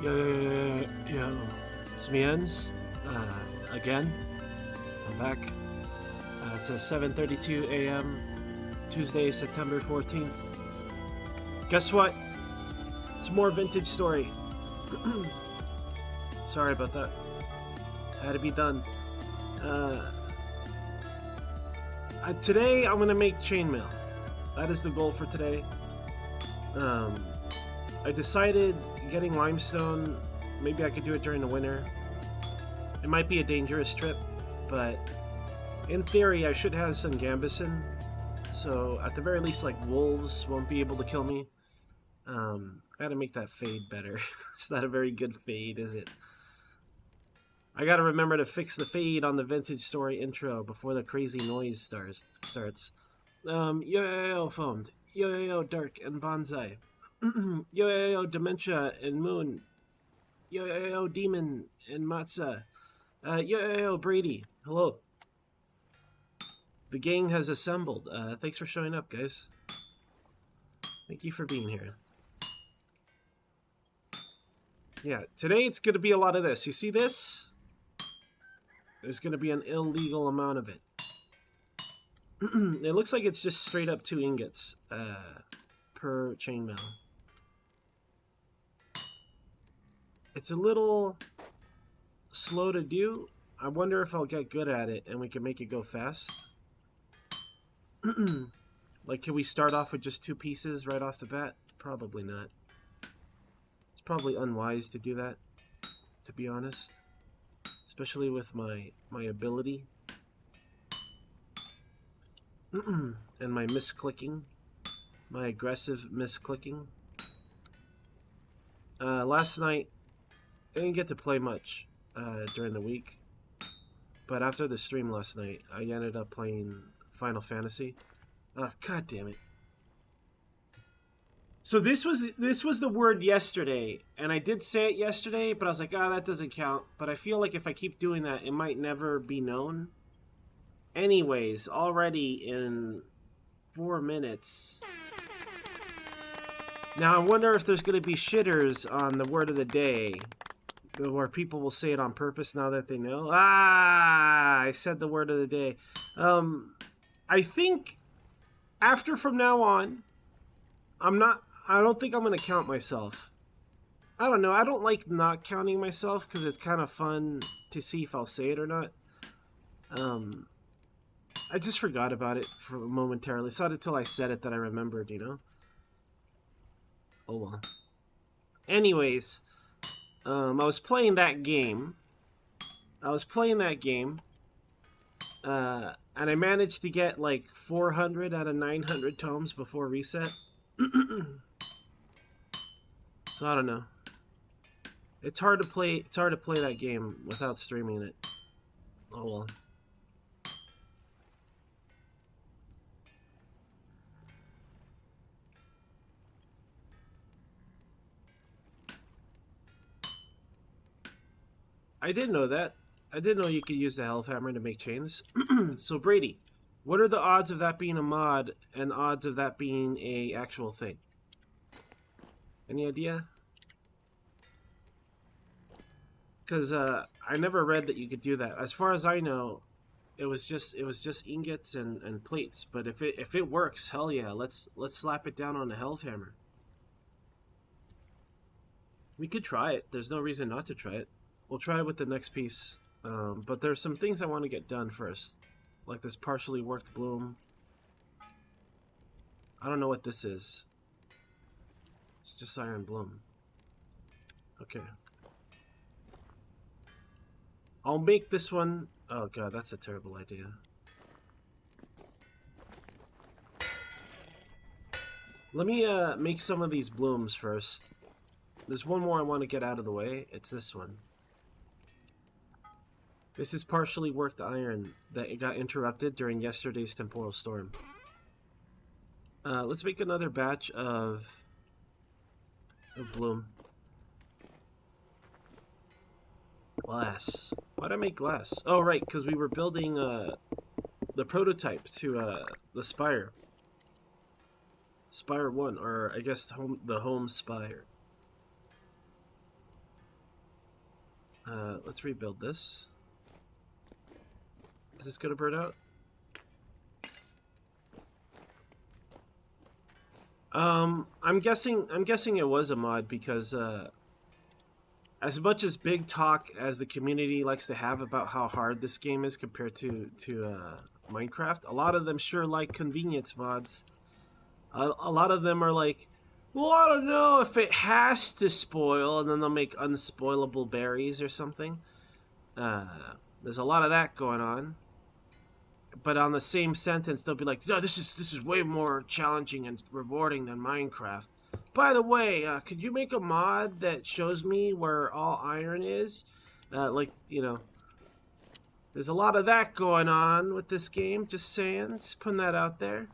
Yo, it's Mienz, again. I'm back. It's 7:32 a.m. Tuesday, September 14th. Guess what? It's more vintage story. Sorry about that. Had to be done. Today I'm gonna make chainmail. That is the goal for today. I decided getting limestone, maybe I could do it during the winter. It might be a dangerous trip, but in theory I should have some gambeson, so at the very least like wolves won't be able to kill me. I gotta make that fade better. It's not a very good fade, is it? I gotta remember to fix the fade on the vintage story intro before the crazy noise starts. Yo foamed. Yo dark and bonsai. Yo dementia and moon. Yo demon and matza. Yo Brady. Hello. The gang has assembled. Thanks for showing up, guys. Thank you for being here. Yeah, today it's going to be a lot of this. You see this? There's going to be an illegal amount of it. It looks like it's just straight up 2 ingots per chainmail. It's a little slow to do. I wonder if I'll get good at it and we can make it go fast. Like, can we start off with just 2 pieces right off the bat? Probably not. It's probably unwise to do that, to be honest. Especially with my ability. And my misclicking. My aggressive misclicking. Last night, I didn't get to play much during the week. But after the stream last night, I ended up playing Final Fantasy. Oh, god damn it. So this was the word yesterday, and I did say it yesterday, but I was like, that doesn't count. But I feel like if I keep doing that, it might never be known. Anyways, already in 4 minutes. Now I wonder if there's going to be shitters on the word of the day, where people will say it on purpose now that they know. I said the word of the day. I think from now on, I don't think I'm going to count myself. I don't know. I don't like not counting myself because it's kind of fun to see if I'll say it or not. I just forgot about it for momentarily. It's not until I said it that I remembered, you know? Oh well. Anyways, I was playing that game. And I managed to get like 400 out of 900 tomes before reset. So I don't know. It's hard to play that game without streaming it. Oh well. I didn't know that. I didn't know you could use the Hellhammer to make chains. So Brady, what are the odds of that being a mod and odds of that being a actual thing? Any idea? Because I never read that you could do that. As far as I know, it was just ingots and plates. But if it works, hell yeah, let's slap it down on the Hellhammer. We could try it. There's no reason not to try it. We'll try it with the next piece. But there's some things I want to get done first. Like this partially worked bloom. I don't know what this is. It's just iron bloom. Okay. I'll make this one... Oh god, that's a terrible idea. Let me make some of these blooms first. There's one more I want to get out of the way. It's this one. This is partially worked iron that got interrupted during yesterday's temporal storm. Let's make another batch of bloom. Glass. Why'd I make glass? Oh, right, because we were building the prototype to the Spire. Spire 1, or I guess the home Spire. Let's rebuild this. Is this gonna burn out? I'm guessing it was a mod because as much as big talk as the community likes to have about how hard this game is compared to Minecraft, a lot of them sure like convenience mods. A lot of them are like, well, I don't know if it has to spoil, and then they'll make unspoilable berries or something. There's a lot of that going on. But on the same sentence, they'll be like, no, this is way more challenging and rewarding than Minecraft. By the way, could you make a mod that shows me where all iron is? Like, you know, there's a lot of that going on with this game. Just saying. Just putting that out there.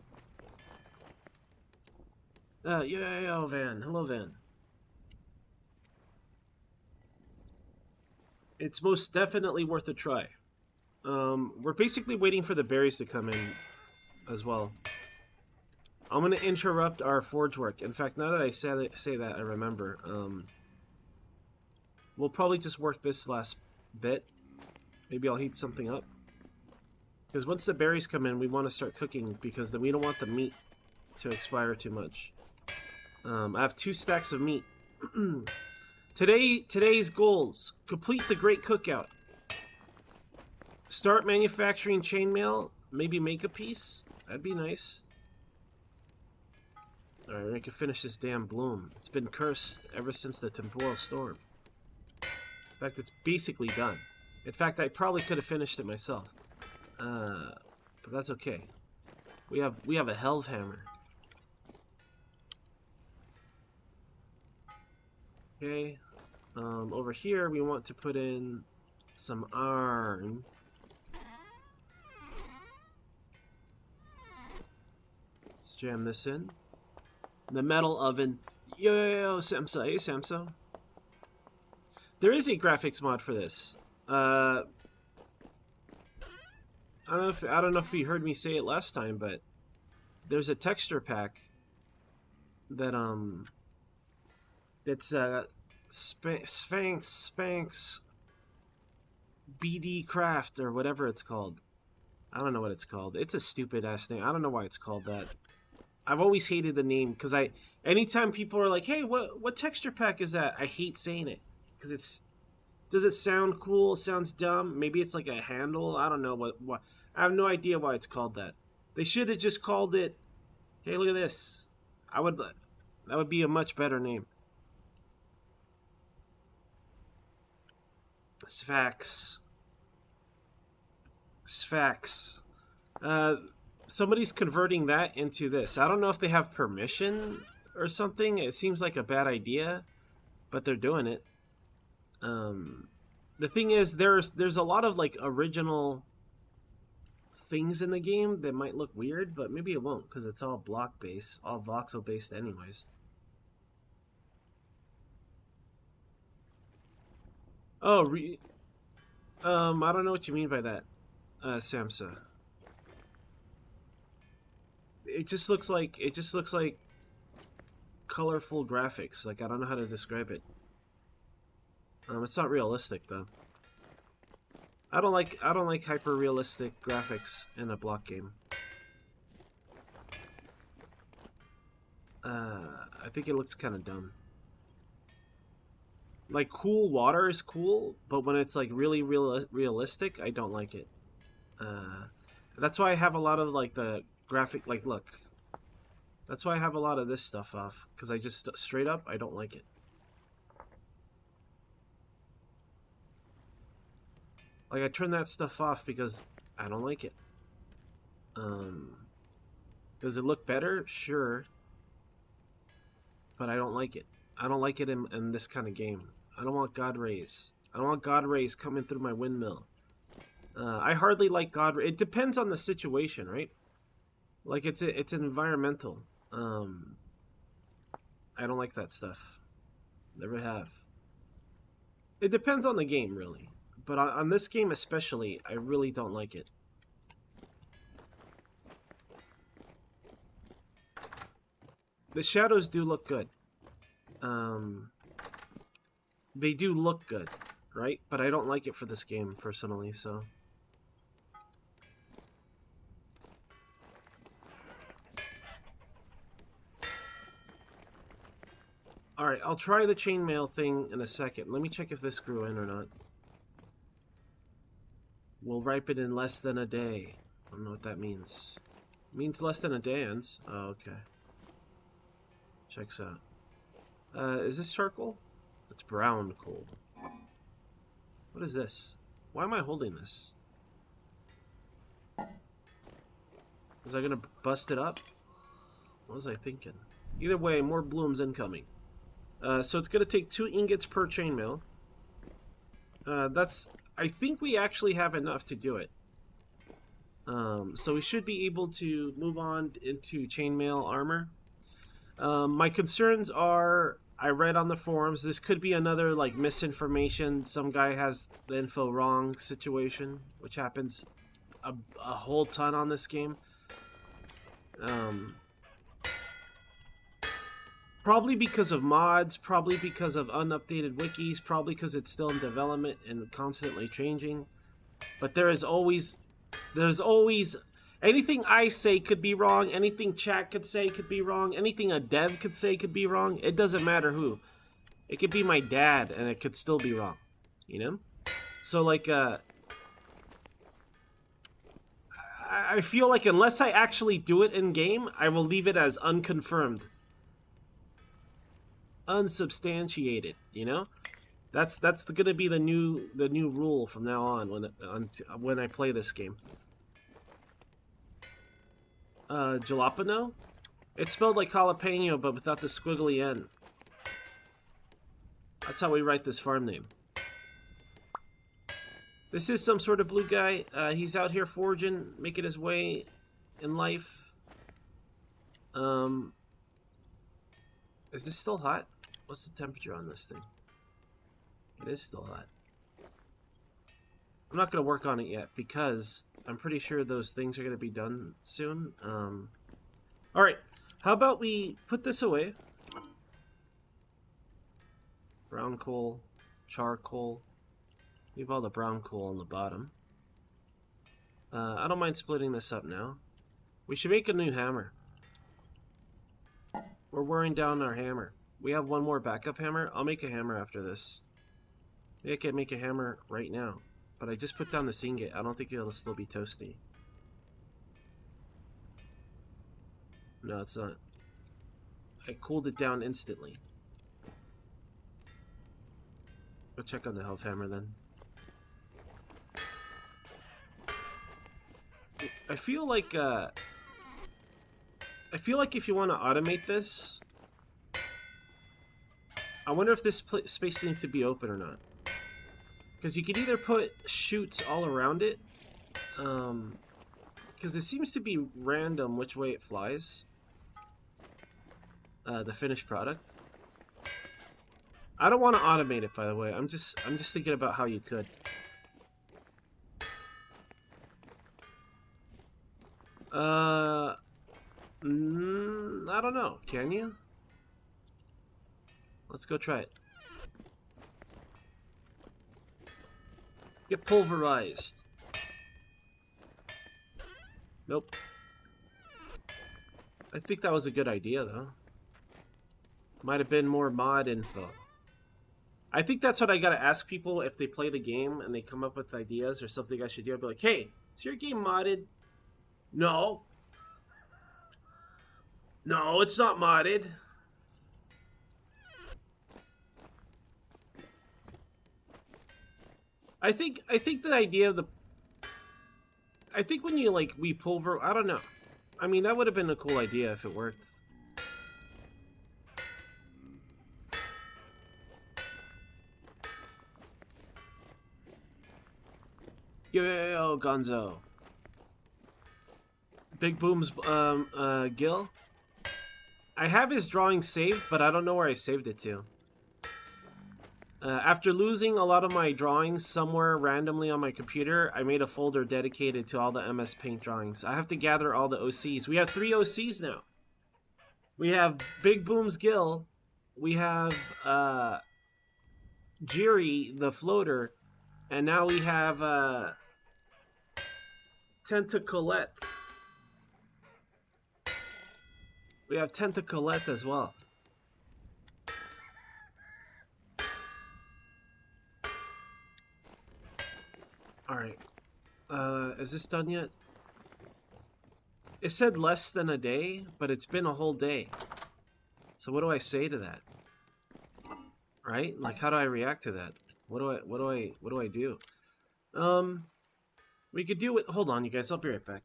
Yo, Van. Hello, Van. It's most definitely worth a try. We're basically waiting for the berries to come in as well. I'm going to interrupt our forge work. In fact, now that I say that, I remember. We'll probably just work this last bit. Maybe I'll heat something up. Because once the berries come in, we want to start cooking because then we don't want the meat to expire too much. I have 2 stacks of meat. Today's goals. Complete the Great Cookout. Start manufacturing chainmail. Maybe make a piece. That'd be nice. Alright, I can finish this damn bloom. It's been cursed ever since the temporal storm. In fact, it's basically done. In fact, I probably could have finished it myself. But that's okay. We have a Helvhammer. Okay. Over here, we want to put in some iron. Let's jam this in. The metal oven. Yo, Samsa. Hey, Samsa. There is a graphics mod for this. I don't know if you heard me say it last time, but there's a texture pack that that's Sphinx BD Craft or whatever it's called. I don't know what it's called. It's a stupid ass name. I don't know why it's called that. I've always hated the name because anytime people are like, "Hey, what texture pack is that?" I hate saying it because does it sound cool? It sounds dumb. Maybe it's like a handle. I don't know what. I have no idea why it's called that. They should have just called it. Hey, look at this. That would be a much better name. Sphax. Somebody's converting that into this. I don't know if they have permission or something. It seems like a bad idea, but they're doing it. The thing is, there's a lot of like original things in the game that might look weird, but maybe it won't because it's all block based, all voxel based anyways. Oh, I don't know what you mean by that, Samsa. It just looks like colorful graphics. Like I don't know how to describe it. It's not realistic though. I don't like hyper realistic graphics in a block game. I think it looks kind of dumb. Like cool water is cool, but when it's like really realistic, I don't like it. That's why I have a lot of like the graphic, like look. That's why I have a lot of this stuff off, because I just straight up I don't like it. Like I turn that stuff off because I don't like it. Does it look better? Sure. But I don't like it. I don't like it in this kind of game. I don't want God rays. I don't want God rays coming through my windmill. I hardly like God rays. It depends on the situation, right? Like it's environmental. I don't like that stuff. Never have. It depends on the game, really. But on this game especially, I really don't like it. The shadows do look good. They do look good. right? But I don't like it for this game, personally, so... Alright, I'll try the chainmail thing in a second. Let me check if this grew in or not. Will ripen in less than a day. I don't know what that means. It means less than a day ends. Oh, okay. Checks out. Is this charcoal? It's brown coal. What is this? Why am I holding this? Was I gonna bust it up? What was I thinking? Either way, more blooms incoming. So it's gonna take 2 ingots per chainmail. I think we actually have enough to do it. So we should be able to move on into chainmail armor. My concerns are, I read on the forums, this could be another like misinformation, some guy has the info wrong situation, which happens a whole ton on this game. Probably because of mods, probably because of unupdated wikis, probably because it's still in development and constantly changing. But there's always anything I say could be wrong, anything chat could say could be wrong, anything a dev could say could be wrong. It doesn't matter who. It could be my dad and it could still be wrong, you know? So like I feel like unless I actually do it in game, I will leave it as unconfirmed. Unsubstantiated, you know? That's gonna be the new rule from now on when I play this game. Jalapeno? It's spelled like jalapeno, but without the squiggly N. That's how we write this farm name. This is some sort of blue guy. He's out here foraging, making his way in life. Is this still hot? What's the temperature on this thing? It is still hot. I'm not going to work on it yet because I'm pretty sure those things are going to be done soon. Alright, how about we put this away? Brown coal, charcoal. Leave all the brown coal on the bottom. I don't mind splitting this up now. We should make a new hammer. We're wearing down our hammer. We have one more backup hammer. I'll make a hammer after this. Maybe I can make a hammer right now. But I just put down the ingot. I don't think it'll still be toasty. No, it's not. I cooled it down instantly. Go check on the health hammer then. I feel like if you want to automate this, I wonder if this space needs to be open or not. Because you could either put chutes all around it, because it seems to be random which way it flies. The finished product. I don't want to automate it, by the way. I'm just thinking about how you could. I don't know. Can you? Let's go try it. Get pulverized. Nope. I think that was a good idea, though. Might have been more mod info. I think that's what I gotta ask people if they play the game and they come up with ideas or something I should do. I'd be like, hey, is your game modded? No. No, it's not modded. I think the idea of the... I think when you, like, I don't know. I mean, that would have been a cool idea if it worked. Yo, Gonzo. Big Boom's Gil. I have his drawing saved, but I don't know where I saved it to. After losing a lot of my drawings somewhere randomly on my computer, I made a folder dedicated to all the MS Paint drawings. I have to gather all the OCs. We have 3 OCs now. We have Big Boom's Gil. We have Jiri, the floater, and now we have Tentacolette. We have Tentacolette as well. Alright. Is this done yet? It said less than a day, but it's been a whole day. So what do I say to that? Right? Like, how do I react to that? What do I do? We could do it. Hold on, you guys. I'll be right back.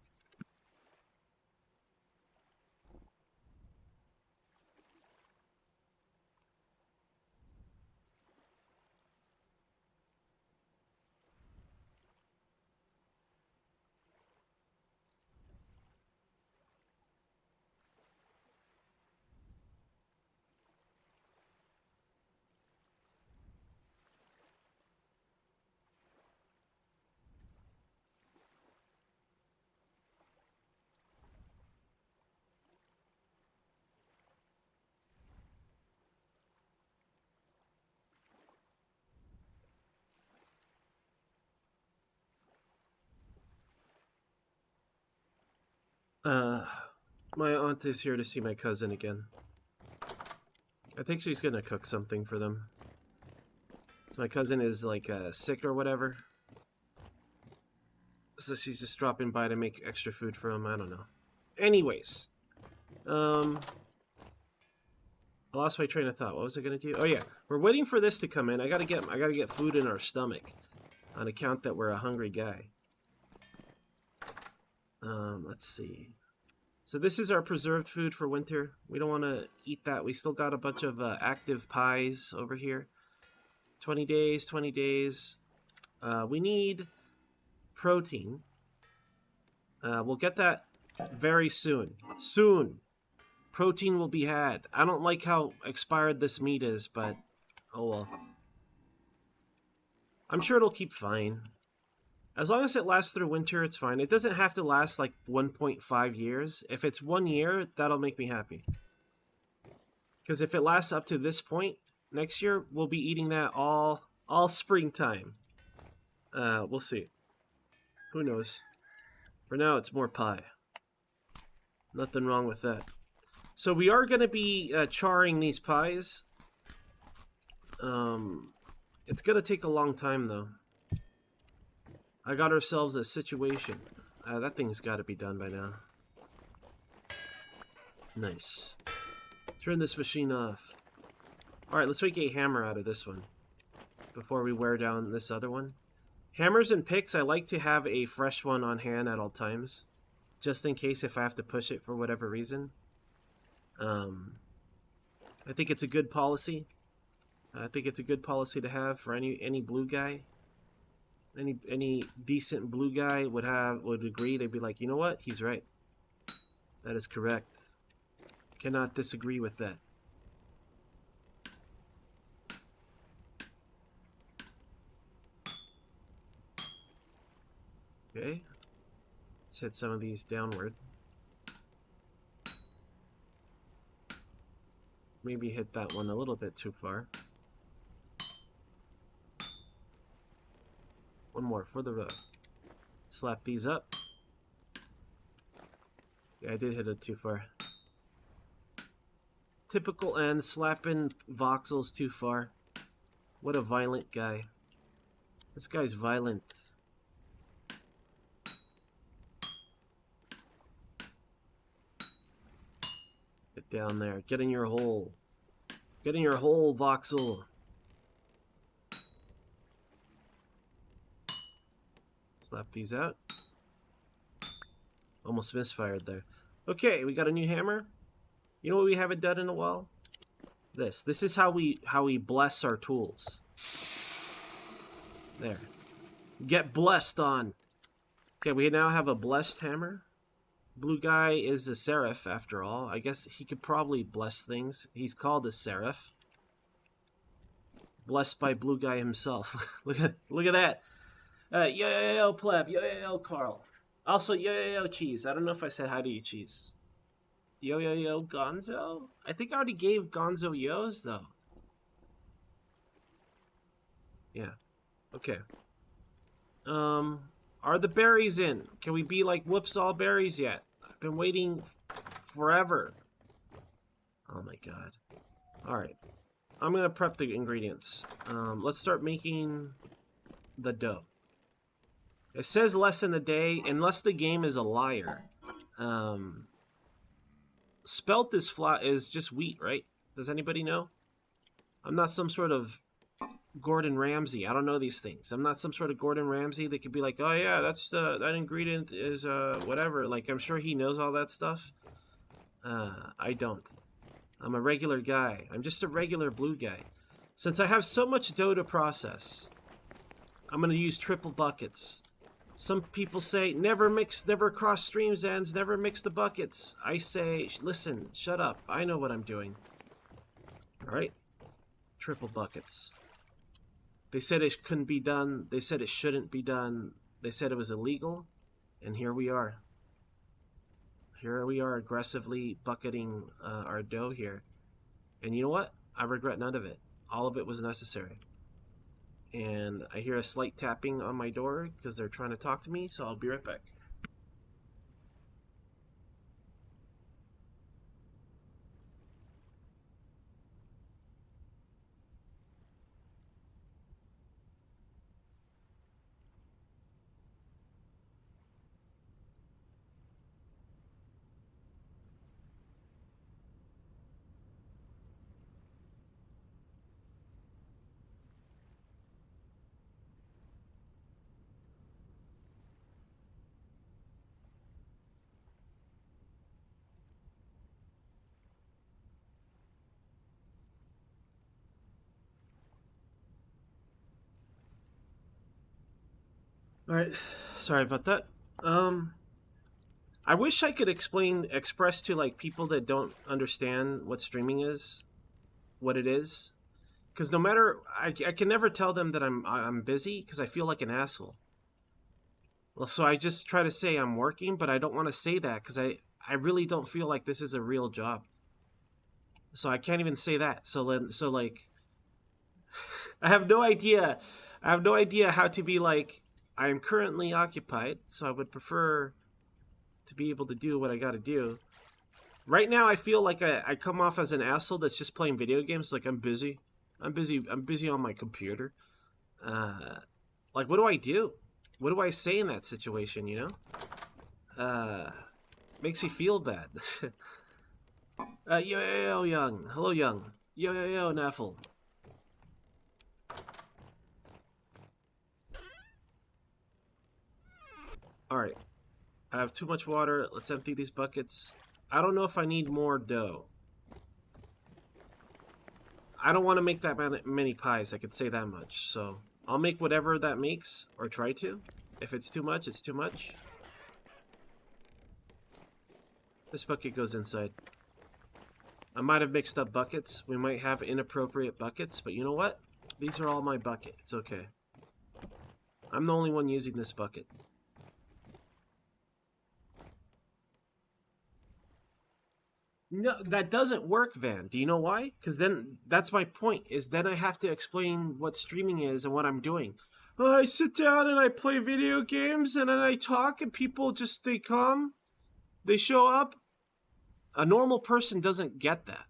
My aunt is here to see my cousin again. I think she's gonna cook something for them. So my cousin is like sick or whatever. So she's just dropping by to make extra food for him. I don't know. Anyways, I lost my train of thought. What was I gonna do? Oh yeah, we're waiting for this to come in. I gotta get food in our stomach, on account that we're a hungry guy. Let's see. So this is our preserved food for winter. We don't want to eat that. We still got a bunch of active pies over here. 20 days, 20 days. We need protein. We'll get that very soon. Soon. Protein will be had. I don't like how expired this meat is, but oh well. I'm sure it'll keep fine. As long as it lasts through winter, it's fine. It doesn't have to last like 1.5 years. If it's 1 year, that'll make me happy. Because if it lasts up to this point, next year, we'll be eating that all springtime. We'll see. Who knows? For now, it's more pie. Nothing wrong with that. So we are going to be charring these pies. It's going to take a long time, though. I got ourselves a situation. That thing's got to be done by now. Nice. Turn this machine off. Alright, let's make a hammer out of this one before we wear down this other one. Hammers and picks, I like to have a fresh one on hand at all times, just in case if I have to push it for whatever reason. I think it's a good policy. I think it's a good policy to have for any blue guy. Any decent blue guy would agree. They'd be like, you know what? He's right. That is correct. Cannot disagree with that. Okay. Let's hit some of these downward. Maybe hit that one a little bit too far. One more for the road. Slap these up. Yeah, I did hit it too far. Typical N, slapping voxels too far. What a violent guy. This guy's violent. Get down there. Get in your hole. Get in your hole, voxel. Slap these out. Almost misfired there. Okay, we got a new hammer. You know what we haven't done in a while? This is how we bless our tools. There. Get blessed on. Okay, we now have a blessed hammer. Blue guy is a seraph after all. I guess he could probably bless things. He's called a seraph. Blessed by blue guy himself. look at that. Yo, pleb. Yo, Carl. Also, yo, cheese. I don't know if I said hi to you, cheese. Yo, Gonzo? I think I already gave Gonzo yos, though. Yeah. Okay. Are the berries in? Can we be like whoops all berries yet? I've been waiting forever. Oh my god. All right. I'm gonna prep the ingredients. Let's start making the dough. It says less than a day, unless the game is a liar. Um, Spelt is just wheat, right? Does anybody know? I'm not some sort of Gordon Ramsay. I don't know these things. I'm not some sort of Gordon Ramsay that could be like, oh yeah, that ingredient is whatever. Like I'm sure he knows all that stuff. I don't. I'm a regular guy. I'm just a regular blue guy. Since I have so much dough to process, I'm gonna use triple buckets. Some people say never cross streams ends, never mix the buckets. I say, listen, shut up. I know what I'm doing. All right, triple buckets. They said it couldn't be done. They said it shouldn't be done. They said it was illegal. And here we are. Here we are aggressively bucketing our dough here. And you know what? I regret none of it. All of it was necessary. And I hear a slight tapping on my door because they're trying to talk to me, so I'll be right back. All right, sorry about that. I wish I could express to like people that don't understand what streaming is, what it is, because no matter I can never tell them that I'm busy because I feel like an asshole. Well, so I just try to say I'm working, but I don't want to say that because I really don't feel like this is a real job. So I can't even say that. So like I have no idea. I have no idea how to be like I am currently occupied, so I would prefer to be able to do what I got to do. Right now, I feel like I come off as an asshole that's just playing video games. Like I'm busy. I'm busy. I'm busy on my computer. Like what do I do? What do I say in that situation? You know, makes you feel bad. Yo, Young. Hello, Young. Yo, Neffel. Alright. I have too much water. Let's empty these buckets. I don't know if I need more dough. I don't want to make that many pies, I could say that much. So, I'll make whatever that makes, or try to. If it's too much, it's too much. This bucket goes inside. I might have mixed up buckets. We might have inappropriate buckets, but you know what? These are all my bucket. It's okay. I'm the only one using this bucket. No, that doesn't work, Van. Do you know why? Because then that's my point. Is then I have to explain what streaming is and what I'm doing. I sit down and I play video games and then I talk and people just they come, they show up. A normal person doesn't get that.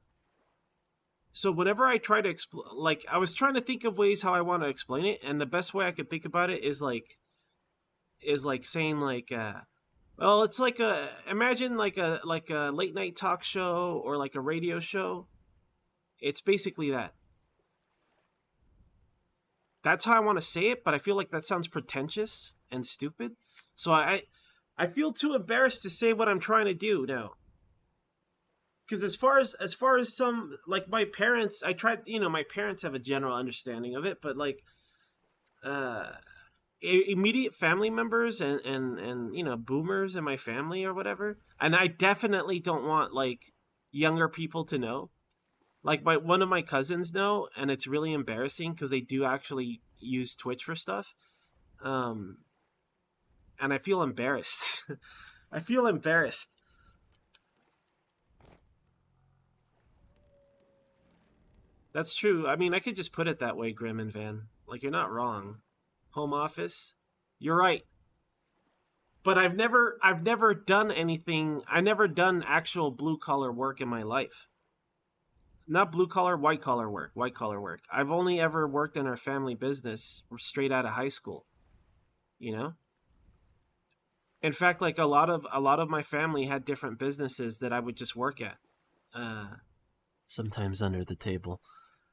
So whenever I try to explain, like I was trying to think of ways how I want to explain it, and the best way I could think about it is like saying like well, it's like imagine like a late night talk show or like a radio show. It's basically that. That's how I want to say it, but I feel like that sounds pretentious and stupid. So I feel too embarrassed to say what I'm trying to do now. Because as far as some like my parents, I tried, you know, my parents have a general understanding of it, but like uh immediate family members and you know boomers in my family or whatever, and I definitely don't want like younger people to know. Like one of my cousins know, and it's really embarrassing because they do actually use Twitch for stuff, um and I feel embarrassed. I feel embarrassed. That's true. I mean, I could just put it that way, Grim and Van. Like, you're not wrong. Home office, you're right. But I've never done anything. I never done actual blue collar work in my life. Not blue collar, white collar work. White collar work. I've only ever worked in our family business straight out of high school. You know. In fact, like a lot of my family had different businesses that I would just work at. Uh, Sometimes under the table,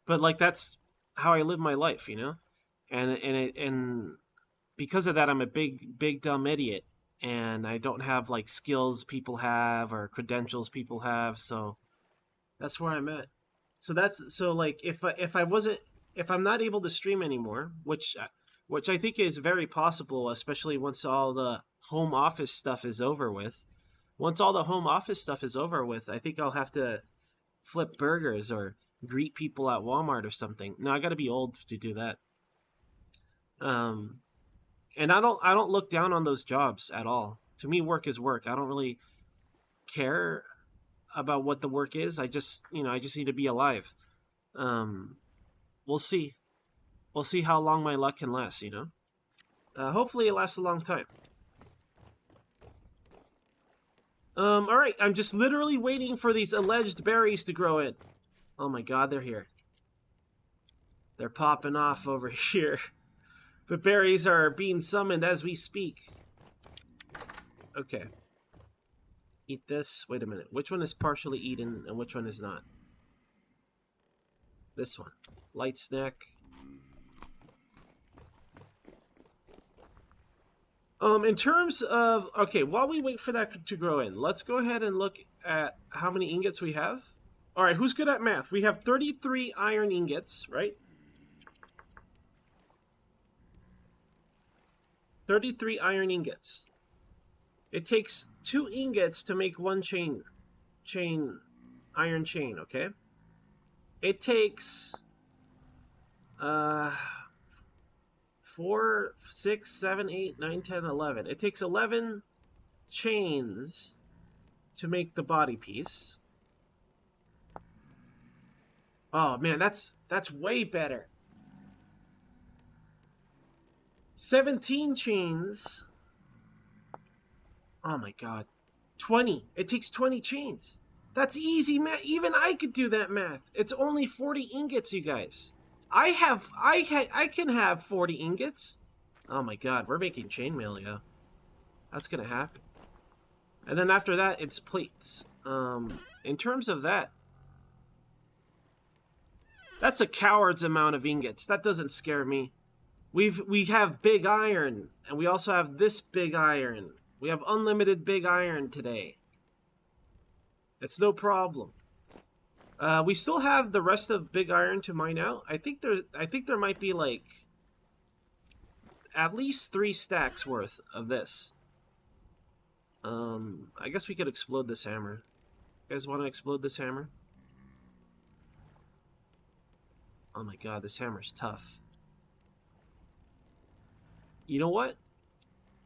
but like that's how I live my life. And because of that, I'm a big dumb idiot, and I don't have like skills people have or credentials people have. So that's where I'm at. So like if I'm not able to stream anymore, which I think is very possible, especially once all the home office stuff is over with. Once all the home office stuff is over with, I think I'll have to flip burgers or greet people at Walmart or something. No, I got to be old to do that. Um, and I don't look down on those jobs at all. To me, work is work. I don't really care about what the work is. I just need to be alive. Um, we'll see. We'll see how long my luck can last. Hopefully it lasts a long time. All right. I'm just literally waiting for these alleged berries to grow in. Oh my God, they're here. They're popping off over here. The berries are being summoned as we speak. Okay. Eat this. Wait a minute. Which one is partially eaten and which one is not? This one. Light snack. In terms of... Okay, while we wait for that to grow in, let's go ahead and look at how many ingots we have. All right, who's good at math? We have 33 iron ingots, right? 33 iron ingots. It takes 2 ingots to make one iron chain, okay? It takes 4, 6, 7, 8, 9, 10, 11. It takes 11 chains to make the body piece. Oh man, that's way better. 17 chains. Oh my God. 20. It takes 20 chains. That's easy math. Even I could do that math. It's only 40 ingots, you guys. I can have 40 ingots. Oh my God, we're making chainmail, yeah. That's gonna happen. And then after that, it's plates. In terms of that, that's a coward's amount of ingots. That doesn't scare me. We have big iron, and we also have this big iron. We have unlimited big iron today. It's no problem. We still have the rest of big iron to mine out. I think there might be like at least 3 stacks worth of this. I guess we could explode this hammer. You guys want to explode this hammer? Oh my God, this hammer's tough. You know what?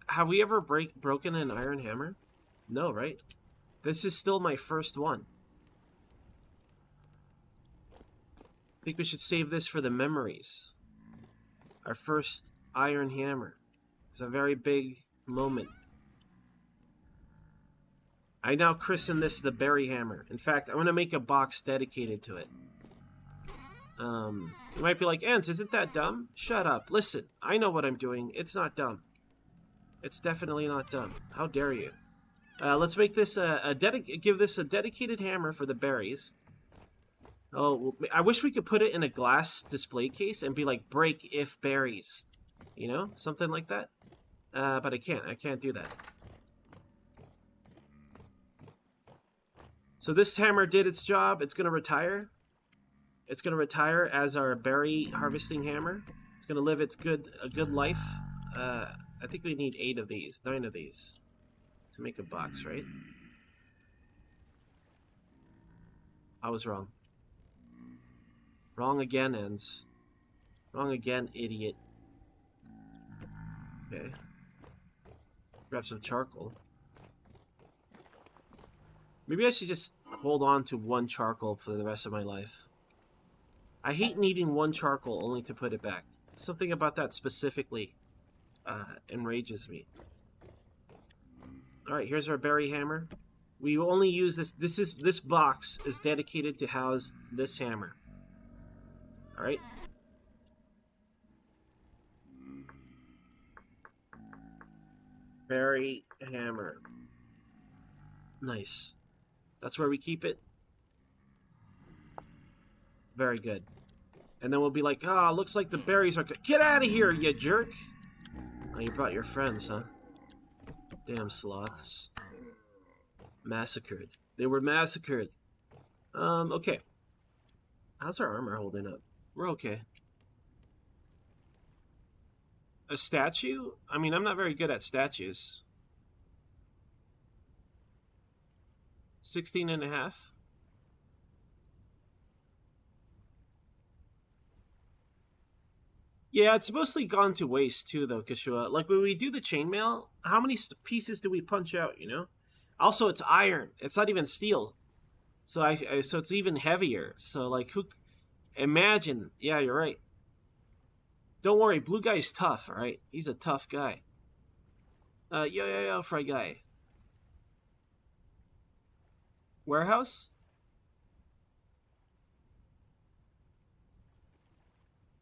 Have we ever broken an iron hammer? No, right? This is still my first one. I think we should save this for the memories. Our first iron hammer. It's a very big moment. I now christen this the berry hammer. In fact, I'm going to make a box dedicated to it. You might be like, Ans, isn't that dumb? Shut up. Listen, I know what I'm doing. It's not dumb. It's definitely not dumb. How dare you? Let's make this give this a dedicated hammer for the berries. Oh, I wish we could put it in a glass display case and be like, break if berries. You know? Something like that. But I can't. I can't do that. So this hammer did its job. It's going to retire. It's going to retire as our berry harvesting hammer. It's going to live a good life. I think we need 8 of these, 9 of these to make a box, right? I was wrong. Wrong again, Ends. Wrong again, idiot. Okay. Grab some charcoal. Maybe I should just hold on to 1 charcoal for the rest of my life. I hate needing 1 charcoal only to put it back. Something about that specifically enrages me. All right, here's our berry hammer. We will only use this. This box is dedicated to house this hammer. All right. Berry hammer. Nice. That's where we keep it. Very good. And then we'll be like, ah, oh, looks like the berries are... Get out of here, you jerk! Oh, you brought your friends, huh? Damn sloths. Massacred. They were massacred. Okay. How's our armor holding up? We're okay. A statue? I mean, I'm not very good at statues. 16.5. Yeah, it's mostly gone to waste too, though, Kashua. Like when we do the chainmail, how many pieces do we punch out? You know. Also, it's iron. It's not even steel. So so it's even heavier. So like, who? Imagine. Yeah, you're right. Don't worry, Blue Guy's tough. All right, he's a tough guy. Yo, Fry Guy. Warehouse.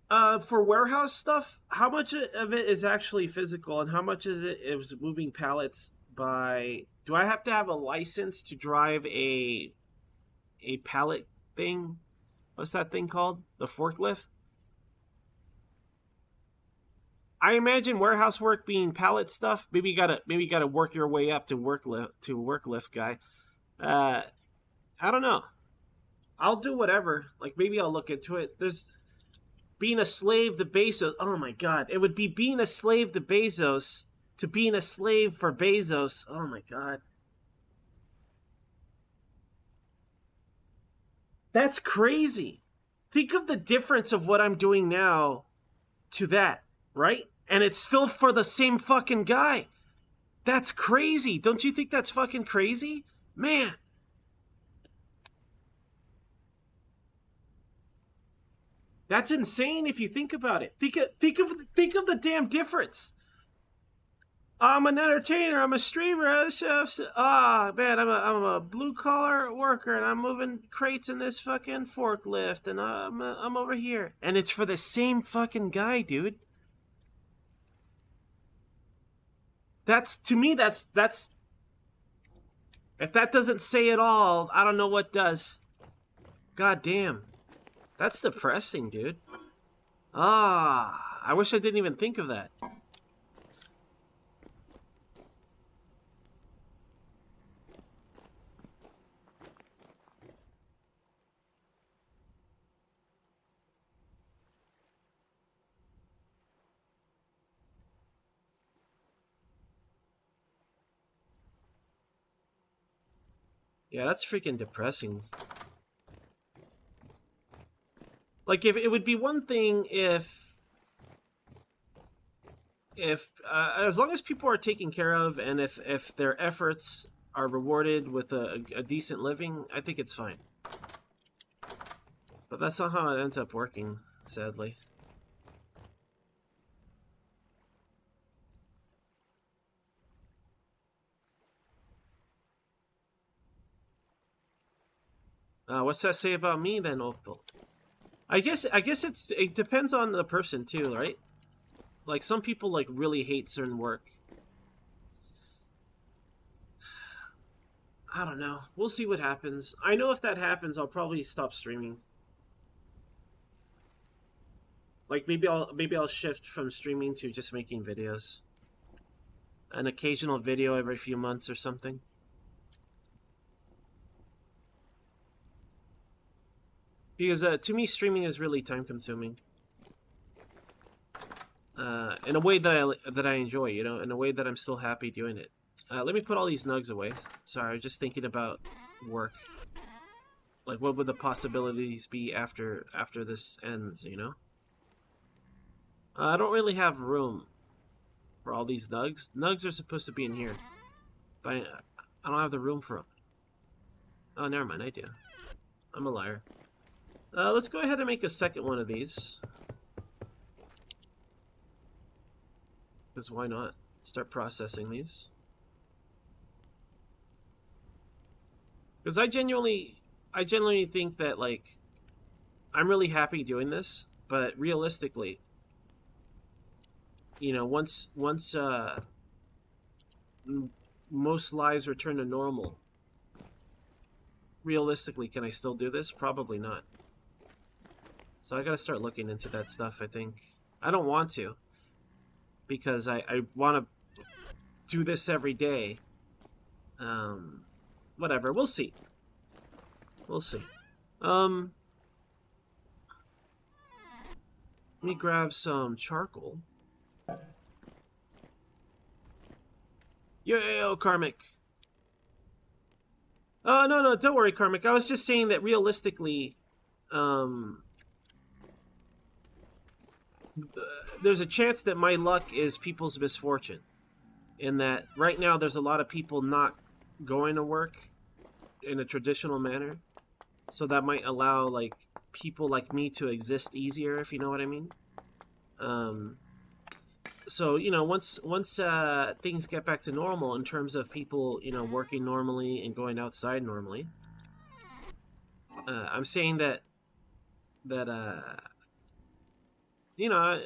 For warehouse stuff, how much of it is actually physical, and how much is moving pallets by? Do I have to have a license to drive a pallet thing? What's that thing called? The forklift? I imagine warehouse work being pallet stuff. Maybe you gotta work your way up to work lift guy. I don't know. I'll do whatever. Like maybe I'll look into it. There's being a slave to Bezos. Oh my god, it would be being a slave to Bezos to being a slave for Bezos. Oh my god. That's crazy. Think of the difference of what I'm doing now to that, right? And it's still for the same fucking guy. That's crazy. Don't you think that's fucking crazy? Man. That's insane if you think about it. Think of the damn difference. I'm an entertainer. I'm a streamer. Man, I'm a blue collar worker, and I'm moving crates in this fucking forklift, and I'm over here, and it's for the same fucking guy, dude. That's to me. That's if that doesn't say it all, I don't know what does. God damn, that's depressing, dude. I wish I didn't even think of that. Yeah, that's freaking depressing. Like, if it would be one thing if as long as people are taken care of, and if their efforts are rewarded with a decent living, I think it's fine. But that's not how it ends up working, sadly. What's that say about me then, Opal? I guess it depends on the person too, right? Like some people like really hate certain work. I don't know. We'll see what happens. I know if that happens, I'll probably stop streaming. Like maybe I'll shift from streaming to just making videos. An occasional video every few months or something. Because to me, streaming is really time consuming. In a way that I enjoy, you know, in a way that I'm still happy doing it. Let me put all these nugs away. Sorry, I was just thinking about work. Like, what would the possibilities be after this ends, you know? I don't really have room for all these nugs. Nugs are supposed to be in here. But I don't have the room for them. Oh, never mind, I do. I'm a liar. Let's go ahead and make a second one of these. Because why not? Start processing these. Because I genuinely think that, like, I'm really happy doing this, but realistically, you know, once most lives return to normal, realistically, can I still do this? Probably not. So I gotta start looking into that stuff, I think. I don't want to, because I want to do this every day. Whatever, we'll see. We'll see. Let me grab some charcoal. Yo, Karmic. Oh, no, don't worry, Karmic. I was just saying that realistically, there's a chance that my luck is people's misfortune. In that right now there's a lot of people not going to work in a traditional manner. So that might allow, like, people like me to exist easier, if you know what I mean. So, you know, once things get back to normal in terms of people, you know, working normally and going outside normally, I'm saying that you know,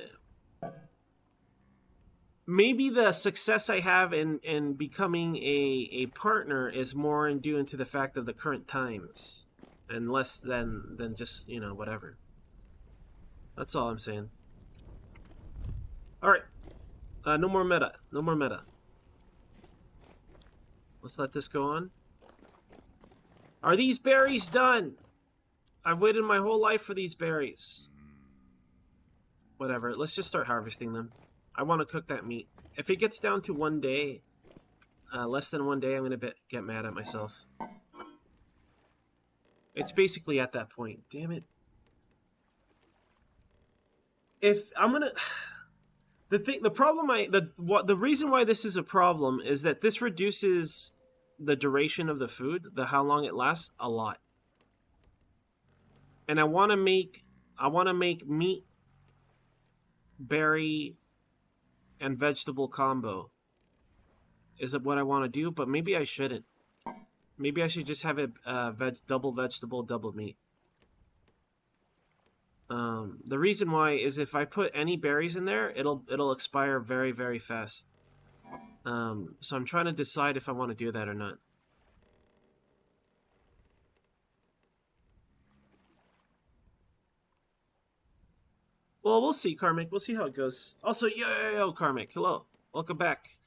maybe the success I have in becoming a partner is more due into the fact of the current times, and less than just, you know, whatever. That's all I'm saying. All right. No more meta. No more meta. Let's let this go on. Are these berries done? I've waited my whole life for these berries. Whatever. Let's just start harvesting them. I want to cook that meat. If it gets down to 1 day, less than 1 day, I'm going to get mad at myself. It's basically at that point. Damn it. If I'm going to... The reason why this is a problem is that this reduces the duration of the food, how long it lasts, a lot. And I want to make meat, berry, and vegetable combo. Is it what I want to do? But maybe I shouldn't. Maybe I should just have it double vegetable, double meat. The reason why is if I put any berries in there, it'll expire very, very fast. So I'm trying to decide if I want to do that or not. Well, we'll see, Karmic. We'll see how it goes. Also, yo, Karmic. Hello. Welcome back.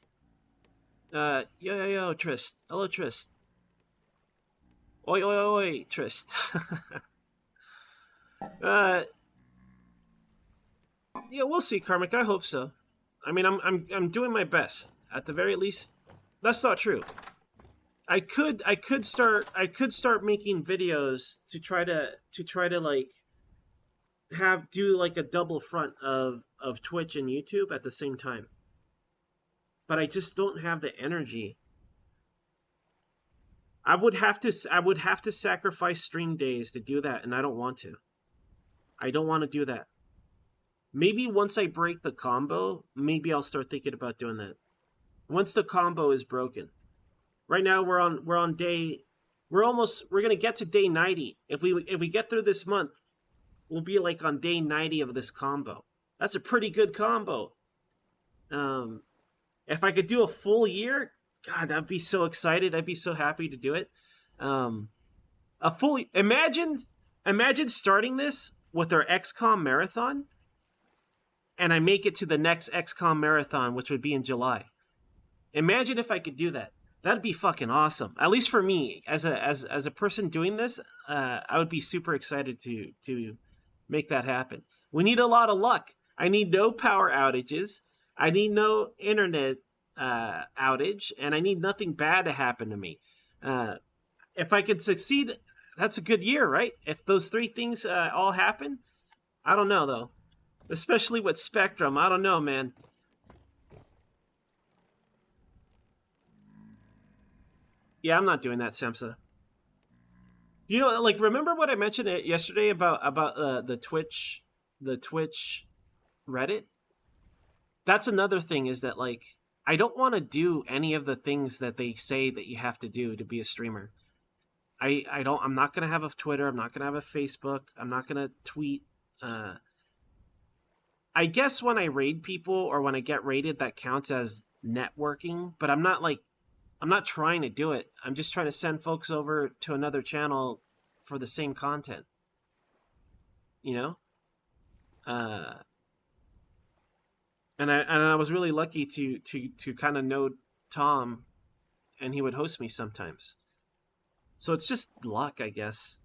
Yo, Trist. Hello, Trist. Oi, Trist. Yeah, we'll see, Karmic. I hope so. I mean, I'm doing my best. At the very least, that's not true. I could start making videos to try to like do like a double front of Twitch and YouTube at the same time. But I just don't have the energy. I would have to sacrifice stream days to do that, and I don't want to. I don't want to do that. Maybe once I break the combo, maybe I'll start thinking about doing that. Once the combo is broken. Right now we're on day, we're gonna get to day 90. If we get through this month, we'll be like on day 90 of this combo. That's a pretty good combo. If I could do a full year, God, I'd be so excited. I'd be so happy to do it. Imagine starting this with our XCOM marathon, and I make it to the next XCOM marathon, which would be in July. Imagine if I could do that. That'd be fucking awesome. At least for me, as a person doing this, I would be super excited to make that happen. We need a lot of luck. I need no power outages. I need no internet outage, and I need nothing bad to happen to me. If I could succeed, that's a good year, right? If those three things all happen, I don't know though. Especially with Spectrum, I don't know, man. Yeah, I'm not doing that, Samsa. You know, like, remember what I mentioned yesterday about the Twitch Reddit? that's another thing, is that like I don't want to do any of the things that they say that you have to do to be a streamer. I'm not gonna have a Twitter. I'm not gonna have a Facebook. I'm not gonna tweet. Uh, I guess when I raid people or when I get raided, that counts as networking. But I'm not trying to do it. I'm just trying to send folks over to another channel for the same content. You know. Uh, and I was really lucky to kind of know Tom, and he would host me sometimes. So it's just luck, I guess.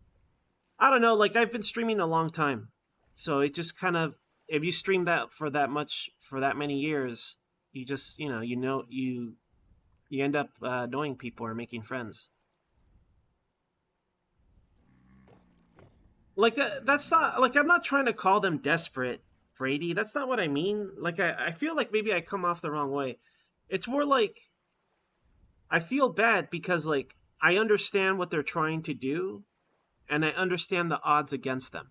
I don't know. Like, I've been streaming a long time, so it just kind of, if you stream that for that much for that many years, you just you end up knowing people or making friends. Like that's not like, I'm not trying to call them desperate, Brady. That's not what I mean. Like, I feel like maybe I come off the wrong way. It's more like I feel bad because like I understand what they're trying to do, and I understand the odds against them.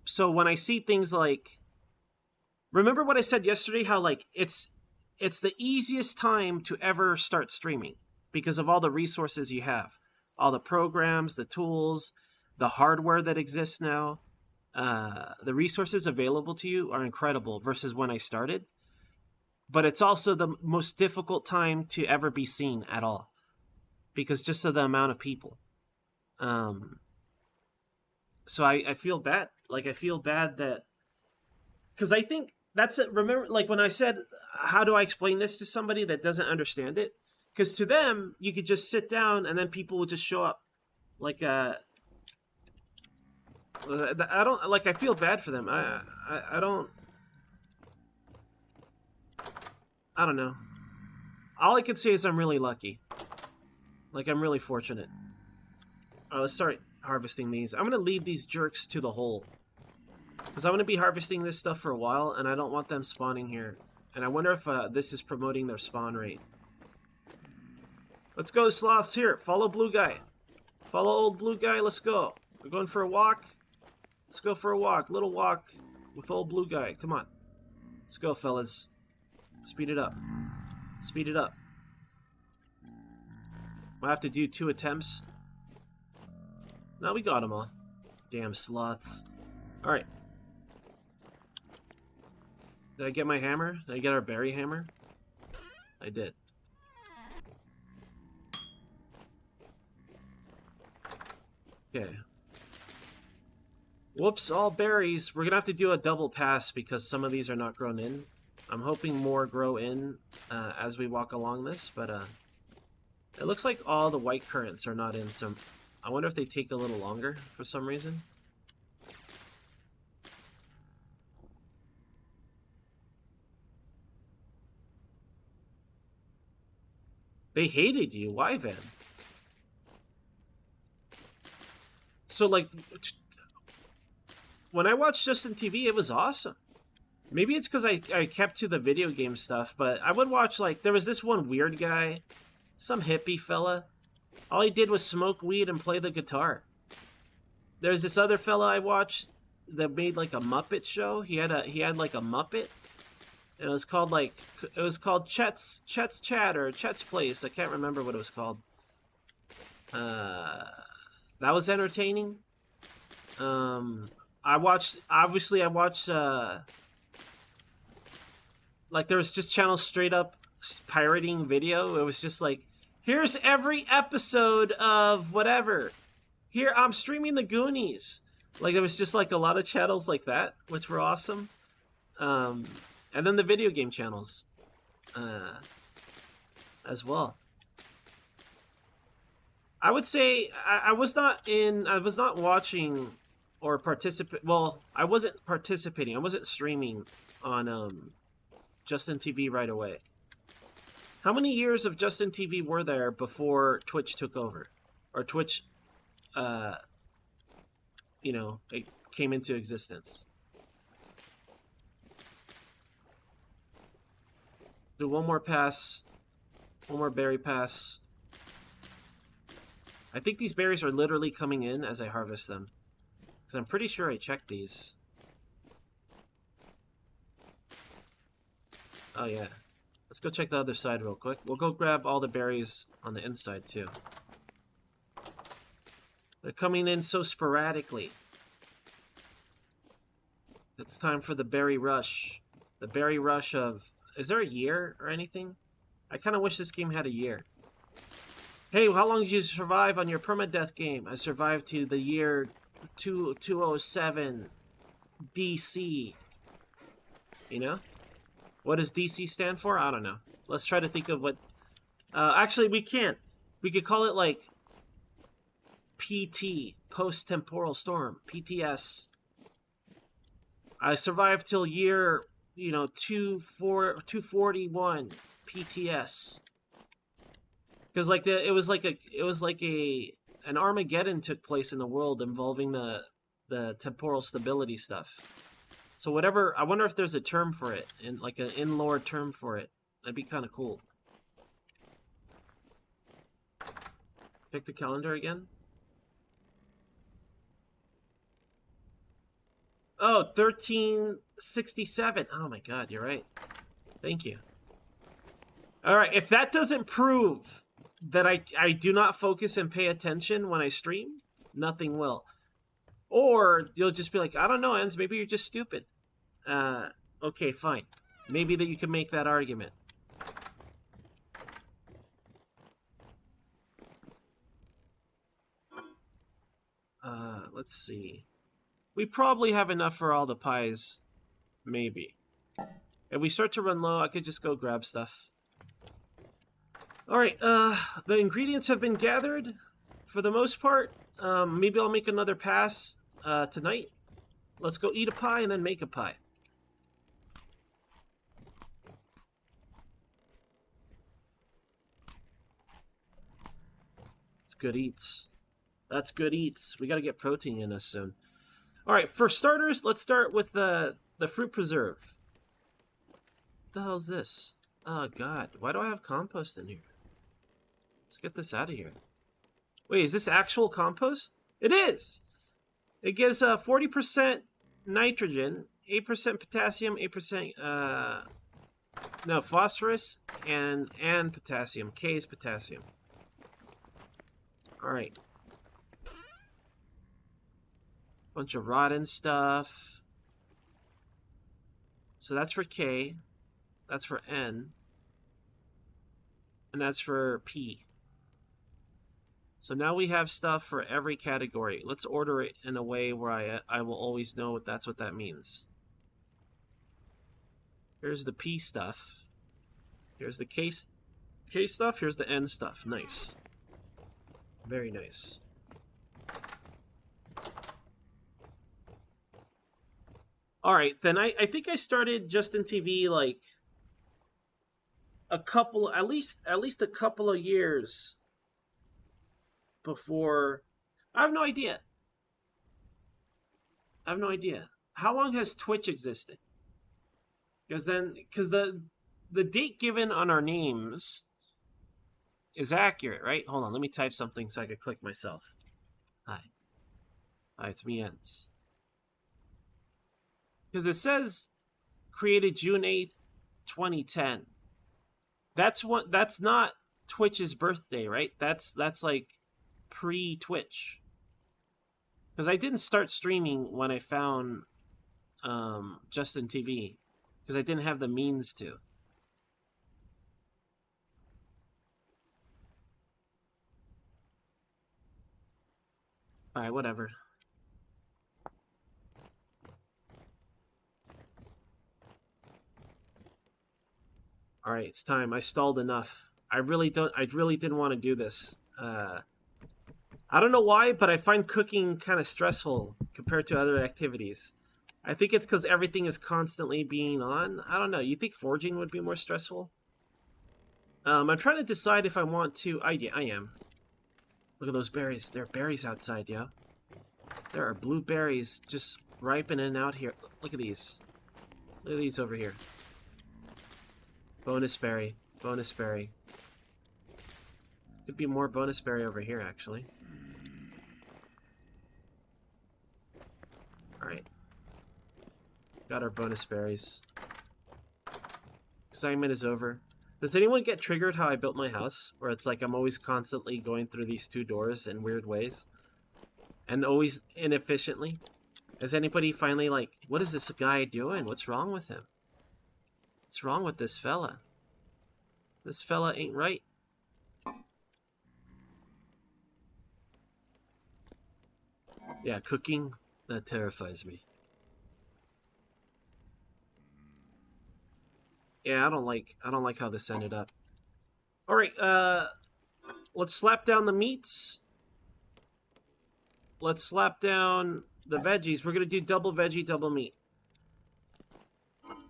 So when I see things like, remember what I said yesterday, how like it's the easiest time to ever start streaming because of all the resources you have, all the programs, the tools, the hardware that exists now. The resources available to you are incredible versus when I started. But it's also the most difficult time to ever be seen at all because just of the amount of people. So I feel bad. Like, I feel bad that, because I think that's it. Remember, like when I said, how do I explain this to somebody that doesn't understand it? Because to them, you could just sit down and then people will just show up. Like, I don't, like, I feel bad for them. I don't know. All I can say is I'm really lucky. Like, I'm really fortunate. All right, let's start harvesting these. I'm going to leave these jerks to the hole, because I'm going to be harvesting this stuff for a while, and I don't want them spawning here. And I wonder if this is promoting their spawn rate. Let's go, sloths. Here, follow blue guy. Follow old blue guy. Let's go. We're going for a walk. Let's go for a walk. Little walk with old blue guy. Come on. Let's go, fellas. Speed it up. Speed it up. Might have to do 2 attempts. No, we got them all. Damn sloths. Alright. Did I get my hammer? Did I get our berry hammer? I did. Okay. Whoops, all berries. We're gonna have to do a double pass because some of these are not grown in. I'm hoping more grow in as we walk along this, but it looks like all the white currants are not in, so I wonder if they take a little longer for some reason. They hated you. Why, Van? So, like, when I watched Justin TV, it was awesome. Maybe it's because I kept to the video game stuff, but I would watch, like, there was this one weird guy, some hippie fella. All he did was smoke weed and play the guitar. There's this other fella I watched that made, like, a Muppet show. He had like, a Muppet. And it was called Chet's Chat or Chet's Place. I can't remember what it was called. That was entertaining. I watched like, there was just channels straight up pirating video. It was just like, here's every episode of whatever. Here, I'm streaming the Goonies. Like, there was just like a lot of channels like that, which were awesome. And then the video game channels as well. I would say I was not watching or participate. Well, I wasn't participating. I wasn't streaming on Justin TV right away. How many years of Justin TV were there before Twitch took over, or Twitch, it came into existence? Do one more pass, one more berry pass. I think these berries are literally coming in as I harvest them, because I'm pretty sure I checked these. Oh, yeah. Let's go check the other side real quick. We'll go grab all the berries on the inside, too. They're coming in so sporadically. It's time for the berry rush. The berry rush of... Is there a year or anything? I kind of wish this game had a year. Hey, how long did you survive on your permadeath game? I survived to the year 207 DC. You know? What does DC stand for? I don't know. Let's try to think of what... actually, we can't. We could call it, like, PT, Post-Temporal Storm, PTS. I survived till year, 241 PTS. Because like it was like an Armageddon took place in the world involving the temporal stability stuff. So whatever, I wonder if there's a term for it, and like an in-lore term for it. That'd be kind of cool. Pick the calendar again. Oh, 1367. Oh my god, you're right. Thank you. Alright, if that doesn't prove that I do not focus and pay attention when I stream, nothing will. Or you'll just be like, I don't know, Enz, maybe you're just stupid. Okay, fine. Maybe that you can make that argument. Let's see. We probably have enough for all the pies. Maybe. If we start to run low, I could just go grab stuff. Alright, the ingredients have been gathered for the most part. Maybe I'll make another pass tonight. Let's go eat a pie and then make a pie. It's good eats. That's good eats. We gotta get protein in us soon. Alright, for starters, let's start with the fruit preserve. What the hell is this? Oh god, why do I have compost in here? Let's get this out of here. Wait, is this actual compost? It is! It gives 40% nitrogen, 8% potassium, 8% no, phosphorus, and potassium. K is potassium. Alright. Bunch of rotten stuff. So that's for K. That's for N. And that's for P. So now we have stuff for every category. Let's order it in a way where I will always know that's what that means. Here's the P stuff. Here's the K stuff. Here's the N stuff. Nice. Very nice. Alright, then I think I started Justin TV like a couple, at least a couple of years before. I have no idea. How long has Twitch existed? Because the date given on our names is accurate, right? Hold on, let me type something so I can click myself. Hi, it's me, Enz. Because it says created June 8th, 2010. That's not Twitch's birthday, right? That's like pre-Twitch. Because I didn't start streaming when I found Justin TV. Because I didn't have the means to. Alright, whatever. Alright, it's time. I stalled enough. I really didn't want to do this. I don't know why, but I find cooking kind of stressful compared to other activities. I think it's because everything is constantly being on. I don't know. You think forging would be more stressful? I'm trying to decide if I want to... I am. Look at those berries. There are berries outside, yo. There are blue berries just ripening out here. Look at these. Look at these over here. Bonus berry. Bonus berry. Could be more bonus berry over here, actually. Alright. Got our bonus berries. Assignment is over. Does anyone get triggered how I built my house? Where it's like I'm always constantly going through these 2 doors in weird ways. And always inefficiently? Has anybody finally like, what is this guy doing? What's wrong with him? What's wrong with this fella? This fella ain't right. Yeah, cooking, that terrifies me. Yeah, I don't like how this ended up. All right, let's slap down the meats. Let's slap down the veggies. We're gonna do double veggie, double meat,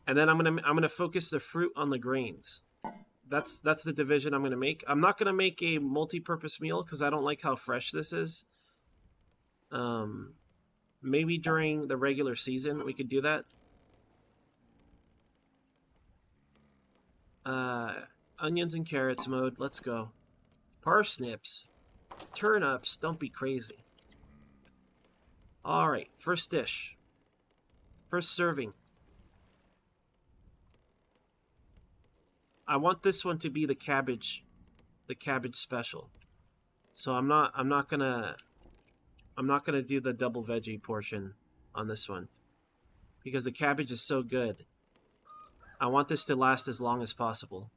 and then I'm gonna focus the fruit on the grains. That's the division I'm gonna make. I'm not gonna make a multi-purpose meal because I don't like how fresh this is. Maybe during the regular season we could do that. Onions and carrots mode. Let's go. Parsnips, turnips. Don't be crazy. All right, first dish. First serving. I want this one to be the cabbage special. So I'm not gonna do the double veggie portion on this one because the cabbage is so good. I want this to last as long as possible.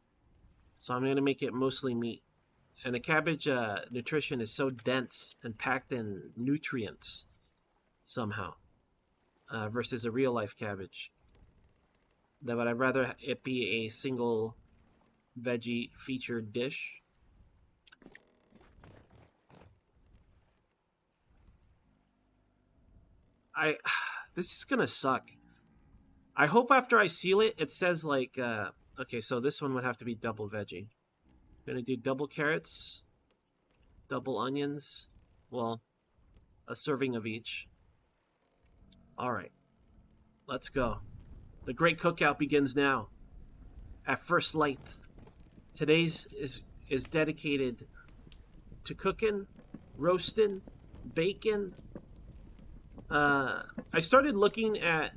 So I'm gonna make it mostly meat. And the cabbage nutrition is so dense and packed in nutrients somehow versus a real life cabbage. But I'd rather it be a single veggie featured dish. This is gonna suck. I hope after I seal it, it says like, okay, so this one would have to be double veggie. I'm gonna do double carrots, double onions, well, a serving of each. All right, let's go. The great cookout begins now. At first light. Today's is dedicated to cooking, roasting, baking. I started looking at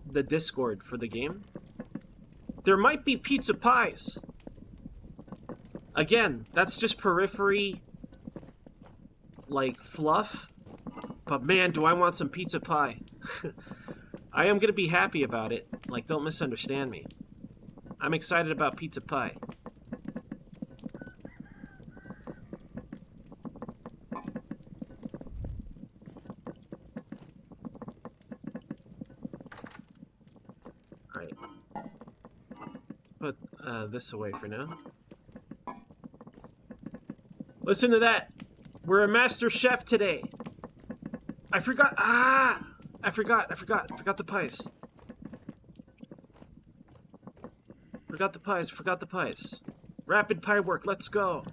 the Discord for the game. There might be pizza pies. Again, that's just periphery, like, fluff. But man, do I want some pizza pie. I am gonna be happy about it. Like, don't misunderstand me. I'm excited about pizza pie. Alright. Put this away for now. Listen to that! We're a master chef today! I forgot the pies. Forgot the pies. Rapid pie work, let's go.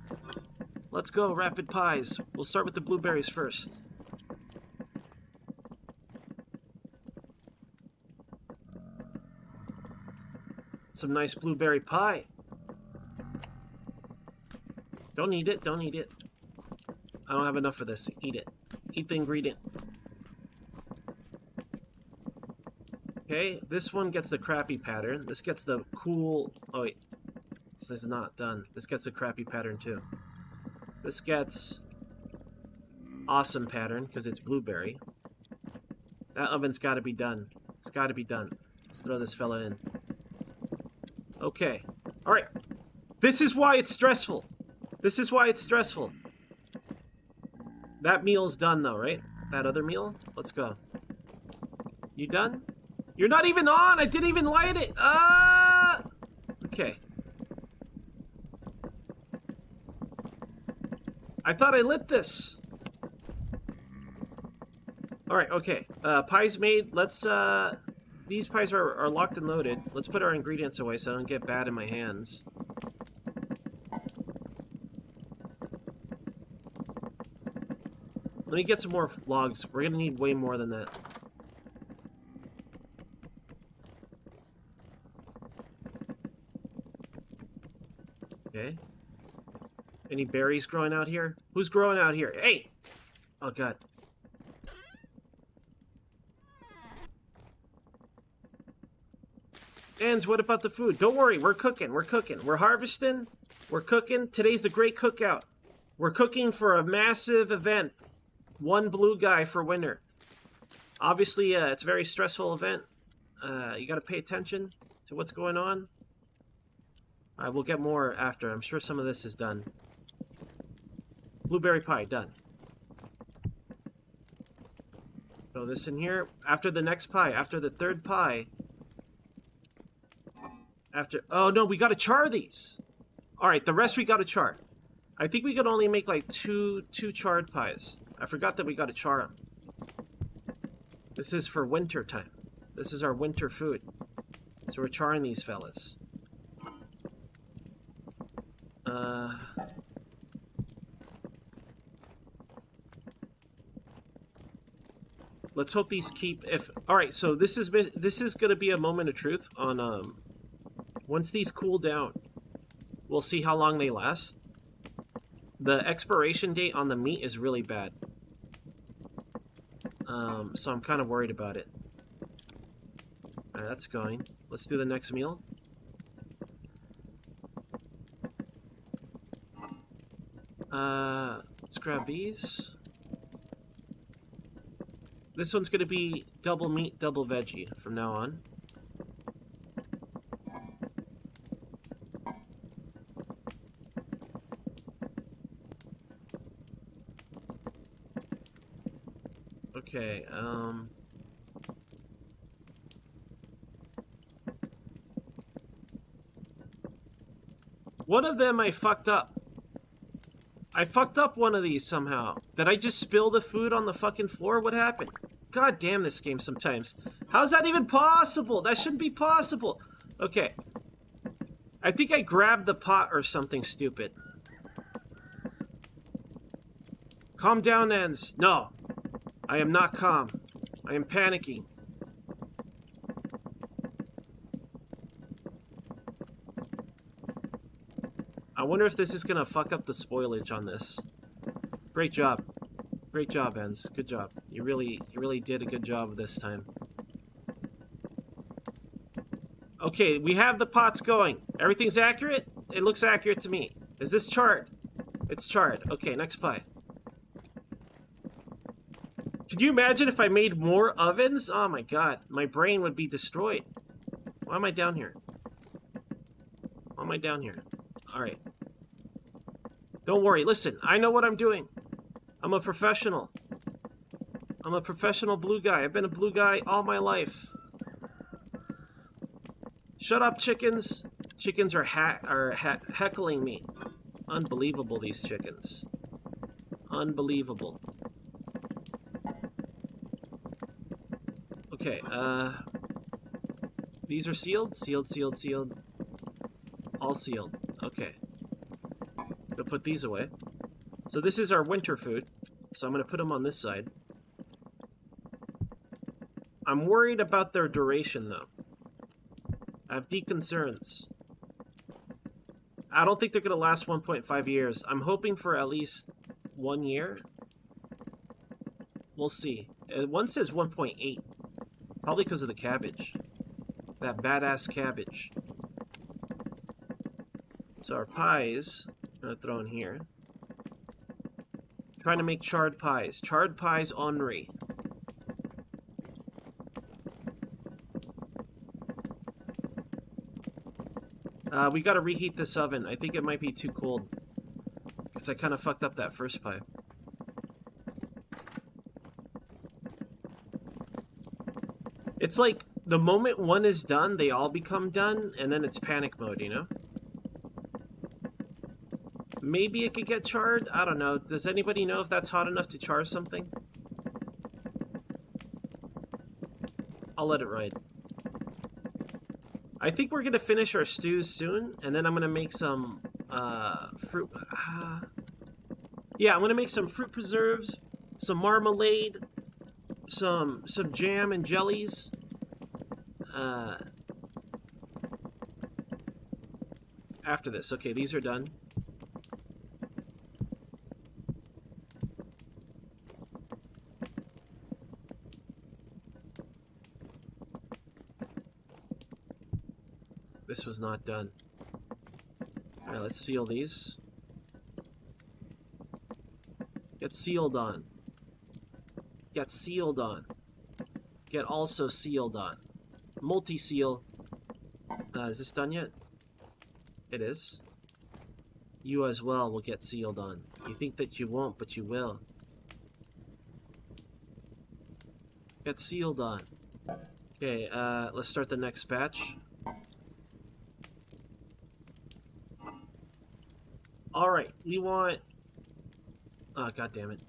Let's go, rapid pies. We'll start with the blueberries first. Some nice blueberry pie. Don't eat it, don't eat it. I don't have enough of this. Eat it. Eat the ingredient. Okay, this one gets the crappy pattern. This gets the cool... Oh, wait. This is not done. This gets a crappy pattern, too. This gets... awesome pattern, because it's blueberry. That oven's got to be done. It's got to be done. Let's throw this fella in. Okay. Alright. This is why it's stressful. This is why it's stressful. That meal's done, though, right? That other meal? Let's go. You done? You're not even on! I didn't even light it! Ah! Okay. I thought I lit this. Alright, okay. Pie's made. Let's, these pies are locked and loaded. Let's put our ingredients away so I don't get bad in my hands. Let me get some more logs. We're gonna need way more than that. Okay. Any berries growing out here? Who's growing out here? Hey! Oh, God. And what about the food? Don't worry, we're cooking. We're cooking. We're harvesting. We're cooking. Today's the great cookout. We're cooking for a massive event. One blue guy for winter. Obviously, it's a very stressful event. You got to pay attention to what's going on. All right, we'll get more after. I'm sure some of this is done. Blueberry pie, done. Throw this in here. After the next pie, after the third pie. After, oh no, we got to char these. All right, the rest we got to char. I think we could only make like two charred pies. I forgot that we got to char them. This is for winter time. This is our winter food. So we're charring these fellas. Let's hope these keep. If all right, so this is going to be a moment of truth on once these cool down. We'll see how long they last. The expiration date on the meat is really bad. So I'm kind of worried about it. All right, that's going. Let's do the next meal. Let's grab these. This one's going to be double meat, double veggie from now on. Okay, one of them I fucked up. I fucked up one of these somehow. Did I just spill the food on the fucking floor? What happened? God damn this game sometimes. How's that even possible? That shouldn't be possible. Okay. I think I grabbed the pot or something stupid. Calm down, Ends. No. I am not calm. I am panicking. I wonder if this is gonna fuck up the spoilage on this. Great job. Great job, Ends. Good job. You really did a good job this time. Okay, we have the pots going. Everything's accurate? It looks accurate to me. Is this charred? It's charred. Okay, next pie. Could you imagine if I made more ovens? Oh my god, my brain would be destroyed. Why am I down here? Why am I down here? Alright. Don't worry, listen, I know what I'm doing. I'm a professional. I'm a professional blue guy. I've been a blue guy all my life. Shut up, chickens. Chickens are heckling me. Unbelievable, these chickens. Unbelievable. Okay, these are sealed? Sealed, sealed, sealed. All sealed. Okay. Gonna put these away. So this is our winter food. So I'm gonna put them on this side. I'm worried about their duration, though. I have deep concerns. I don't think they're gonna last 1.5 years. I'm hoping for at least 1 year. We'll see. One says 1.8. Probably because of the cabbage. That badass cabbage. So our pies, I'm going to throw in here. Trying to make charred pies. Charred pies Henri. We got to reheat this oven. I think it might be too cold. Because I kind of fucked up that first pie. It's like, the moment one is done, they all become done, and then it's panic mode, you know? Maybe it could get charred? I don't know. Does anybody know if that's hot enough to char something? I'll let it ride. I think we're gonna finish our stews soon, and then I'm gonna make some, fruit... yeah, I'm gonna make some fruit preserves, some marmalade, some jam and jellies. After this. Okay, these are done. This was not done. Alright, let's seal these. Get sealed on. Get sealed on. Get also sealed on. Multi-seal. Is this done yet? It is. You as well will get sealed on. You think that you won't, but you will. Get sealed on. Okay, let's start the next batch. Alright, we want... Oh, god damn it.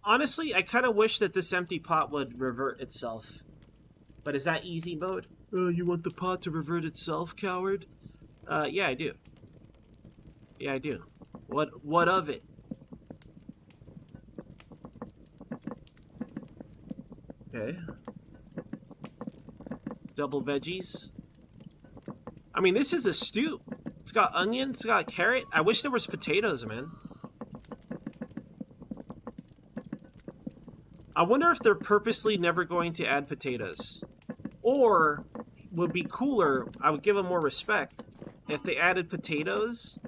Honestly, I kind of wish that this empty pot would revert itself. But is that easy mode? Oh, you want the pot to revert itself, coward? Yeah, I do. Yeah, I do. What of it? Okay. Double veggies. I mean, this is a stew. It's got onion, it's got carrot. I wish there was potatoes, man. I wonder if they're purposely never going to add potatoes. Or, would be cooler, I would give them more respect, if they added potatoes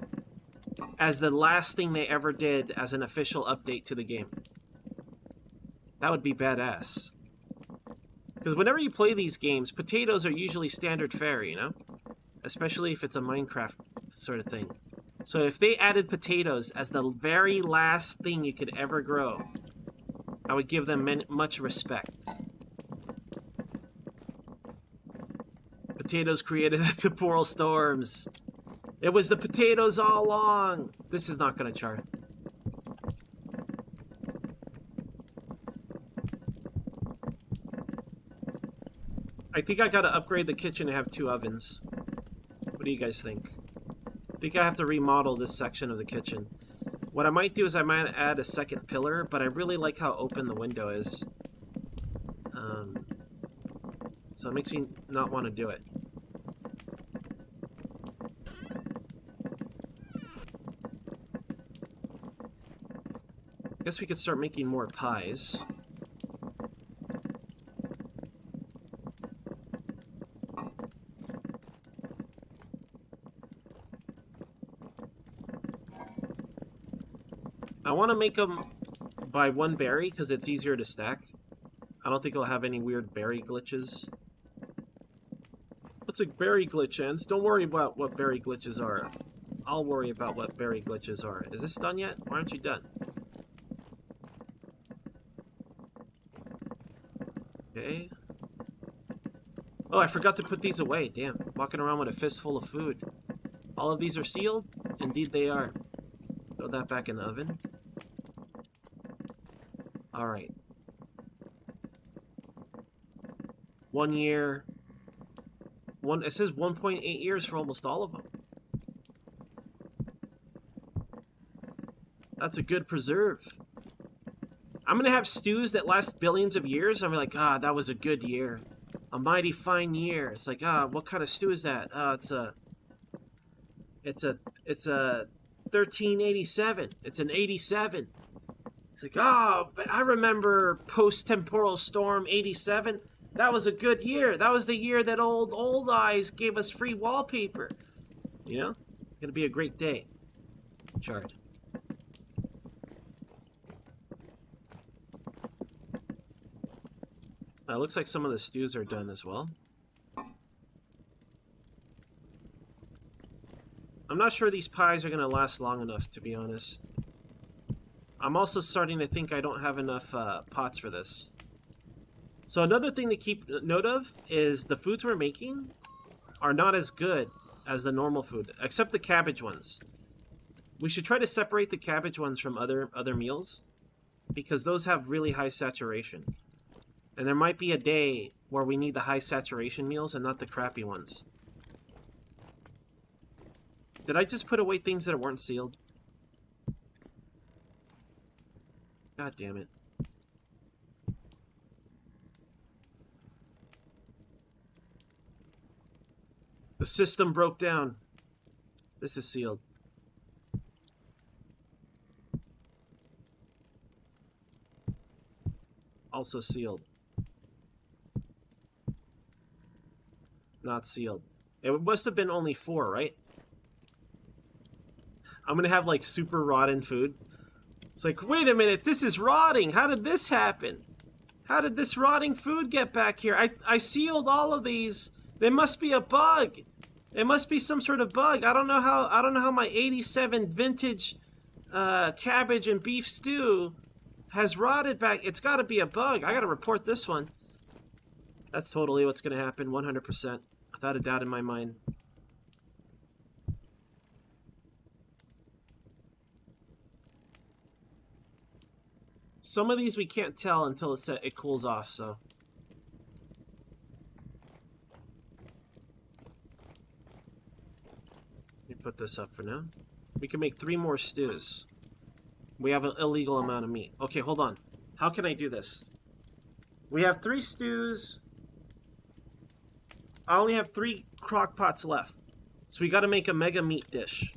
as the last thing they ever did as an official update to the game. That would be badass. Because whenever you play these games, potatoes are usually standard fare, you know? Especially if it's a Minecraft sort of thing. So if they added potatoes as the very last thing you could ever grow, I would give them much respect. Potatoes created the temporal storms. It was the potatoes all along. This is not going to chart. I think I got to upgrade the kitchen to have 2 ovens. What do you guys think? I think I have to remodel this section of the kitchen. What I might do is I might add a second pillar, but I really like how open the window is. So it makes me not want to do it. I guess we could start making more pies. I want to make them by 1 berry because it's easier to stack. I don't think it'll have any weird berry glitches. What's a berry glitch, Ends? Don't worry about what berry glitches are. I'll worry about what berry glitches are. Is this done yet? Why aren't you done? Okay. Oh, I forgot to put these away. Damn. Walking around with a fistful of food. All of these are sealed? Indeed they are. Throw that back in the oven. Alright. 1 year. It says 1.8 years for almost all of them. That's a good preserve. I'm gonna have stews that last billions of years. I'm like, ah, that was a good year. A mighty fine year. It's like, ah, what kind of stew is that? It's a 1387. It's an 87. It's like, oh, but I remember post-temporal storm 87. That was a good year. That was the year that old eyes gave us free wallpaper. You know? Gonna be a great day. Chart. Looks like some of the stews are done as well. I'm not sure these pies are gonna last long enough, to be honest. I'm also starting to think I don't have enough pots for this. So another thing to keep note of is the foods we're making are not as good as the normal food, except the cabbage ones. We should try to separate the cabbage ones from other meals, because those have really high saturation. And there might be a day where we need the high saturation meals and not the crappy ones. Did I just put away things that weren't sealed? God damn it. The system broke down. This is sealed. Also sealed. Not sealed. It must have been only 4, right? I'm gonna have like super rotten food. It's like, wait a minute, this is rotting. How did this happen? How did this rotting food get back here? I sealed all of these. There must be a bug. It must be some sort of bug. I don't know how my 87 vintage cabbage and beef stew has rotted back. It's got to be a bug. I got to report this one. That's totally what's going to happen, 100%. Without a doubt in my mind. Some of these we can't tell until it cools off, so. Let me put this up for now. We can make 3 more stews. We have an illegal amount of meat. Okay, hold on. How can I do this? We have 3 stews. I only have 3 crock pots left. So we gotta make a mega meat dish.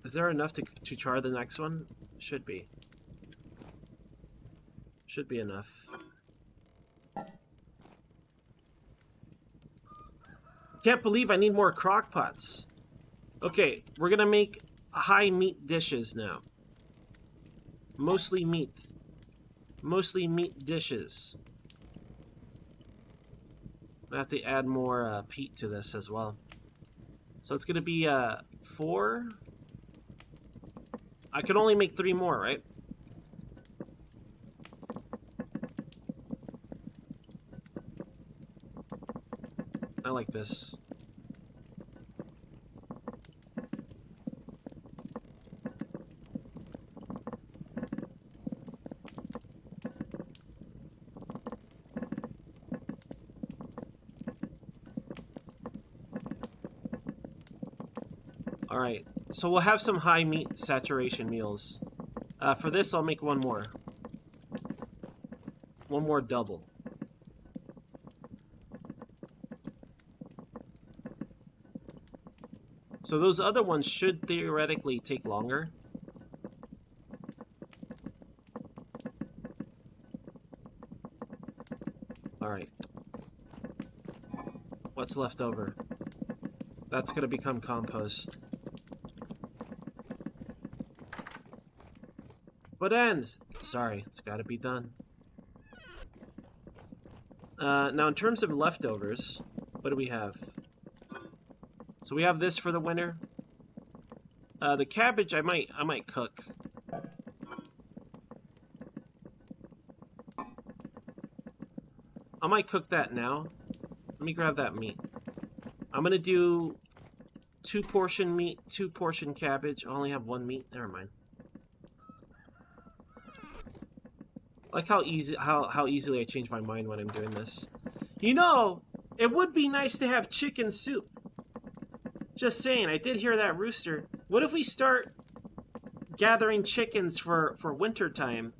Is there enough to char the next one? Should be. Should be enough. Can't believe I need more crock pots. Okay, we're gonna make high meat dishes now. Mostly meat. Mostly meat dishes. I have to add more peat to this as well. So it's gonna be 4. I can only make 3 more, right? I like this. Alright, so we'll have some high meat saturation meals. For this, I'll make 1 more. 1 more double. So those other ones should theoretically take longer. Alright. What's left over? That's gonna become compost. What ends? Sorry, it's gotta be done. Now in terms of leftovers, what do we have? So we have this for the winter. The cabbage I might cook. I might cook that now. Let me grab that meat. I'm gonna do 2 portion meat, 2 portion cabbage. I only have 1 meat. Never mind. Like how easily I change my mind when I'm doing this. You know, it would be nice to have chicken soup. Just saying, I did hear that rooster. What if we start gathering chickens for winter time?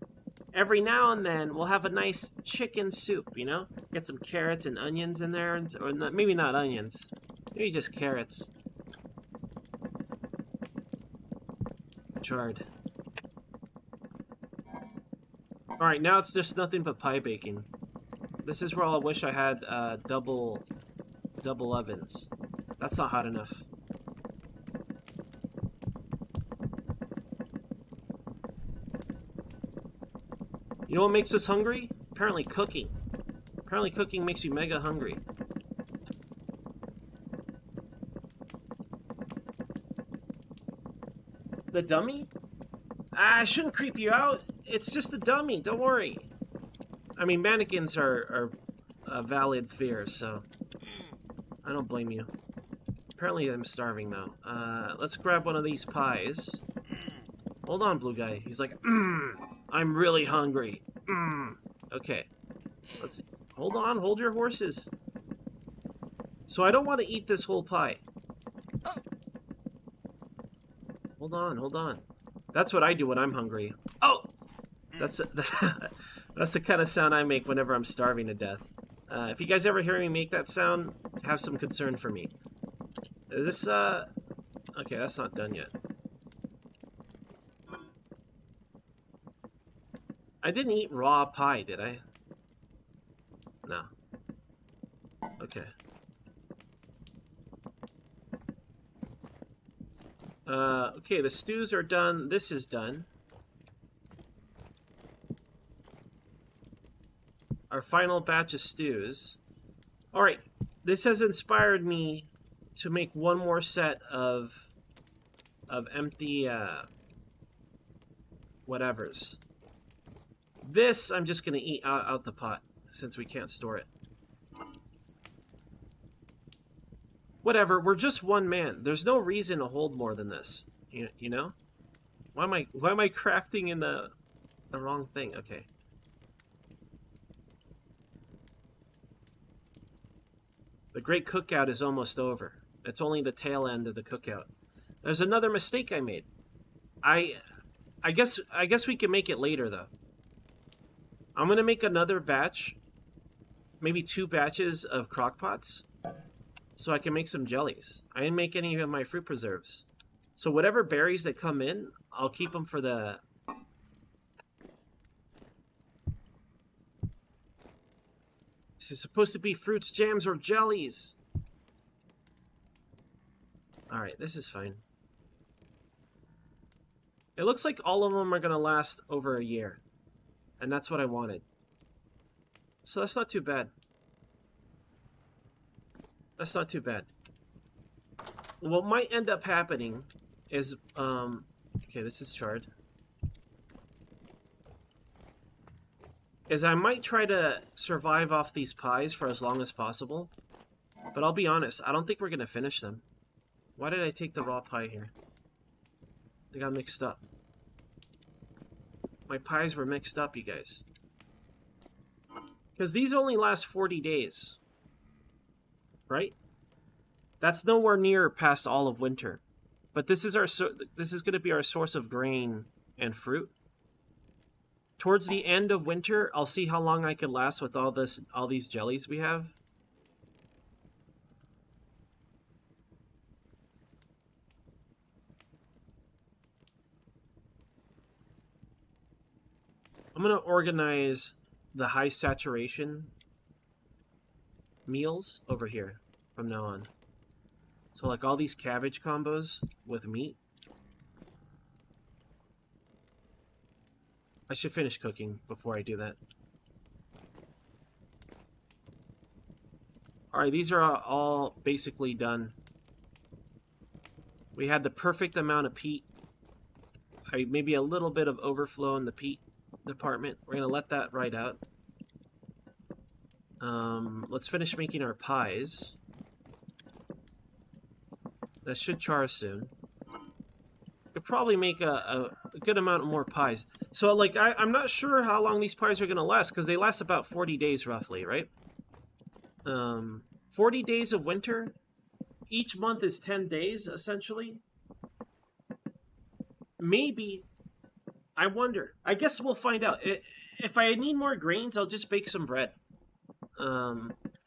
Every now and then, we'll have a nice chicken soup, you know? Get some carrots and onions in there, or not, maybe not onions. Maybe just carrots. Charred. Alright, now it's just nothing but pie baking. This is where I wish I had double ovens. That's not hot enough. You know what makes us hungry? Apparently cooking. Apparently cooking makes you mega hungry. The dummy? I shouldn't creep you out. It's just a dummy, don't worry. I mean, mannequins are a valid fear, so I don't blame you. Apparently I'm starving, though. Let's grab one of these pies. Hold on, blue guy. He's like, I'm really hungry. Okay. Let's see. Hold on, hold your horses. So I don't want to eat this whole pie. Hold on. That's what I do when I'm hungry. Oh! That's the kind of sound I make whenever I'm starving to death. If you guys ever hear me make that sound, have some concern for me. Is this, okay, that's not done yet. I didn't eat raw pie, did I? No. Okay. Okay, the stews are done. This is done. Our final batch of stews. Alright, this has inspired me to make one more set of empty whatevers. This I'm just going to eat out the pot since we can't store it. Whatever, we're just one man. There's no reason to hold more than this. You know? Why am I crafting in the wrong thing? Okay. The Great Cookout is almost over. It's only the tail end of the cookout. There's another mistake I made. I guess we can make it later though. I'm gonna make another batch, maybe 2 batches of crockpots, so I can make some jellies. I didn't make any of my fruit preserves. So whatever berries that come in, I'll keep them for the... This is supposed to be fruits, jams, or jellies. Alright, this is fine. It looks like all of them are going to last over a year. And that's what I wanted. So that's not too bad. That's not too bad. What might end up happening is... okay, this is charred. Is I might try to survive off these pies for as long as possible. But I'll be honest, I don't think we're going to finish them. Why did I take the raw pie here? They got mixed up. My pies were mixed up, you guys. Because these only last 40 days. Right? That's nowhere near past all of winter. But this is going to be our source of grain and fruit. Towards the end of winter, I'll see how long I can last with all these jellies we have. I'm going to organize the high saturation meals over here from now on. So like all these cabbage combos with meat. I should finish cooking before I do that. Alright, these are all basically done. We had the perfect amount of peat. Maybe a little bit of overflow in the peat department. We're going to let that ride out. Let's finish making our pies. That should char soon. Could probably make a good amount more pies. So, like, I'm not sure how long these pies are going to last, because they last about 40 days, roughly, right? 40 days of winter. Each month is 10 days, essentially. Maybe. I wonder. I guess we'll find out. If I need more grains, I'll just bake some bread.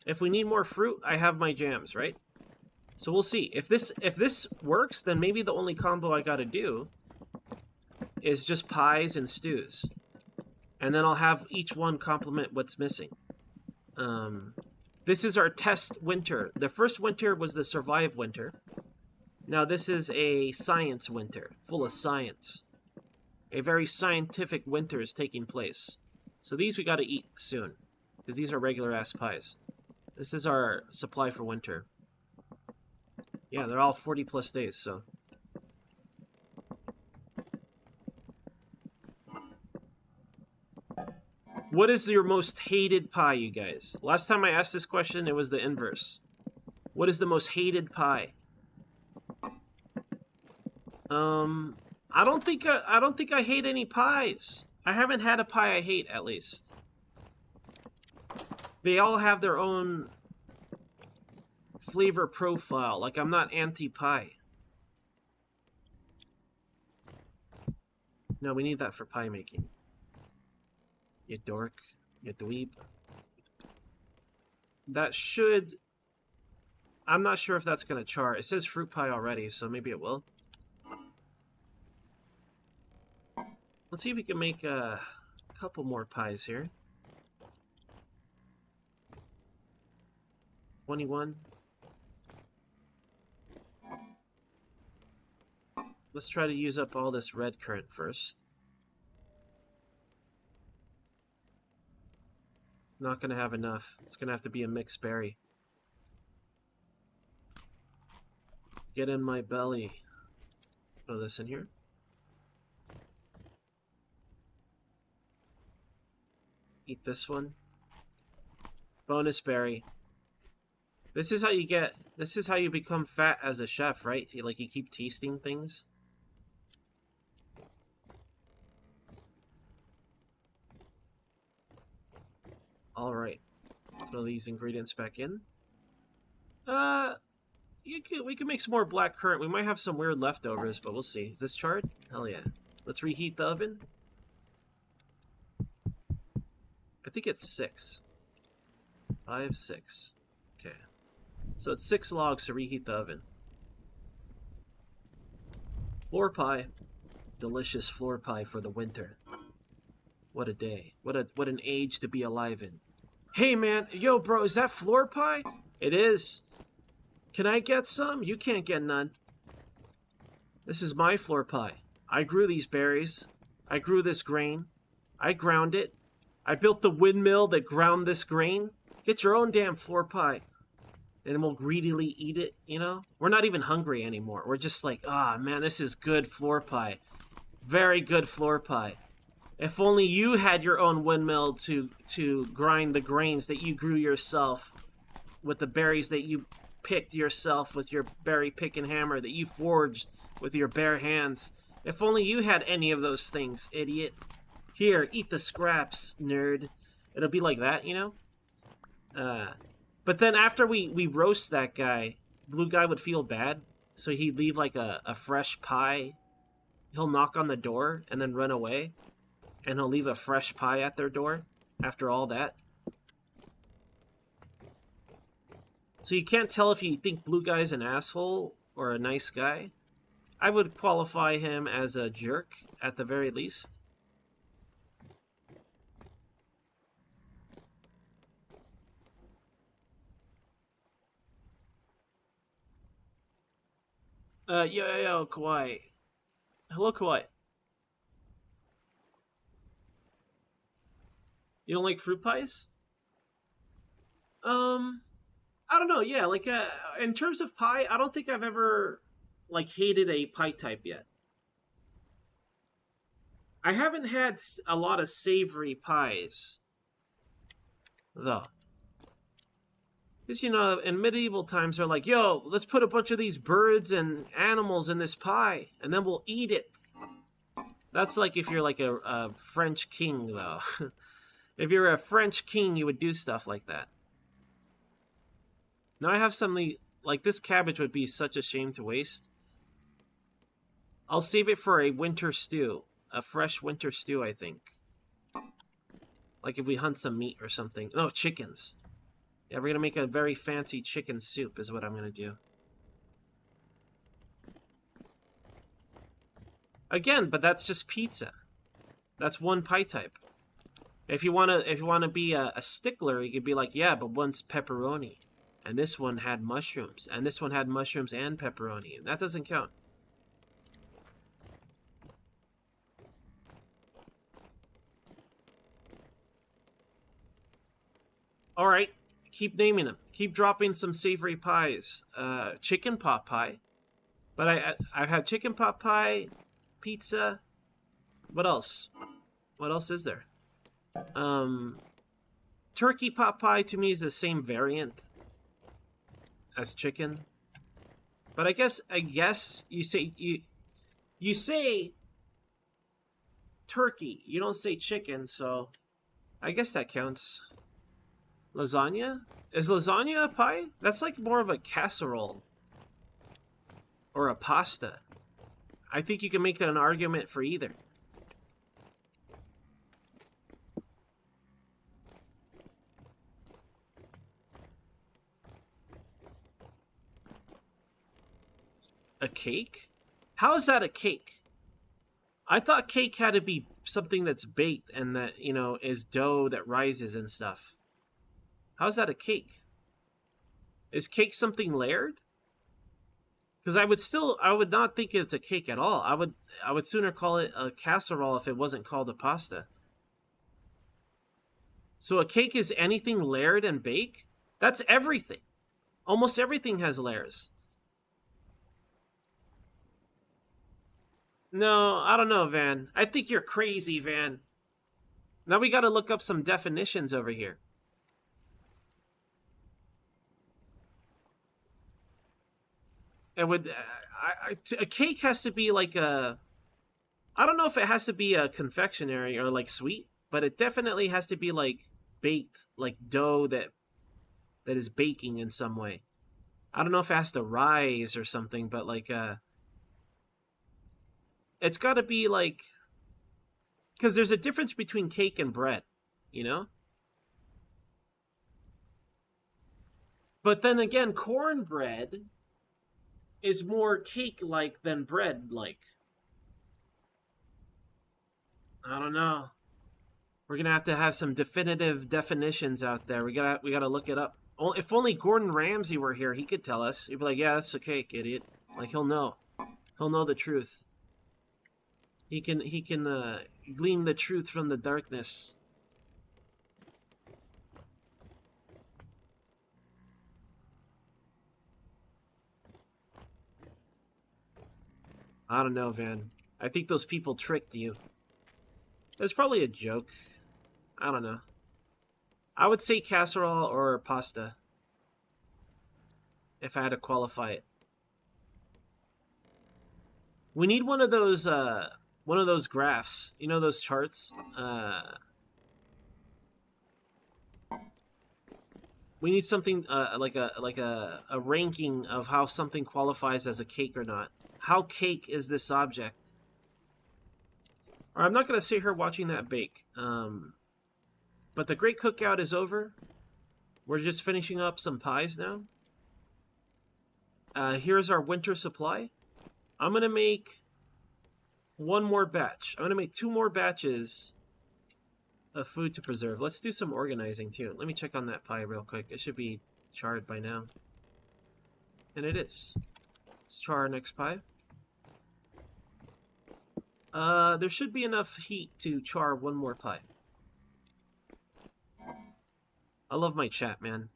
If we need more fruit, I have my jams, right? So we'll see. If this works, then maybe the only combo I gotta do is just pies and stews. And then I'll have each one complement what's missing. This is our test winter. The first winter was the survive winter. Now this is a science winter, full of science. A very scientific winter is taking place. So these we gotta eat soon, because these are regular ass pies. This is our supply for winter. Yeah, they're all 40 plus days, so. What is your most hated pie, you guys? Last time I asked this question, it was the inverse. What is the most hated pie? I don't think I hate any pies. I haven't had a pie I hate, at least. They all have their own flavor profile. Like, I'm not anti-pie. No, we need that for pie making. You dork. You dweeb. That should... I'm not sure if that's going to char. It says fruit pie already, so maybe it will. Let's see if we can make a couple more pies here. 21. Let's try to use up all this red currant first. Not gonna have enough. It's gonna have to be a mixed berry. Get in my belly. Throw this in here. Eat this one. Bonus berry. This is how you become fat as a chef, right? You keep tasting things. All right. Throw these ingredients back in. We can make some more black currant. We might have some weird leftovers, but we'll see. Is this charred? Hell yeah. Let's reheat the oven. I think it's 6. 5, 6. Okay. So it's 6 logs to reheat the oven. Floor pie. Delicious floor pie for the winter. What a day. What an age to be alive in. Hey man, yo bro, is that floor pie? It is. Can I get some? You can't get none. This is my floor pie. I grew these berries. I grew this grain. I ground it. I built the windmill that ground this grain. Get your own damn floor pie. And we'll greedily eat it, you know? We're not even hungry anymore. We're just like, ah, man, this is good floor pie. Very good floor pie. If only you had your own windmill to grind the grains that you grew yourself with the berries that you picked yourself with your berry pick and hammer that you forged with your bare hands. If only you had any of those things, idiot. Here, eat the scraps, nerd. It'll be like that, you know? But then after we roast that guy, Blue Guy would feel bad, so he'd leave like a fresh pie. He'll knock on the door and then run away. And he'll leave a fresh pie at their door after all that. So you can't tell if you think Blue Guy's an asshole or a nice guy. I would qualify him as a jerk at the very least. Yo, Kawaii. Hello, Kawaii. You don't like fruit pies? I don't know. Yeah, in terms of pie, I don't think I've ever hated a pie type yet. I haven't had a lot of savory pies, though. Because, you know, in medieval times, they're like, yo, let's put a bunch of these birds and animals in this pie, and then we'll eat it. That's like if you're like a French king, though. If you're a French king, you would do stuff like that. Now I have something, like this cabbage would be such a shame to waste. I'll save it for a winter stew. A fresh winter stew, I think. Like if we hunt some meat or something. No, chickens. Yeah, we're gonna make a very fancy chicken soup is what I'm gonna do. Again, but that's just pizza. That's one pie type. If you wanna be a stickler, you could be like, yeah, but one's pepperoni, and this one had mushrooms, and this one had mushrooms and pepperoni, and that doesn't count. All right, keep naming them. Keep dropping some savory pies. Chicken pot pie, but I've had chicken pot pie, pizza. What else? What else is there? Turkey pot pie to me is the same variant as chicken. But I guess you say turkey. You don't say chicken, so I guess that counts. Lasagna? Is lasagna a pie? That's like more of a casserole or a pasta. I think you can make an argument for either. A cake? How is that a cake? I thought cake had to be something that's baked and that, you know, is dough that rises and stuff. How's that a cake? Is cake something layered? Because I would not think it's a cake at all. I would sooner call it a casserole if it wasn't called a pasta. So a cake is anything layered and baked? That's everything. Almost everything has layers. No, I don't know, Van. I think you're crazy, Van. Now we gotta look up some definitions over here. It would. A cake has to be like a. I don't know if it has to be a confectionery or like sweet, but it definitely has to be like baked, like dough that is baking in some way. I don't know if it has to rise or something, but like it's got to be like because there's a difference between cake and bread, you know. But then again, cornbread is more cake like than bread like. I don't know. We're gonna have to have some definitive definitions out there. We gotta look it up. If only Gordon Ramsay were here, he could tell us. He'd be like, "Yeah, that's a cake, idiot." Like he'll know. He'll know the truth. He can glean the truth from the darkness. I don't know, Van. I think those people tricked you. It's probably a joke. I don't know. I would say casserole or pasta if I had to qualify it. We need one of those graphs. You know those charts? We need something like a ranking of how something qualifies as a cake or not. How cake is this object? Or I'm not going to sit here watching that bake. But the Great Cookout is over. We're just finishing up some pies now. Here's our winter supply. I'm going to make one more batch. I'm going to make 2 more batches of food to preserve. Let's do some organizing too. Let me check on that pie real quick. It should be charred by now. And it is. Let's char our next pie. There should be enough heat to char one more pie. I love my chat, man.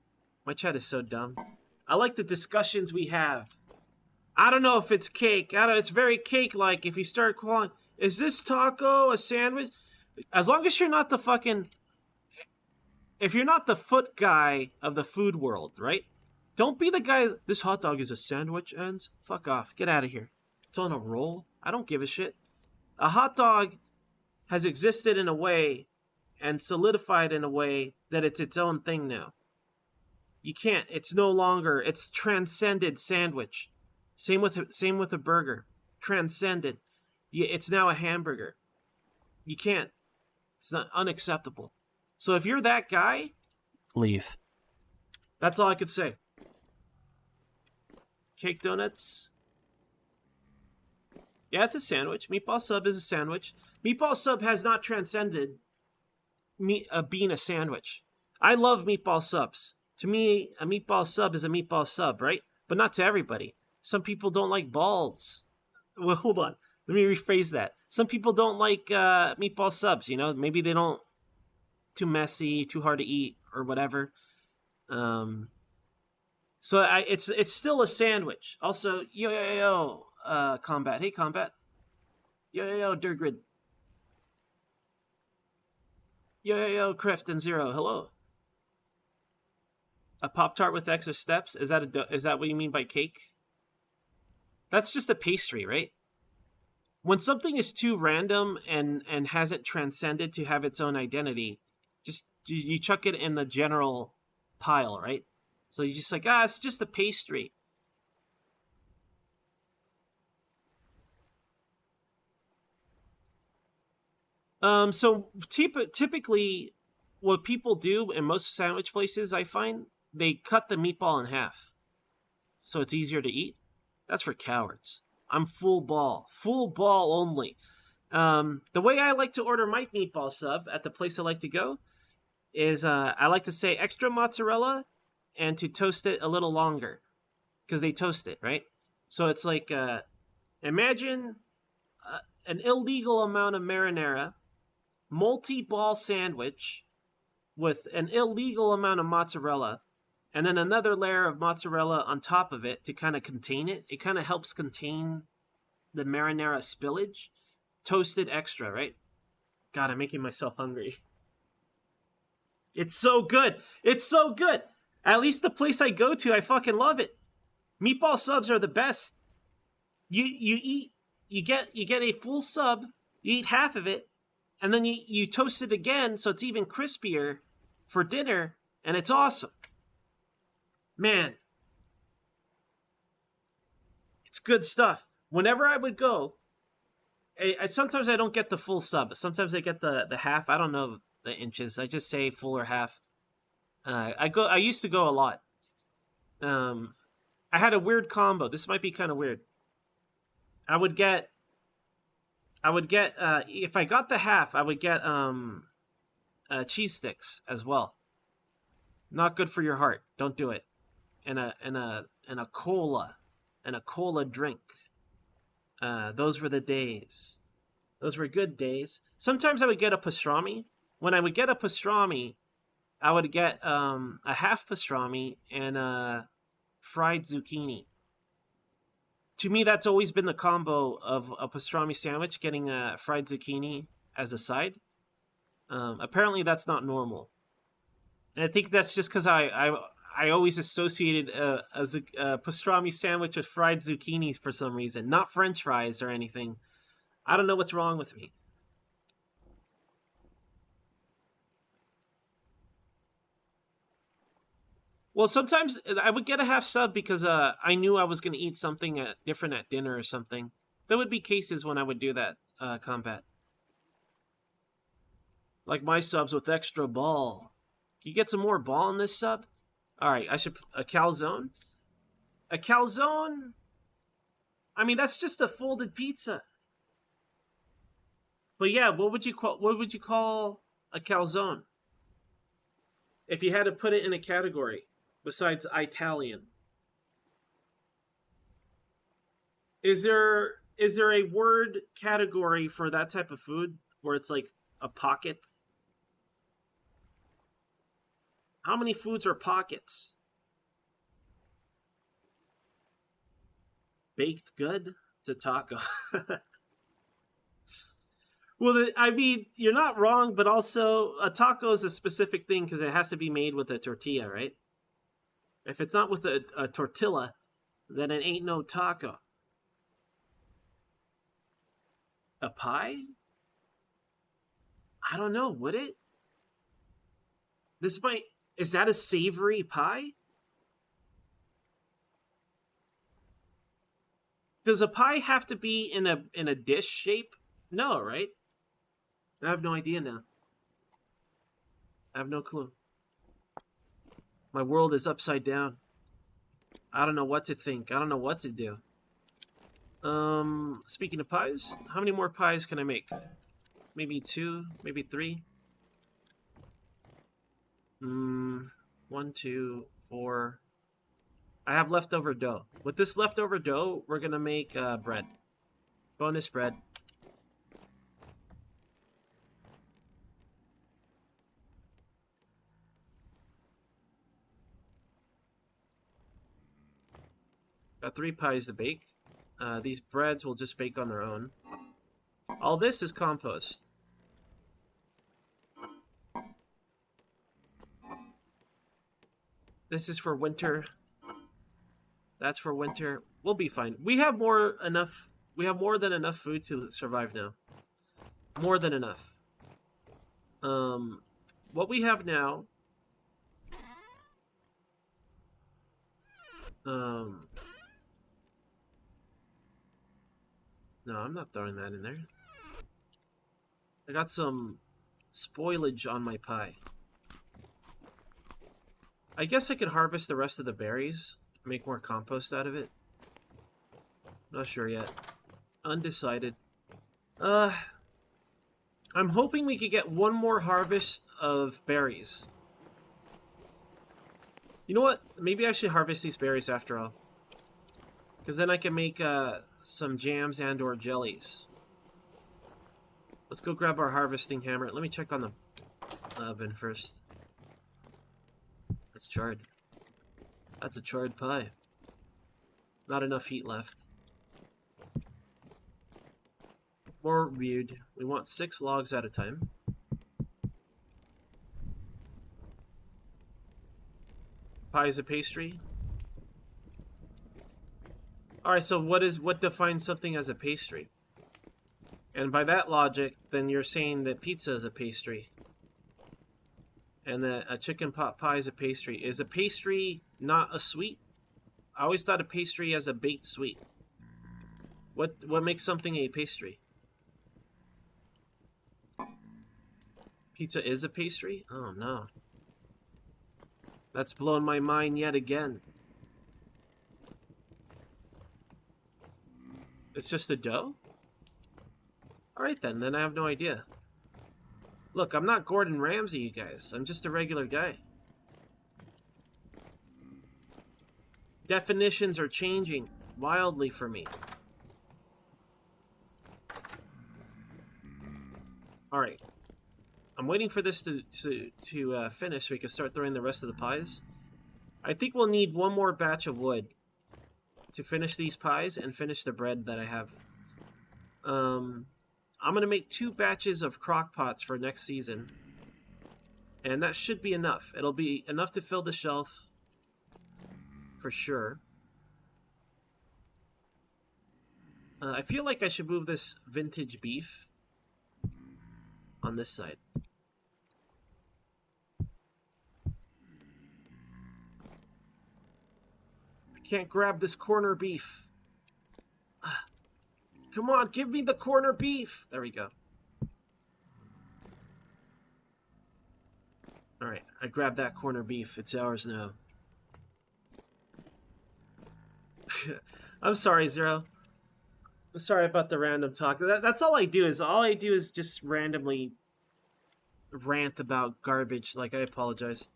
My chat is so dumb. I like the discussions we have. I don't know if it's cake. It's very cake-like if you start calling, is this taco a sandwich? As long as you're not the fucking... If you're not the foot guy of the food world, right? Don't be the guy, this hot dog is a sandwich, ends. Fuck off. Get out of here. It's on a roll. I don't give a shit. A hot dog has existed in a way and solidified in a way that it's its own thing now. You can't. It's no longer. It's transcended sandwich. Same with a burger. Transcended. It's now a hamburger. You can't. It's not unacceptable. So if you're that guy, leave. That's all I could say. Cake donuts. Yeah, it's a sandwich. Meatball sub is a sandwich. Meatball sub has not transcended being a sandwich. I love meatball subs. To me, a meatball sub is a meatball sub, right? But not to everybody. Some people don't like balls. Well, hold on. Let me rephrase that. Some people don't like meatball subs, you know? Maybe they don't... Too messy, too hard to eat, or whatever. So it's still a sandwich. Also, yo, Combat. Hey, Combat. Yo, Durgrid. Yo, Crift and Zero. Hello. A Pop-Tart with extra steps? Is that what you mean by cake? That's just a pastry, right? When something is too random and hasn't transcended to have its own identity, just you chuck it in the general pile, right? So you're just like, it's just a pastry. So typically, what people do in most sandwich places, I find, they cut the meatball in half, so it's easier to eat. That's for cowards. I'm full ball only. The way I like to order my meatball sub at the place I like to go is I like to say extra mozzarella and to toast it a little longer because they toast it, right? So it's like imagine an illegal amount of marinara, multi-ball sandwich with an illegal amount of mozzarella, and then another layer of mozzarella on top of it to kind of contain it. It kind of helps contain the marinara spillage. Toasted extra, right? God, I'm making myself hungry. It's so good. It's so good. At least the place I go to, I fucking love it. Meatball subs are the best. You get a full sub, you eat half of it, and then you toast it again so it's even crispier for dinner, and it's awesome. Man, it's good stuff. Whenever I would go, sometimes I don't get the full sub. Sometimes I get the half. I don't know the inches. I just say full or half. I used to go a lot. I had a weird combo. This might be kind of weird. I would get if I got the half, I would get cheese sticks as well. Not good for your heart. Don't do it. And a cola drink. Those were the days. Those were good days. Sometimes I would get a pastrami. When I would get a pastrami, I would get a half pastrami and a fried zucchini. To me, that's always been the combo of a pastrami sandwich, getting a fried zucchini as a side. Apparently, that's not normal. And I think that's just because I always associated a pastrami sandwich with fried zucchini for some reason. Not French fries or anything. I don't know what's wrong with me. Well, sometimes I would get a half sub because I knew I was going to eat something different at dinner or something. There would be cases when I would do that, Combat. Like my subs with extra ball. Can you get some more ball in this sub? All right, I should a calzone. A calzone. I mean, that's just a folded pizza. But yeah, what would you call a calzone? If you had to put it in a category besides Italian. Is there a word category for that type of food where it's like a pocket? How many foods are pockets? Baked good? It's a taco. Well, I mean, you're not wrong, but also a taco is a specific thing because it has to be made with a tortilla, right? If it's not with a tortilla, then it ain't no taco. A pie? I don't know, would it? Is that a savory pie? Does a pie have to be in a dish shape? No, right? I have no idea now. I have no clue. My world is upside down. I don't know what to think. I don't know what to do. Speaking of pies, how many more pies can I make? Maybe 2, maybe 3. 1, 2, 4. I have leftover dough. With this leftover dough, we're gonna make bread. Bonus bread. Got 3 pies to bake. These breads will just bake on their own. All this is compost. This is for winter. That's for winter. We'll be fine. We have more than enough food to survive now. More than enough. What we have now. No, I'm not throwing that in there. I got some spoilage on my pie. I guess I could harvest the rest of the berries, make more compost out of it. Not sure yet. Undecided. I'm hoping we could get one more harvest of berries. You know what? Maybe I should harvest these berries after all. Because then I can make some jams and or jellies. Let's go grab our harvesting hammer. Let me check on the oven first. That's charred. That's a charred pie. Not enough heat left. More weird. We want 6 logs at a time. Pie is a pastry. Alright, so what defines something as a pastry? And by that logic, then you're saying that pizza is a pastry. And that a chicken pot pie is a pastry. Is a pastry not a sweet? I always thought a pastry as a baked sweet. What makes something a pastry? Pizza is a pastry? Oh no. That's blown my mind yet again. It's just a dough? Alright then I have no idea. Look, I'm not Gordon Ramsay, you guys. I'm just a regular guy. Definitions are changing wildly for me. Alright. I'm waiting for this to finish so we can start throwing the rest of the pies. I think we'll need one more batch of wood to finish these pies and finish the bread that I have. I'm going to make 2 batches of crock pots for next season. And that should be enough. It'll be enough to fill the shelf. For sure. I feel like I should move this vintage beef on this side. I can't grab this corner beef. Come on, give me the corner beef. There we go. Alright, I grabbed that corner beef. It's ours now. I'm sorry, Zero. I'm sorry about the random talk. That's all I do is just randomly rant about garbage. Like, I apologize.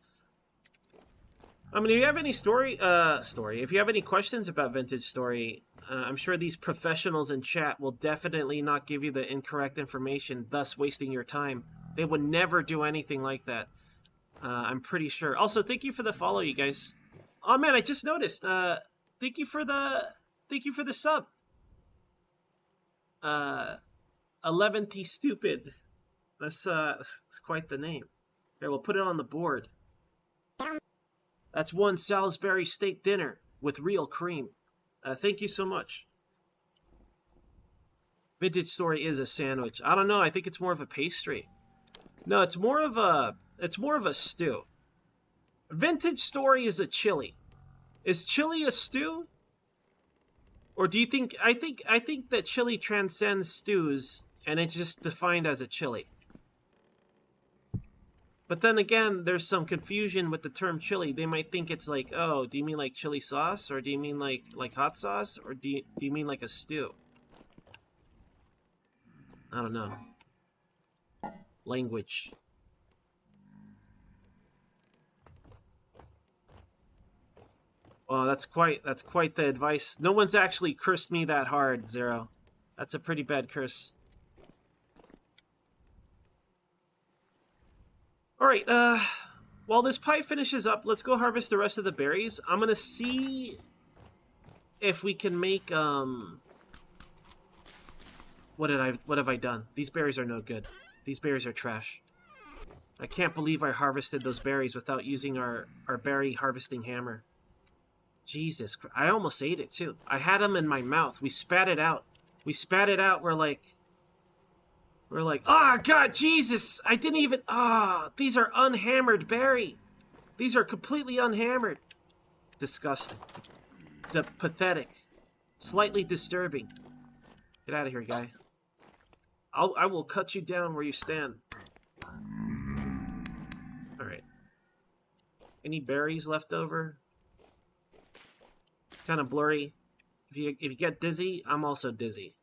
I mean, if you have any if you have any questions about Vintage Story, I'm sure these professionals in chat will definitely not give you the incorrect information, thus wasting your time. They would never do anything like that. I'm pretty sure. Also, thank you for the follow, you guys. Oh man, I just noticed. Thank you for the sub. 11T Stupid. That's quite the name. Here, we'll put it on the board. That's one Salisbury steak dinner with real cream. Thank you so much. Vintage Story is a sandwich. I don't know. I think it's more of a pastry. No, it's more of a stew. Vintage Story is a chili. Is chili a stew? Or do you think... I think that chili transcends stews, and it's just defined as a chili. But then again, there's some confusion with the term chili. They might think it's like, oh, do you mean like chili sauce? Or do you mean like hot sauce? Or do you mean like a stew? I don't know. Language. Oh, that's quite the advice. No one's actually cursed me that hard, Zero. That's a pretty bad curse. Alright, while this pie finishes up, let's go harvest the rest of the berries. I'm gonna see if we can make, what have I done? These berries are no good. These berries are trash. I can't believe I harvested those berries without using our berry harvesting hammer. Jesus Christ. I almost ate it, too. I had them in my mouth. We spat it out. We're like, oh, God, Jesus. I didn't even... these are unhammered berry. These are completely unhammered. Disgusting. Pathetic. Slightly disturbing. Get out of here, guy. I will cut you down where you stand. Alright. Any berries left over? It's kind of blurry. If you get dizzy, I'm also dizzy.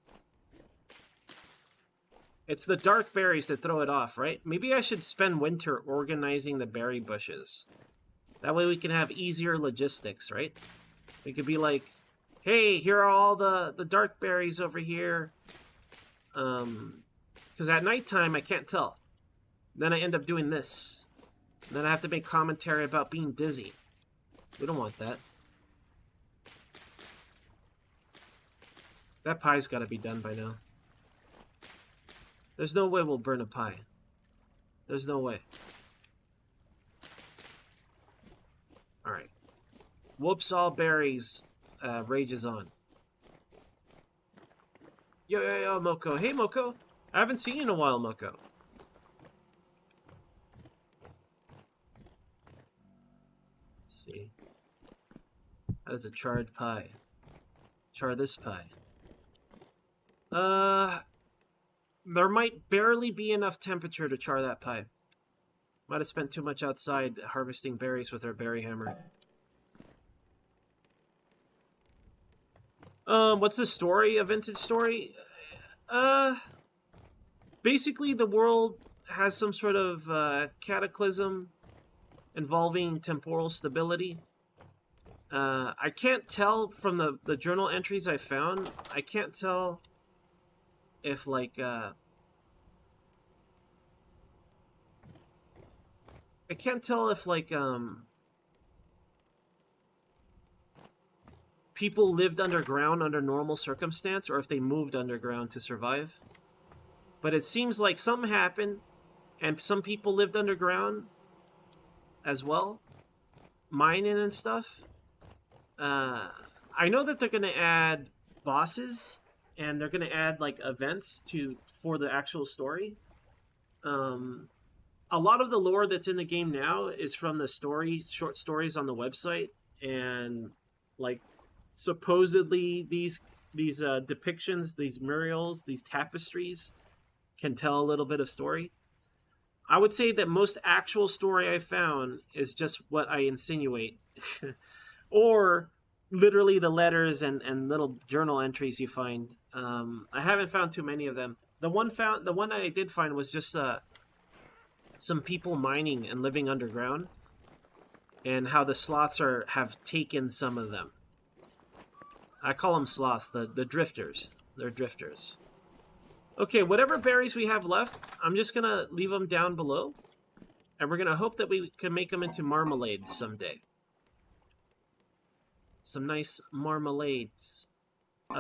It's the dark berries that throw it off, right? Maybe I should spend winter organizing the berry bushes. That way we can have easier logistics, right? We could be like, hey, here are all the dark berries over here. Because at nighttime, I can't tell. Then I end up doing this. Then I have to make commentary about being dizzy. We don't want that. That pie's got to be done by now. There's no way we'll burn a pie. There's no way. Alright. Whoops all berries. Rages on. Yo, Moko. Hey, Moko. I haven't seen you in a while, Moko. Let's see. That is a charred pie. Char this pie. There might barely be enough temperature to char that pie. Might have spent too much outside harvesting berries with our berry hammer. What's the story? A vintage story? Basically the world has some sort of cataclysm involving temporal stability. I can't tell from the journal entries I found. I can't tell if like I can't tell if like people lived underground under normal circumstance or if they moved underground to survive. But it seems like something happened and some people lived underground as well, mining and stuff. I know that they're going to add bosses and they're going to add like events for the actual story. A lot of the lore that's in the game now is from the short stories on the website, and like supposedly these depictions, these murals, these tapestries can tell a little bit of story. I would say that most actual story I found is just what I insinuate. Or literally the letters and little journal entries you find. I haven't found too many of them. The one I did find was just some people mining and living underground, and how the sloths have taken some of them. I call them sloths, the drifters. They're drifters. Okay, whatever berries we have left, I'm just gonna leave them down below, and we're gonna hope that we can make them into marmalades someday. Some nice marmalades.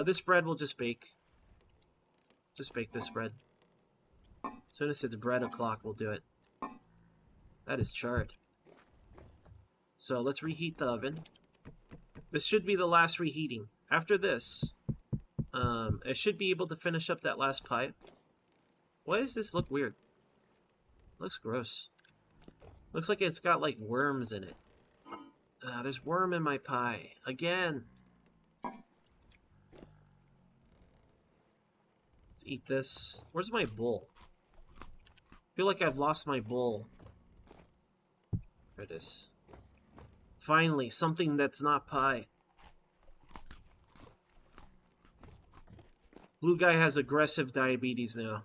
This bread will just bake. Just bake this bread. As soon as it's bread o'clock, we'll do it. That is charred. So let's reheat the oven. This should be the last reheating. After this, I should be able to finish up that last pie. Why does this look weird? Looks gross. Looks like it's got like worms in it. There's worm in my pie. Again. Let's eat this. Where's my bowl? I feel like I've lost my bowl. There it is. Finally, something that's not pie. Blue guy has aggressive diabetes now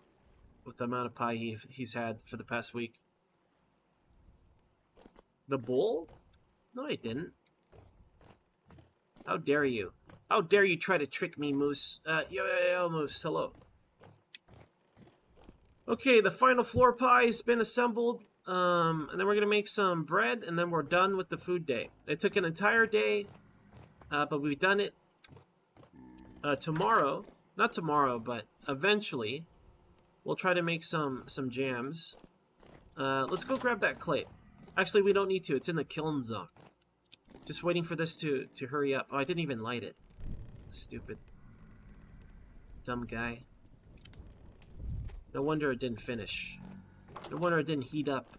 with the amount of pie he's had for the past week. The bowl? No, I didn't. How dare you? How dare you try to trick me, Moose? Yo, Moose, hello. Okay, the final floor pie has been assembled. And then we're going to make some bread, and then we're done with the food day. It took an entire day, but we've done it. Tomorrow, not tomorrow, but eventually, we'll try to make some jams. Let's go grab that clay. Actually, we don't need to. It's in the kiln zone. Just waiting for this to hurry up. Oh, I didn't even light it. Stupid. Dumb guy. No wonder it didn't finish. No wonder it didn't heat up.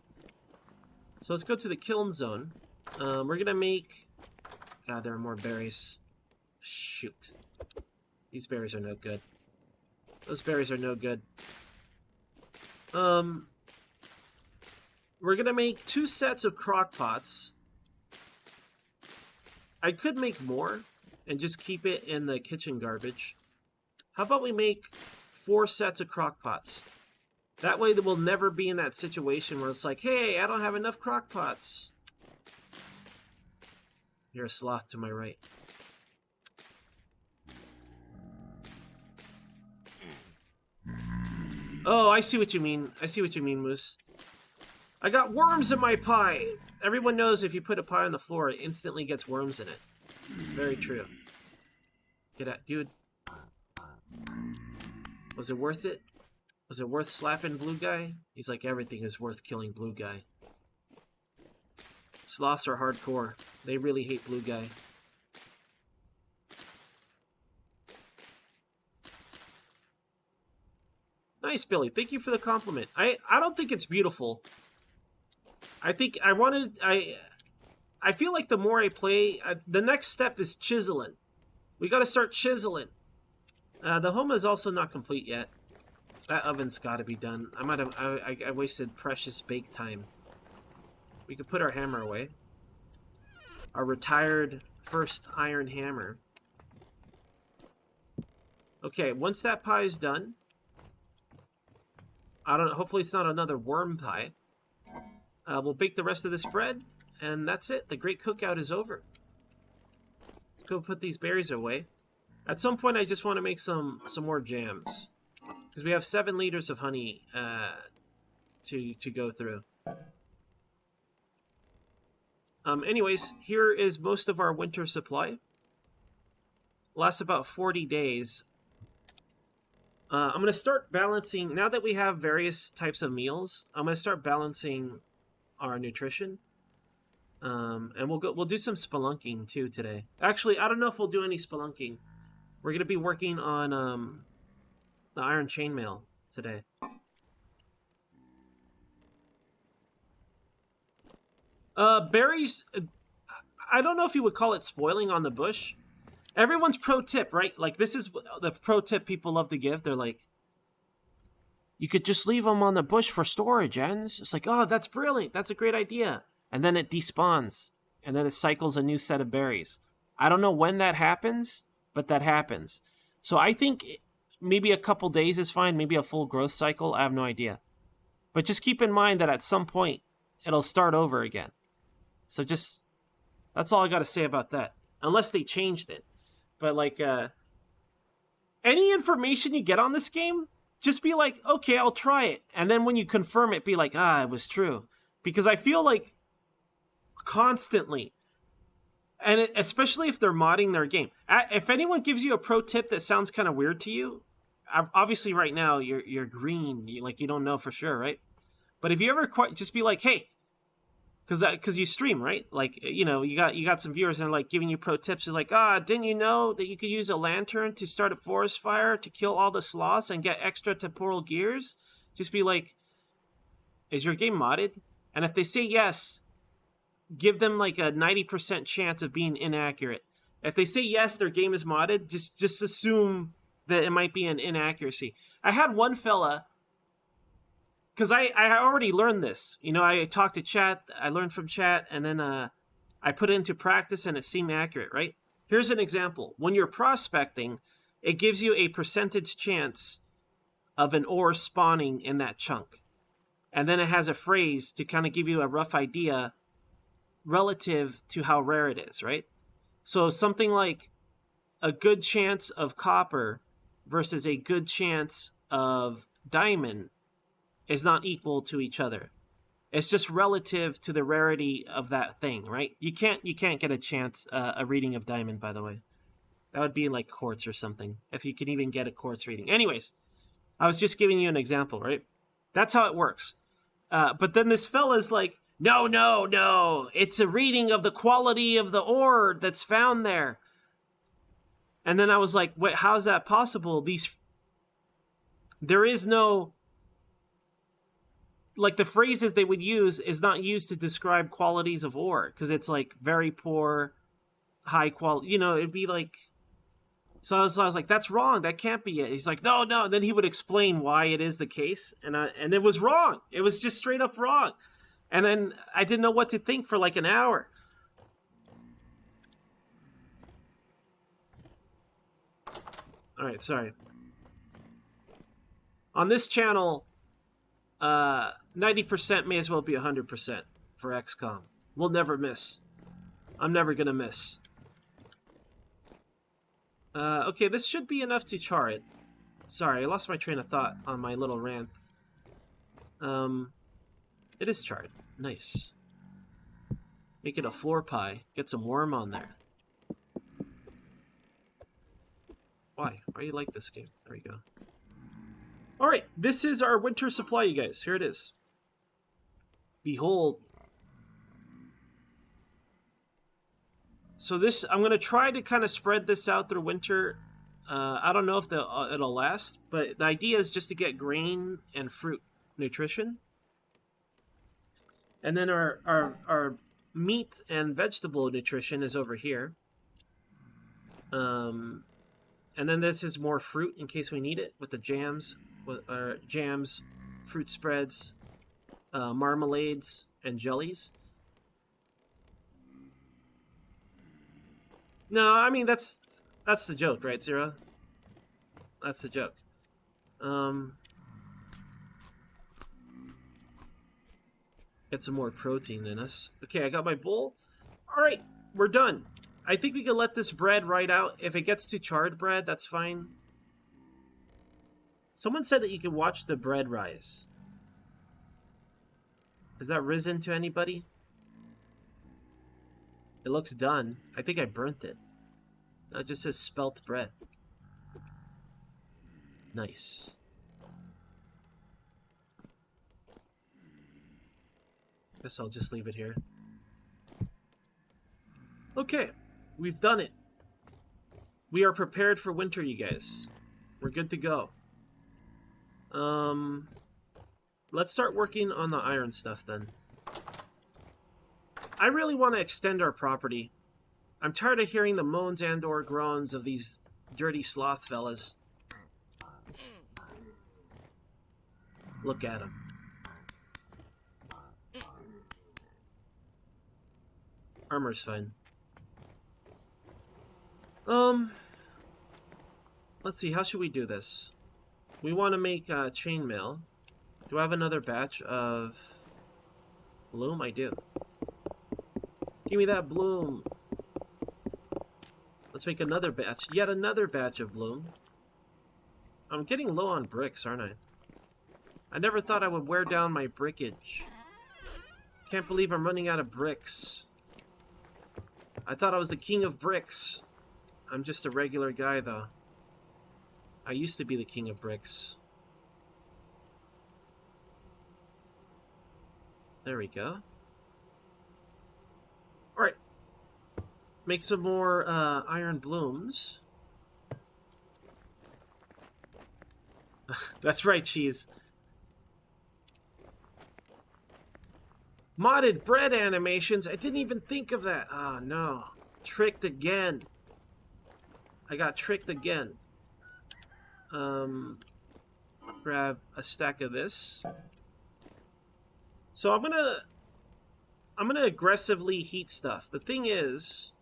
So let's go to the kiln zone. We're gonna make... God, there are more berries. Shoot. These berries are no good. Those berries are no good. We're gonna make 2 sets of crock pots. I could make more and just keep it in the kitchen garbage. How about we make 4 sets of crock pots? That way we'll never be in that situation where it's like, hey, I don't have enough crock pots. You're a sloth to my right. Oh, I see what you mean. I see what you mean, Moose. I got worms in my pie. Everyone knows if you put a pie on the floor, it instantly gets worms in it. Very true. Get out, dude. Was it worth it? Was it worth slapping Blue Guy? He's like, everything is worth killing Blue Guy. Sloths are hardcore. They really hate Blue Guy. Nice, Billy. Thank you for the compliment. I don't think it's beautiful. I think I feel like the more I play, the next step is chiseling. We got to start chiseling. The home is also not complete yet. That oven's got to be done. I wasted precious bake time. We could put our hammer away. Our retired first iron hammer. Okay, once that pie is done, I don't know, hopefully it's not another worm pie. We'll bake the rest of this bread, and that's it. The great cookout is over. Let's go put these berries away. At some point, I just want to make some more jams, because we have 7 liters of honey to go through. Anyways, here is most of our winter supply. Lasts about 40 days. I'm going to start balancing, now that we have various types of meals, I'm going to start balancing our nutrition. And we'll do some spelunking too today. Actually, I don't know if we'll do any spelunking. We're going to be working on the iron chainmail today. Berries, I don't know if you would call it spoiling on the bush. Everyone's pro tip, right? Like, this is the pro tip people love to give. They're like, you could just leave them on the bush for storage, Jens. It's like, oh, that's brilliant. That's a great idea. And then it despawns. And then it cycles a new set of berries. I don't know when that happens, but that happens. So I think maybe a couple days is fine. Maybe a full growth cycle. I have no idea. But just keep in mind that at some point, it'll start over again. So just, that's all I got to say about that. Unless they changed it. But, like, any information you get on this game, just be like, okay, I'll try it. And then when you confirm it, be like, it was true. Because I feel like constantly, and especially if they're modding their game. If anyone gives you a pro tip that sounds kind of weird to you, obviously right now you're green. You don't know for sure, right? But if you ever just be like, hey, because you stream, right? Like, you got some viewers and like giving you pro tips. They're like, didn't you know that you could use a lantern to start a forest fire to kill all the sloths and get extra temporal gears? Just be like, is your game modded? And if they say yes, give them like a 90% chance of being inaccurate. If they say yes, their game is modded, just assume that it might be an inaccuracy. I had one fella, because I already learned this. I talked to chat, I learned from chat, and then I put it into practice and it seemed accurate, right? Here's an example. When you're prospecting, it gives you a percentage chance of an ore spawning in that chunk. And then it has a phrase to kind of give you a rough idea relative to how rare it is, right? So something like a good chance of copper versus a good chance of diamond is not equal to each other. It's just relative to the rarity of that thing, right? You can't get a chance, a reading of diamond, by the way. That would be like quartz or something, if you could even get a quartz reading. Anyways, I was just giving you an example, right? That's how it works. But then this fella's like, no, it's a reading of the quality of the ore that's found there. And then I was like, wait, how's that possible? There is no, like, the phrases they would use is not used to describe qualities of ore, because it's like very poor, high quality, it'd be like, so I was like, that's wrong, that can't be it. He's like, no, and then he would explain why it is the case, and it was wrong. It was just straight up wrong. And then I didn't know what to think for like an hour. All right, sorry. On this channel, 90% may as well be 100% for XCOM. We'll never miss. I'm never gonna miss. Okay, this should be enough to char it. Sorry, I lost my train of thought on my little rant. It is charred. Nice. Make it a floor pie. Get some worm on there. Why? Why do you like this game? There we go. Alright, this is our winter supply, you guys. Here it is. Behold. So this, I'm going to try to kind of spread this out through winter. I don't know if it'll last, but the idea is just to get grain and fruit nutrition. And then our meat and vegetable nutrition is over here. And then this is more fruit in case we need it with the jams, fruit spreads, marmalades, and jellies. No, I mean that's the joke, right, Zero? That's the joke. Get some more protein in us. Okay, I got my bowl. All right, we're done. I think we can let this bread ride out. If it gets too charred bread, that's fine. Someone said that you can watch the bread rise. Has that risen to anybody? It looks done. I think I burnt it. No, it just says spelt bread. Nice. Guess I'll just leave it here. Okay, we've done it. We are prepared for winter, you guys. We're good to go. Let's start working on the iron stuff then. I really want to extend our property. I'm tired of hearing the moans and or groans of these dirty sloth fellas. Look at them. Armor's fine. Let's see, how should we do this? We want to make chainmail. Do I have another batch of bloom? I do. Give me that bloom. Let's make another batch. Yet another batch of bloom. I'm getting low on bricks, aren't I? I never thought I would wear down my brickage. Can't believe I'm running out of bricks. I thought I was the king of bricks. I'm just a regular guy, though. I used to be the king of bricks. There we go. Alright. Make some more iron blooms. That's right, cheese. Modded bread animations. I didn't even think of that. Oh, no. Tricked again. I got tricked again. Grab a stack of this. So I'm gonna aggressively heat stuff. The thing is,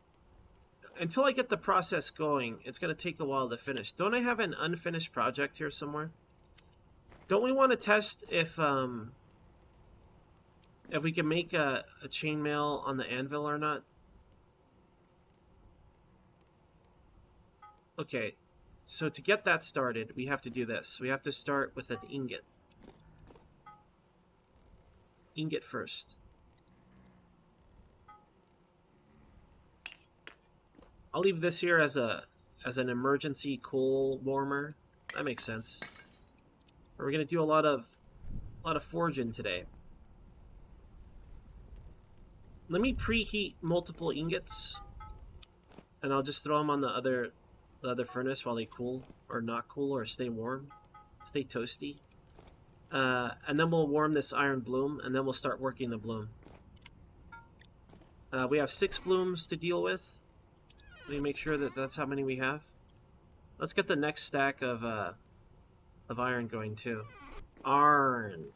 until I get the process going, it's gonna take a while to finish. Don't I have an unfinished project here somewhere? Don't we want to test if we can make a chainmail on the anvil or not? Okay, so to get that started, we have to do this. We have to start with an ingot. Ingot first. I'll leave this here as an emergency coal warmer. That makes sense. We're gonna do a lot of forging today. Let me preheat multiple ingots, and I'll just throw them on the other furnace while they cool, or not cool, or stay warm, stay toasty. And then we'll warm this iron bloom, and then we'll start working the bloom. We have 6 blooms to deal with. Let me make sure that that's how many we have. Let's get the next stack of iron going too. Iron.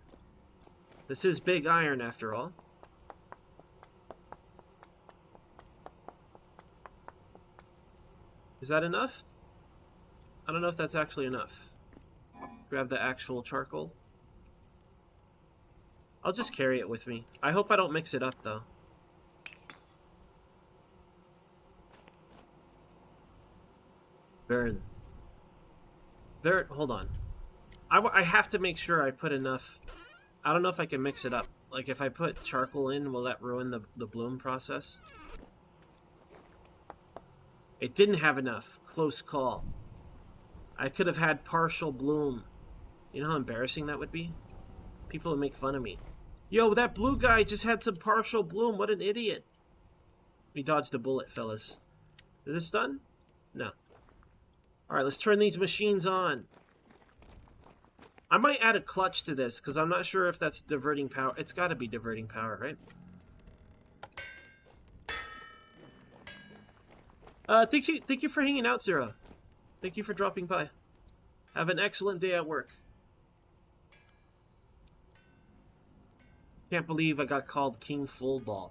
This is big iron after all. Is that enough? I don't know if that's actually enough. Grab the actual charcoal. I'll just carry it with me. I hope I don't mix it up, though. Burn. There, hold on. I have to make sure I put enough. I don't know if I can mix it up. Like, if I put charcoal in, will that ruin the bloom process? It didn't have enough. Close call. I could have had partial bloom. You know how embarrassing that would be? People would make fun of me. Yo, that blue guy just had some partial bloom. What an idiot. We dodged a bullet, fellas. Is this done? No. Alright, let's turn these machines on. I might add a clutch to this, because I'm not sure if that's diverting power. It's got to be diverting power, right? Thank you for hanging out, Zero. Thank you for dropping by. Have an excellent day at work. Can't believe I got called King Fullball.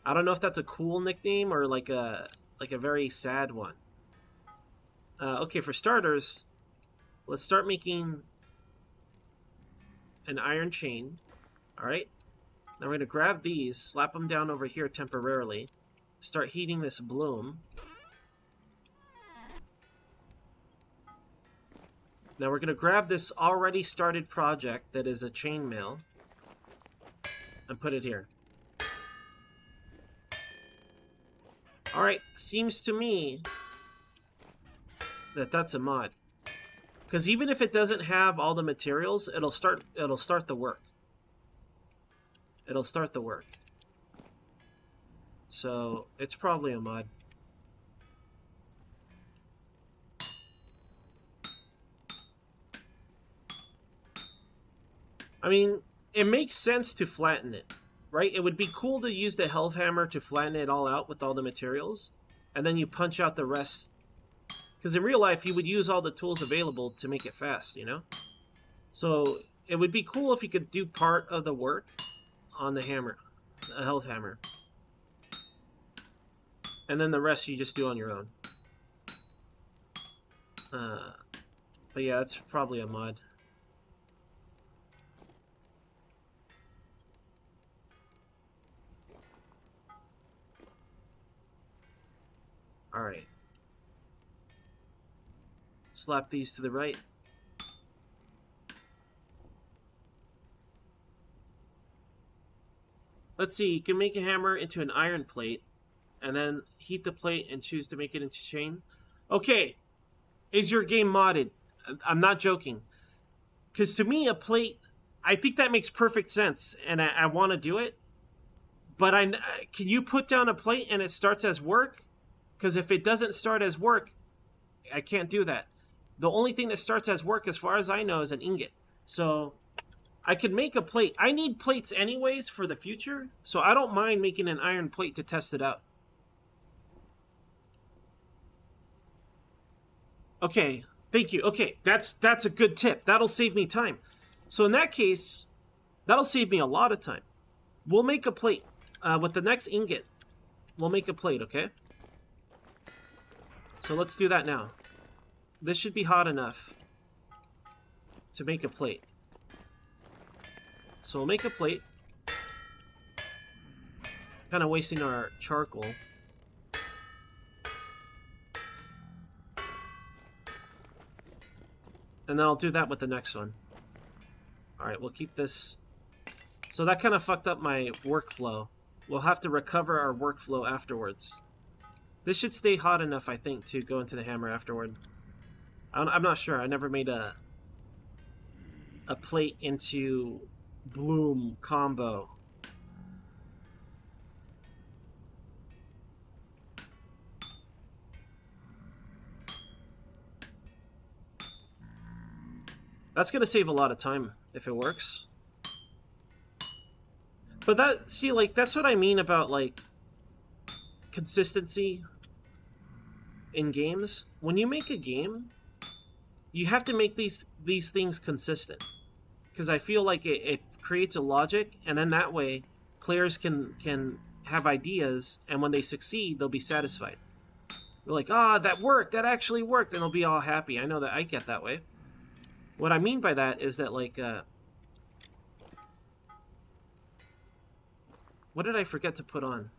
I don't know if that's a cool nickname or like a very sad one. Okay, for starters, let's start making an iron chain. Alright. Now we're going to grab these, slap them down over here temporarily, start heating this bloom. Now we're going to grab this already started project that is a chainmail and put it here. Alright, seems to me that that's a mod. Because even if it doesn't have all the materials, it'll start the work. It'll start the work. So, it's probably a mod. I mean, it makes sense to flatten it, right? It would be cool to use the Hellhammer to flatten it all out with all the materials, and then you punch out the rest. Because in real life, you would use all the tools available to make it fast, you know? So, it would be cool if you could do part of the work on the hammer, a Hellhammer. And then the rest you just do on your own. But yeah, that's probably a mod. Alright. Slap these to the right. Let's see, you can make a hammer into an iron plate, and then heat the plate and choose to make it into chain. Okay, is your game modded? I'm not joking. Because to me, a plate, I think that makes perfect sense, and I want to do it. But can you put down a plate and it starts as work? Because if it doesn't start as work, I can't do that. The only thing that starts as work, as far as I know, is an ingot. So I could make a plate. I need plates anyways for the future, so I don't mind making an iron plate to test it out. Okay, thank you. Okay, that's a good tip. That'll save me time. So in that case, that'll save me a lot of time. We'll make a plate. With the next ingot, we'll make a plate, okay? So let's do that now. This should be hot enough to make a plate. So we'll make a plate. Kind of wasting our charcoal. And then I'll do that with the next one. Alright, we'll keep this. So that kind of fucked up my workflow. We'll have to recover our workflow afterwards. This should stay hot enough, I think, to go into the hammer afterward. I'm not sure. I never made a plate into bloom combo. That's going to save a lot of time if it works. But that, see, like, that's what I mean about, like, consistency in games. When you make a game, you have to make these things consistent. Because I feel like it creates a logic, and then that way, players can have ideas, and when they succeed, they'll be satisfied. They're like, ah, that worked, that actually worked, and they'll be all happy. I know that I get that way. What I mean by that is that, like, what did I forget to put on?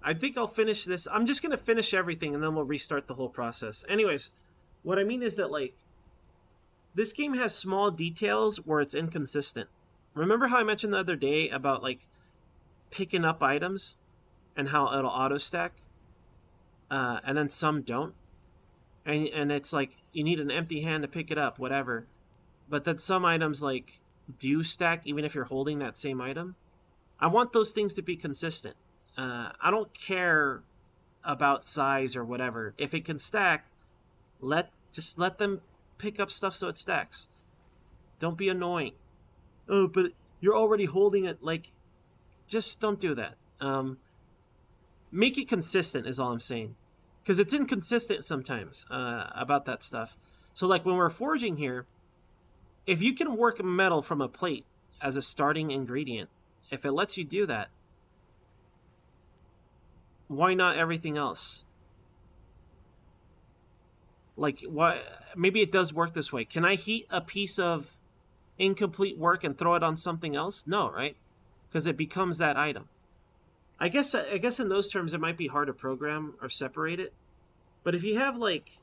I think I'll finish this. I'm just going to finish everything and then we'll restart the whole process. Anyways, what I mean is that, like, this game has small details where it's inconsistent. Remember how I mentioned the other day about, like, picking up items and how it'll auto-stack? And then some don't. And it's like, you need an empty hand to pick it up, whatever. But then some items, like, do stack even if you're holding that same item. I want those things to be consistent. I don't care about size or whatever. If it can stack, just let them pick up stuff so it stacks. Don't be annoying. Oh, but you're already holding it. Like, just don't do that. Make it consistent is all I'm saying. Because it's inconsistent sometimes about that stuff. So, like, when we're forging here, if you can work metal from a plate as a starting ingredient, if it lets you do that, why not everything else? Like, why? Maybe it does work this way. Can I heat a piece of incomplete work and throw it on something else? No, right? Because it becomes that item. I guess in those terms it might be hard to program or separate it. But if you have, like,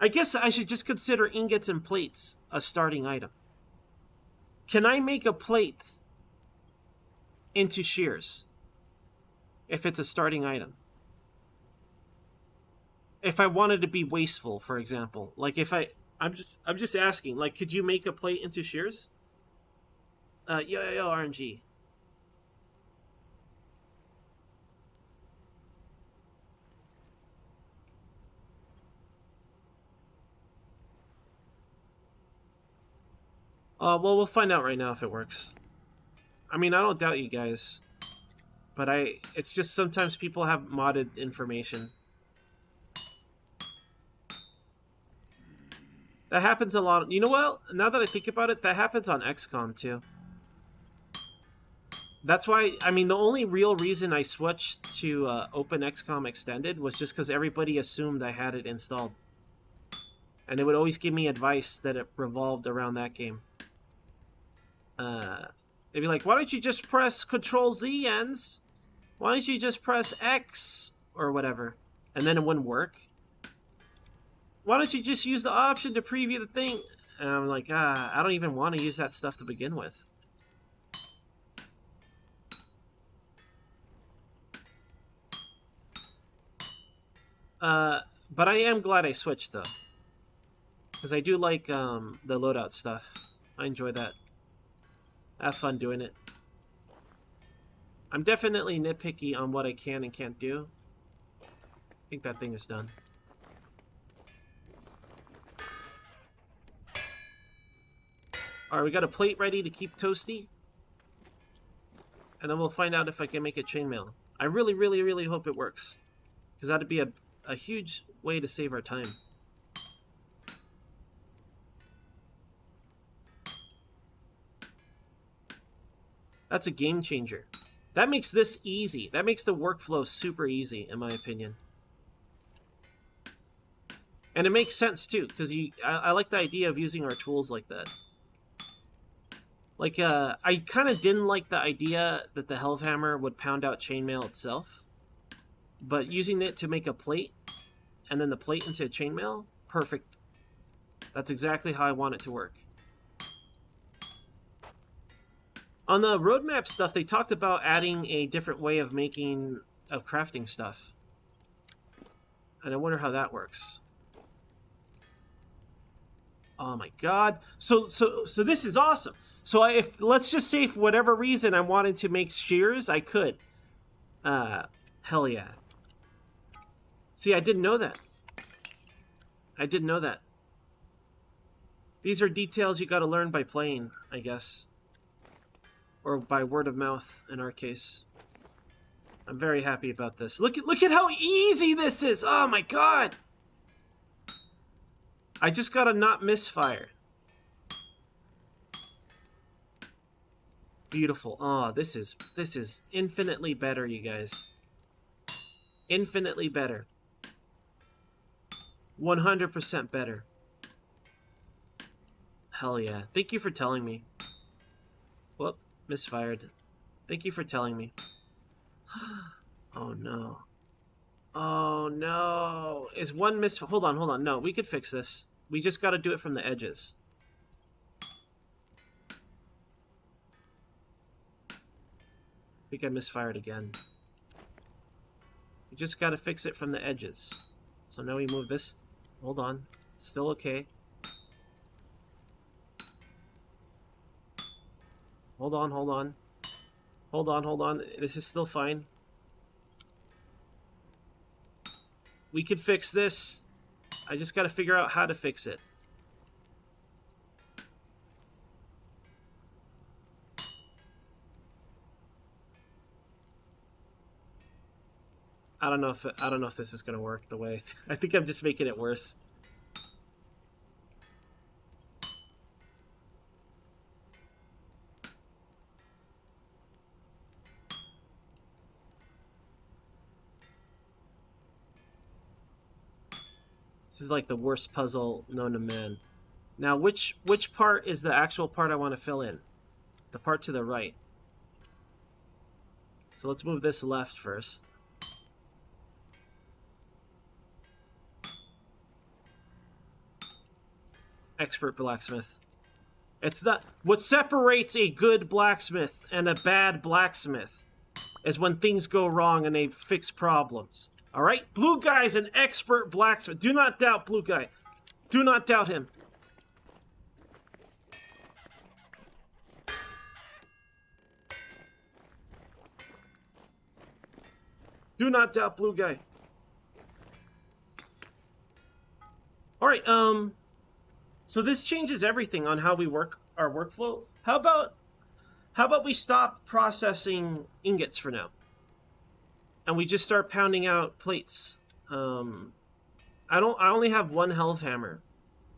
I guess I should just consider ingots and plates a starting item. Can I make a plate into shears if it's a starting item? If I wanted to be wasteful, for example, like if I'm just asking, like, could you make a plate into shears? Yo RNG. Well, we'll find out right now if it works. I mean, I don't doubt you guys, but it's just sometimes people have modded information. That happens a lot. You know what? Now that I think about it, that happens on XCOM too. That's why, I mean, the only real reason I switched to Open XCOM Extended was just because everybody assumed I had it installed. And it would always give me advice that it revolved around that game. They'd be like, why don't you just press Control-Z, Ends? Why don't you just press X? Or whatever. And then it wouldn't work. Why don't you just use the option to preview the thing? And I'm like, I don't even want to use that stuff to begin with. But I am glad I switched, though. Because I do like the loadout stuff. I enjoy that. I have fun doing it. I'm definitely nitpicky on what I can and can't do. I think that thing is done. Alright, we got a plate ready to keep toasty. And then we'll find out if I can make a chainmail. I really, really, really hope it works. Because that'd be a huge way to save our time. That's a game changer. That makes this easy. That makes the workflow super easy, in my opinion. And it makes sense, too, because I like the idea of using our tools like that. Like, I kind of didn't like the idea that the Hellhammer would pound out chainmail itself. But using it to make a plate, and then the plate into a chainmail, perfect. That's exactly how I want it to work. On the roadmap stuff, they talked about adding a different way of crafting stuff. And I wonder how that works. Oh my god. So this is awesome. So let's just say for whatever reason I wanted to make shears, I could. Hell yeah. See, I didn't know that. I didn't know that. These are details you gotta learn by playing, I guess. Or by word of mouth, in our case. I'm very happy about this. Look at how easy this is! Oh my god! I just gotta not misfire. Beautiful. Oh, this is infinitely better, you guys. Infinitely better. 100% better. Hell yeah. Thank you for telling me. Whoop, misfired. Thank you for telling me. Oh no. Oh no. Is one miss? Hold on, hold on. No, we could fix this. We just got to do it from the edges. I think I misfired again. We just got to fix it from the edges. So now we move this. Hold on. It's still okay. Hold on, hold on. Hold on, hold on. This is still fine. We could fix this. I just got to figure out how to fix it. I don't know if this is gonna work the way I think I'm just making it worse. This is like the worst puzzle known to man. Now, which part is the actual part I want to fill in? The part to the right. So let's move this left first. Expert blacksmith. It's not what separates a good blacksmith and a bad blacksmith is when things go wrong and they fix problems. All right, Blue Guy's an expert blacksmith. Do not doubt Blue Guy. Do not doubt him. Do not doubt Blue Guy. All right, so this changes everything on how we work our workflow. How about we stop processing ingots for now? And we just start pounding out plates. I only have one Hellhammer.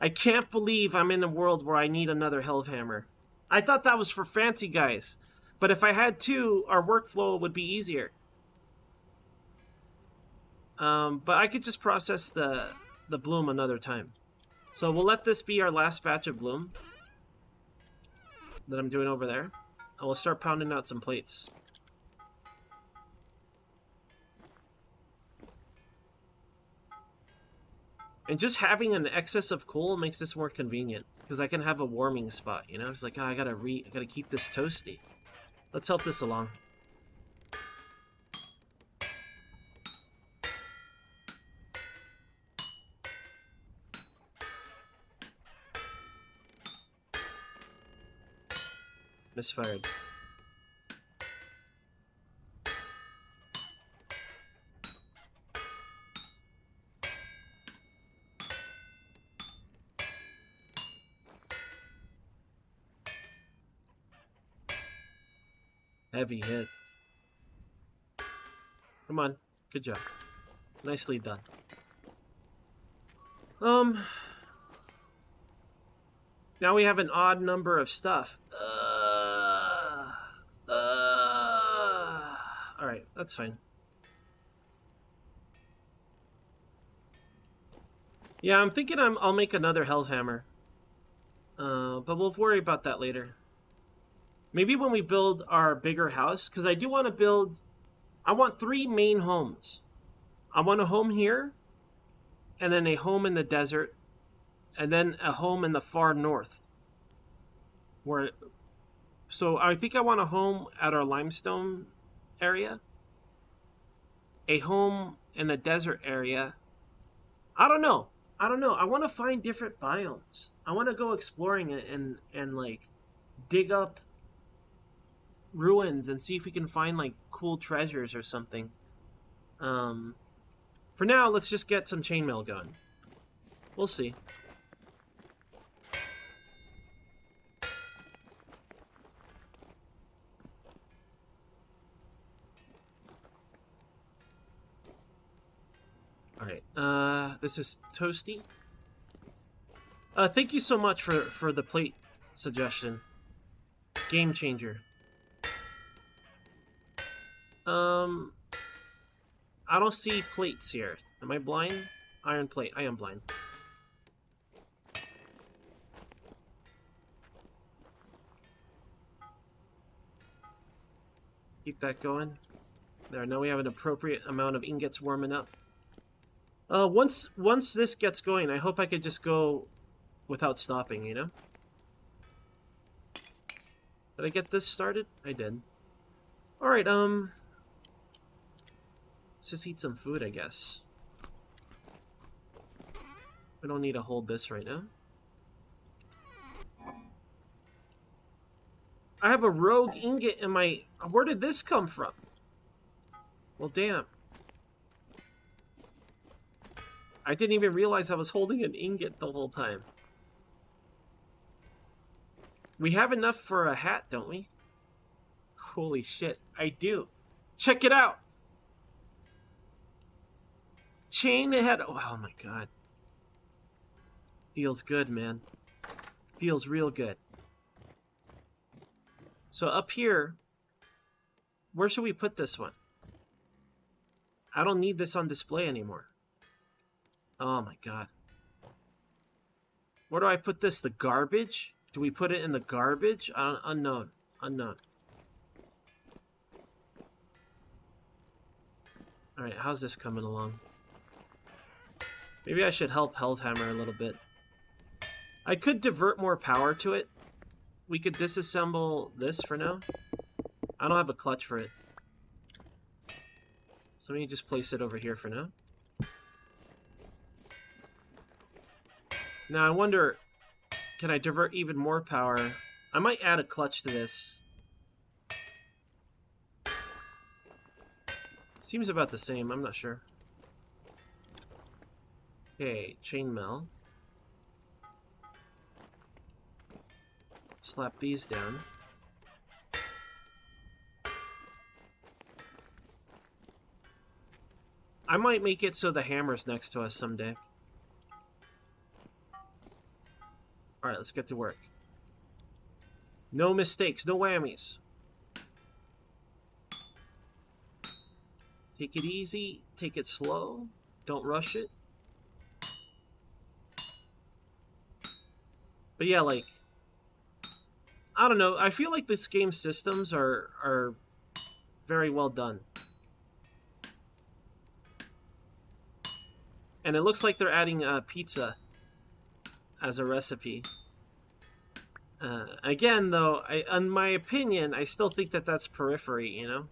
I can't believe I'm in a world where I need another Hellhammer. I thought that was for fancy guys. But if I had two, our workflow would be easier. But I could just process the bloom another time. So we'll let this be our last batch of bloom that I'm doing over there. And we'll start pounding out some plates. And just having an excess of coal makes this more convenient. Because I can have a warming spot, you know? It's like, oh, I gotta keep this toasty. Let's help this along. Misfired. Heavy hit. Come on. Good job. Nicely done. Now we have an odd number of stuff. Alright, that's fine. Yeah, I'm thinking I'll make another Hellhammer. But we'll worry about that later. Maybe when we build our bigger house, because I do want to build... I want 3 main homes. I want a home here, and then a home in the desert, and then a home in the far north. So I think I want a home at our limestone area, a home in the desert area. I don't know. I want to find different biomes. I want to go exploring it and like dig up ruins and see if we can find like cool treasures or something. For now, let's just get some chainmail going. We'll see. Alright, this is Toasty. Thank you so much for the plate suggestion. Game changer. I don't see plates here. Am I blind? Iron plate. I am blind. Keep that going. There, now we have an appropriate amount of ingots warming up. Once this gets going, I hope I could just go without stopping, you know? Did I get this started? I did. Alright, let's just eat some food, I guess. We don't need to hold this right now. I have a rogue ingot in my... Where did this come from? Well, damn. I didn't even realize I was holding an ingot the whole time. We have enough for a hat, don't we? Holy shit, I do. Check it out! Chain head... Oh my god. Feels good, man. Feels real good. So up here, where should we put this one? I don't need this on display anymore. Oh my god. Where do I put this? The garbage? Do we put it in the garbage? Unknown. Unknown. Alright, how's this coming along? Maybe I should help Hellhammer a little bit. I could divert more power to it. We could disassemble this for now. I don't have a clutch for it. So let me just place it over here for now. Now I wonder, can I divert even more power? I might add a clutch to this. Seems about the same, I'm not sure. Okay, chainmail. Slap these down. I might make it so the hammer's next to us someday. Alright, let's get to work. No mistakes, no whammies. Take it easy, take it slow, don't rush it. But yeah, like, I don't know, I feel like this game's systems are very well done. And it looks like they're adding pizza as a recipe. Again, though, in my opinion, I still think that that's periphery, you know?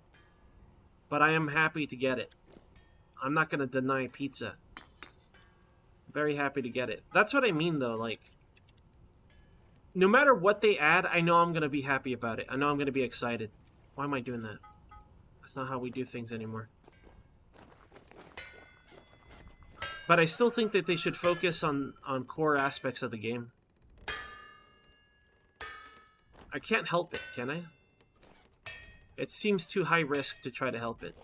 But I am happy to get it. I'm not going to deny pizza. Very happy to get it. That's what I mean, though, like... No matter what they add, I know I'm going to be happy about it. I know I'm going to be excited. Why am I doing that? That's not how we do things anymore. But I still think that they should focus on core aspects of the game. I can't help it, can I? It seems too high risk to try to help it.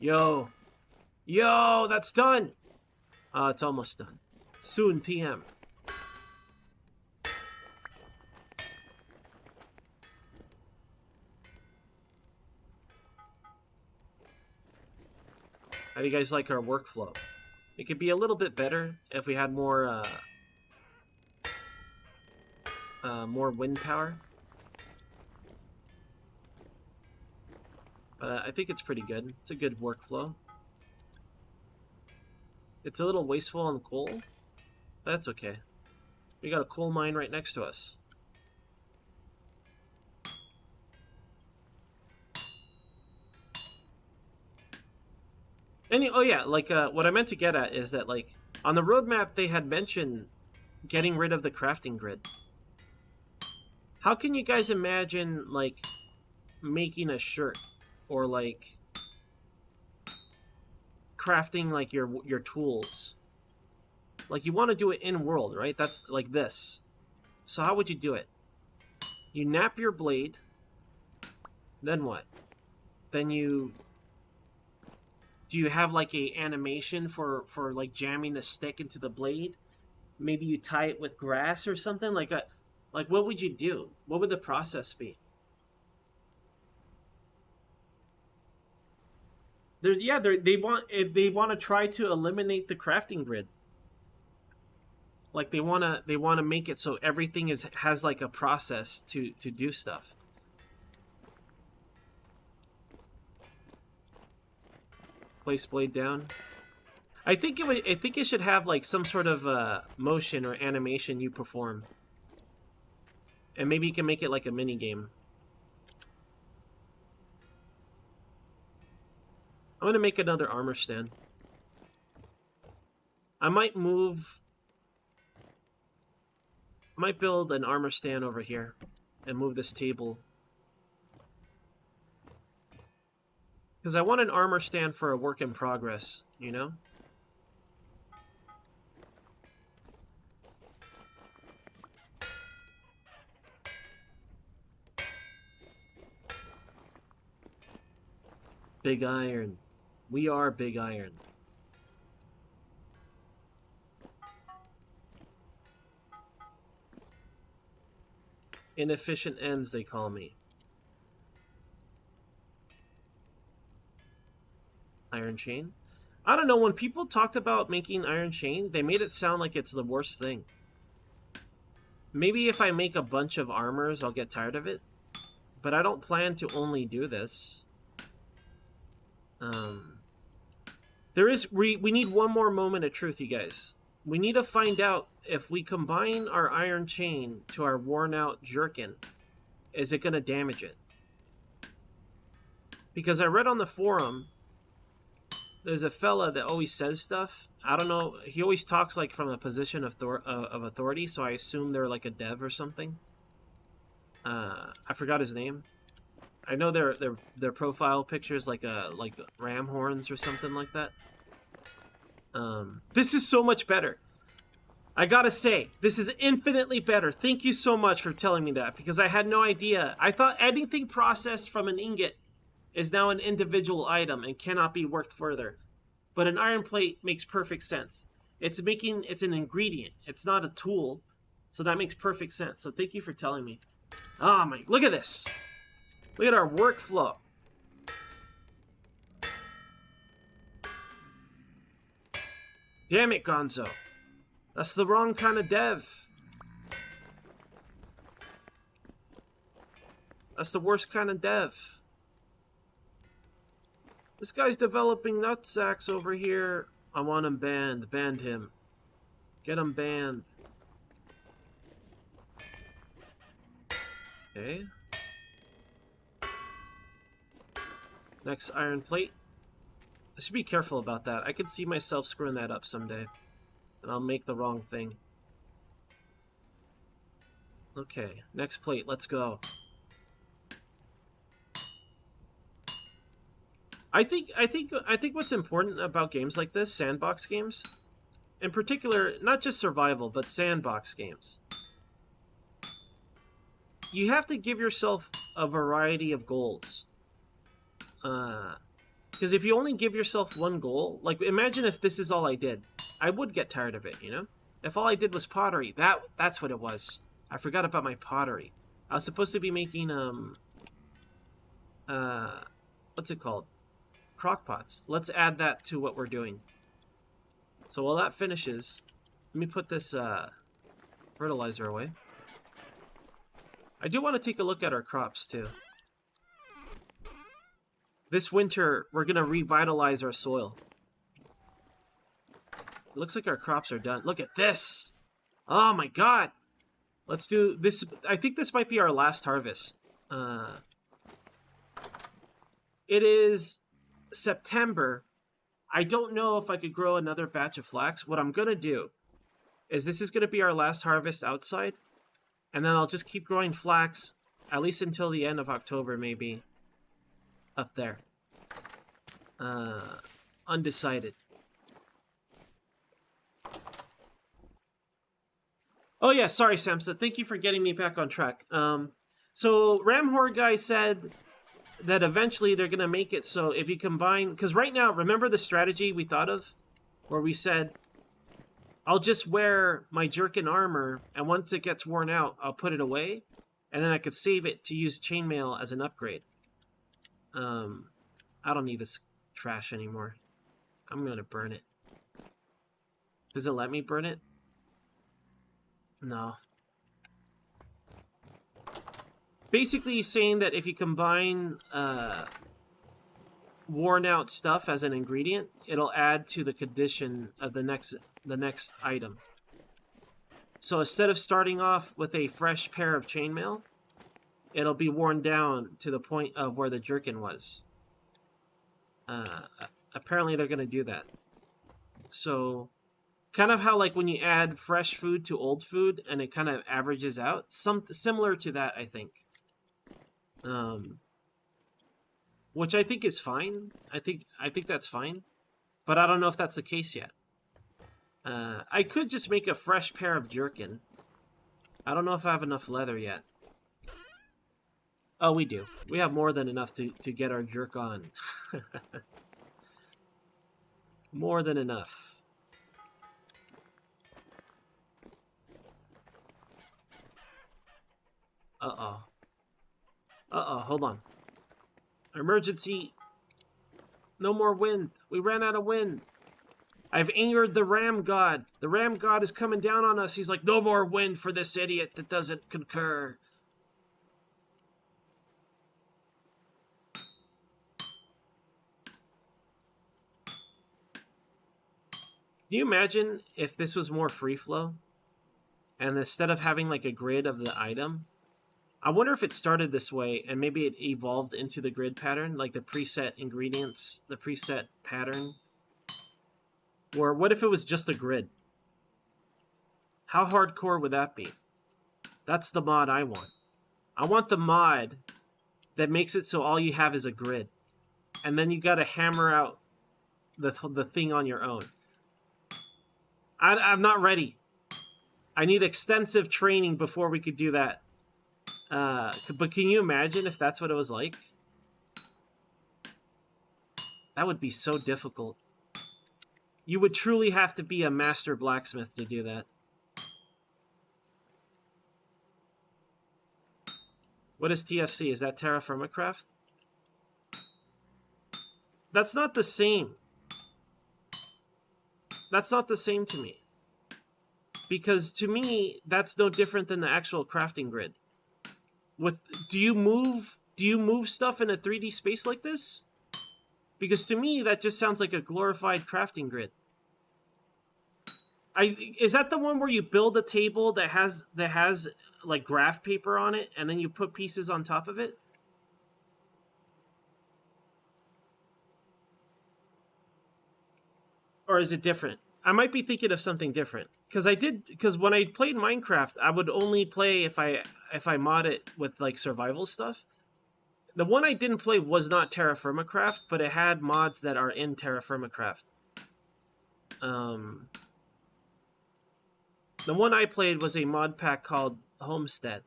Yo! Yo, that's done! It's almost done. Soon, TM. How do you guys like our workflow? It could be a little bit better if we had more wind power. But I think it's pretty good. It's a good workflow. It's a little wasteful on coal. But that's okay. We got a coal mine right next to us. Oh yeah, like what I meant to get at is that, like, on the roadmap they had mentioned getting rid of the crafting grid. How can you guys imagine, like, making a shirt or like crafting like your tools? Like, you want to do it in world, right? That's like this. So how would you do it? You nap your blade. Then what? Then you... Do you have like a animation for like jamming the stick into the blade? Maybe you tie it with grass or something? Like what would you do? What would the process be? They want to try to eliminate the crafting grid. Like they want to make it so everything has like a process to do stuff. Place blade down. I think it should have like some sort of motion or animation you perform, and maybe you can make it like a mini game. I'm gonna make another armor stand. I might build an armor stand over here and move this table. Because I want an armor stand for a work in progress, you know? Big Iron. We are Big Iron. Inefficient ends, they call me. Iron chain? I don't know, when people talked about making iron chain, they made it sound like it's the worst thing. Maybe if I make a bunch of armors, I'll get tired of it. But I don't plan to only do this. We need one more moment of truth, you guys. We need to find out if we combine our iron chain to our worn out jerkin, is it going to damage it? Because I read on the forum, there's a fella that always says stuff. I don't know. He always talks like from a position of authority, so I assume they're like a dev or something. I forgot his name. I know their profile pictures like ram horns or something like that. This is so much better. I gotta say, this is infinitely better. Thank you so much for telling me that, because I had no idea. I thought anything processed from an ingot is now an individual item and cannot be worked further. But an iron plate makes perfect sense. It's an ingredient. It's not a tool. So that makes perfect sense. So thank you for telling me. Ah, look at this. Look at our workflow. Damn it, Gonzo. That's the wrong kind of dev. That's the worst kind of dev. This guy's developing nutsacks over here. I want him banned. Banned him. Get him banned. Okay. Next iron plate. I should be careful about that. I could see myself screwing that up someday. And I'll make the wrong thing. Okay, next plate, let's go. I think what's important about games like this, sandbox games, in particular, not just survival, but sandbox games, you have to give yourself a variety of goals. Because if you only give yourself one goal, like imagine if this is all I did, I would get tired of it, you know? If all I did was pottery, that's what it was. I forgot about my pottery. I was supposed to be making what's it called? Crockpots. Let's add that to what we're doing. So while that finishes, let me put this fertilizer away. I do want to take a look at our crops too. This winter, we're going to revitalize our soil. It looks like our crops are done. Look at this! Oh my god! Let's do this. I think this might be our last harvest. It is September. I don't know if I could grow another batch of flax. What I'm going to do is this is going to be our last harvest outside. And then I'll just keep growing flax, at least until the end of October, maybe. Up there. Undecided. Oh yeah, sorry Samsa. Thank you for getting me back on track. So Ramhor guy said that eventually they're going to make it so if you combine... Because right now, remember the strategy we thought of? Where we said, I'll just wear my jerkin armor, and once it gets worn out, I'll put it away. And then I could save it to use chainmail as an upgrade. I don't need this trash anymore. I'm going to burn it. Does it let me burn it? No. Basically, he's saying that if you combine worn out stuff as an ingredient, it'll add to the condition of the next item. So instead of starting off with a fresh pair of chainmail, it'll be worn down to the point of where the jerkin was. Apparently they're going to do that. So kind of how like when you add fresh food to old food and it kind of averages out, similar to that, I think. Which I think is fine. I think that's fine, but I don't know if that's the case yet. I could just make a fresh pair of jerkin. I don't know if I have enough leather yet. Oh, we do. We have more than enough to get our jerk on. More than enough. Uh-oh. Uh-oh, hold on. Emergency. No more wind. We ran out of wind. I've angered the ram god. The ram god is coming down on us. He's like, no more wind for this idiot that doesn't concur. Can you imagine if this was more free flow? And instead of having like a grid of the item, I wonder if it started this way and maybe it evolved into the grid pattern, like the preset ingredients, the preset pattern. Or what if it was just a grid? How hardcore would that be? That's the mod I want. I want the mod that makes it so all you have is a grid. And then you gotta hammer out the thing on your own. I'm not ready. I need extensive training before we could do that. But can you imagine if that's what it was like? That would be so difficult. You would truly have to be a master blacksmith to do that. What is TFC? Is that Terra Firma Craft? That's not the same. That's not the same to me. Because to me, that's no different than the actual crafting grid. Do you move stuff in a 3D space like this? Because to me, that just sounds like a glorified crafting grid. Is that the one where you build a table that has like graph paper on it, and then you put pieces on top of it? Or is it different? I might be thinking of something different. Because when I played Minecraft, I would only play if I mod it with like survival stuff. The one I didn't play was not Terra Firma Craft, but it had mods that are in Terra Firma Craft. The one I played was a mod pack called Homestead.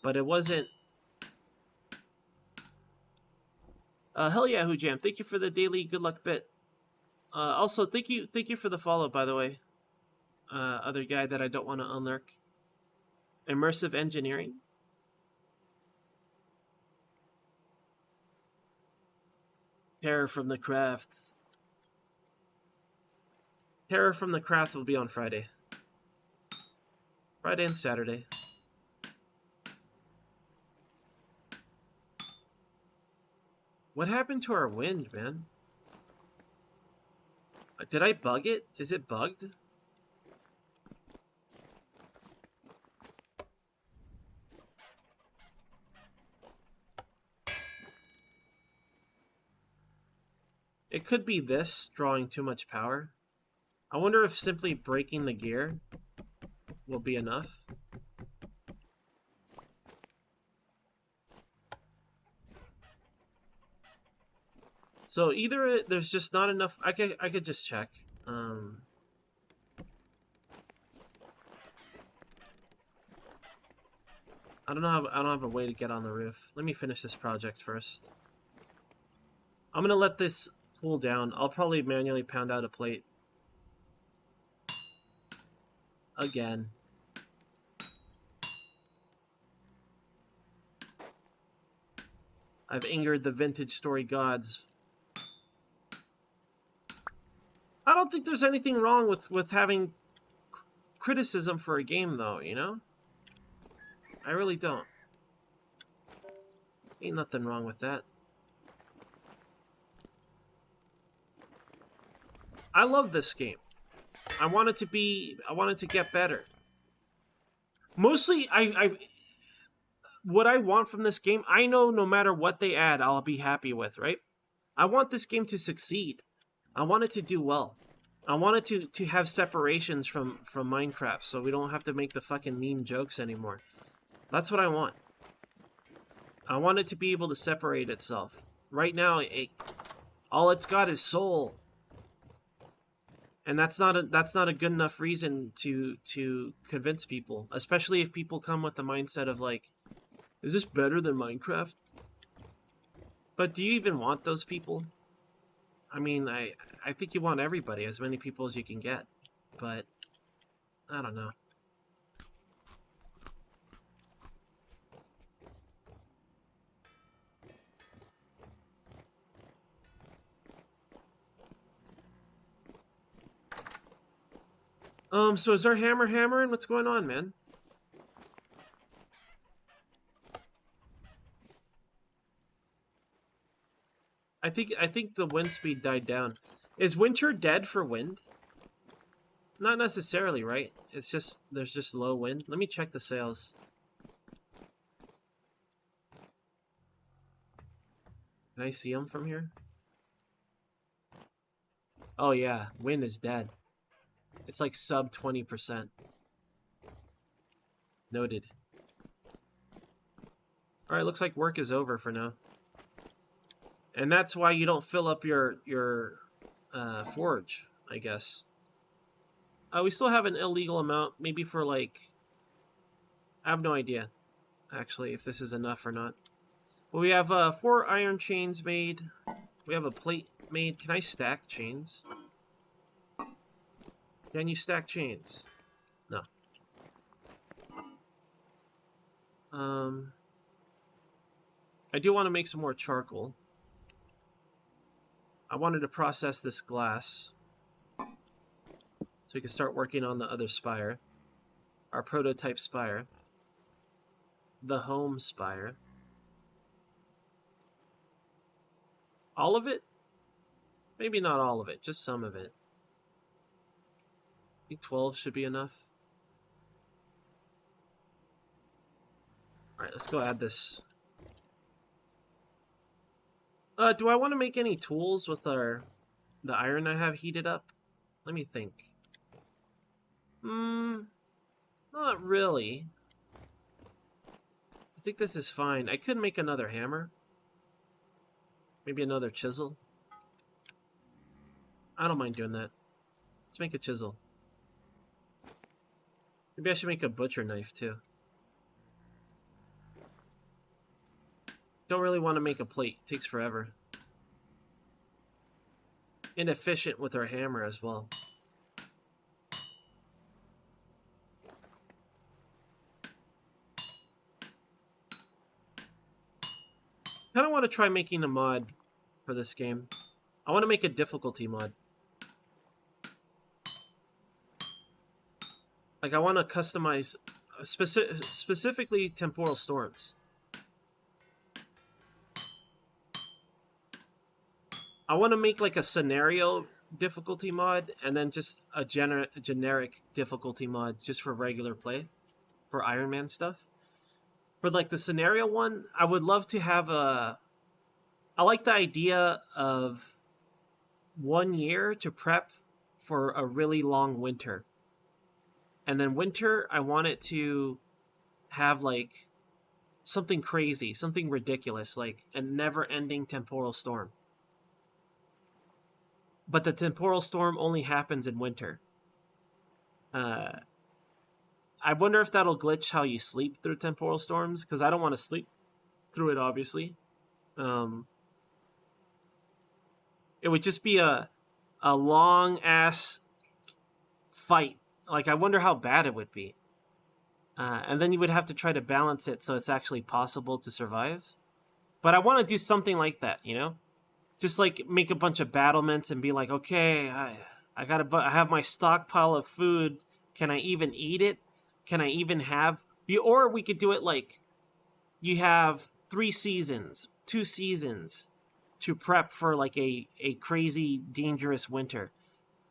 But it wasn't... hell yeah, Hoojam. Thank you for the daily good luck bit. Also, thank you for the follow, by the way. Other guy that I don't want to unlurk. Immersive Engineering. Terror from the Craft. Terror from the Craft will be on Friday. Friday and Saturday. What happened to our wind, man? Did I bug it? Is it bugged? It could be this, drawing too much power. I wonder if simply breaking the gear will be enough. So either there's just not enough. I could just check. I don't know. I don't have a way to get on the roof. Let me finish this project first. I'm gonna let this cool down. I'll probably manually pound out a plate. Again. I've angered the vintage story gods. I don't think there's anything wrong with having criticism for a game, though, you know? I really don't. Ain't nothing wrong with that. I love this game. I want it to be. I want it to get better. Mostly, what I want from this game, I know no matter what they add, I'll be happy with, right? I want this game to succeed. I want it to do well. I want it to have separations from Minecraft, so we don't have to make the fucking meme jokes anymore. That's what I want. I want it to be able to separate itself. Right now, all it's got is soul, and that's not a good enough reason to convince people, especially if people come with the mindset of like, is this better than Minecraft? But do you even want those people? I mean, I think you want everybody, as many people as you can get. But, I don't know. So is our hammer hammering? What's going on, man? I think the wind speed died down. Is winter dead for wind? Not necessarily, right? It's just there's just low wind. Let me check the sales. Can I see them from here? Oh yeah, wind is dead. It's like sub 20%. Noted. All right, looks like work is over for now. And that's why you don't fill up your forge, I guess. We still have an illegal amount, maybe for like... I have no idea, actually, if this is enough or not. Well, we have 4 iron chains made. We have a plate made. Can I stack chains? Can you stack chains? No. I do want to make some more charcoal. I wanted to process this glass so we can start working on the other spire. Our prototype spire. The home spire. All of it? Maybe not all of it, just some of it. I think 12 should be enough. Alright, let's go add this. Do I want to make any tools with the iron I have heated up? Let me think. Not really. I think this is fine. I could make another hammer. Maybe another chisel. I don't mind doing that. Let's make a chisel. Maybe I should make a butcher knife too. Don't really want to make a plate. It takes forever. Inefficient with our hammer as well. I kind of want to try making a mod for this game. I want to make a difficulty mod. Like, I want to customize specifically temporal storms. I want to make like a scenario difficulty mod and then just a generic difficulty mod just for regular play for Iron Man stuff. For like the scenario one, I would love to have I like the idea of 1 year to prep for a really long winter. And then winter, I want it to have like something crazy, something ridiculous, like a never-ending temporal storm. But the temporal storm only happens in winter. I wonder if that'll glitch how you sleep through temporal storms, because I don't want to sleep through it, obviously. It would just be a long-ass fight. Like, I wonder how bad it would be. And then you would have to try to balance it so it's actually possible to survive. But I want to do something like that, you know? Just like make a bunch of battlements and be like, okay, I have my stockpile of food. Can I even eat it? Can I even have? Or we could do it like you have 2 seasons to prep for like a crazy dangerous winter.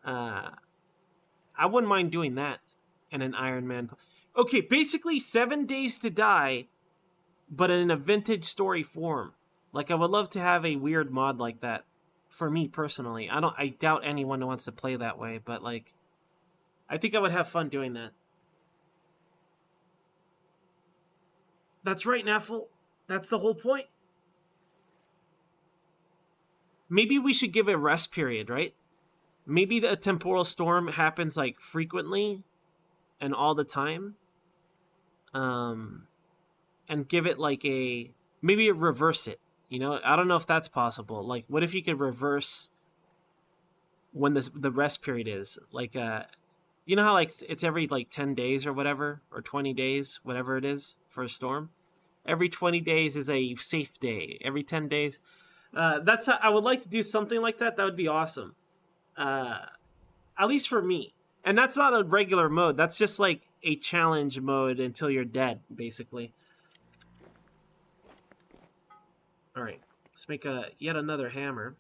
Uh, I wouldn't mind doing that in an Iron Man. Okay, basically 7 Days to Die, but in a vintage story form. Like, I would love to have a weird mod like that. For me personally, I doubt anyone wants to play that way, but like, I think I would have fun doing that. That's right, Neffel. That's the whole point. Maybe we should give it a rest period, right? Maybe the temporal storm happens like frequently and all the time. Um, and give it like a maybe reverse it. You know, I don't know if that's possible. Like, what if you could reverse when the rest period is? Like, you know how like it's every like 10 days or whatever, or 20 days, whatever it is for a storm. Every 20 days is a safe day. Every 10 days, that's how, I would like to do something like that. That would be awesome. At least for me. And that's not a regular mode. That's just like a challenge mode until you're dead, basically. All right, let's make yet another hammer.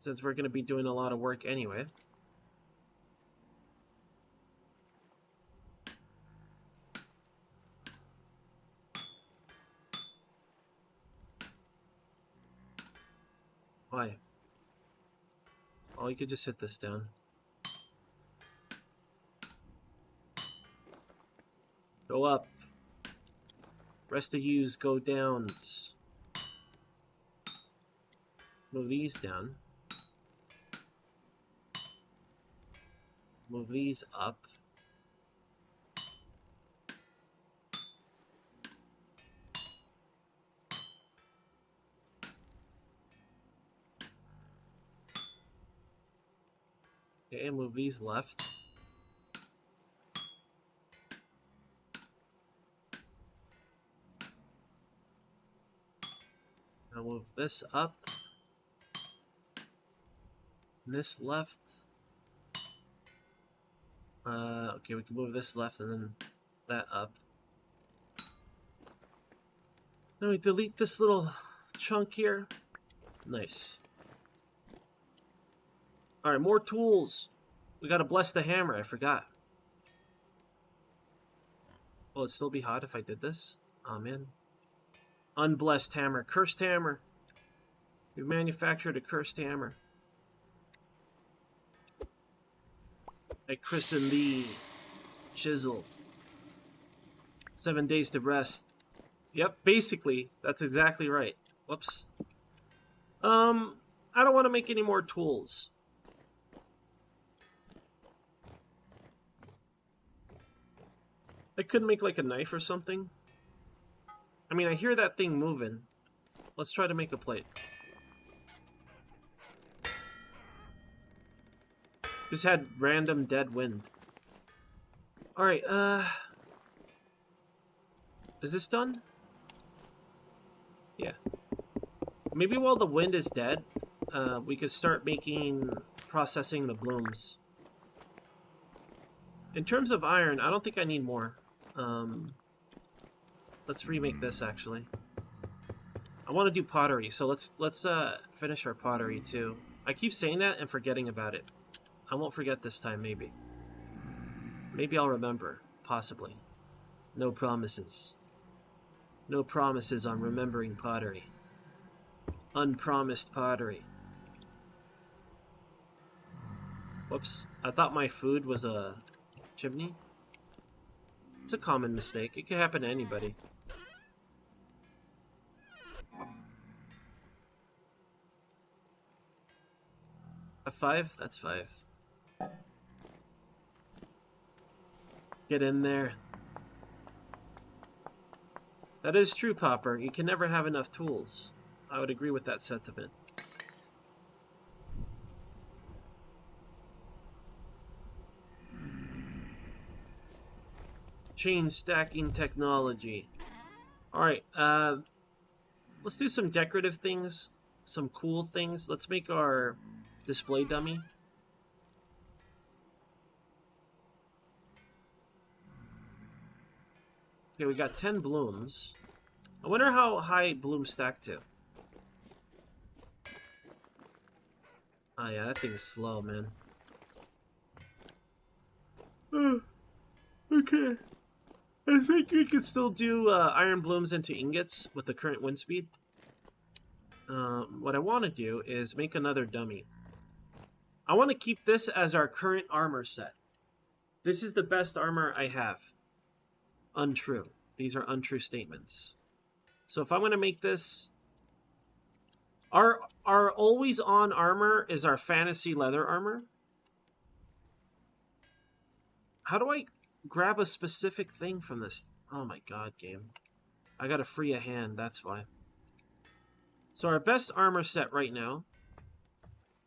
Since we're going to be doing a lot of work anyway. Why? Oh, you could just hit this down. Go up. Rest of yous go downs. Move these down. Move these up. Okay, move these left. Now move this up. And this left. Okay, we can move this left and then that up. Then we delete this little chunk here. Nice. Alright, more tools. We gotta bless the hammer, I forgot. Will it still be hot if I did this? Oh man. Unblessed hammer. Cursed hammer. We manufactured a cursed hammer. I christen thee, chisel. 7 days to rest. Yep, basically, that's exactly right. Whoops. I don't want to make any more tools. I could make like a knife or something. I mean, I hear that thing moving. Let's try to make a plate. Just had random dead wind. Alright, is this done? Yeah. Maybe while the wind is dead, we could start processing the blooms. In terms of iron, I don't think I need more. Let's remake this, actually. I want to do pottery, so let's finish our pottery, too. I keep saying that and forgetting about it. I won't forget this time, maybe. Maybe I'll remember. Possibly. No promises. No promises on remembering pottery. Unpromised pottery. Whoops. I thought my food was a chimney. It's a common mistake. It could happen to anybody. A 5? That's 5. Get in there. That is true, Popper. You can never have enough tools. I would agree with that sentiment. Chain stacking technology. Alright, let's do some decorative things. Some cool things. Let's make our display dummy. Okay, we got 10 blooms. I wonder how high blooms stack to. Oh yeah, that thing is slow, man. Okay. I think we could still do iron blooms into ingots with the current wind speed. What I want to do is make another dummy. I want to keep this as our current armor set. This is the best armor I have. Untrue. These are untrue statements. So if I'm going to make this... Our always on armor is our fantasy leather armor. How do I grab a specific thing from this? Oh my god, game. I gotta free a hand, that's why. So our best armor set right now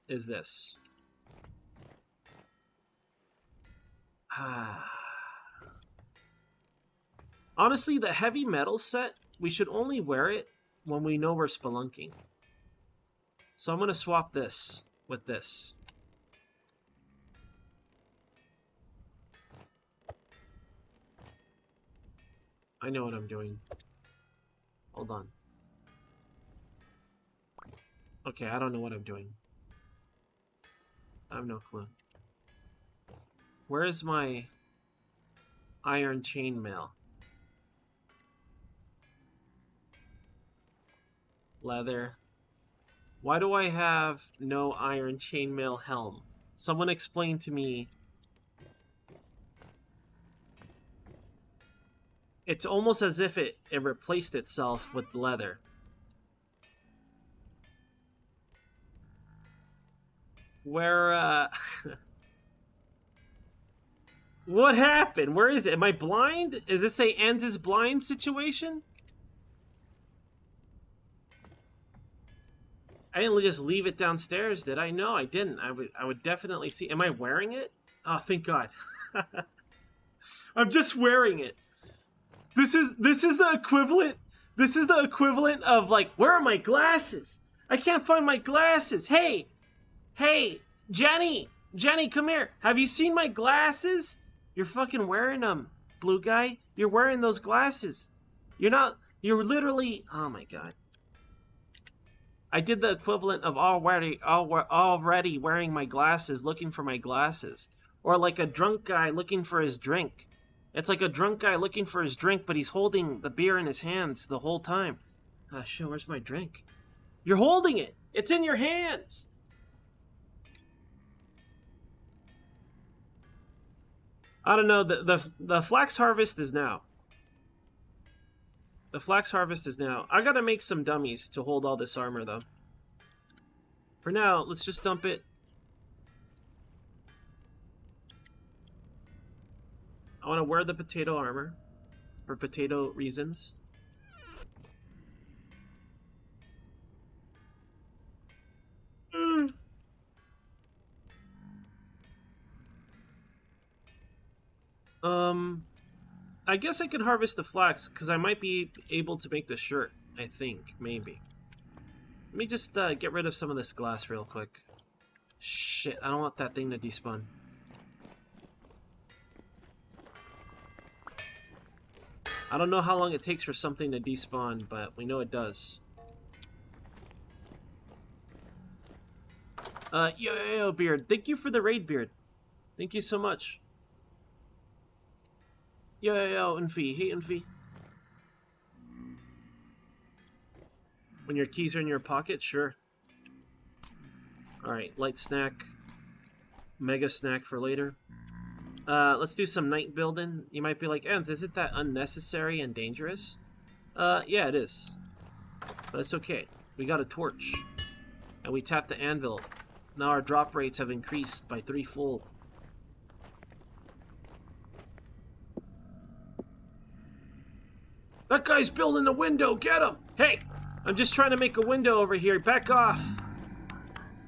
is this. Honestly, the heavy metal set, we should only wear it when we know we're spelunking. So I'm going to swap this with this. I know what I'm doing. Hold on. Okay, I don't know what I'm doing. I have no clue. Where is my iron chainmail? Leather. Why do I have no iron chainmail helm? Someone explain to me. It's almost as if it replaced itself with leather. Where, What happened? Where is it? Am I blind? Is this a Ends is blind situation? I didn't just leave it downstairs, did I? No, I didn't. I would definitely see. Am I wearing it? Oh, thank God. I'm just wearing it. This is the equivalent. This is the equivalent of like, where are my glasses? I can't find my glasses. Hey, Jenny, come here. Have you seen my glasses? You're fucking wearing them, blue guy. You're wearing those glasses. You're not. You're literally. Oh my God. I did the equivalent of already wearing my glasses, looking for my glasses. Or like a drunk guy looking for his drink. It's like a drunk guy looking for his drink, but he's holding the beer in his hands the whole time. Ah, shit, where's my drink? You're holding it! It's in your hands! I don't know, the flax harvest is now. The flax harvest is now. I gotta make some dummies to hold all this armor, though. For now, let's just dump it. I want to wear the potato armor. For potato reasons. I guess I could harvest the flax, because I might be able to make the shirt. I think, maybe. Let me just get rid of some of this glass real quick. Shit, I don't want that thing to despawn. I don't know how long it takes for something to despawn, but we know it does. Yo, Beard. Thank you for the raid, Beard. Thank you so much. Yo, Unfi. Hey, Unfi. When your keys are in your pocket? Sure. Alright, light snack. Mega snack for later. Let's do some night building. You might be like, Ends, isn't that unnecessary and dangerous? Yeah, it is. But it's okay. We got a torch. And we tapped the anvil. Now our drop rates have increased by 3-fold. That guy's building a window! Get him! Hey! I'm just trying to make a window over here. Back off!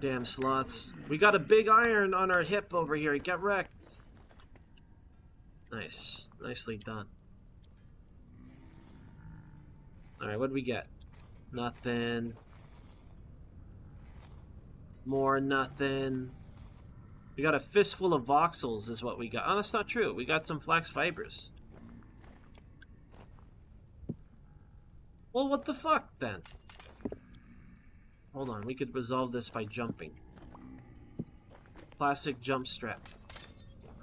Damn sloths. We got a big iron on our hip over here. Get wrecked. Nice. Nicely done. Alright, what do we get? Nothing. More nothing. We got a fistful of voxels is what we got. Oh, that's not true. We got some flax fibers. Well, what the fuck, then? Hold on, we could resolve this by jumping. Classic jump strat.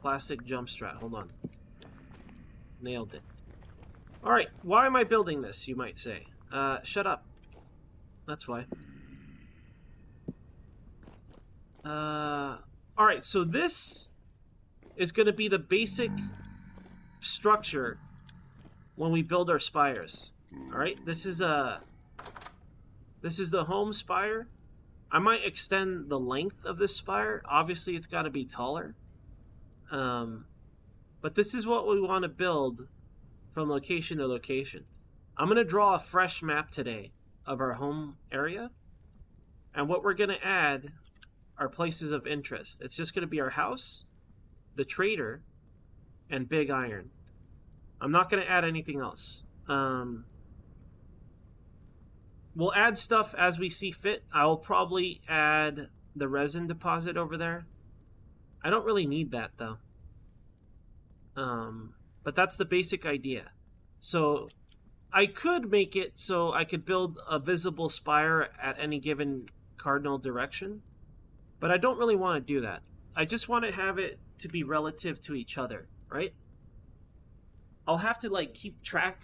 Classic jump strat. Hold on. Nailed it. Alright, why am I building this, you might say? Shut up. That's why. Alright, so this is going to be the basic structure when we build our spires. Alright, this is the home spire. I might extend the length of this spire. Obviously, it's got to be taller. But this is what we want to build from location to location. I'm going to draw a fresh map today of our home area. And what we're going to add are places of interest. It's just going to be our house, the trader, and Big Iron. I'm not going to add anything else. We'll add stuff as we see fit. I'll probably add the resin deposit over there. I don't really need that, though. But that's the basic idea. So I could make it so I could build a visible spire at any given cardinal direction. But I don't really want to do that. I just want to have it to be relative to each other, right? I'll have to like keep track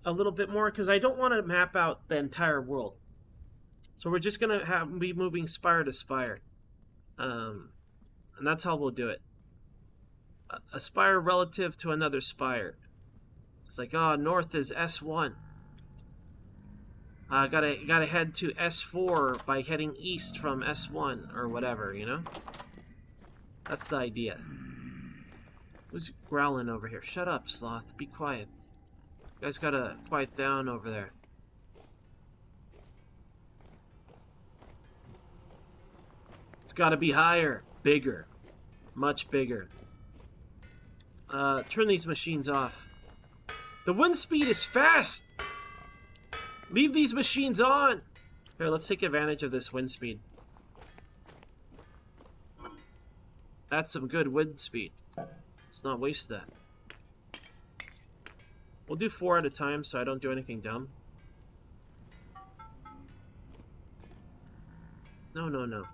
a little bit more because I don't want to map out the entire world. So we're just going to be moving spire to spire. And that's how we'll do it. A spire relative to another spire. It's like, oh, north is S1. Gotta head to S4 by heading east from S1 or whatever, you know? That's the idea. Who's growling over here? Shut up, Sloth. Be quiet. You guys gotta quiet down over there. It's gotta be higher. Bigger. Much bigger. Turn these machines off. The wind speed is fast! Leave these machines on! Here, let's take advantage of this wind speed. That's some good wind speed. Let's not waste that. We'll do 4 at a time so I don't do anything dumb. No, no, no.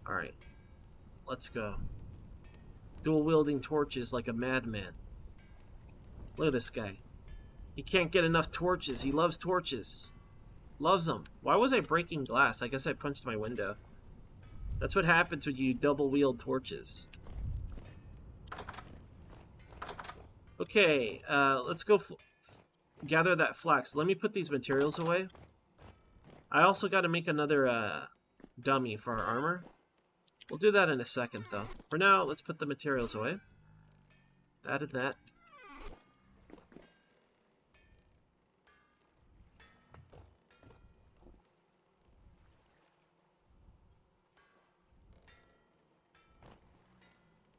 Alright. Let's go. Dual-wielding torches like a madman. Look at this guy. He can't get enough torches. He loves torches. Loves them. Why was I breaking glass? I guess I punched my window. That's what happens when you double-wield torches. Okay, let's go gather that flax. Let me put these materials away. I also got to make another dummy for our armor. We'll do that in a second, though. For now, let's put the materials away. Added that.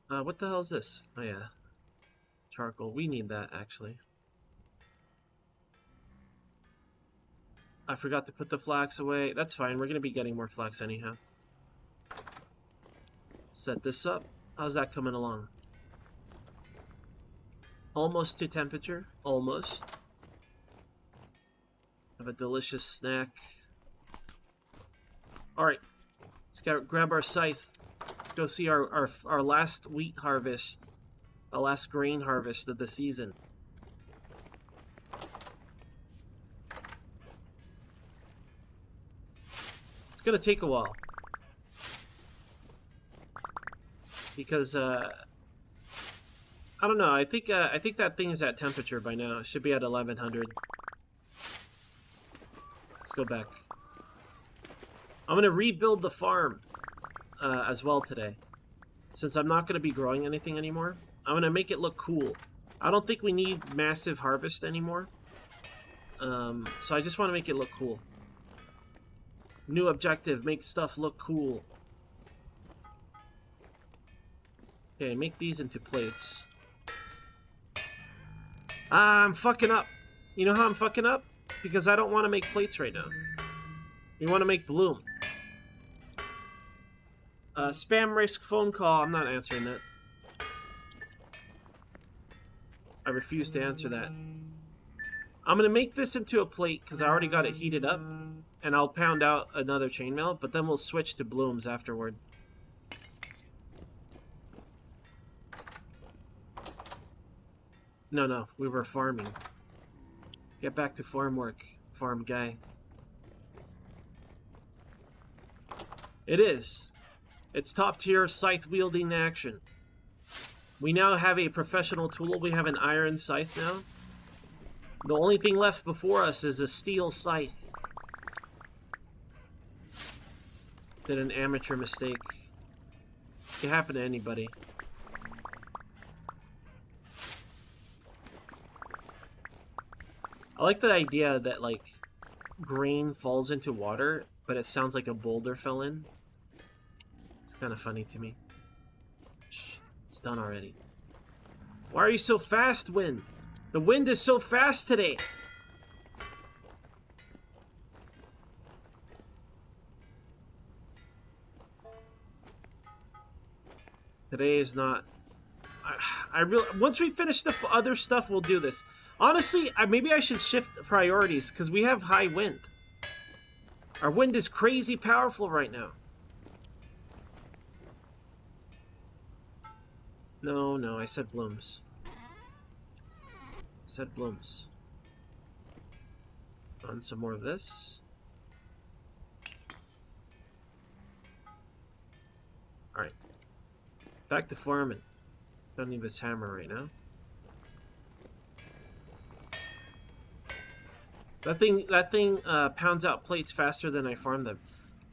What the hell is this? Oh, yeah. Charcoal. We need that, actually. I forgot to put the flax away. That's fine. We're going to be getting more flax anyhow. Set this up. How's that coming along? Almost to temperature. Almost. Have a delicious snack. Alright. Let's grab our scythe. Let's go see our last wheat harvest. Our last grain harvest of the season. It's gonna take a while. Because, I don't know, I think that thing is at temperature by now. It should be at 1100. Let's go back. I'm gonna rebuild the farm, as well today. Since I'm not gonna be growing anything anymore. I'm gonna make it look cool. I don't think we need massive harvest anymore. So I just want to make it look cool. New objective, make stuff look cool. Okay, make these into plates. I'm fucking up. You know how I'm fucking up? Because I don't want to make plates right now. We want to make bloom. Spam risk phone call. I'm not answering that. I refuse to answer that. I'm gonna make this into a plate because I already got it heated up, and I'll pound out another chainmail, but then we'll switch to blooms afterward. No, we were farming. Get back to farm work, farm guy. It is. It's top tier scythe wielding action. We now have a professional tool. We have an iron scythe now. The only thing left before us is a steel scythe. Did an amateur mistake. It can happen to anybody. I like the idea that, like, grain falls into water, but it sounds like a boulder fell in. It's kind of funny to me. Shh, it's done already. Why are you so fast, wind? The wind is so fast today. Today is not... I really... Once we finish the other stuff, we'll do this. Honestly, maybe I should shift priorities, because we have high wind. Our wind is crazy powerful right now. No, I said blooms. I said blooms. On some more of this. Alright. Back to farming. Don't need this hammer right now. That thing pounds out plates faster than I farm them.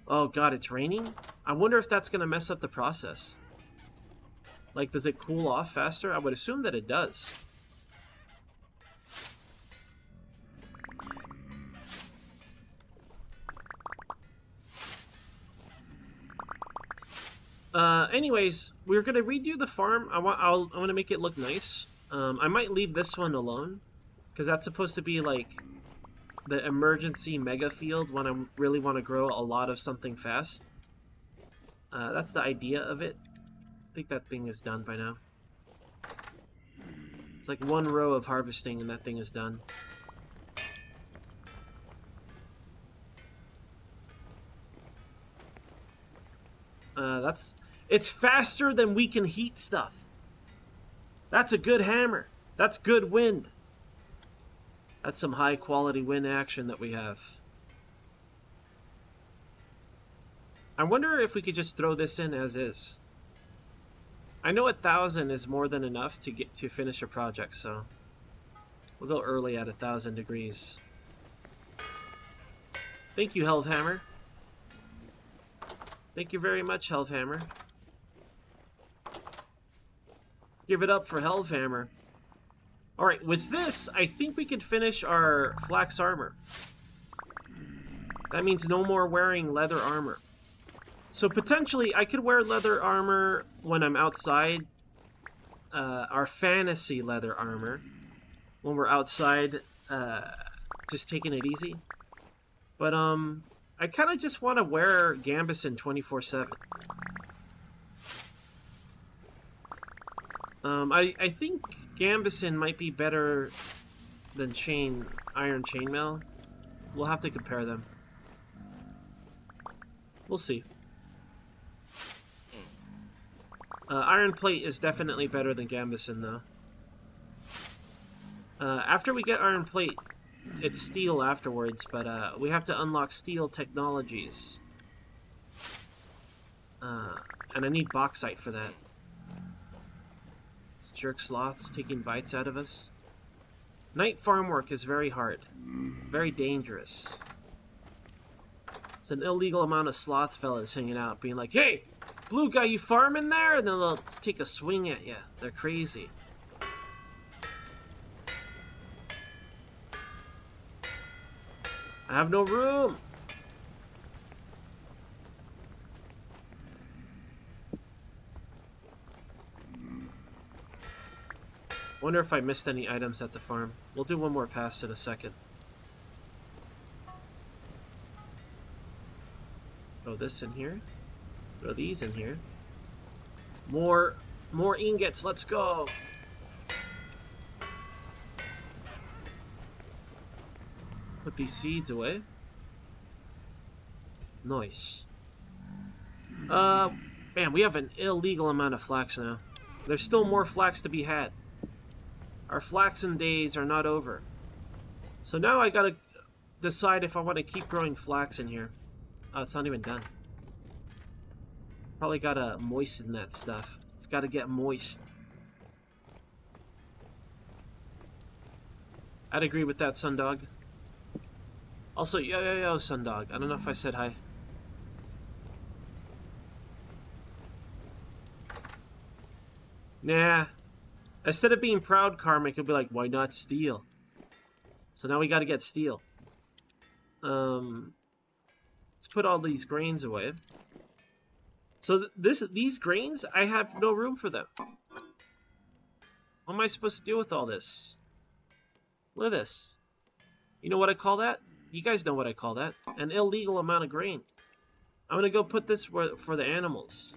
Oh god, it's raining? I wonder if that's gonna mess up the process. Like, does it cool off faster? I would assume that it does. Anyways, we're gonna redo the farm. I want to make it look nice. I might leave this one alone, because that's supposed to be like the emergency mega field when I really want to grow a lot of something fast. That's the idea of it. I think that thing is done by now. It's like one row of harvesting and that thing is done. It's faster than we can heat stuff. That's a good hammer. That's good wind. That's some high quality wind action that we have. I wonder if we could just throw this in as is. I know 1,000 is more than enough to finish a project, so we'll go early at 1,000 degrees. Thank you, Helvhammer. Thank you very much, Helvhammer. Give it up for Helvhammer. Alright, with this, I think we could finish our flax armor. That means no more wearing leather armor. So potentially, I could wear leather armor when I'm outside. Our fantasy leather armor. When we're outside, just taking it easy. But, I kind of just want to wear Gambeson 24/7. I think Gambeson might be better than Iron Chainmail. We'll have to compare them. We'll see. Iron Plate is definitely better than Gambeson, though. After we get Iron Plate, it's steel afterwards, but we have to unlock steel technologies. And I need bauxite for that. This jerk sloth's taking bites out of us. Night farm work is very hard. Very dangerous. It's an illegal amount of sloth fellas hanging out, being like, "Hey, blue guy, you farming there?" And then they'll take a swing at you. They're crazy. I have no room. Wonder if I missed any items at the farm. We'll do one more pass in a second. Throw this in here. Throw these in here. More ingots. Let's go. Put these seeds away. Nice. Man, we have an illegal amount of flax now. There's still more flax to be had. Our flaxen days are not over. So now I gotta decide if I want to keep growing flax in here. Oh, it's not even done. Probably gotta moisten that stuff. It's gotta get moist. I'd agree with that, Sundog. Also, yo, Sundog. I don't know if I said hi. Nah. Instead of being proud, Karmic, it'll be like, why not steel? So now we gotta get steel. Let's put all these grains away. So these grains, I have no room for them. What am I supposed to do with all this? Look at this. You know what I call that? You guys know what I call that. An illegal amount of grain. I'm gonna go put this for the animals.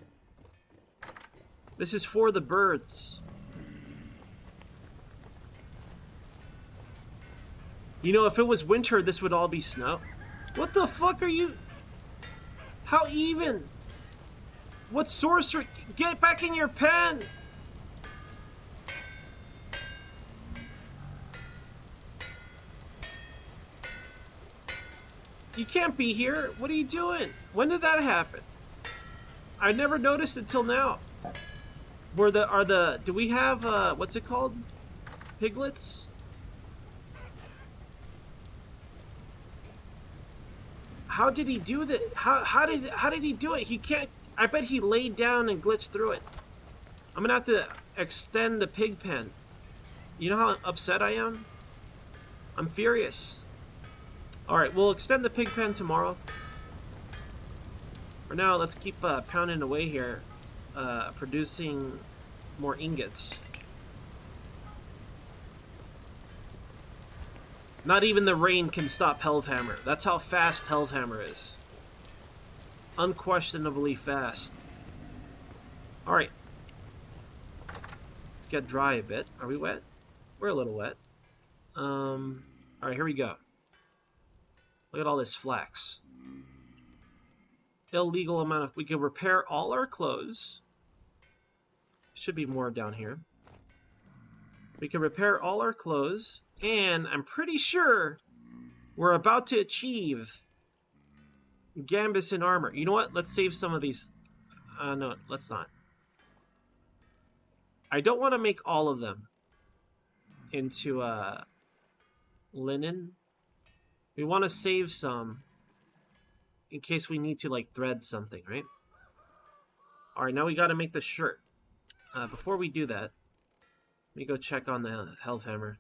This is for the birds. You know, if it was winter, this would all be snow. What the fuck are you? How even? What sorcery? Get back in your pen! You can't be here. What are you doing? When did that happen? I never noticed it till now. Do we have, what's it called? Piglets? How did he do that? How did he do it? He can't. I bet he laid down and glitched through it. I'm gonna have to extend the pig pen. You know how upset I am? I'm furious. Alright, we'll extend the pig pen tomorrow. For now, let's keep pounding away here, producing more ingots. Not even the rain can stop Hellhammer. That's how fast Hellhammer is. Unquestionably fast. Alright. Let's get dry a bit. Are we wet? We're a little wet. Alright, here we go. Look at all this flax. Illegal amount of... We can repair all our clothes. Should be more down here. We can repair all our clothes. And I'm pretty sure we're about to achieve Gambeson armor. You know what? Let's save some of these. No, let's not. I don't want to make all of them into linen. We want to save some in case we need to, like, thread something, right? Alright, now we got to make the shirt. Before we do that, let me go check on the Hellhammer.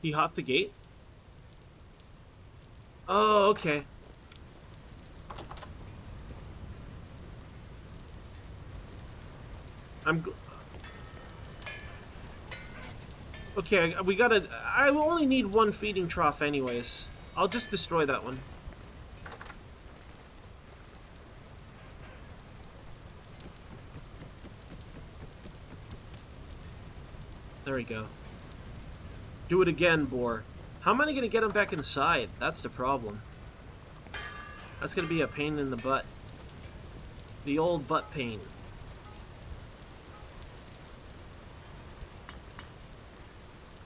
He hopped the gate? Oh, okay. Okay, we gotta... I will only need one feeding trough anyways. I'll just destroy that one. There we go. Do it again, Boar. How am I going to get him back inside? That's the problem. That's going to be a pain in the butt. The old butt pain.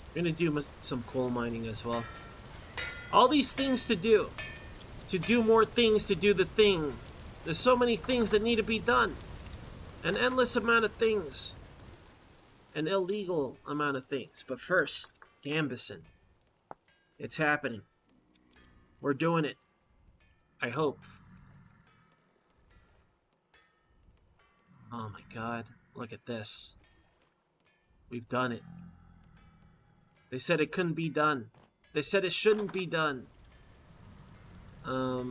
We're going to do some coal mining as well. All these things to do. To do more things to do the thing. There's so many things that need to be done. An endless amount of things. An illegal amount of things. But first... Gambeson. It's happening. We're doing it. I hope. Oh my god. Look at this. We've done it. They said it couldn't be done. They said it shouldn't be done. Where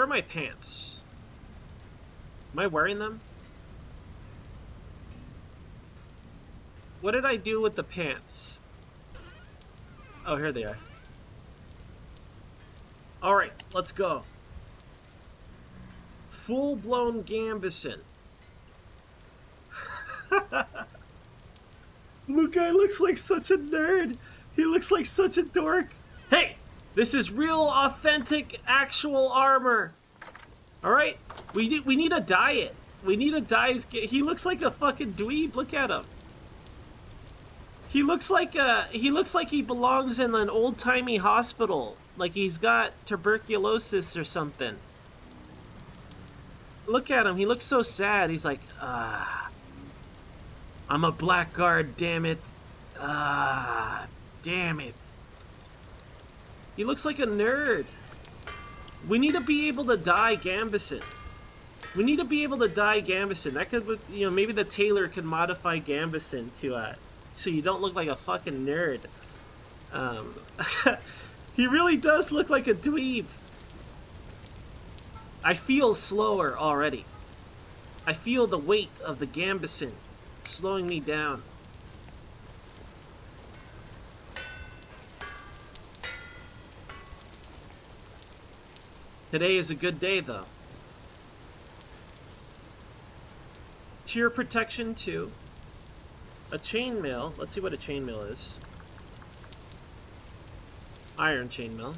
are my pants? Am I wearing them? What did I do with the pants? Oh, here they are. Alright, let's go. Full-blown Gambeson. Blue guy looks like such a nerd. He looks like such a dork. Hey, this is real, authentic, actual armor. All right, we need to dye it. We need to dye his. He looks like a fucking dweeb. Look at him. He looks like he belongs in an old-timey hospital. Like he's got tuberculosis or something. Look at him. He looks so sad. He's like, I'm a blackguard, damn it. Damn it. He looks like a nerd. We need to be able to dye Gambison. We need to be able to dye Gambison. That could, you know, maybe the tailor could modify Gambison to, so you don't look like a fucking nerd. He really does look like a dweeb. I feel slower already. I feel the weight of the Gambison slowing me down. Today is a good day, though. Tier protection 2. A chainmail. Let's see what a chainmail is. Iron chainmail.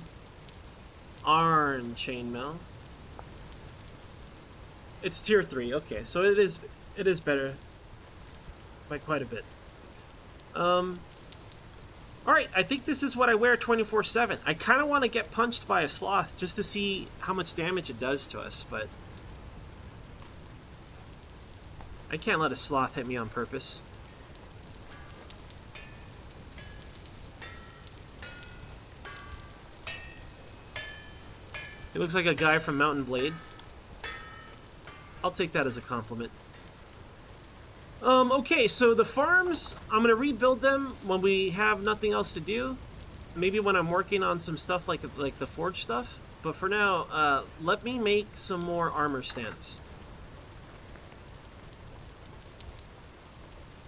Iron chainmail. It's tier 3. Okay, so it is better by quite a bit. Alright, I think this is what I wear 24/7. I kind of want to get punched by a sloth just to see how much damage it does to us, but I can't let a sloth hit me on purpose. He looks like a guy from Mountain Blade. I'll take that as a compliment. Okay, so the farms, I'm gonna rebuild them when we have nothing else to do. Maybe when I'm working on some stuff like the forge stuff. But for now, let me make some more armor stands.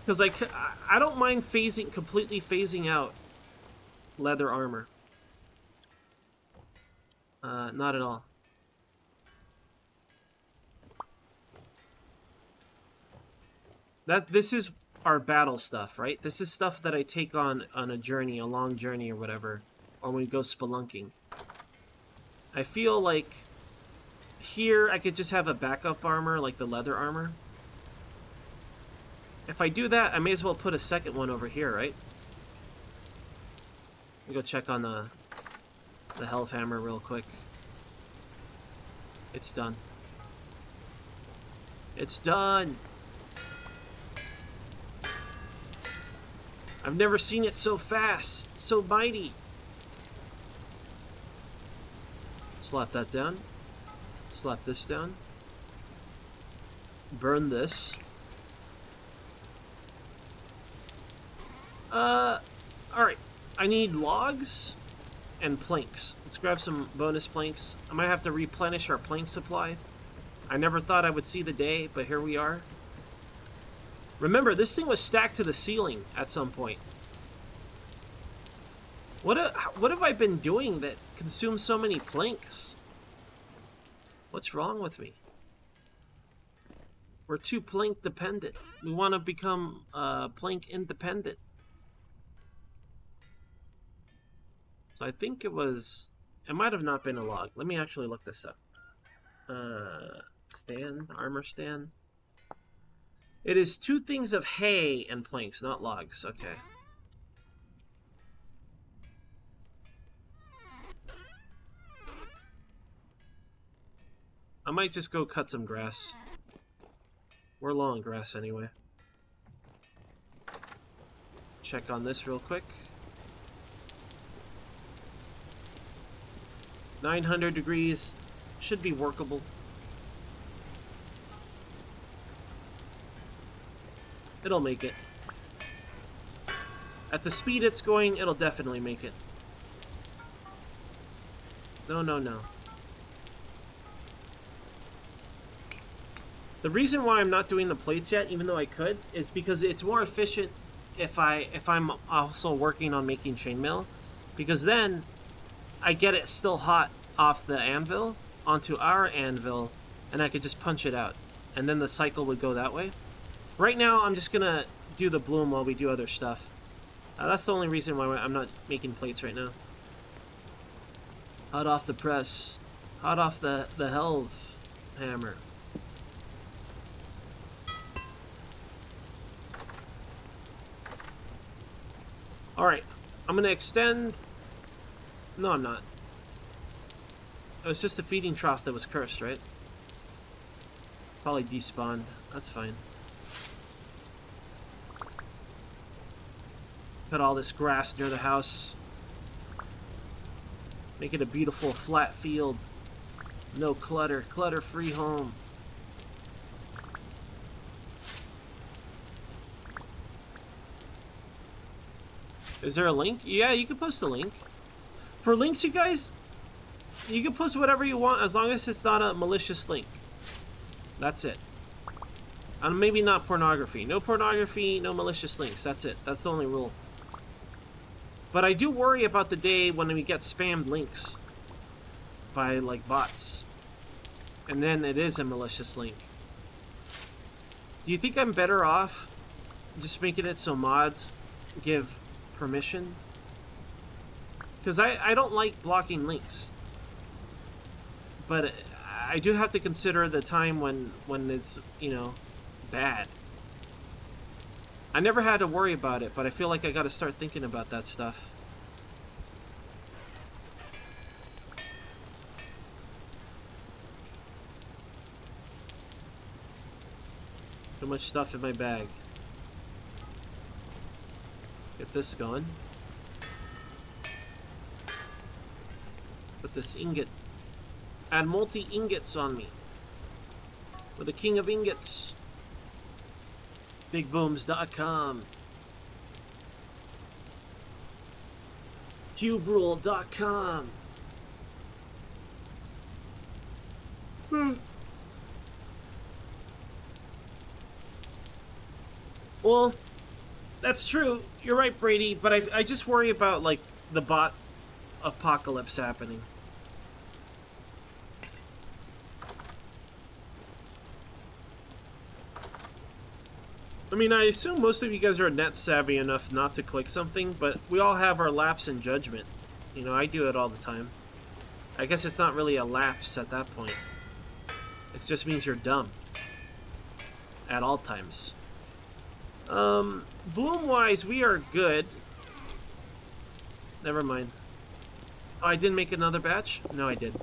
Because I don't mind completely phasing out leather armor. Not at all. This is our battle stuff, right? This is stuff that I take on a journey, a long journey or whatever, or when we go spelunking. I feel like here I could just have a backup armor, like the leather armor. If I do that, I may as well put a second one over here, right? Let me go check on the Hellhammer real quick. It's done. It's done! I've never seen it so fast, so mighty. Slap that down. Slap this down. Burn this. Alright. I need logs and planks. Let's grab some bonus planks. I might have to replenish our plank supply. I never thought I would see the day, but here we are. Remember, this thing was stacked to the ceiling at some point. What have I been doing that consumes so many planks? What's wrong with me? We're too plank dependent. We want to become plank independent. So I think it might have not been a log. Let me actually look this up. Stand, armor stand. It is 2 things of hay and planks, not logs. Okay. I might just go cut some grass. We're low on grass anyway. Check on this real quick. 900 degrees. Should be workable. It'll make it. At the speed it's going, it'll definitely make it. No, no, no. The reason why I'm not doing the plates yet, even though I could, is because it's more efficient if I'm also working on making chainmail, because then I get it still hot off the anvil onto our anvil, and I could just punch it out, and then the cycle would go that way. Right now, I'm just gonna do the bloom while we do other stuff. That's the only reason why I'm not making plates right now. Hot off the press. Hot off the helve hammer. Alright, I'm gonna extend... No, I'm not. It was just a feeding trough that was cursed, right? Probably despawned. That's fine. Put all this grass near the house. Make it a beautiful flat field. No clutter. Clutter-free home. Is there a link? Yeah, you can post a link. For links, you guys, you can post whatever you want as long as it's not a malicious link. That's it. And maybe not pornography. No pornography, no malicious links. That's it. That's the only rule. But I do worry about the day when we get spammed links by, like, bots. And then it is a malicious link. Do you think I'm better off just making it so mods give permission? Because I don't like blocking links. But I do have to consider the time when it's, you know, bad. I never had to worry about it, but I feel like I gotta start thinking about that stuff. Too much stuff in my bag. Get this going. Put this ingot. Add multi-ingots on me. We're the king of ingots. BigBooms.com. CubeRule.com. Well, that's true. You're right, Brady, but I just worry about, like, the bot apocalypse happening. I mean, I assume most of you guys are net savvy enough not to click something, but we all have our lapse in judgment. You know, I do it all the time. I guess it's not really a lapse at that point. It just means you're dumb. At all times. Bloom-wise, we are good. Never mind. Oh, I didn't make another batch? No, I did.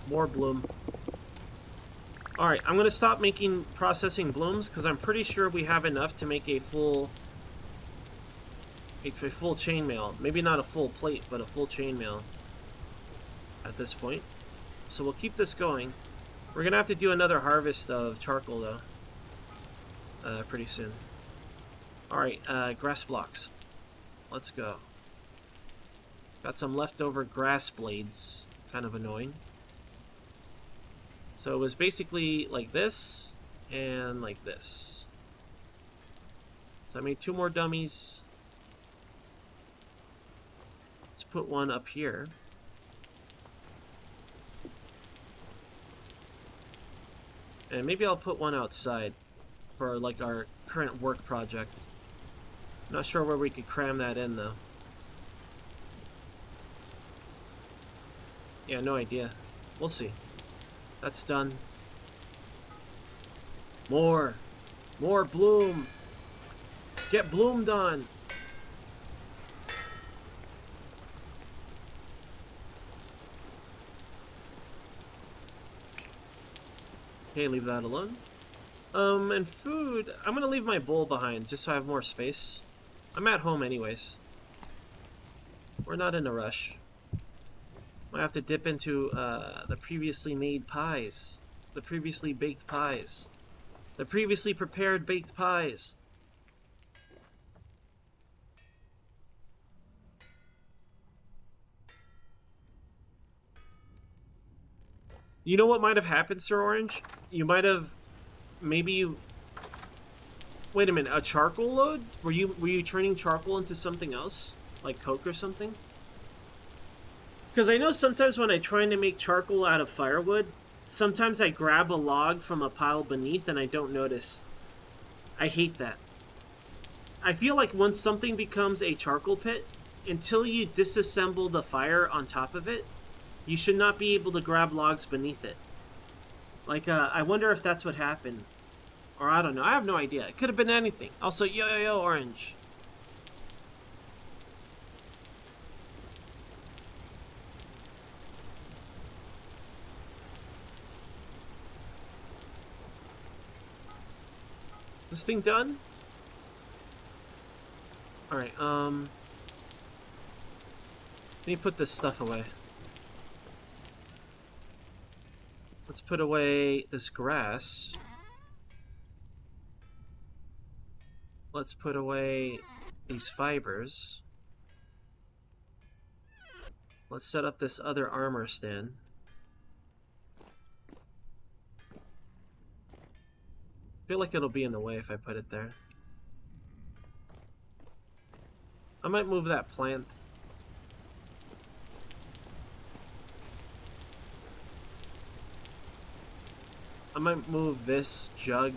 More bloom. Alright, I'm going to stop processing blooms because I'm pretty sure we have enough to make a full chainmail. Maybe not a full plate, but a full chainmail at this point. So we'll keep this going. We're going to have to do another harvest of charcoal, though. Pretty soon. Alright, grass blocks. Let's go. Got some leftover grass blades. Kind of annoying. So it was basically like this and like this. So I made 2 more dummies. Let's put one up here. And maybe I'll put one outside for like our current work project. Not sure where we could cram that in though. Yeah, no idea. We'll see. That's done. More bloom. Get bloomed on. Okay, leave that alone. And food, I'm gonna leave my bowl behind just so I have more space. I'm at home anyways. We're not in a rush. I have to dip into the previously made pies. The previously baked pies. The previously prepared baked pies. You know what might have happened, Sir Orange? You might have... Maybe you... Wait a minute, a charcoal load? Were you turning charcoal into something else? Like coke or something? Because I know sometimes when I'm trying to make charcoal out of firewood, sometimes I grab a log from a pile beneath and I don't notice. I hate that. I feel like once something becomes a charcoal pit, until you disassemble the fire on top of it, you should not be able to grab logs beneath it. Like, I wonder if that's what happened. Or I don't know. I have no idea. It could have been anything. Also, yo, orange. Is this thing done? Alright, let me put this stuff away. Let's put away this grass. Let's put away these fibers. Let's set up this other armor stand. I feel like it'll be in the way if I put it there. I might move that plant. I might move this jug.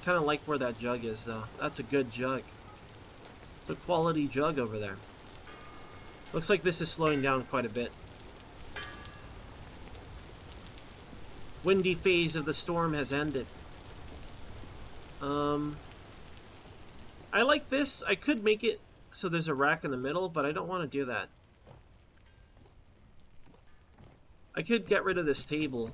Kind of like where that jug is, though. That's a good jug. It's a quality jug over there. Looks like this is slowing down quite a bit. Windy phase of the storm has ended. I like this. I could make it so there's a rack in the middle, but I don't want to do that. I could get rid of this table.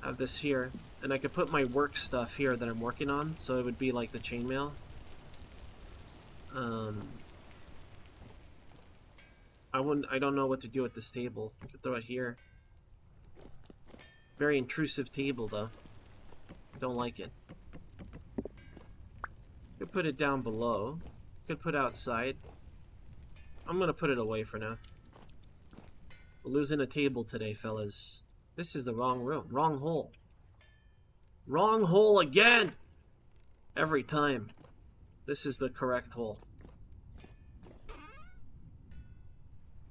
Have this here. And I could put my work stuff here that I'm working on, so it would be like the chainmail. I don't know what to do with this table. I could throw it here. Very intrusive table, though. Don't like it. Could put it down below. Could put outside. I'm gonna put it away for now. We're losing a table today, fellas. This is the wrong room. Wrong hole. Wrong hole again! Every time. This is the correct hole.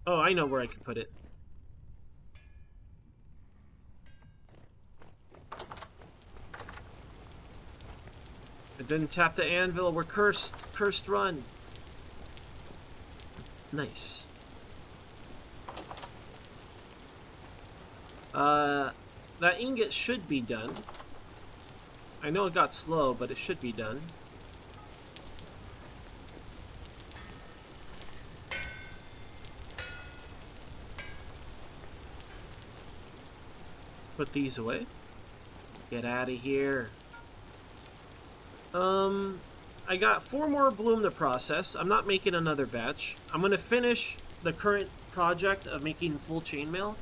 Oh, I know where I can put it. I didn't tap the anvil. We're cursed. Cursed run. Nice. That ingot should be done. I know it got slow, but it should be done. Put these away. Get out of here. I got 4 more bloom to process. I'm not making another batch. I'm gonna finish the current project of making full chainmail.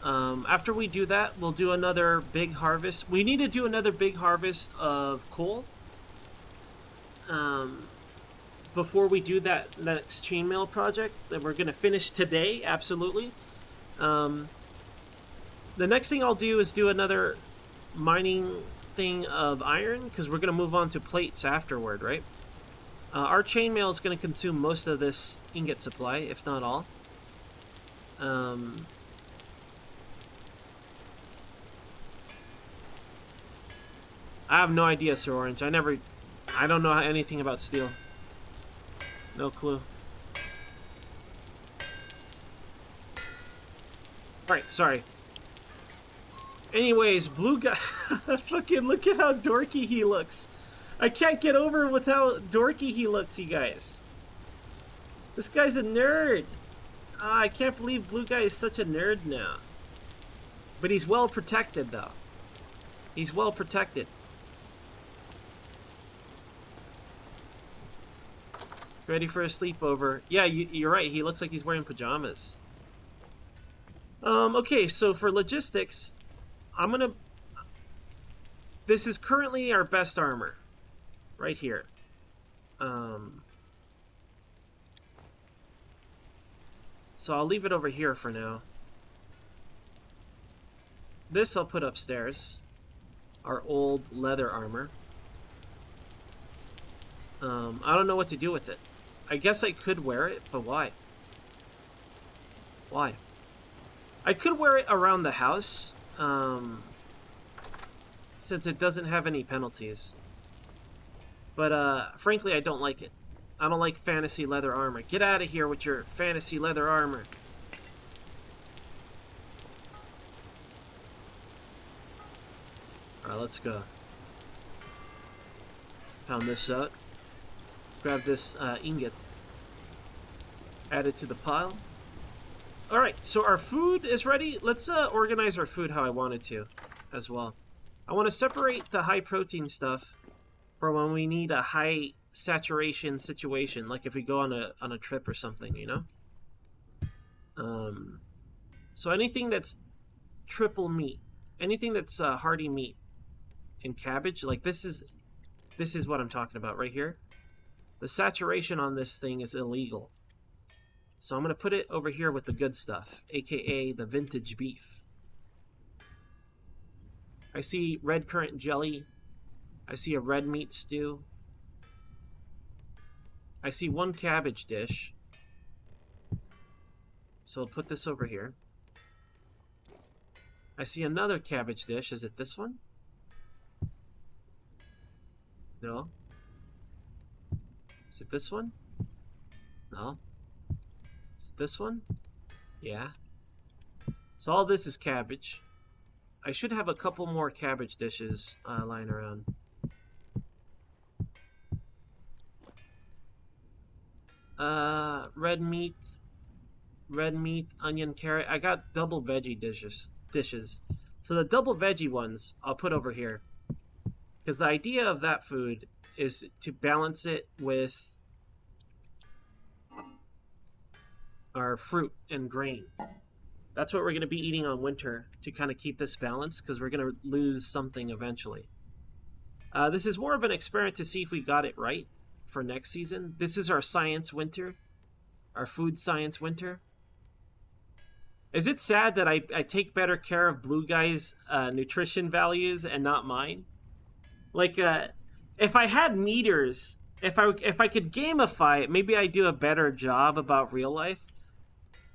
After we do that, we'll do another big harvest. We need to do another big harvest of coal. Before we do that next chainmail project that we're gonna finish today, absolutely. The next thing I'll do is do another mining thing of iron, because we're going to move on to plates afterward, right? Our chainmail is going to consume most of this ingot supply, if not all. I have no idea, Sir Orange. I don't know anything about steel. No clue. Alright, sorry. Anyways, blue guy... Fucking look at how dorky he looks. I can't get over with how dorky he looks, you guys. This guy's a nerd. I can't believe blue guy is such a nerd now. But he's well protected, though. He's well protected. Ready for a sleepover. Yeah, you're right. He looks like he's wearing pajamas. Okay, so for logistics... I'm gonna... This is currently our best armor. Right here. So I'll leave it over here for now. This I'll put upstairs. Our old leather armor. I don't know what to do with it. I guess I could wear it, but why? Why? I could wear it around the house, since it doesn't have any penalties. But, frankly, I don't like it. I don't like fantasy leather armor. Get out of here with your fantasy leather armor. Alright, let's go. Pound this out. Grab this ingot. Add it to the pile. Alright, so our food is ready. Let's organize our food how I wanted to as well. I want to separate the high protein stuff for when we need a high saturation situation, like if we go on a trip or something, you know? So anything that's triple meat, anything that's hearty meat and cabbage, like this is what I'm talking about right here. The saturation on this thing is illegal. So I'm going to put it over here with the good stuff, aka the vintage beef. I see red currant jelly. I see a red meat stew. I see one cabbage dish. So I'll put this over here. I see another cabbage dish. Is it this one? No. Is it this one? No. Is it this one? Yeah. So all this is cabbage. I should have a couple more cabbage dishes lying around. Red meat, onion, carrot. I got double veggie dishes. So the double veggie ones I'll put over here. Because the idea of that food is to balance it with our fruit and grain. That's what we're going to be eating on winter to kind of keep this balance, because we're going to lose something eventually. This is more of an experiment to see if we got it right for next season. This is our science winter, our food science winter. Is it sad that I take better care of Blue Guy's nutrition values and not mine? Like, if I had meters, if I could gamify it, maybe I'd do a better job about real life.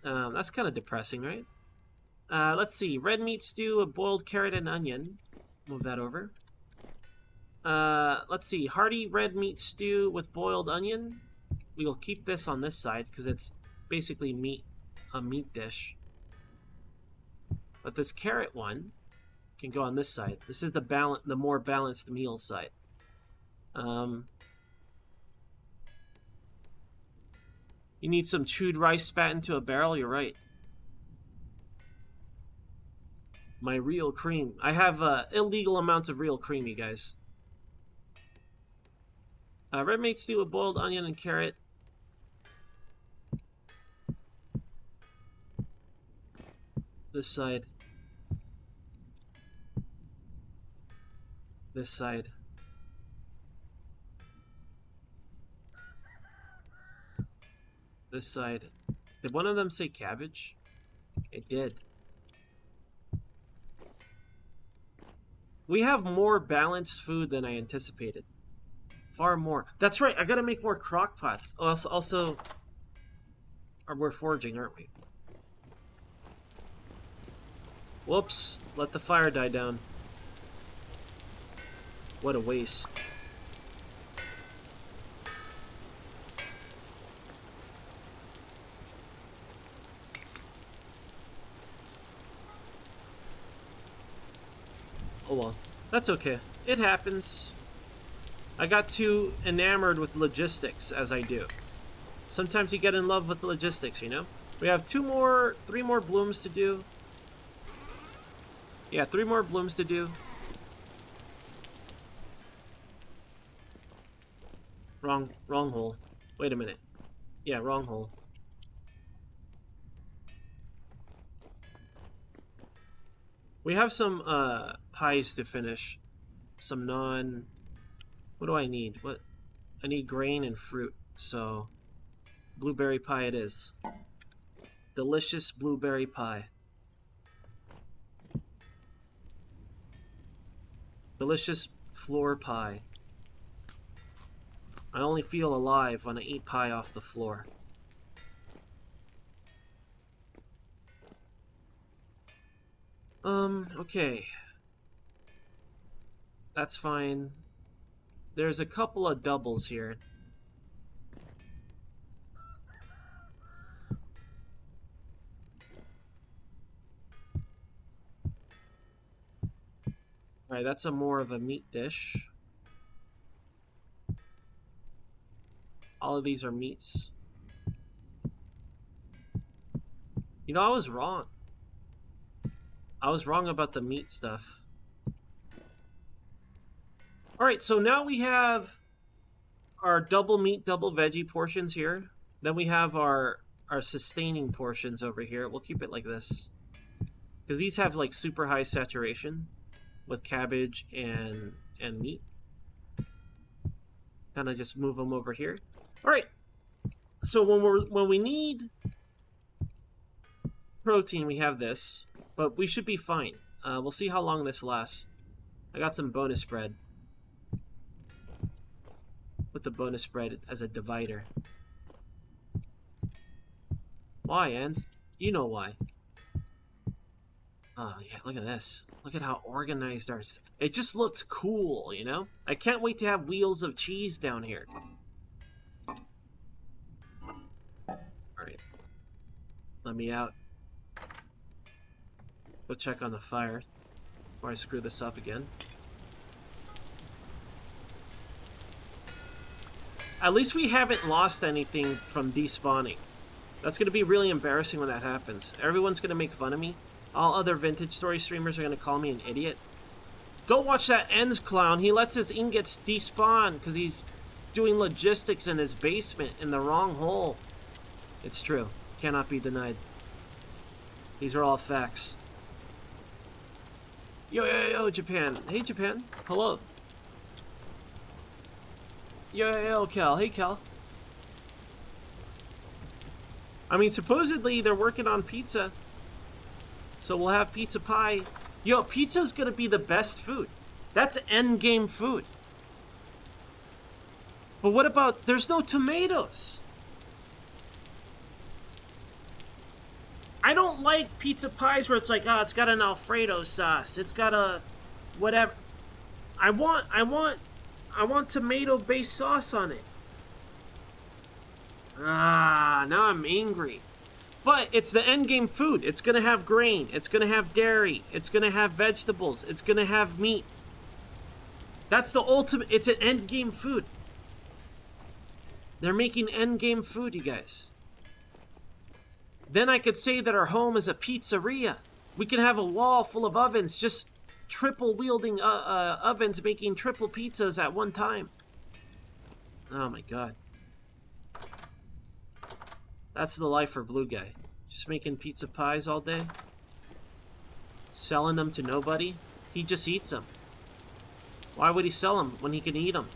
That's kind of depressing, right? Let's see. Red meat stew, a boiled carrot and onion. Move that over. Let's see. Hearty red meat stew with boiled onion. We will keep this on this side because it's basically a meat dish. But this carrot one can go on this side. This is the more balanced meal side. You need some chewed rice spat into a barrel? You're right. My real cream. I have illegal amounts of real cream, you guys. Red meat stew with boiled onion and carrot. This side. This side. This side. Did one of them say cabbage? It did. We have more balanced food than I anticipated. Far more. That's right, I gotta make more crock pots. Also, we're foraging, aren't we? Whoops, let the fire die down. What a waste. Oh well, that's okay. It happens. I got too enamored with logistics, as I do. Sometimes you get in love with logistics, you know? We have 3 more blooms to do. Yeah, 3 more blooms to do. Wrong hole. Wait a minute. Yeah, wrong hole. We have some pies to finish. Some what do I need? I need grain and fruit. So blueberry pie it is. Delicious blueberry pie. Delicious floor pie. I only feel alive when I eat pie off the floor. Okay. That's fine. There's a couple of doubles here. Alright, that's a more of a meat dish. All of these are meats. You know, I was wrong. I was wrong about the meat stuff. Alright, so now we have our double meat, double veggie portions here. Then we have our sustaining portions over here. We'll keep it like this. Because these have like super high saturation with cabbage and meat. Kind of just move them over here. Alright. So when we need protein, we have this. But we should be fine. We'll see how long this lasts. I got some bonus bread. Put the bonus bread as a divider. Why, Ans? You know why. Oh, yeah, look at this. Look at how organized our... It just looks cool, you know? I can't wait to have wheels of cheese down here. Alright. Let me out. Go check on the fire before I screw this up again. At least we haven't lost anything from despawning. That's going to be really embarrassing when that happens. Everyone's going to make fun of me. All other Vintage Story streamers are going to call me an idiot. Don't watch that Ends clown. He lets his ingots despawn because he's doing logistics in his basement in the wrong hole. It's true. Cannot be denied. These are all facts. Yo, Japan. Hey, Japan. Hello. Yo, Cal. Hey, Cal. I mean, supposedly they're working on pizza. So we'll have pizza pie. Yo, pizza's gonna be the best food. That's endgame food. But what about... There's no tomatoes. I don't like pizza pies where it's like, oh, it's got an Alfredo sauce. It's got a... whatever. I want tomato-based sauce on it. Ah, now I'm angry. But it's the endgame food. It's gonna have grain. It's gonna have dairy. It's gonna have vegetables. It's gonna have meat. That's the ultimate... It's an endgame food. They're making endgame food, you guys. Then I could say that our home is a pizzeria. We can have a wall full of ovens, just triple-wielding ovens making triple pizzas at one time. Oh my god. That's the life for Blue Guy. Just making pizza pies all day. Selling them to nobody. He just eats them. Why would he sell them when he can eat them?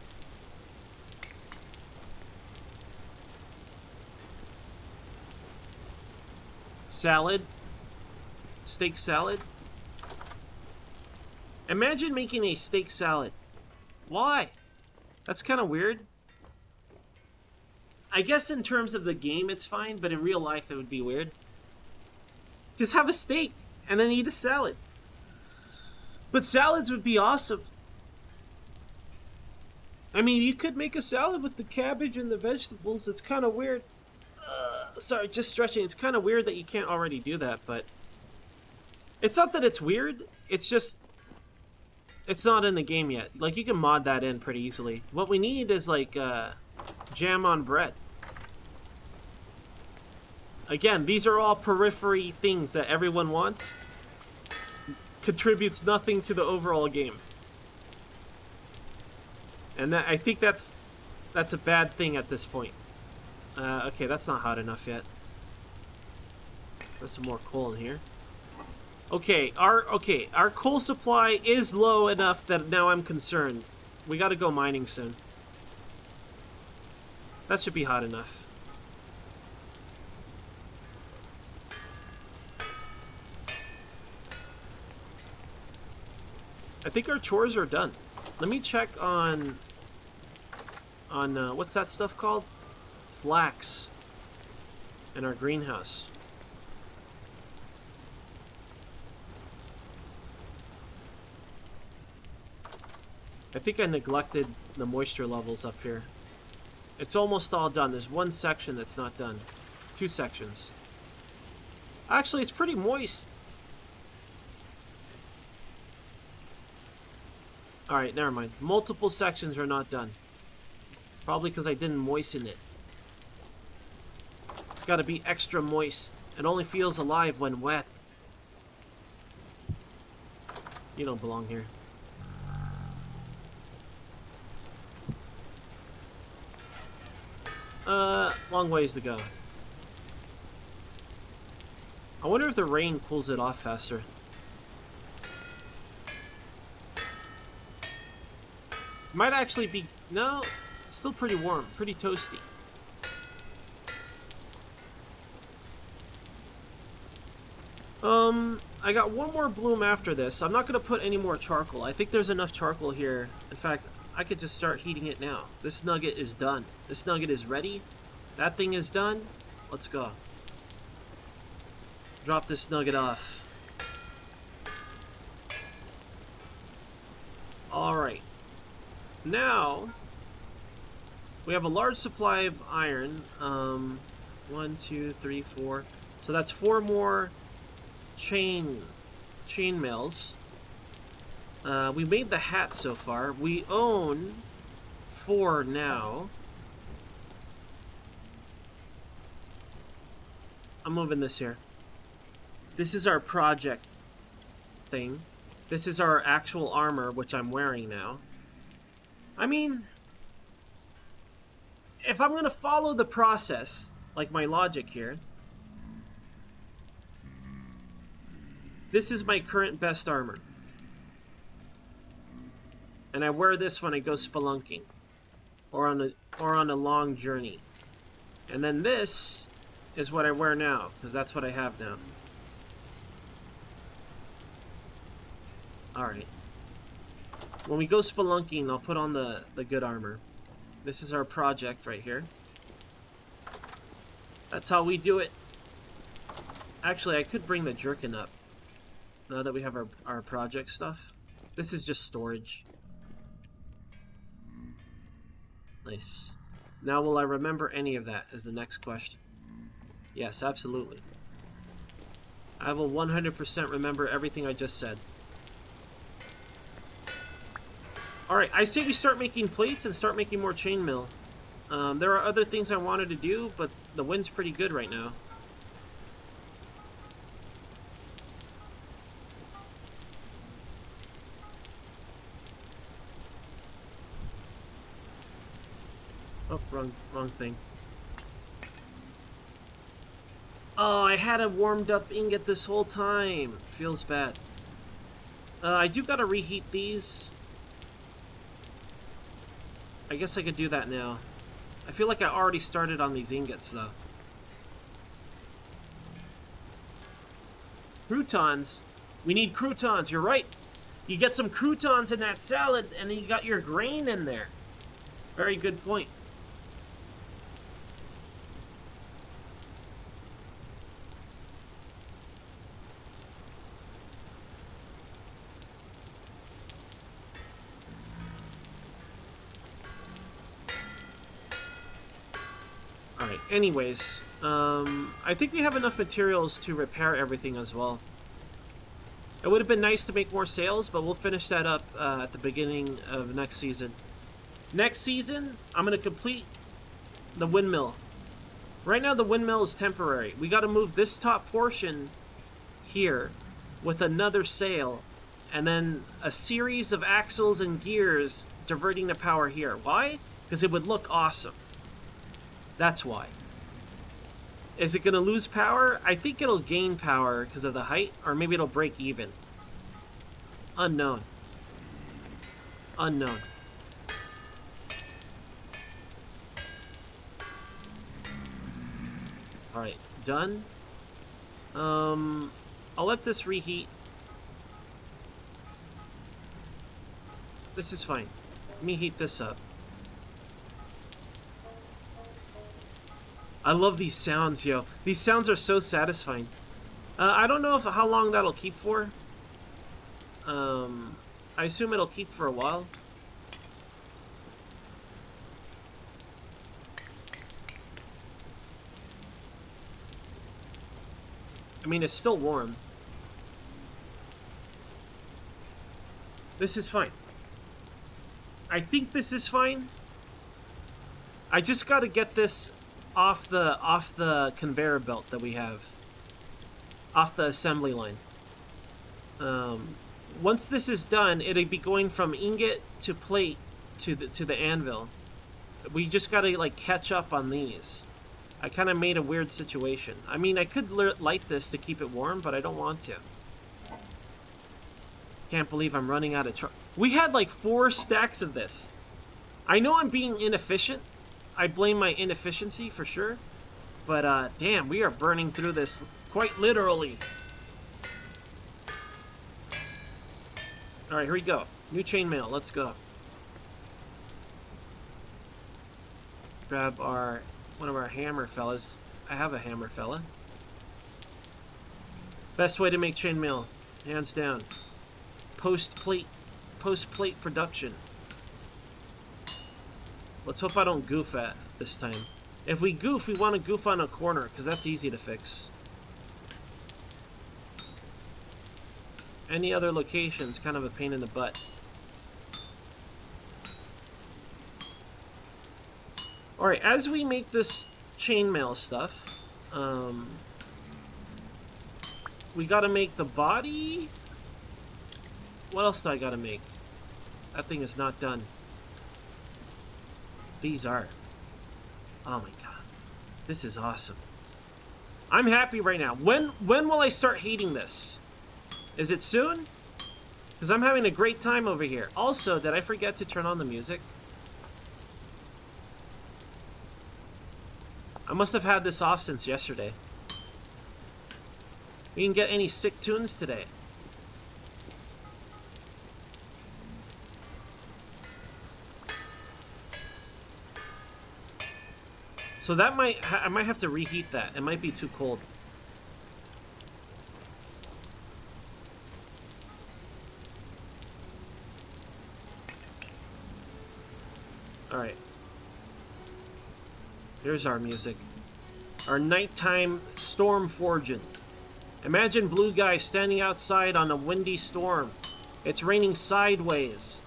Salad. Steak salad. Imagine making a steak salad. Why? That's kind of weird. I guess in terms of the game it's fine, but in real life it would be weird. Just have a steak and then eat a salad. But salads would be awesome. I mean, you could make a salad with the cabbage and the vegetables. It's kind of weird. Sorry, just stretching. It's kind of weird that you can't already do that, but... It's not that it's weird. It's just... It's not in the game yet. Like, you can mod that in pretty easily. What we need is, like, jam on bread. Again, these are all periphery things that everyone wants. Contributes nothing to the overall game. And that, I think that's a bad thing at this point. Okay, that's not hot enough yet. There's some more coal in here. Okay, our coal supply is low enough that now I'm concerned. We gotta go mining soon. That should be hot enough. I think our chores are done. Let me check on what's that stuff called? Flax in our greenhouse. I think I neglected the moisture levels up here. It's almost all done. There's one section that's not done. 2 sections. Actually, it's pretty moist. Alright, never mind. Multiple sections are not done. Probably because I didn't moisten it. It's got to be extra moist. It only feels alive when wet. You don't belong here. Long ways to go. I wonder if the rain pulls it off faster. Might actually be... No, it's still pretty warm, pretty toasty. I got one more bloom after this. I'm not going to put any more charcoal. I think there's enough charcoal here. In fact, I could just start heating it now. This nugget is done. This nugget is ready. That thing is done. Let's go. Drop this nugget off. Alright. Now, we have a large supply of iron. 1, 2, 3, 4. So that's 4 more chain mails. We made the hat so far. We own 4 now. I'm moving this here. This is our project thing. This is our actual armor, which I'm wearing now. I mean, if I'm going to follow the process, like my logic here, this is my current best armor. And I wear this when I go spelunking or on a long journey. And then this is what I wear now, because that's what I have now. Alright. When we go spelunking, I'll put on the good armor. This is our project right here. That's how we do it. Actually, I could bring the jerkin up. Now that we have our project stuff. This is just storage. Nice. Now will I remember any of that is the next question. Yes, absolutely. I will 100% remember everything I just said. Alright, I say we start making plates and start making more chainmail. There are other things I wanted to do, but the wind's pretty good right now. Oh, wrong thing. Oh, I had a warmed up ingot this whole time. Feels bad. I do gotta reheat these. I guess I could do that now. I feel like I already started on these ingots, though. Croutons? We need croutons, you're right. You get some croutons in that salad, and then you got your grain in there. Very good point. Alright, anyways, I think we have enough materials to repair everything as well. It would have been nice to make more sails, but we'll finish that up at the beginning of next season. Next season, I'm going to complete the windmill. Right now, the windmill is temporary. We got to move this top portion here with another sail, and then a series of axles and gears diverting the power here. Why? Because it would look awesome. That's why. Is it going to lose power? I think it'll gain power because of the height, or maybe it'll break even. Unknown. Unknown. Alright, done. I'll let this reheat. This is fine. Let me heat this up. I love these sounds, yo. These sounds are so satisfying. I don't know how long that'll keep for. I assume it'll keep for a while. I mean, it's still warm. This is fine. I think this is fine. I just got to get this off the conveyor belt that we have. Off the assembly line. Once this is done, it'll be going from ingot to plate to the anvil. We just got to like catch up on these. I kind of made a weird situation. I mean, I could light this to keep it warm, but I don't want to. Can't believe I'm running out of We had like 4 stacks of this. I know I'm being inefficient. I blame my inefficiency for sure. But damn, we are burning through this quite literally. Alright, here we go. New chainmail, let's go. Grab one of our hammer fellas. I have a hammer fella. Best way to make chainmail, hands down. Post plate production. Let's hope I don't goof at this time. If we goof, we want to goof on a corner, because that's easy to fix. Any other location's kind of a pain in the butt. Alright, as we make this chainmail stuff, we gotta make the body. What else do I gotta make? That thing is not done. These are. Oh my god. This is awesome. I'm happy right now. When will I start hating this? Is it soon? Because I'm having a great time over here. Also, did I forget to turn on the music? I must have had this off since yesterday. We didn't get any sick tunes today. So that I might have to reheat that. It might be too cold. Alright. Here's our music. Our nighttime storm forging. Imagine Blue Guy standing outside on a windy storm. It's raining sideways.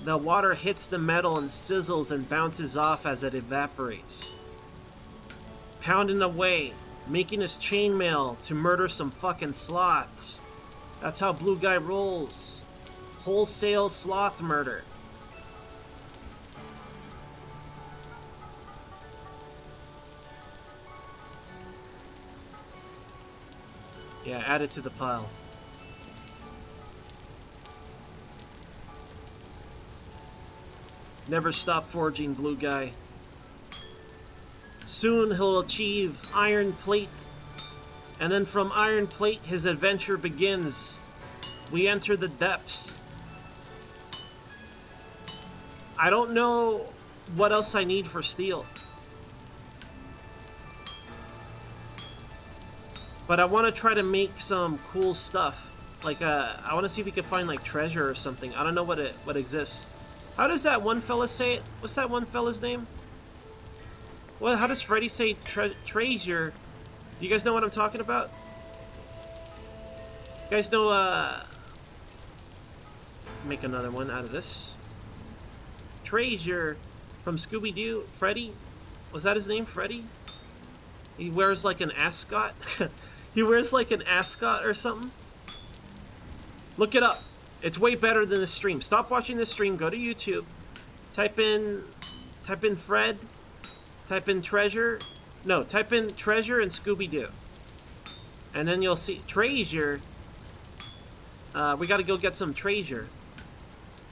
The water hits the metal and sizzles and bounces off as it evaporates. Pounding away, making his chainmail to murder some fucking sloths. That's how Blue Guy rolls. Wholesale sloth murder. Yeah, add it to the pile. Never stop forging, Blue Guy. Soon he'll achieve iron plate, and then from iron plate his adventure begins. We enter the depths. I don't know what else I need for steel. But I want to try to make some cool stuff. Like, I want to see if we can find, like, treasure or something. I don't know what exists. How does that one fella say it? What's that one fella's name? Well, how does Freddy say treasure? Do you guys know what I'm talking about? You guys know, make another one out of this. Treasure from Scooby-Doo. Freddy? Was that his name, Freddy? He wears, like, an ascot. He wears like an ascot or something. Look it up. It's way better than the stream. Stop watching the stream. Go to YouTube. Type in Fred. Type in treasure. No, type in treasure and Scooby-Doo. And then you'll see treasure. We gotta go get some treasure.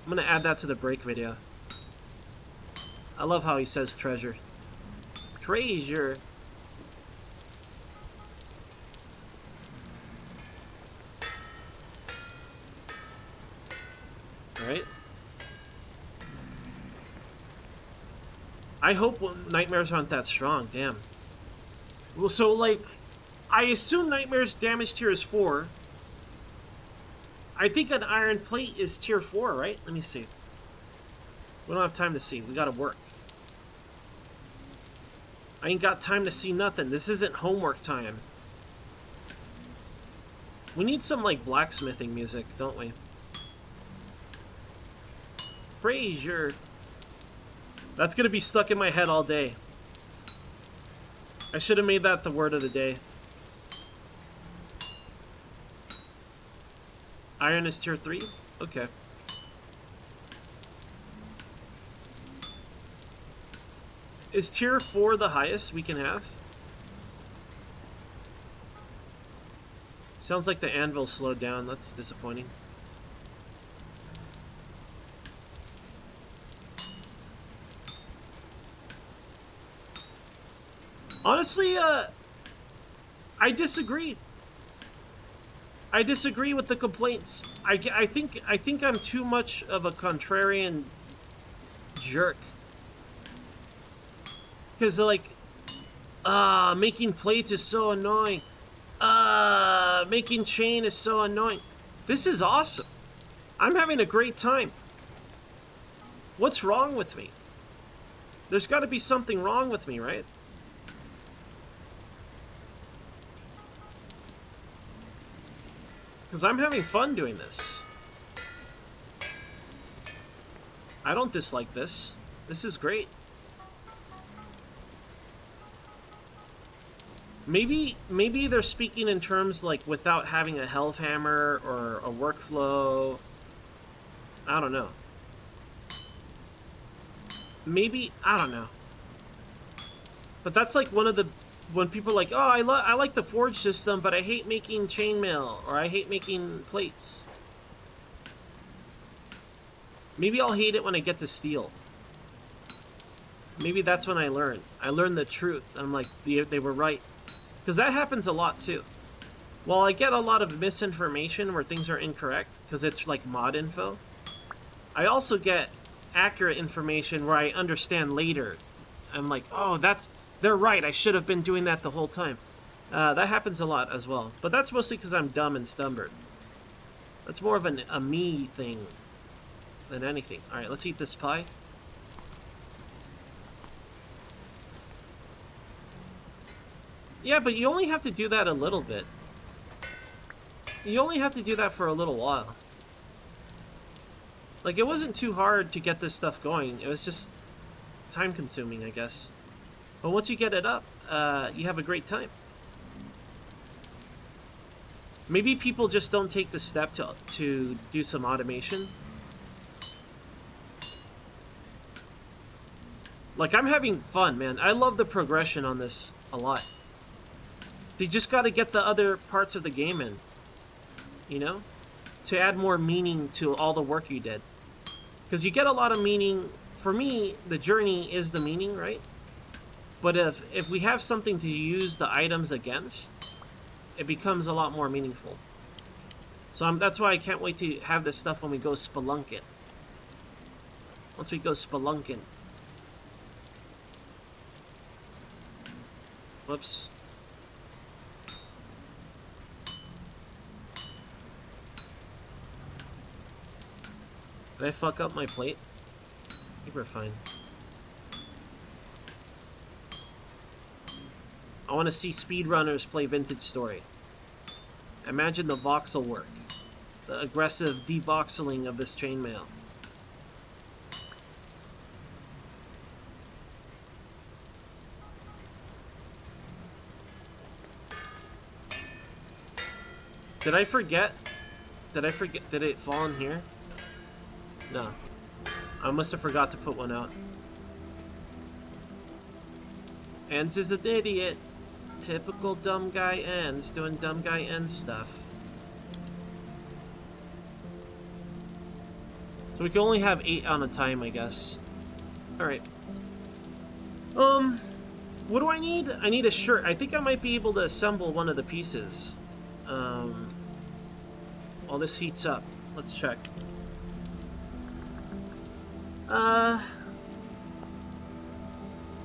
I'm gonna add that to the break video. I love how he says treasure. Treasure. Alright. I hope nightmares aren't that strong, damn. Well, so, like, I assume nightmares damage tier is 4. I think an iron plate is tier 4, right? Let me see. We don't have time to see. We gotta work. I ain't got time to see nothing. This isn't homework time. We need some, like, blacksmithing music, don't we? Brazier. That's gonna be stuck in my head all day. I should have made that the word of the day. Iron is tier 3? Okay. Is tier 4 the highest we can have? Sounds like the anvil slowed down. That's disappointing. Honestly, I disagree. I disagree with the complaints. I think I'm too much of a contrarian jerk. Because, like, making plates is so annoying. Making chain is so annoying. This is awesome. I'm having a great time. What's wrong with me? There's got to be something wrong with me, right? Because I'm having fun doing this. I don't dislike this. This is great. Maybe they're speaking in terms like without having a health hammer or a workflow. I don't know. Maybe, I don't know. But that's like one of the, when people are like, oh, I like the forge system, but I hate making chainmail, or I hate making plates. Maybe I'll hate it when I get to steel. Maybe that's when I learn. I learn the truth. I'm like, they were right. Because that happens a lot too. While I get a lot of misinformation where things are incorrect, because it's like mod info, I also get accurate information where I understand later. I'm like, oh, they're right. I should have been doing that the whole time. That happens a lot as well. But that's mostly because I'm dumb and stubborn. That's more of a me thing than anything. Alright, let's eat this pie. Yeah, but you only have to do that a little bit. You only have to do that for a little while. Like, it wasn't too hard to get this stuff going. It was just time-consuming, I guess. But once you get it up, you have a great time. Maybe people just don't take the step to do some automation. Like, I'm having fun, man. I love the progression on this a lot. They just got to get the other parts of the game in, you know, to add more meaning to all the work you did. Because you get a lot of meaning. For me, the journey is the meaning, right? But if we have something to use the items against, it becomes a lot more meaningful. So that's why I can't wait to have this stuff when we go spelunking. Once we go spelunking. Whoops. Did I fuck up my plate? I think we're fine. I want to see speedrunners play Vintage Story. Imagine the voxel work. The aggressive devoxeling of this chainmail. Did I forget? Did it fall in here? No. I must have forgot to put one out. Enz is an idiot. Typical dumb guy Enz doing dumb guy Enz stuff. So we can only have 8 on a time, I guess. Alright. What do I need? I need a shirt. I think I might be able to assemble one of the pieces. While this heats up. Let's check.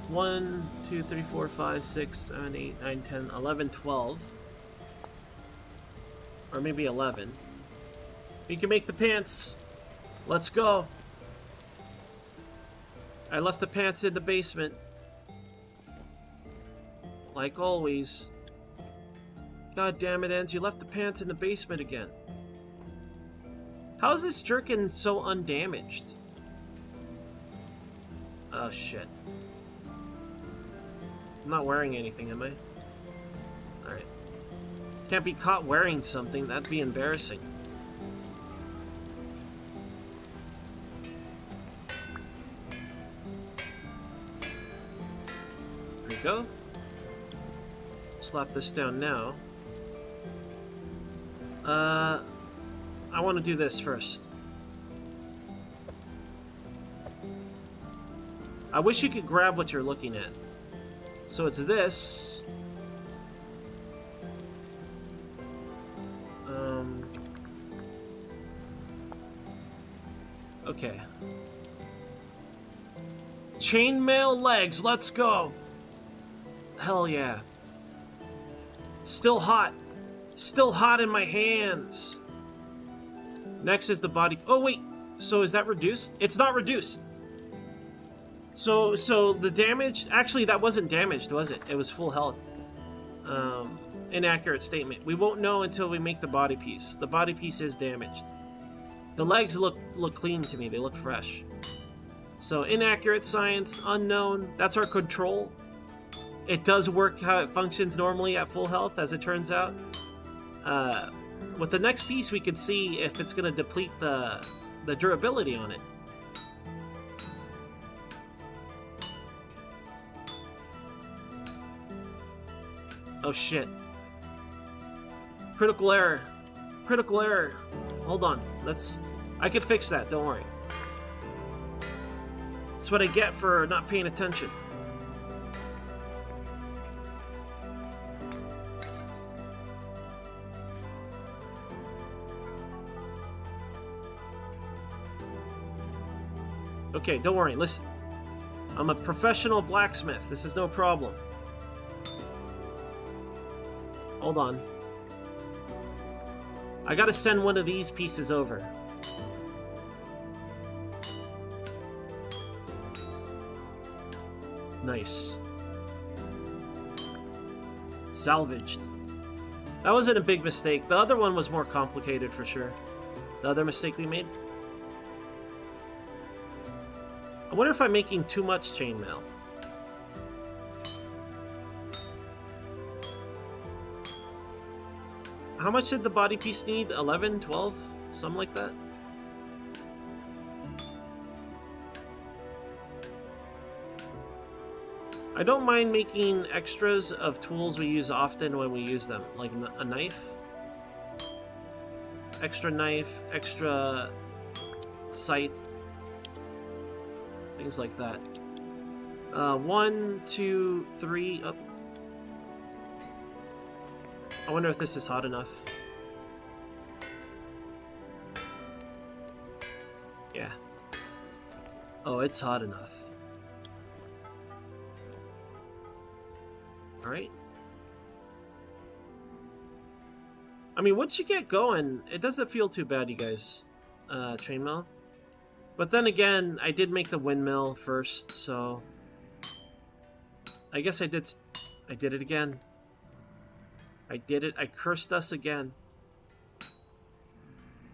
1, 2, 3, 4, 5, 6, 7, 8, 9, 10, 11, 12. Or maybe 11. We can make the pants. Let's go. I left the pants in the basement. Like always. God damn it, Enz, you left the pants in the basement again. How is this jerkin so undamaged? Oh, shit. I'm not wearing anything, am I? Alright. Can't be caught wearing something, that'd be embarrassing. There we go. Slap this down now. I want to do this first. I wish you could grab what you're looking at. So it's this. Okay. Chainmail legs, let's go! Hell yeah. Still hot. Still hot in my hands. Next is the body. Oh, wait. So is that reduced? It's not reduced. So the damage... Actually, that wasn't damaged, was it? It was full health. Inaccurate statement. We won't know until we make the body piece. The body piece is damaged. The legs look clean to me. They look fresh. So, inaccurate science, unknown. That's our control. It does work how it functions normally at full health, as it turns out. With the next piece, we can see if it's going to deplete the durability on it. Oh shit. Critical error. Critical error. Hold on. I could fix that, don't worry. That's what I get for not paying attention. Okay, don't worry, listen. I'm a professional blacksmith. This is no problem. Hold on. I gotta send one of these pieces over. Nice. Salvaged. That wasn't a big mistake. The other one was more complicated for sure. The other mistake we made. I wonder if I'm making too much chainmail. How much did the body piece need? 11, 12? Something like that? I don't mind making extras of tools we use often when we use them. Like a knife. Extra scythe. Things like that. 1, 2, 3, up. I wonder if this is hot enough. Yeah. Oh, it's hot enough. Alright. I mean, once you get going, it doesn't feel too bad, you guys. Chainmail. But then again, I did make the windmill first, so... I guess I did it again. I did it. I cursed us again.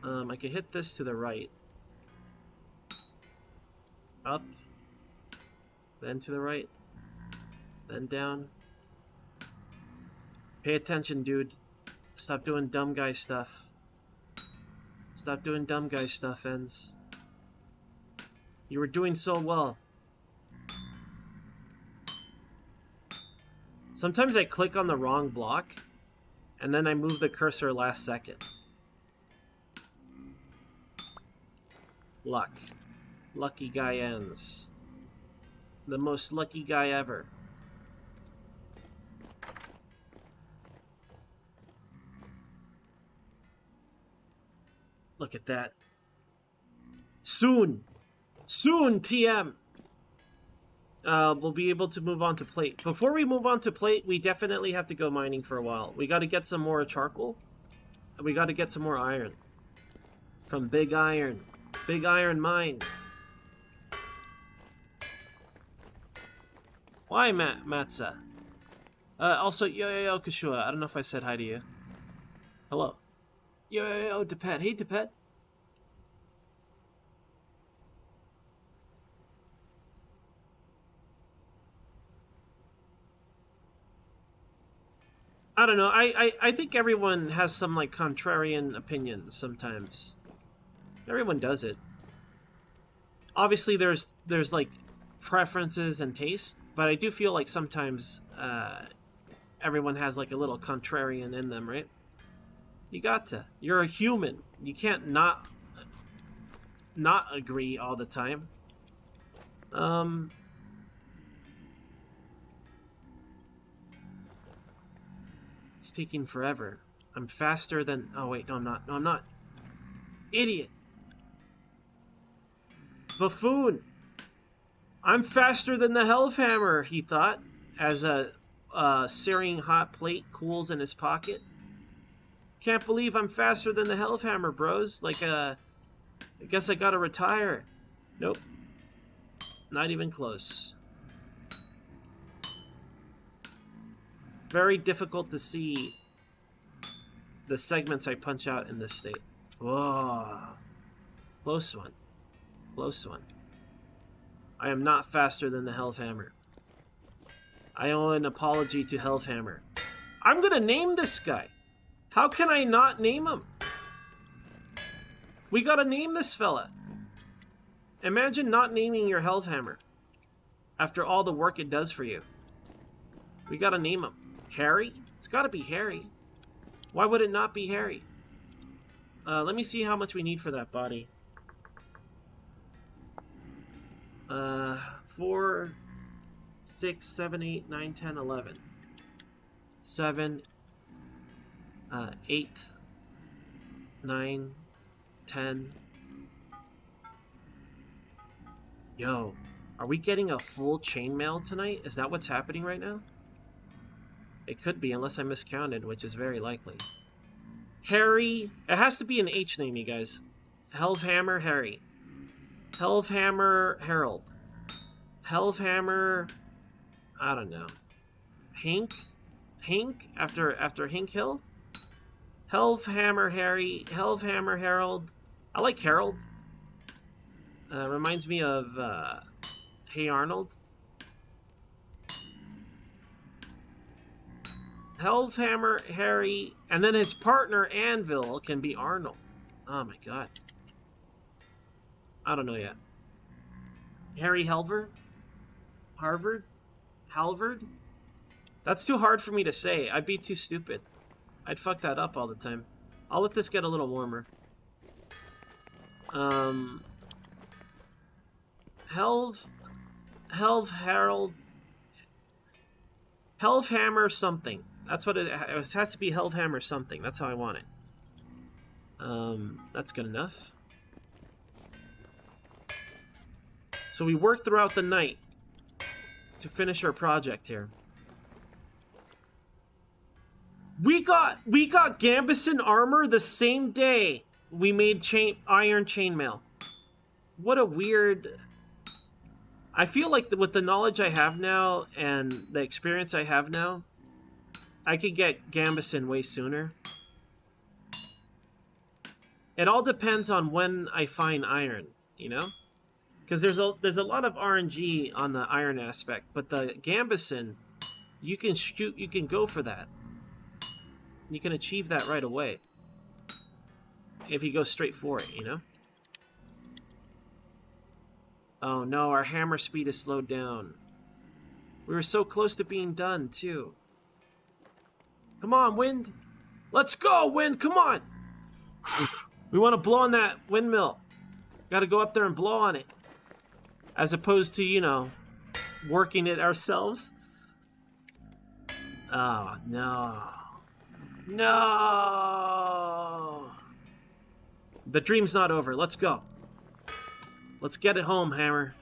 I can hit this to the right. Up. Then to the right. Then down. Pay attention, dude. Stop doing dumb guy stuff. Stop doing dumb guy stuff, Enz. You were doing so well. Sometimes I click on the wrong block, and then I move the cursor last second. Luck. Lucky guy Enz. The most lucky guy ever. Look at that. Soon! Soon, TM! We'll be able to move on to plate. Before we move on to plate, we definitely have to go mining for a while. We got to get some more charcoal. And we got to get some more iron. From Big Iron. Big Iron Mine. Why, Matza? Also, yo, Kashua. I don't know if I said hi to you. Hello. Yo, Depet. Hey, Depet. I don't know. I think everyone has some like contrarian opinions sometimes. Everyone does it. Obviously, there's like preferences and taste, but I do feel like sometimes everyone has like a little contrarian in them, right? You got to. You're a human. You can't not agree all the time. Um, it's taking forever. I'm faster than. Oh wait, no, I'm not. No, I'm not. Idiot. Buffoon. I'm faster than the Hellhammer, he thought, as a searing hot plate cools in his pocket. Can't believe I'm faster than the Hellhammer, bros. Like, I guess I gotta retire. Nope. Not even close. Very difficult to see the segments I punch out in this state. Whoa. Close one. Close one. I am not faster than the Hellhammer. I owe an apology to Hellhammer. I'm gonna name this guy. How can I not name him? We gotta name this fella. Imagine not naming your Hellhammer after all the work it does for you. We gotta name him. Harry? It's gotta be Harry. Why would it not be Harry? Let me see how much we need for that body. 4, 6, 7, 8, 9, 10, 11. 7, 8, 9, 10. Yo, are we getting a full chainmail tonight? Is that what's happening right now? It could be, unless I miscounted, which is very likely. Harry. It has to be an H name, you guys. Hellhammer Harry. Hellhammer Harold. Hellhammer. I don't know. Hank? Hank? After Hank Hill? Hellhammer Harry. Hellhammer Harold. I like Harold. Reminds me of Hey Arnold. Hellhammer Harry, and then his partner Anvil can be Arnold. Oh my god. I don't know yet. Harry Helver? Harvard? Halvard? That's too hard for me to say. I'd be too stupid. I'd fuck that up all the time. I'll let this get a little warmer. Helv Harold. Hellhammer something. That's what it has to be. Hellhammer something. That's how I want it. That's good enough. So we worked throughout the night to finish our project here. We got Gambison armor the same day we made iron chainmail. What a weird. I feel like with the knowledge I have now and the experience I have now, I could get Gambison way sooner. It all depends on when I find iron, you know? Because there's a lot of RNG on the iron aspect, but the Gambison, you can go for that. You can achieve that right away. If you go straight for it, you know? Oh no, our hammer speed is slowed down. We were so close to being done, too. Come on, Wind. Let's go, Wind, come on! We want to blow on that windmill. Gotta go up there and blow on it. As opposed to, you know, working it ourselves. Oh, no. No! The dream's not over. Let's go. Let's get it home, Hammer.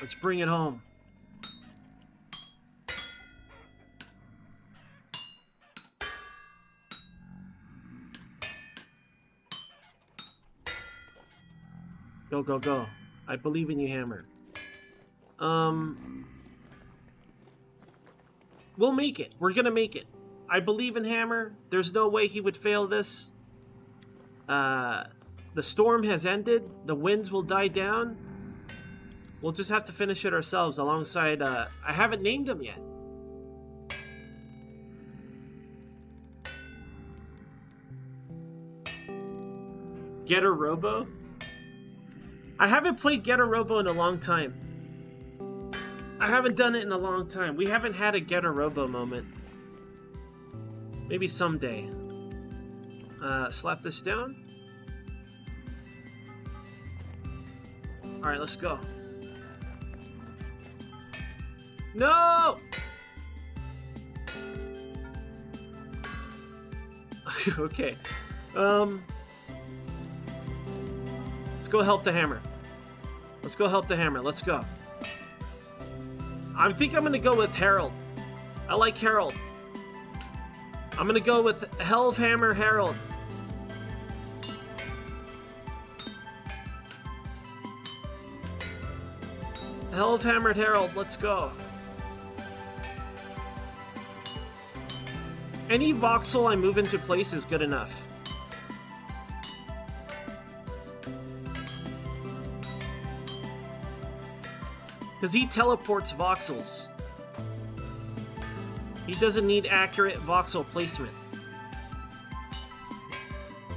Let's bring it home. Go, go, go. I believe in you, Hammer. We'll make it. We're gonna make it. I believe in Hammer. There's no way he would fail this. The storm has ended. The winds will die down. We'll just have to finish it ourselves alongside, I haven't named him yet. Getter Robo? I haven't played Getter Robo in a long time. I haven't done it in a long time. We haven't had a Getter Robo moment. Maybe someday. Slap this down. Alright, let's go. No! Okay. Let's go help the hammer. Let's go help the hammer. Let's go. I think I'm gonna go with Harold. I like Harold. I'm gonna go with Hammer Harold. Hammered Harold, let's go. Any voxel I move into place is good enough. Because he teleports voxels. He doesn't need accurate voxel placement.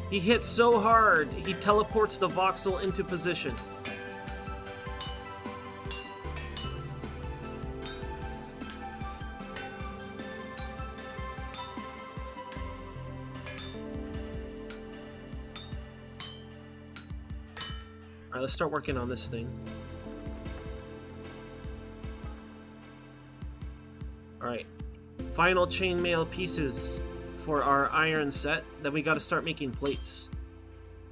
He hits so hard, he teleports the voxel into position. Alright, let's start working on this thing. Alright, final chainmail pieces for our iron set. Then we gotta start making plates.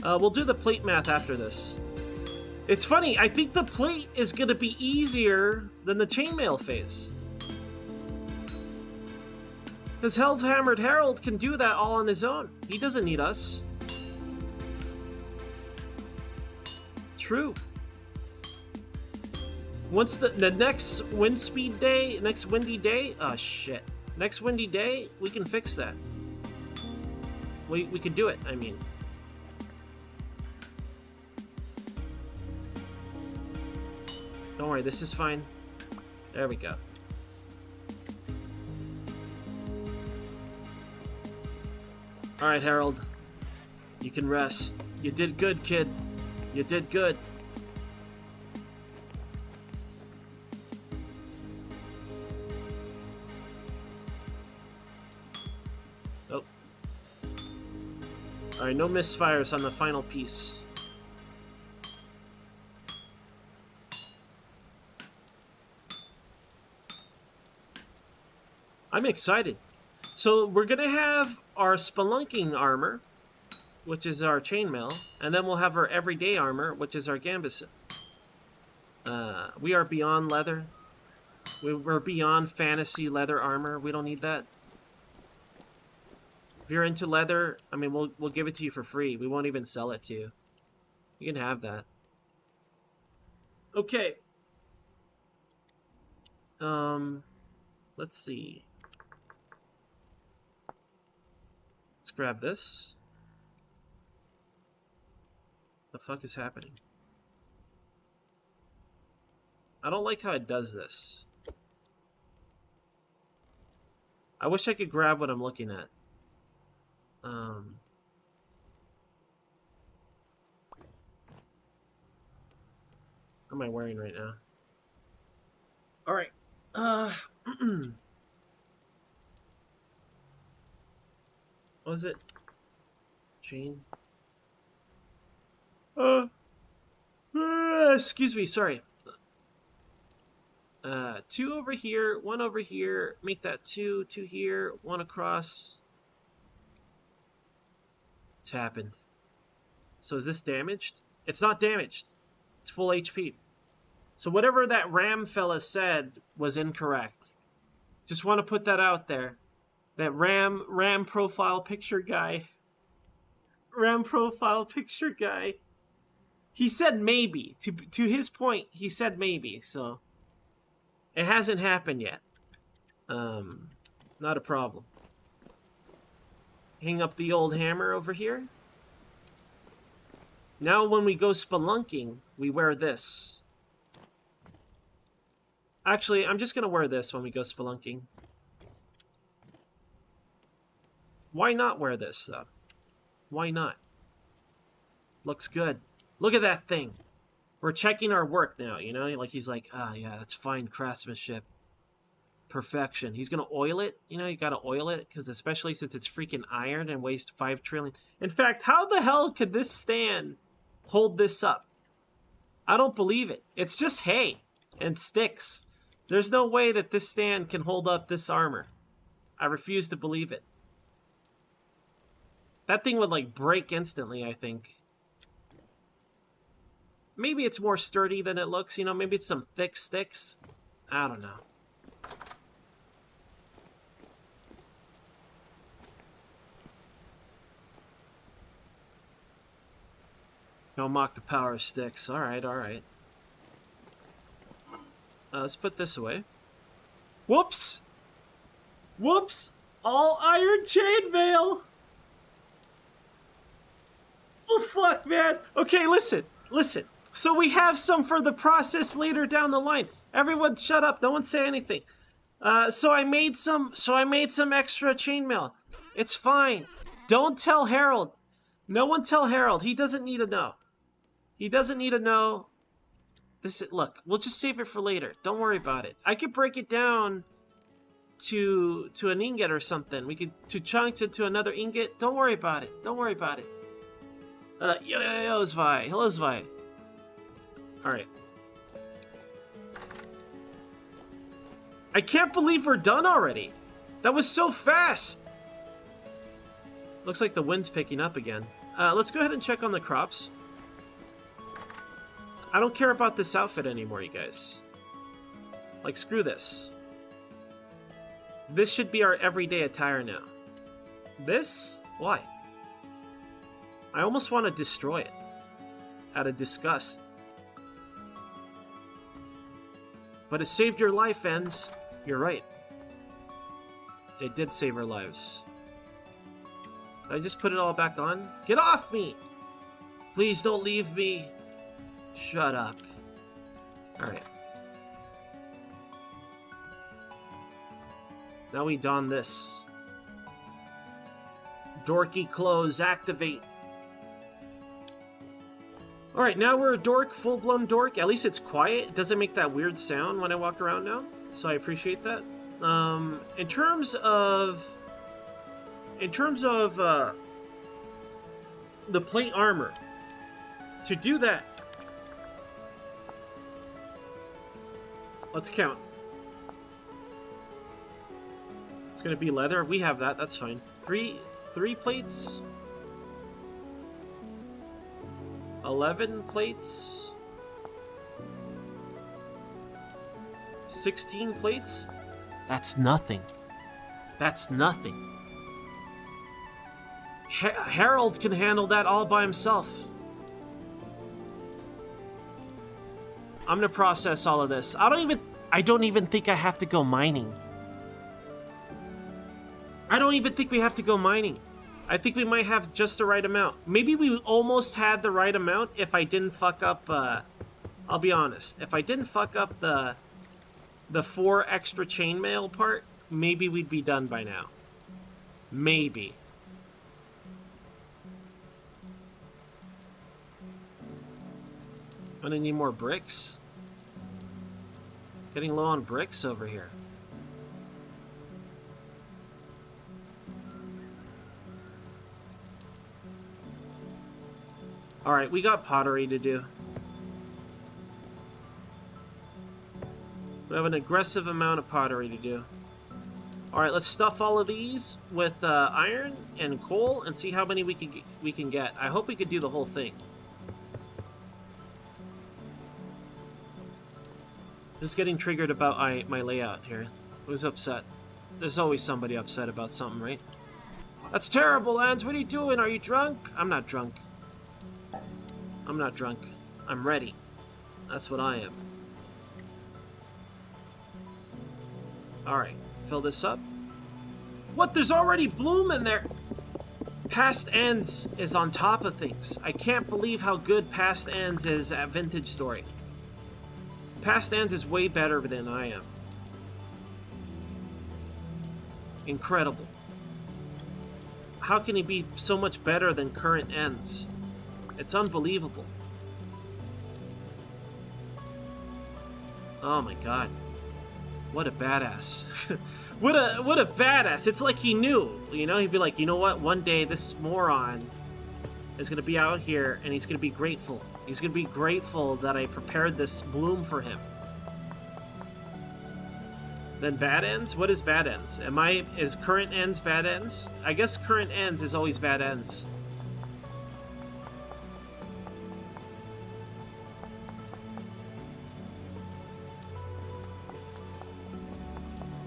We'll do the plate math after this. It's funny, I think the plate is gonna be easier than the chainmail phase. Because Hammered Harold can do that all on his own. He doesn't need us. True. Once the next windy day, oh shit. Next windy day, we can fix that. We can do it, I mean. Don't worry, this is fine. There we go. Alright, Harold. You can rest. You did good, kid. You did good. Oh. Alright, no misfires on the final piece. I'm excited. So we're gonna have our spelunking armor, which is our chainmail, and then we'll have our everyday armor, which is our gambeson. We are beyond leather. We're beyond fantasy leather armor. We don't need that. If you're into leather, I mean, we'll give it to you for free. We won't even sell it to you. You can have that. Okay. Let's see. Let's grab this. The fuck is happening? I don't like how it does this. I wish I could grab what I'm looking at. What am I wearing right now? Alright. What was it? Chain? Excuse me, sorry. 2 over here, 1 over here, make that 2, 2 here, 1 across. It's happened. So is this damaged? It's not damaged. It's full HP. So whatever that Ram fella said was incorrect. Just want to put that out there. That Ram profile picture guy. Ram profile picture guy. He said maybe. To his point, he said maybe, so It hasn't happened yet. Not a problem. Hang up the old hammer over here. Now when we go spelunking, we wear this. Actually, I'm just going to wear this when we go spelunking. Why not wear this, though? Why not? Looks good. Look at that thing. We're checking our work now, you know? Like, he's like, ah, yeah, that's fine craftsmanship. Perfection. He's going to oil it. You know, you got to oil it, because especially since it's freaking iron and weighs 5 trillion. In fact, how the hell could this stand hold this up? I don't believe it. It's just hay and sticks. There's no way that this stand can hold up this armor. I refuse to believe it. That thing would, like, break instantly, I think. Maybe it's more sturdy than it looks, you know? Maybe it's some thick sticks. I don't know. Don't mock the power of sticks. Alright, alright. Let's put this away. Whoops! Whoops! All iron chainmail! Oh, fuck, man! Okay, listen. Listen. So we have some for the process later down the line. Everyone shut up. No one say anything. So I made some extra chainmail. It's fine. Don't tell Harold. No one tell Harold. He doesn't need to know. He doesn't need to know. Look, we'll just save it for later. Don't worry about it. I could break it down to an ingot or something. We could to chunks it to another ingot. Don't worry about it. Don't worry about it. Yo, Zvi. Hello, Zvi. Alright. I can't believe we're done already. That was so fast. Looks like the wind's picking up again. Let's go ahead and check on the crops. I don't care about this outfit anymore, you guys. Like, screw this. This should be our everyday attire now. This? Why? I almost want to destroy it. Out of disgust. But it saved your life, Enz. You're right. It did save our lives. Did I just put it all back on? Get off me! Please don't leave me. Shut up. Alright. Now we don this. Dorky clothes, activate. Alright, now we're a dork, full-blown dork. At least it's quiet. It doesn't make that weird sound when I walk around now. So I appreciate that. In terms of the plate armor, to do that, let's count. It's gonna be leather. We have that. That's fine. Three plates. 11 plates. 16 plates. That's nothing. That's nothing. Harold can handle that all by himself. I'm gonna process all of this. I don't even think I have to go mining. I don't even think we have to go mining. I think we might have just the right amount. Maybe we almost had the right amount if I didn't fuck up, I'll be honest. If I didn't fuck up the 4 extra chainmail part, maybe we'd be done by now. Maybe. I'm gonna need more bricks. Getting low on bricks over here. Alright, we got pottery to do. We have an aggressive amount of pottery to do. Alright, let's stuff all of these with iron and coal and see how many we can get. I hope we could do the whole thing. Just getting triggered about my layout here. Who's upset? There's always somebody upset about something, right? That's terrible, Enz. What are you doing? Are you drunk? I'm not drunk. I'm not drunk. I'm ready. That's what I am. Alright, fill this up. What? There's already bloom in there! Past Ends is on top of things. I can't believe how good Past Ends is at Vintage Story. Past Ends is way better than I am. Incredible. How can he be so much better than Current Ends? It's unbelievable. Oh my god. What a badass. what a badass. It's like he knew, you know? He'd be like, you know what? One day this moron is going to be out here and he's going to be grateful. He's going to be grateful that I prepared this bloom for him. Then Bad Ends? What is Bad Ends? Is Current Ends Bad Ends? I guess Current Ends is always Bad Ends.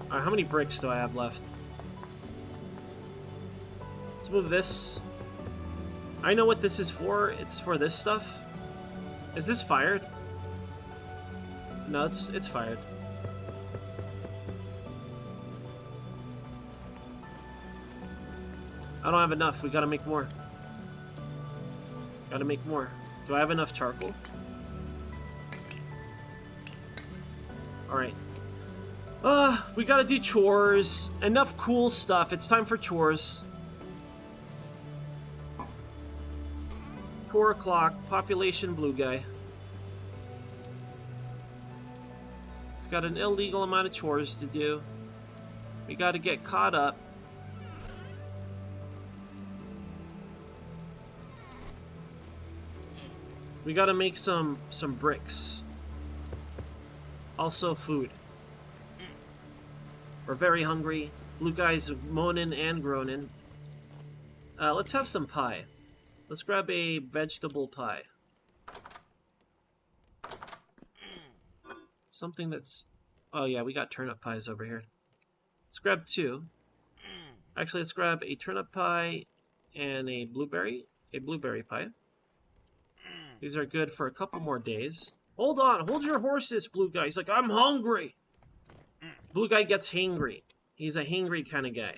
Alright, how many bricks do I have left? Let's move this. I know what this is for. It's for this stuff. Is this fired? No, it's fired. I don't have enough. We gotta make more. Gotta make more. Do I have enough charcoal? Alright. We gotta do chores. Enough cool stuff. It's time for chores. 4 o'clock. Population blue guy. It's got an illegal amount of chores to do. We gotta get caught up. We gotta make some bricks. Also food. We're very hungry. Blue guy's moaning and groaning. Let's have some pie. Let's grab a vegetable pie. Something that's... Oh yeah, we got turnip pies over here. Let's grab 2. Actually, let's grab a turnip pie and a blueberry pie. These are good for a couple more days. Hold on, hold your horses, blue guy. He's like, I'm hungry. Blue guy gets hangry. He's a hangry kind of guy.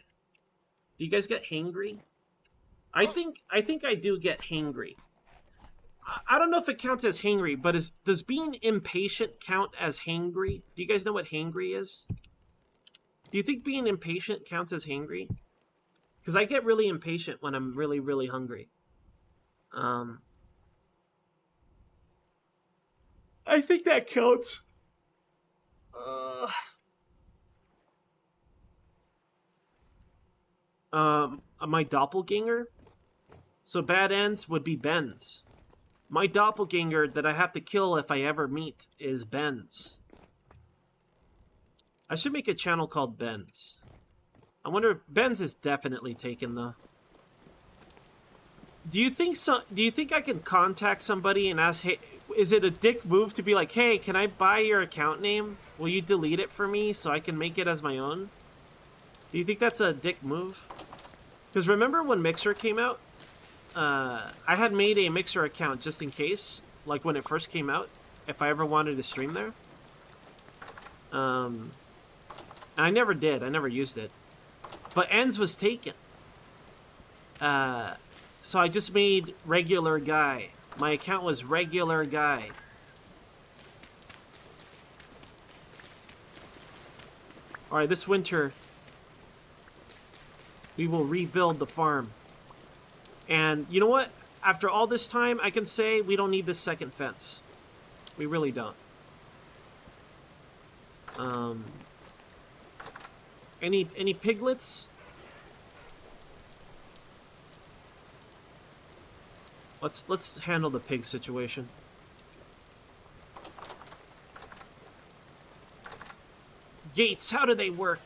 Do you guys get hangry? I think I do get hangry. I don't know if it counts as hangry, but does being impatient count as hangry? Do you guys know what hangry is? Do you think being impatient counts as hangry? Because I get really impatient when I'm really, really hungry. I think that counts. My doppelganger? So Bad Ends would be Ben's. My doppelganger that I have to kill if I ever meet is Ben's. I should make a channel called Ben's. I wonder if Ben's is definitely taken though. Do you think I can contact somebody and ask, hey, is it a dick move to be like, hey, can I buy your account name? Will you delete it for me so I can make it as my own? Do you think that's a dick move? Because remember when Mixer came out? I had made a Mixer account just in case, like when it first came out, if I ever wanted to stream there. And I never did. I never used it. But Ends was taken. So I just made regular guy. My account was regular guy. Alright, this winter, we will rebuild the farm. And you know what? After all this time, I can say we don't need this second fence. We really don't. Any piglets? Let's handle the pig situation. Gates, how do they work?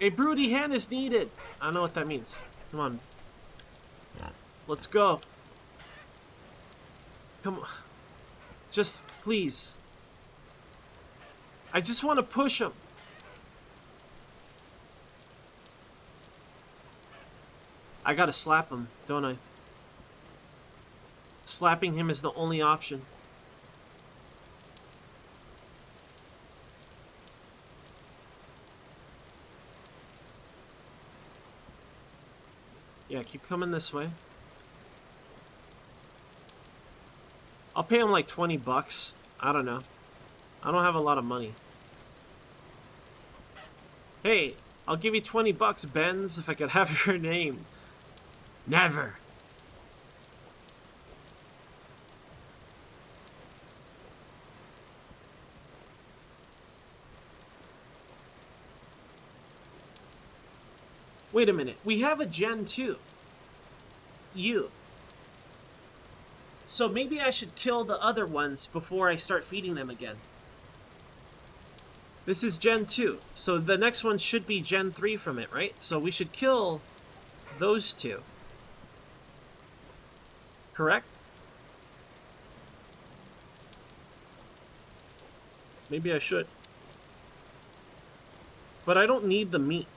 A broody hen is needed. I don't know what that means. Come on. Let's go. Come on. Just, please. I just want to push him. I gotta slap him, don't I? Slapping him is the only option. Yeah, keep coming this way. I'll pay him like 20 bucks. I don't know. I don't have a lot of money. Hey, I'll give you 20 bucks, Benz, if I could have your name. Never. Wait a minute. We have a Gen 2. You. So maybe I should kill the other ones before I start feeding them again. This is Gen 2. So the next one should be Gen 3 from it, right? So we should kill those two. Correct? Maybe I should. But I don't need the meat.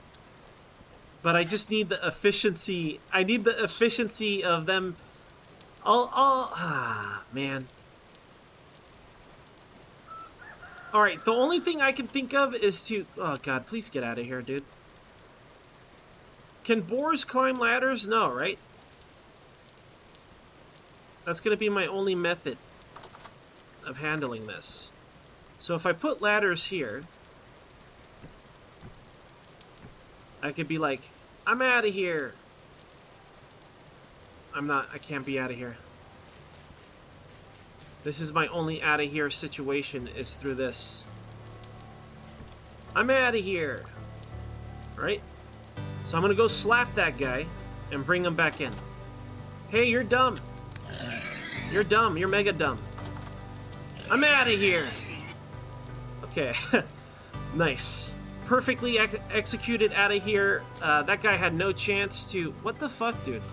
But I just need the efficiency. I need the efficiency of them. Man. Alright, the only thing I can think of is to... Oh, God, please get out of here, dude. Can boars climb ladders? No, right? That's going to be my only method of handling this. So if I put ladders here... I could be like, I'm out of here. I'm not. I can't be out of here. This is my only out of here situation is through this. I'm out of here. Right? So I'm going to go slap that guy and bring him back in. Hey, you're dumb. You're dumb. You're mega dumb. I'm out of here. Okay. Nice. Perfectly executed out of here. That guy had no chance to... What the fuck, dude?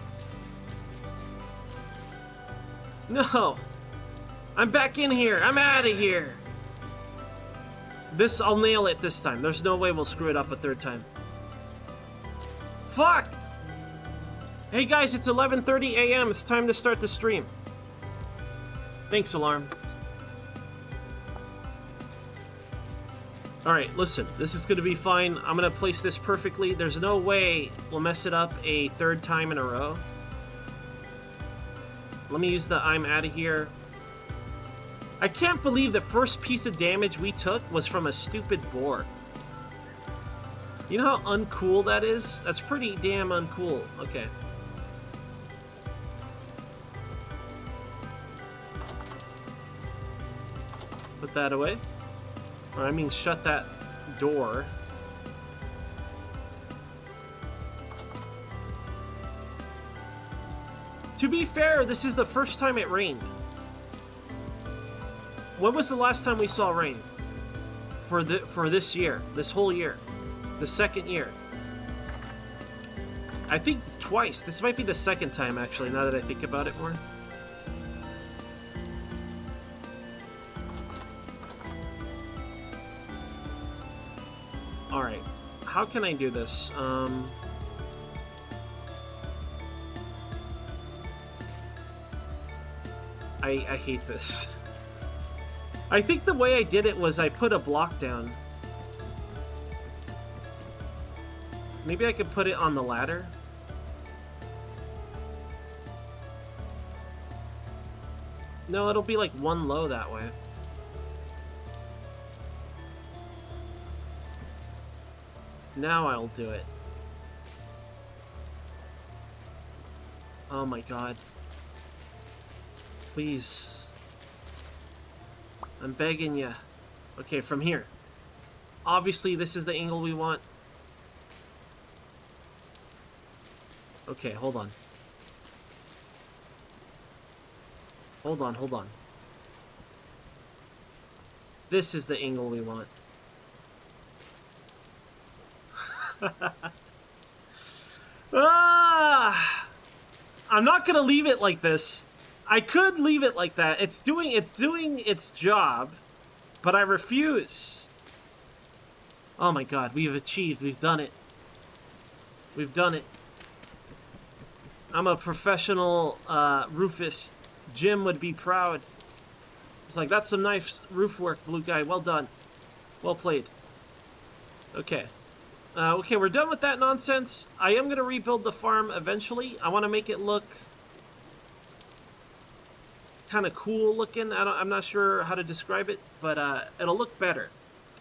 No! I'm back in here! I'm out of here! This, I'll nail it this time. There's no way we'll screw it up a third time. Fuck! Hey guys, it's 11:30 a.m. It's time to start the stream. Thanks, Alarm. Alright, listen, this is going to be fine. I'm going to place this perfectly. There's no way we'll mess it up a third time in a row. Let me use the I'm out of here. I can't believe the first piece of damage we took was from a stupid boar. You know how uncool that is? That's pretty damn uncool. Okay. Put that away. Or I mean, shut that door. To be fair, this is the first time it rained. When was the last time we saw rain? For this year, this whole year, the second year. I think twice. This might be the second time, actually, now that I think about it more. Alright, how can I do this? I hate this. I think the way I did it was I put a block down. Maybe I could put it on the ladder. No, it'll be like one low that way. Now I'll do it. Oh my god. Please. I'm begging you. Okay, from here. Obviously, this is the angle we want. Okay, hold on. Hold on, hold on. This is the angle we want. I'm not gonna leave it like this. I could leave it like that. It's doing its job, but I refuse. Oh my god, we've achieved. We've done it. We've done it. I'm a professional roofist Jim would be proud. He's like, that's some nice roof work, blue guy. Well done. Well played. Okay. Okay, we're done with that nonsense. I am going to rebuild the farm eventually. I want to make it look kind of cool looking. I'm not sure how to describe it, but it'll look better.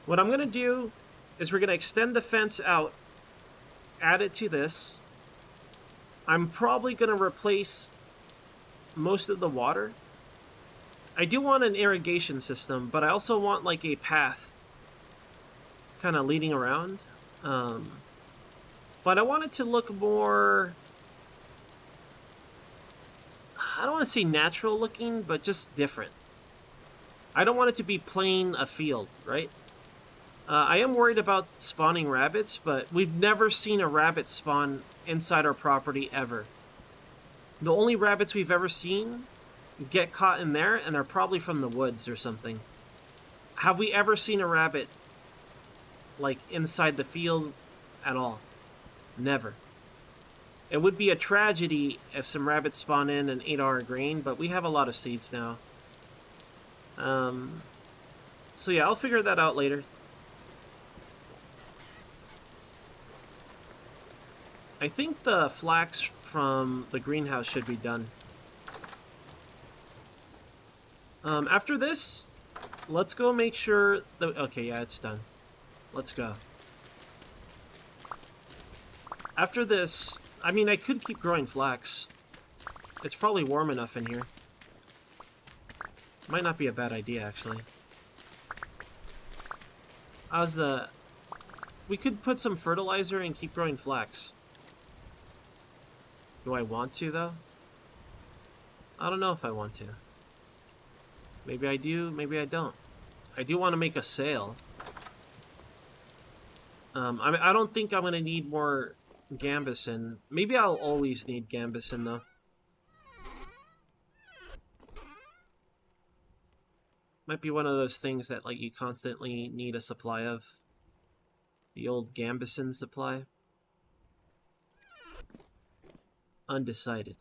What I'm going to do is we're going to extend the fence out, add it to this. I'm probably going to replace most of the water. I do want an irrigation system, but I also want like a path kind of leading around. But I want it to look more, I don't want to say natural looking, but just different. I don't want it to be plain a field, right? I am worried about spawning rabbits, but we've never seen a rabbit spawn inside our property ever. The only rabbits we've ever seen get caught in there, and they're probably from the woods or something. Have we ever seen a rabbit, like, inside the field at all? Never. It would be a tragedy if some rabbits spawn in and ate our grain, but we have a lot of seeds now. So yeah, I'll figure that out later. I think the flax from the greenhouse should be done. After this, let's go make sure the... Okay, yeah, it's done. Let's go. After this, I mean, I could keep growing flax. It's probably warm enough in here. Might not be a bad idea, actually. How's the... We could put some fertilizer and keep growing flax. Do I want to, though? I don't know if I want to. Maybe I do, maybe I don't. I do want to make a sail. I don't think I'm going to need more Gambeson. Maybe I'll always need Gambeson, though. Might be one of those things that, like, you constantly need a supply of. The old Gambeson supply. Undecided.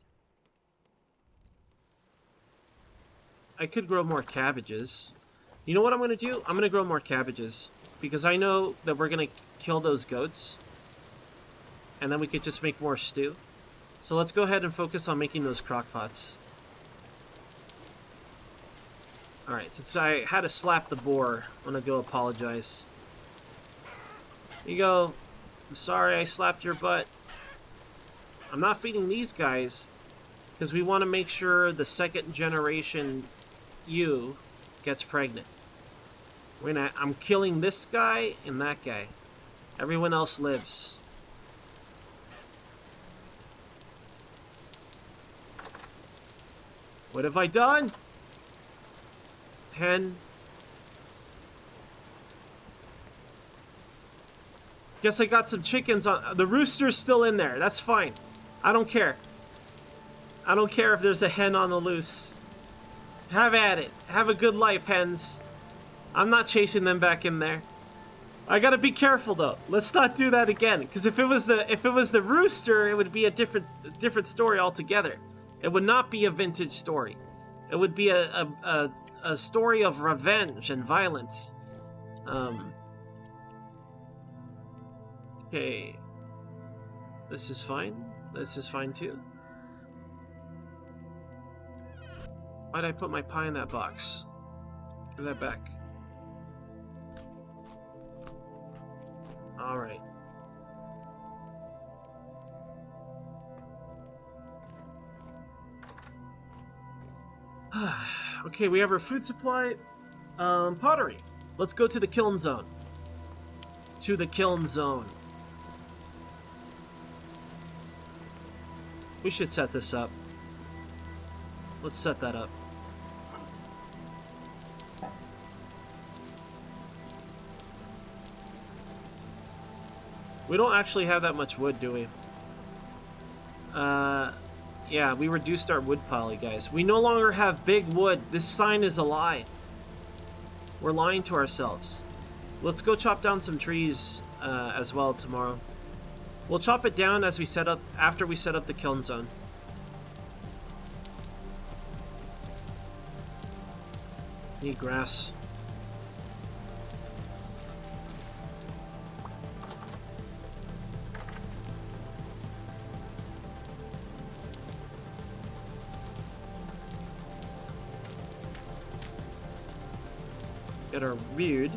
I could grow more cabbages. You know what I'm going to do? I'm going to grow more cabbages. Because I know that we're going to kill those goats. And then we could just make more stew. So let's go ahead and focus on making those crock pots. Alright, since I had to slap the boar, I'm going to go apologize. Here you go. I'm sorry I slapped your butt. I'm not feeding these guys because we want to make sure the second generation ewe gets pregnant. I'm killing this guy and that guy. Everyone else lives. What have I done? Hen. Guess I got some chickens on. The rooster's still in there. That's fine. I don't care. I don't care if there's a hen on the loose. Have at it. Have a good life, hens. I'm not chasing them back in there. I gotta be careful though. Let's not do that again. Because if it was the rooster, it would be a different story altogether. It would not be a vintage story. It would be a story of revenge and violence. Okay. This is fine. This is fine too. Why'd I put my pie in that box? Give that back. Alright. Okay, we have our food supply. Pottery. Let's go to the kiln zone. To the kiln zone. We should set this up. Let's set that up. We don't actually have that much wood, do we? Yeah, we reduced our wood pile, guys. We no longer have big wood. This sign is a lie. We're lying to ourselves. Let's go chop down some trees as well tomorrow. We'll chop it down as we set up, after we set up the kiln zone. Need grass. Get our weird.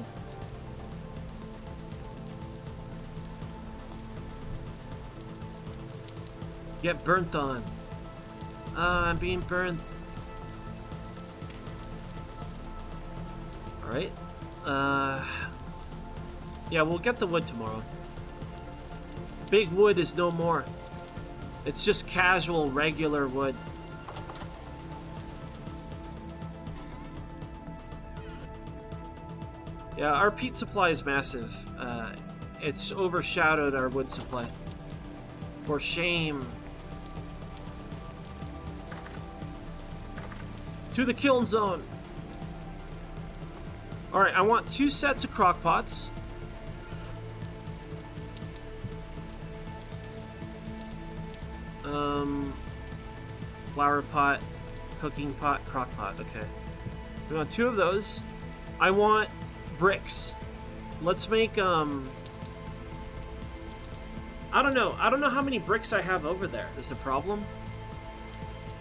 Get burnt on. I'm being burnt. Alright. Yeah, we'll get the wood tomorrow. Big wood is no more. It's just casual, regular wood. Yeah, our peat supply is massive. It's overshadowed our wood supply. For shame. To the kiln zone. Alright, I want 2 sets of crock pots. Flower pot, cooking pot, crock pot. Okay. We want 2 of those. I want bricks. Let's make, I don't know. I don't know how many bricks I have over there. Is the problem?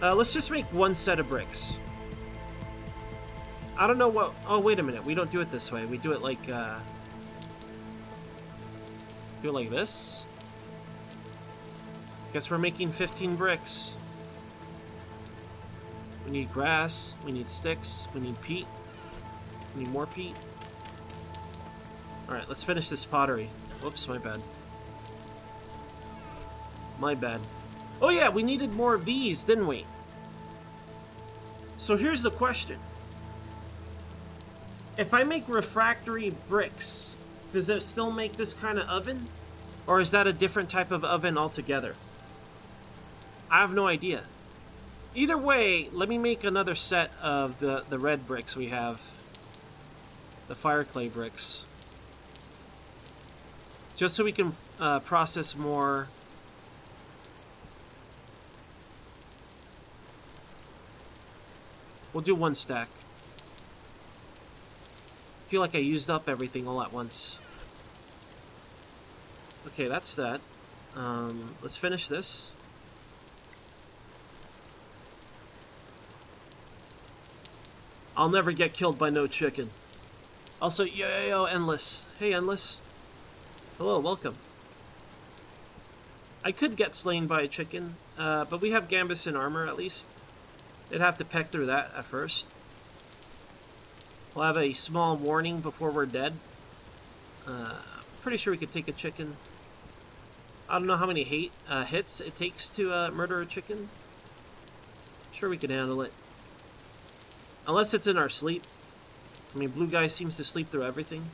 Let's just make 1 set of bricks. I don't know what... Oh, wait a minute. We don't do it this way. We do it like, do it like this? Guess we're making 15 bricks. We need grass. We need sticks. We need peat. We need more peat. Alright, let's finish this pottery. Whoops, my bad. My bad. Oh yeah, we needed more of these, didn't we? So here's the question. If I make refractory bricks, does it still make this kind of oven? Or is that a different type of oven altogether? I have no idea. Either way, let me make another set of the red bricks we have. The fire clay bricks. Just so we can process more. We'll do 1 stack. I feel like I used up everything all at once. Okay, that's that. Let's finish this. I'll never get killed by no chicken. Also, yo, Endless. Hey, Endless. Hello, welcome. I could get slain by a chicken, but we have Gambeson armor at least. They'd have to peck through that at first. We'll have a small warning before we're dead. Pretty sure we could take a chicken. I don't know how many hits it takes to murder a chicken. Sure we can handle it. Unless it's in our sleep. I mean, Blue Guy seems to sleep through everything.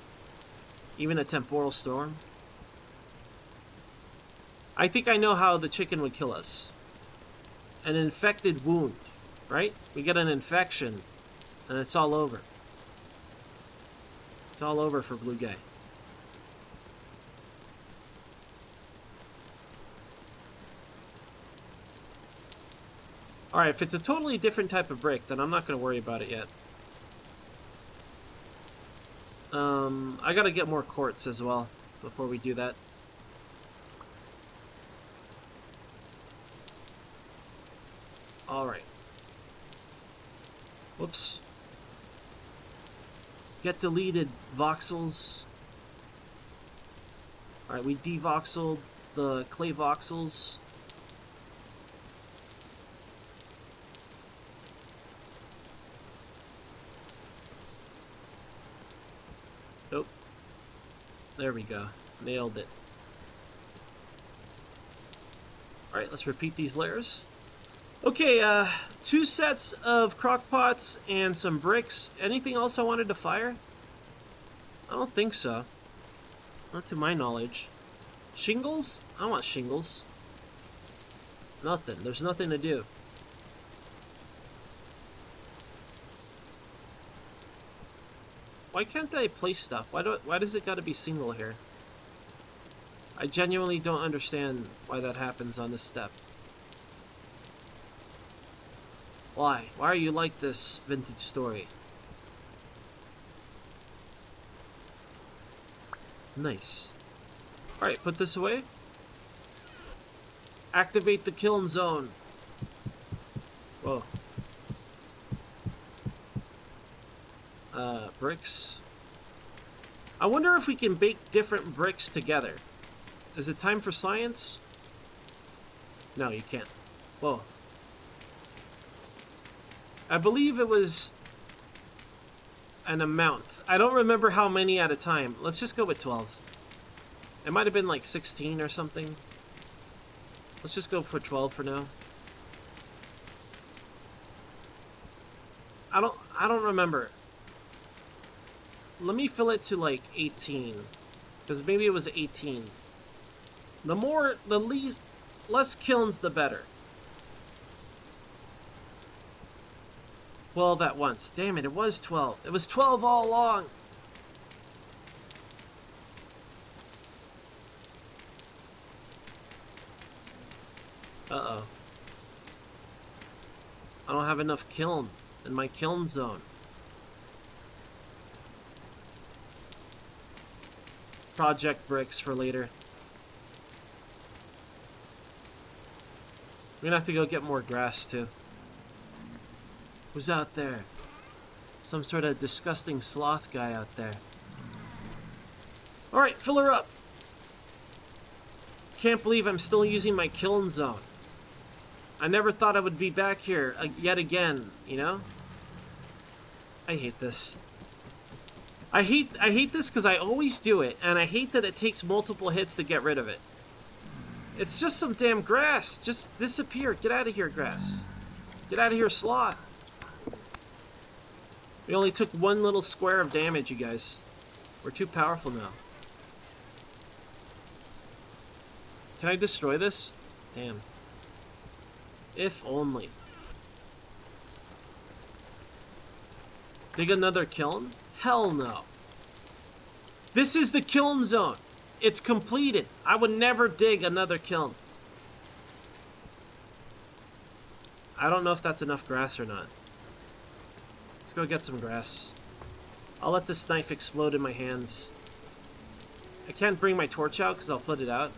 Even a temporal storm. I think I know how the chicken would kill us. An infected wound, right? We get an infection, and it's all over. It's all over for Blue Guy. Alright, if it's a totally different type of brick, then I'm not going to worry about it yet. I gotta get more quartz as well before we do that. Alright. Whoops. Get deleted, voxels. Alright, we devoxeled the clay voxels. Nope. There we go. Nailed it. Alright, let's repeat these layers. Okay, 2 sets of crock pots and some bricks. Anything else I wanted to fire? I don't think so. Not to my knowledge. Shingles? I want shingles. Nothing. There's nothing to do. Why can't I place stuff? Why does it gotta be single here? I genuinely don't understand why that happens on this step. Why? Why are you like this, Vintage Story? Nice. Alright, put this away. Activate the kiln zone. Whoa. Bricks. I wonder if we can bake different bricks together. Is it time for science? No, you can't. Whoa. I believe it was an amount. I don't remember how many at a time. Let's just go with 12. It might have been like 16 or something. Let's just go for 12 for now. I don't remember. Let me fill it to like 18. Because maybe it was 18. Less kilns, the better. 12 at once. Damn it, it was 12. It was 12 all along. Uh-oh. I don't have enough kiln in my kiln zone. Project bricks for later. We're gonna have to go get more grass too. Who's out there? Some sort of disgusting sloth guy out there. Alright, fill her up. Can't believe I'm still using my kiln zone. I never thought I would be back here yet again, you know? I hate this. I hate this because I always do it, and I hate that it takes multiple hits to get rid of it. It's just some damn grass. Just disappear. Get out of here, grass. Get out of here, sloth. We only took one little square of damage, you guys. We're too powerful now. Can I destroy this? Damn. If only. Dig another kiln? Hell no. This is the kiln zone. It's completed. I would never dig another kiln. I don't know if that's enough grass or not. Let's go get some grass. I'll let this knife explode in my hands. I can't bring my torch out because I'll put it out.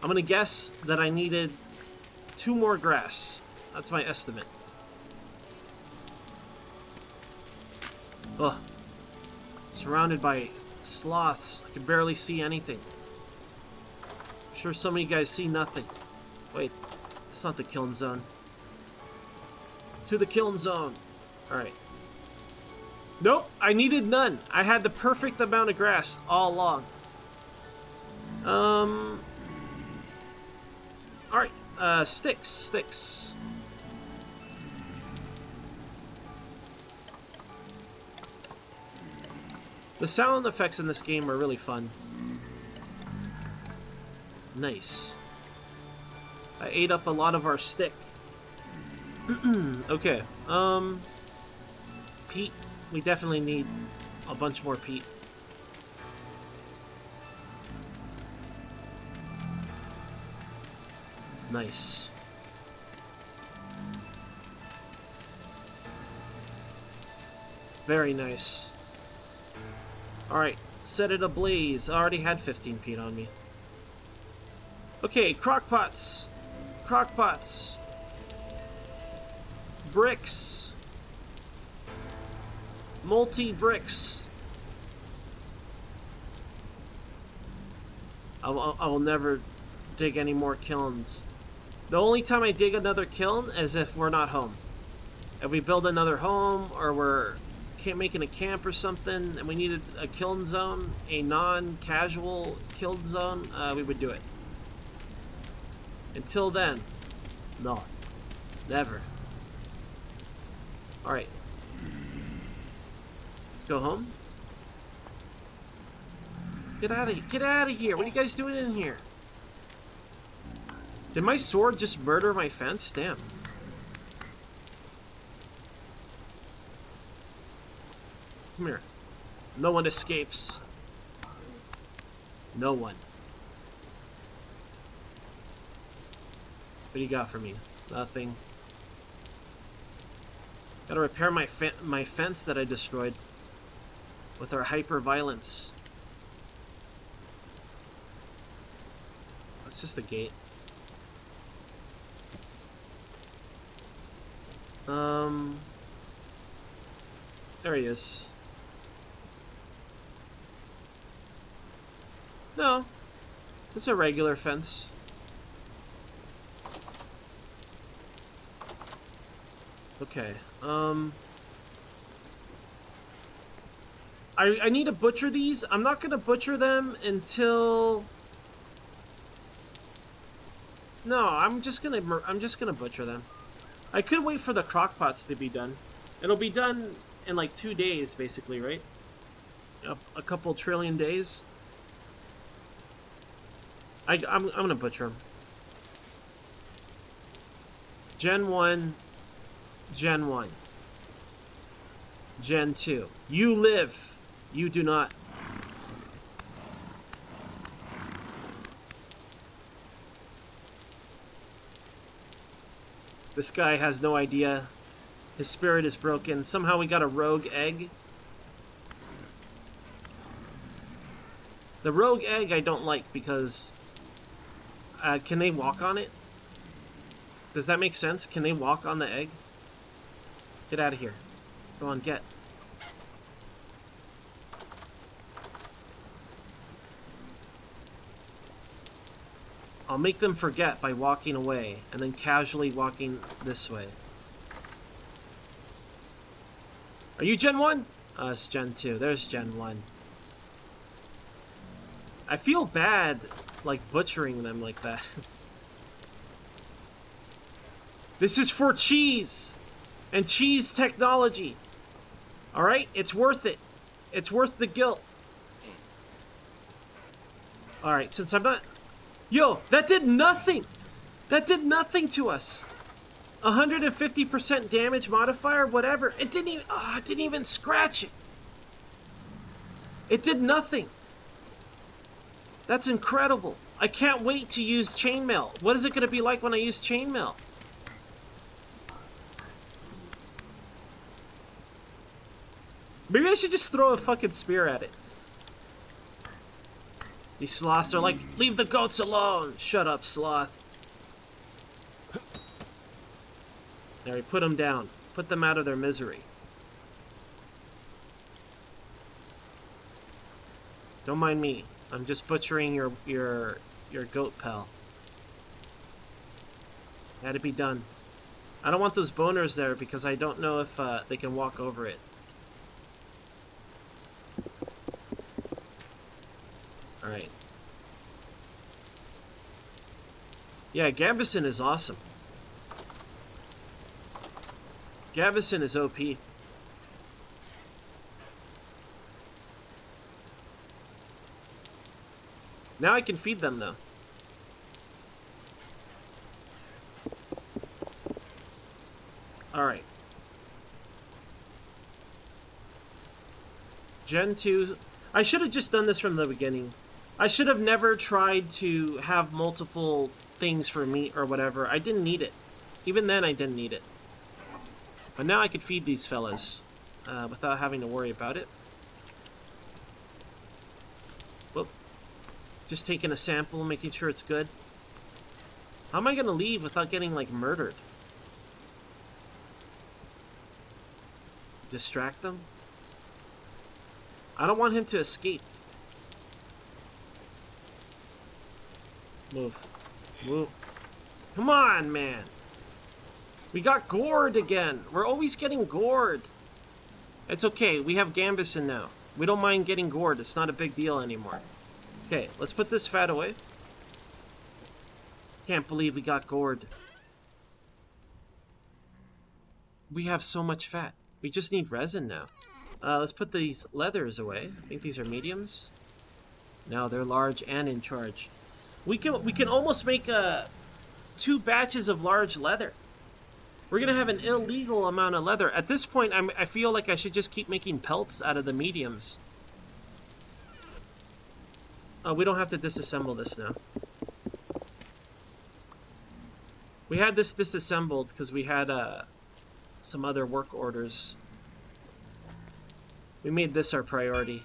I'm gonna guess that I needed 2 more grass. That's my estimate. Ugh. Surrounded by sloths. I can barely see anything. I'm sure some of you guys see nothing. Wait, it's not the kiln zone. To the kiln zone. Alright. Nope, I needed none. I had the perfect amount of grass all along. Alright, sticks. The sound effects in this game are really fun. Nice. I ate up a lot of our stick. Okay, peat. We definitely need a bunch more peat. Nice. Very nice. Alright, set it ablaze. I already had 15 peat on me. Okay, crockpots. Crockpots. Bricks. Multi-bricks. I will never dig any more kilns. The only time I dig another kiln is if we're not home. If we build another home, or we're making a camp or something, and we needed a kiln zone, a non-casual kiln zone, we would do it. Until then, no. Never. Alright. Let's go home. Get out of here! What are you guys doing in here? Did my sword just murder my fence? Damn. Come here. No one escapes. No one. What do you got for me? Nothing. Gotta repair my fence that I destroyed. with our hyper violence. That's just the gate. There he is. No, it's a regular fence. Okay, I need to butcher these. I'm not gonna butcher them until... No, I'm just gonna butcher them. I could wait for the crockpots to be done. It'll be done in like 2 days, basically, right? A couple trillion days. I'm gonna butcher them. Gen 1, Gen 1, Gen 2. You live. You do not. This guy has no idea. His spirit is broken. Somehow we got a rogue egg. The rogue egg I don't like because... can they walk on it? Does that make sense? Can they walk on the egg? Get out of here. Go on, get. I'll make them forget by walking away, and then casually walking this way. Are you Gen 1? It's Gen 2. There's Gen 1. I feel bad, like, butchering them like that. This is for cheese! And cheese technology! Alright? It's worth it. It's worth the guilt. Alright, since I'm not... Yo, that did nothing! That did nothing to us! 150% damage modifier, whatever. It didn't even scratch it. It did nothing. That's incredible. I can't wait to use chainmail. What is it going to be like when I use chainmail? Maybe I should just throw a fucking spear at it. These sloths are like, leave the goats alone. Shut up, sloth. There, we put them down. Put them out of their misery. Don't mind me. I'm just butchering your goat pal. Had to be done. I don't want those boners there because I don't know if they can walk over it. Alright. Yeah, Gambison is awesome. Gambison is OP. Now I can feed them, though. Alright. Gen 2... I should have just done this from the beginning. I should have never tried to have multiple things for meat or whatever. I didn't need it. Even then, I didn't need it. But now I could feed these fellas without having to worry about it. Whoop. Just taking a sample, making sure it's good. How am I going to leave without getting, like, murdered? Distract them? I don't want him to escape. Move. Move. Come on, man. We got gored again. We're always getting gored. It's okay. We have Gambison now. We don't mind getting gored. It's not a big deal anymore. Okay, let's put this fat away. Can't believe we got gored. We have so much fat. We just need resin now. Let's put these leathers away. I think these are mediums. No, they're large and in charge. We can almost make 2 batches of large leather. We're gonna have an illegal amount of leather. At this point, I feel like I should just keep making pelts out of the mediums. We don't have to disassemble this now. We had this disassembled because we had some other work orders. We made this our priority.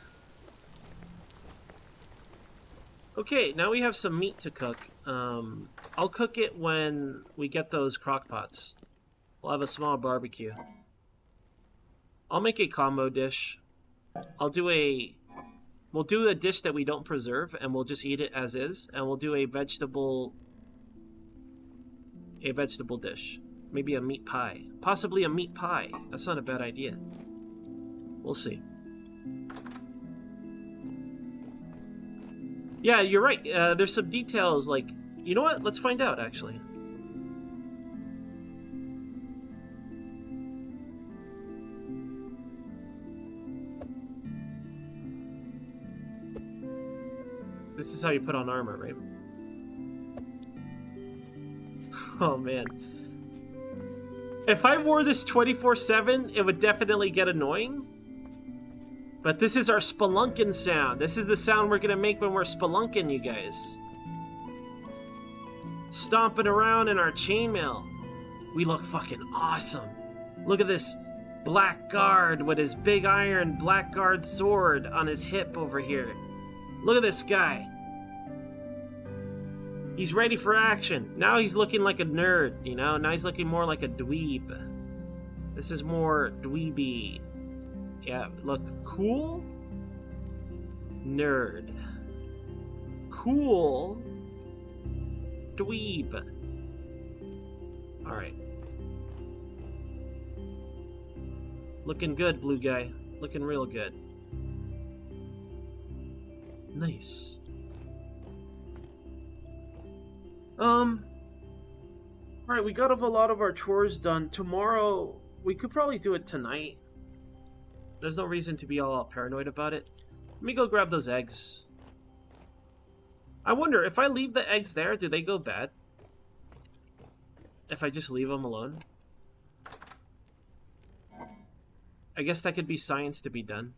Okay, now we have some meat to cook. I'll cook it when we get those crock pots. We'll have a small barbecue. I'll make a combo dish. We'll do a dish that we don't preserve, and we'll just eat it as is, and we'll do a vegetable dish. Maybe a meat pie. Possibly a meat pie. That's not a bad idea. We'll see. Yeah, you're right. There's some details like... You know what? Let's find out, actually. This is how you put on armor, right? Oh, man. If I wore this 24/7, it would definitely get annoying. But this is our spelunking sound. This is the sound we're gonna make when we're spelunking, you guys. Stomping around in our chainmail. We look fucking awesome. Look at this blackguard with his big iron blackguard sword on his hip over here. Look at this guy. He's ready for action. Now he's looking like a nerd, you know? Now he's looking more like a dweeb. This is more dweeby. Yeah, look, cool. Nerd. Cool. Dweeb. Alright. Looking good, blue guy. Looking real good. Nice. Alright, we got a lot of our chores done. Tomorrow, we could probably do it tonight. There's no reason to be all paranoid about it. Let me go grab those eggs. I wonder, if I leave the eggs there, do they go bad? If I just leave them alone? I guess that could be science to be done.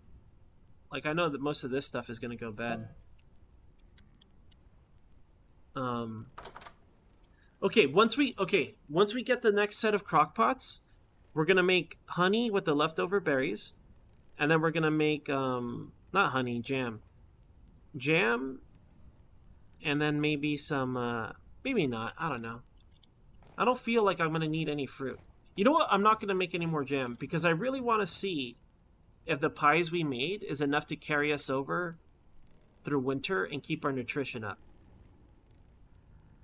Like, I know that most of this stuff is going to go bad. Okay, once we get the next set of crock pots, we're going to make honey with the leftover berries. And then we're going to make, not honey, jam. Jam. And then maybe some, maybe not. I don't know. I don't feel like I'm going to need any fruit. You know what? I'm not going to make any more jam because I really want to see if the pies we made is enough to carry us over through winter and keep our nutrition up.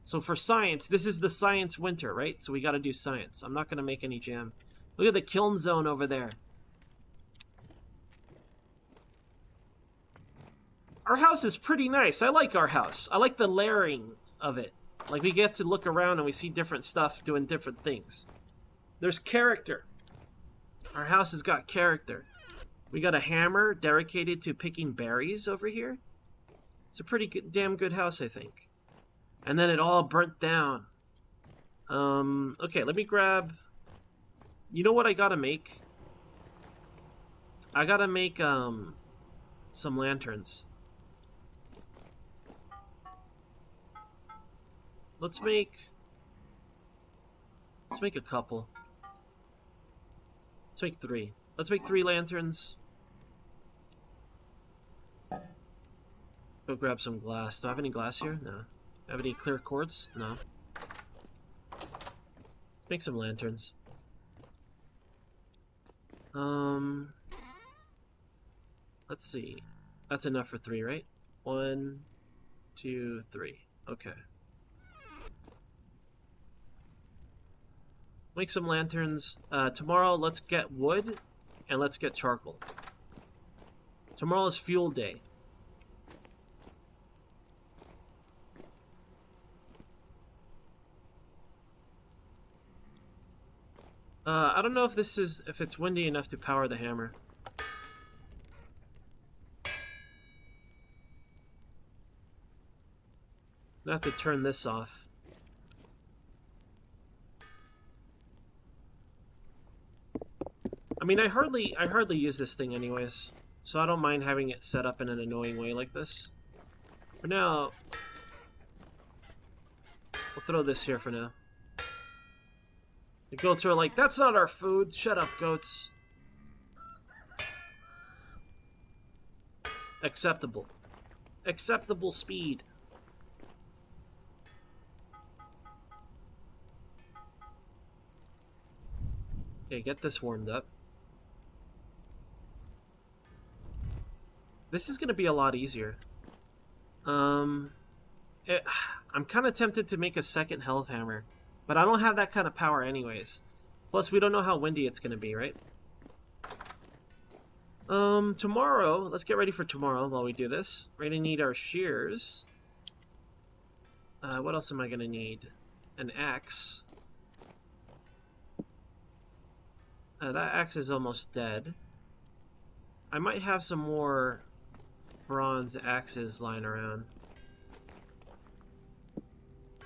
So for science, this is the science winter, right? So we got to do science. I'm not going to make any jam. Look at the kiln zone over there. Our house is pretty nice. I like our house. I like the layering of it. Like, we get to look around and we see different stuff doing different things. There's character. Our house has got character. We got a hammer dedicated to picking berries over here. It's a pretty good, damn good house, I think. And then it all burnt down. Okay, let me grab... You know what I gotta make? I gotta make, some lanterns. Let's make a couple. Let's make 3. Let's make 3 lanterns. Go grab some glass. Do I have any glass here? No. Have any clear quartz? No. Let's make some lanterns. Let's see. That's enough for 3, right? 1, 2, 3. Okay. Make some lanterns. Tomorrow, let's get wood and let's get charcoal. Tomorrow is fuel day. I don't know if it's windy enough to power the hammer. I have to turn this off. I mean, I hardly use this thing anyways, so I don't mind having it set up in an annoying way like this. For now, we'll throw this here for now. The goats are like, that's not our food. Shut up, goats. Acceptable. Acceptable speed. Okay, get this warmed up. This is going to be a lot easier. I'm kind of tempted to make a second Hellhammer, but I don't have that kind of power anyways. Plus, we don't know how windy it's going to be, right? Tomorrow, let's get ready for tomorrow while we do this. We're going to need our shears. What else am I going to need? An axe. That axe is almost dead. I might have some more bronze axes lying around.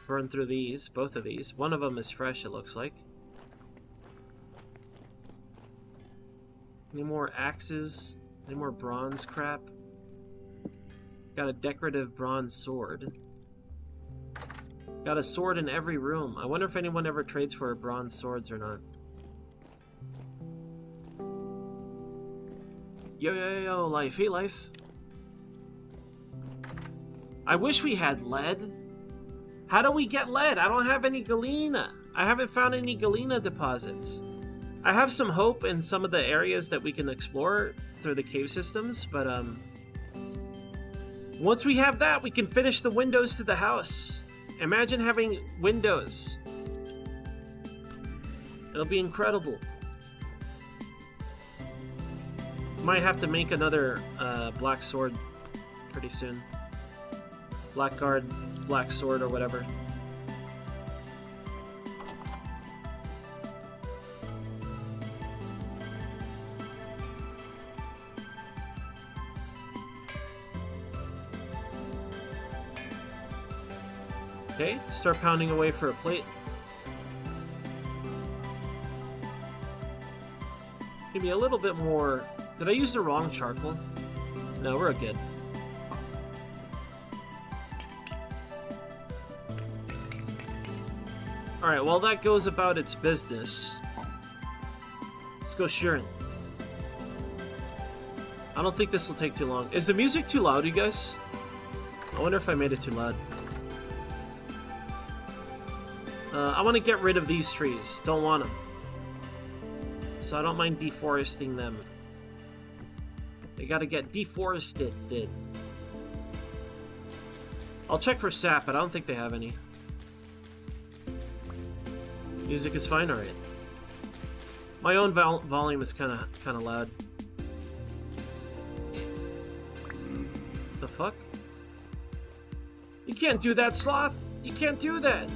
Burn through these, both of these. One of them is fresh, it looks like. Any more axes? Any more bronze crap? Got a decorative bronze sword. Got a sword in every room. I wonder if anyone ever trades for bronze swords or not. Yo, Life. Hey, Life. I wish we had lead. How do we get lead? I don't have any galena. I haven't found any galena deposits. I have some hope in some of the areas that we can explore through the cave systems, but once we have that, we can finish the windows to the house. Imagine having windows. It'll be incredible. Might have to make another black sword pretty soon. Blackguard, black sword, or whatever. Okay, start pounding away for a plate. Maybe a little bit more. Did I use the wrong charcoal? No, we're good. Alright, while that goes about its business, let's go shearing. I don't think this will take too long. Is the music too loud, you guys? I wonder if I made it too loud. I want to get rid of these trees. Don't want them. So I don't mind deforesting them. They gotta get deforested. I'll check for sap, but I don't think they have any. Music is fine, alright. My own volume is kind of loud. The fuck? You can't do that, Sloth! You can't do that!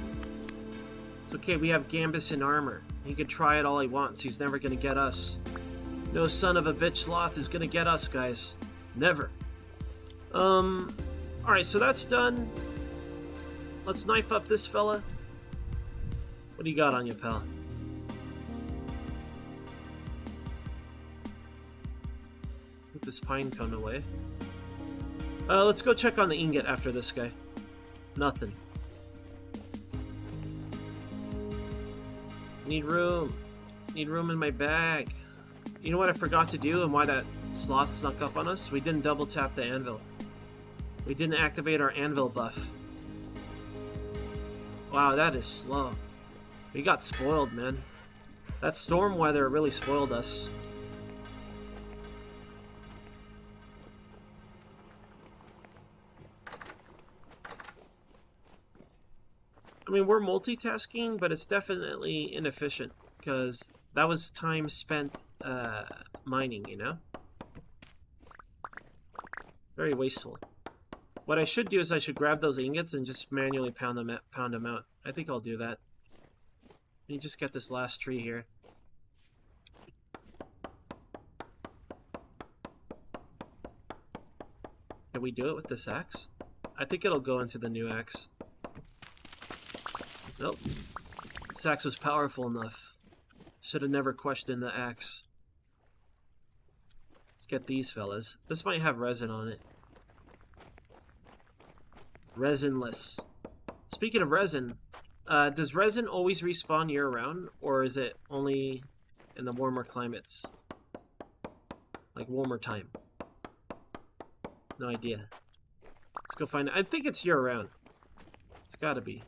It's okay, we have Gambus in armor. He can try it all he wants, he's never gonna get us. No son of a bitch Sloth is gonna get us, guys. Never. Alright, so that's done. Let's knife up this fella. What do you got on you, pal? Put this pine cone away. Let's go check on the ingot after this guy. Nothing. Need room. Need room in my bag. You know what I forgot to do and why that sloth snuck up on us? We didn't double tap the anvil. We didn't activate our anvil buff. Wow, that is slow. We got spoiled, man. That storm weather really spoiled us. I mean, we're multitasking, but it's definitely inefficient because that was time spent mining, you know? Very wasteful. What I should do is I should grab those ingots and just manually pound them out. I think I'll do that. Let me just get this last tree here. Can we do it with this axe? I think it'll go into the new axe. Nope. This axe was powerful enough. Should have never questioned the axe. Let's get these fellas. This might have resin on it. Resinless. Speaking of resin, does resin always respawn year-round, or is it only in the warmer climates? Like warmer time? No idea. Let's go find it. I think it's year-round. It's gotta be.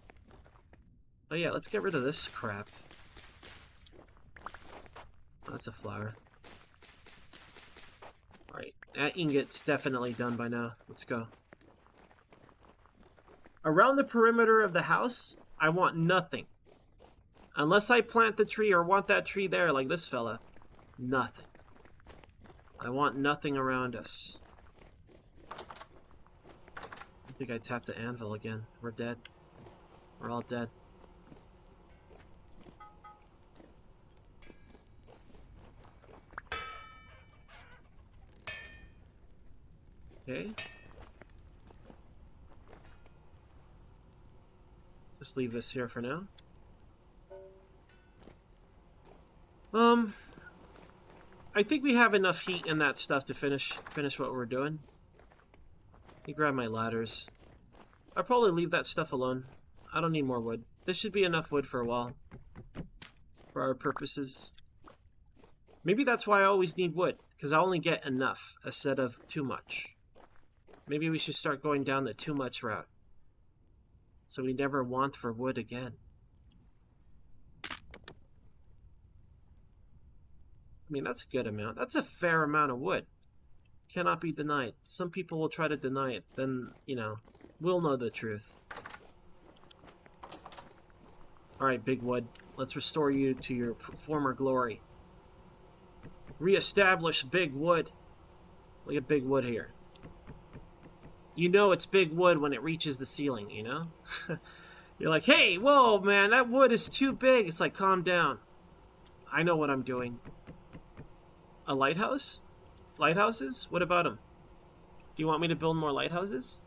Oh yeah, let's get rid of this crap. Oh, that's a flower. Alright, that ingot's definitely done by now. Let's go. Around the perimeter of the house, I want nothing. Unless I plant the tree or want that tree there like this fella. Nothing. I want nothing around us. I think I tapped the anvil again. We're dead. We're all dead. Okay. Just leave this here for now. I think we have enough heat in that stuff to finish what we're doing. Let me grab my ladders. I'll probably leave that stuff alone. I don't need more wood. This should be enough wood for a while. For our purposes. Maybe that's why I always need wood. Because I only get enough instead of too much. Maybe we should start going down the too much route. So we never want for wood again. I mean, that's a good amount. That's a fair amount of wood. Cannot be denied. Some people will try to deny it. Then, you know, we'll know the truth. Alright, Big Wood. Let's restore you to your former glory. Reestablish Big Wood. Look at Big Wood here. You know it's Big Wood when it reaches the ceiling, you know? You're like, hey, whoa, man, that wood is too big. It's like, calm down. I know what I'm doing. A lighthouse? Lighthouses? What about them? Do you want me to build more lighthouses?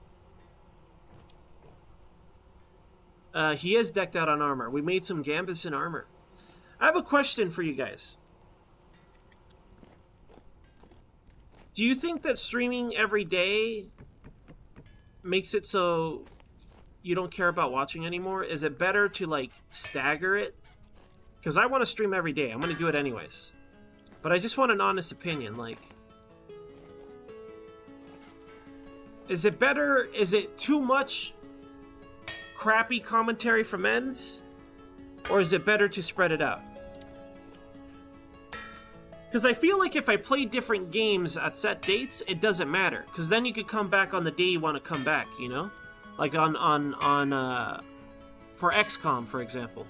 He is decked out on armor. We made some Gambeson armor. I have a question for you guys. Do you think that streaming every day makes it so you don't care about watching anymore? Is it better to, like, stagger it? Because I want to stream every day. I'm going to do it anyways. But I just want an honest opinion, like... Is it better? Is it too much crappy commentary from ends? Or is it better to spread it out? Because I feel like if I play different games at set dates, it doesn't matter. Because then you could come back on the day you want to come back, you know? Like for XCOM, for example.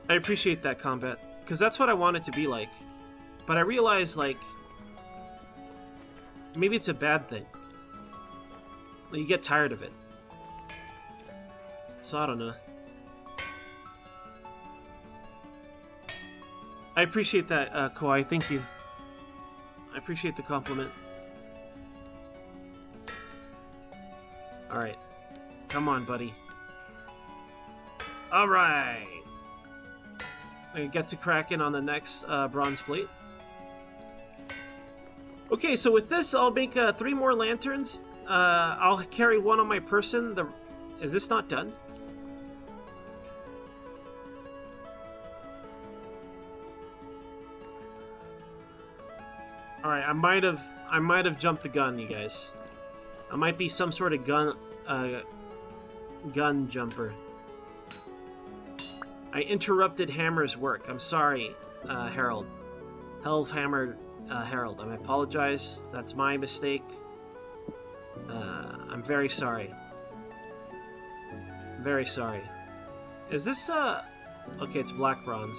I appreciate that, Combat. Because that's what I want it to be like. But I realize, like... Maybe it's a bad thing. You get tired of it. So I don't know. I appreciate that, Kawhi. Thank you. I appreciate the compliment. Alright. Come on, buddy. Alright! I get to cracking on the next bronze plate. Okay, so with this, I'll make 3 more lanterns. I'll carry one on my person. Is this not done? Alright, I might have jumped the gun, you guys. I might be some sort of gun jumper. I interrupted Hammer's work. I'm sorry, Harold. Hammer, Harold. I apologize. That's my mistake. I'm very sorry. Very sorry. Is this, Okay, it's black bronze.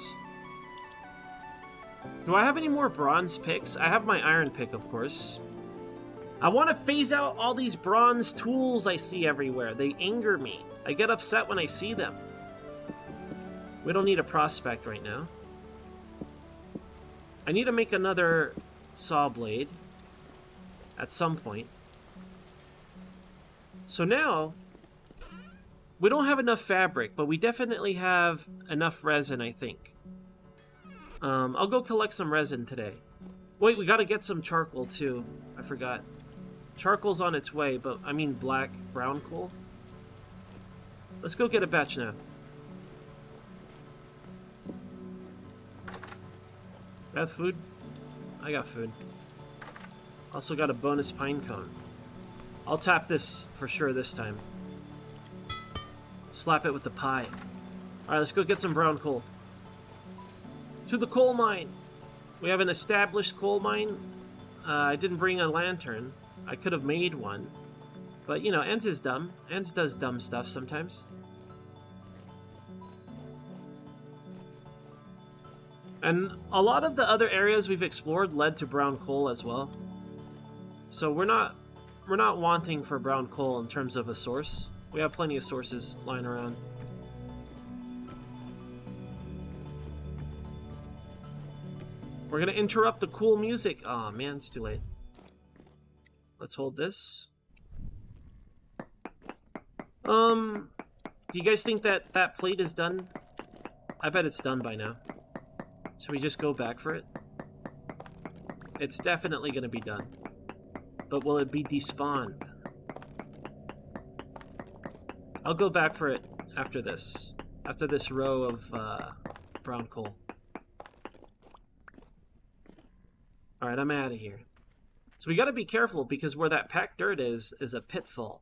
Do I have any more bronze picks? I have my iron pick, of course. I want to phase out all these bronze tools I see everywhere. They anger me. I get upset when I see them. We don't need a prospect right now. I need to make another saw blade at some point. So now, we don't have enough fabric, but we definitely have enough resin, I think. I'll go collect some resin today. Wait, we gotta get some charcoal too. I forgot. Charcoal's on its way, but I mean brown coal. Let's go get a batch now. I have food? I got food. Also got a bonus pine cone. I'll tap this for sure this time. Slap it with the pie. Alright, let's go get some brown coal. To the coal mine! We have an established coal mine. I didn't bring a lantern. I could have made one. But, you know, Enz is dumb. Enz does dumb stuff sometimes. And a lot of the other areas we've explored led to brown coal as well. So we're not wanting for brown coal in terms of a source. We have plenty of sources lying around. We're gonna interrupt the cool music. Aw, man, it's too late. Let's hold this. Do you guys think that that plate is done? I bet it's done by now. Should we just go back for it? It's definitely gonna be done. But will it be despawned? I'll go back for it after this. After this row of brown coal. Alright, I'm out of here. So we gotta be careful because where that packed dirt is a pitfall.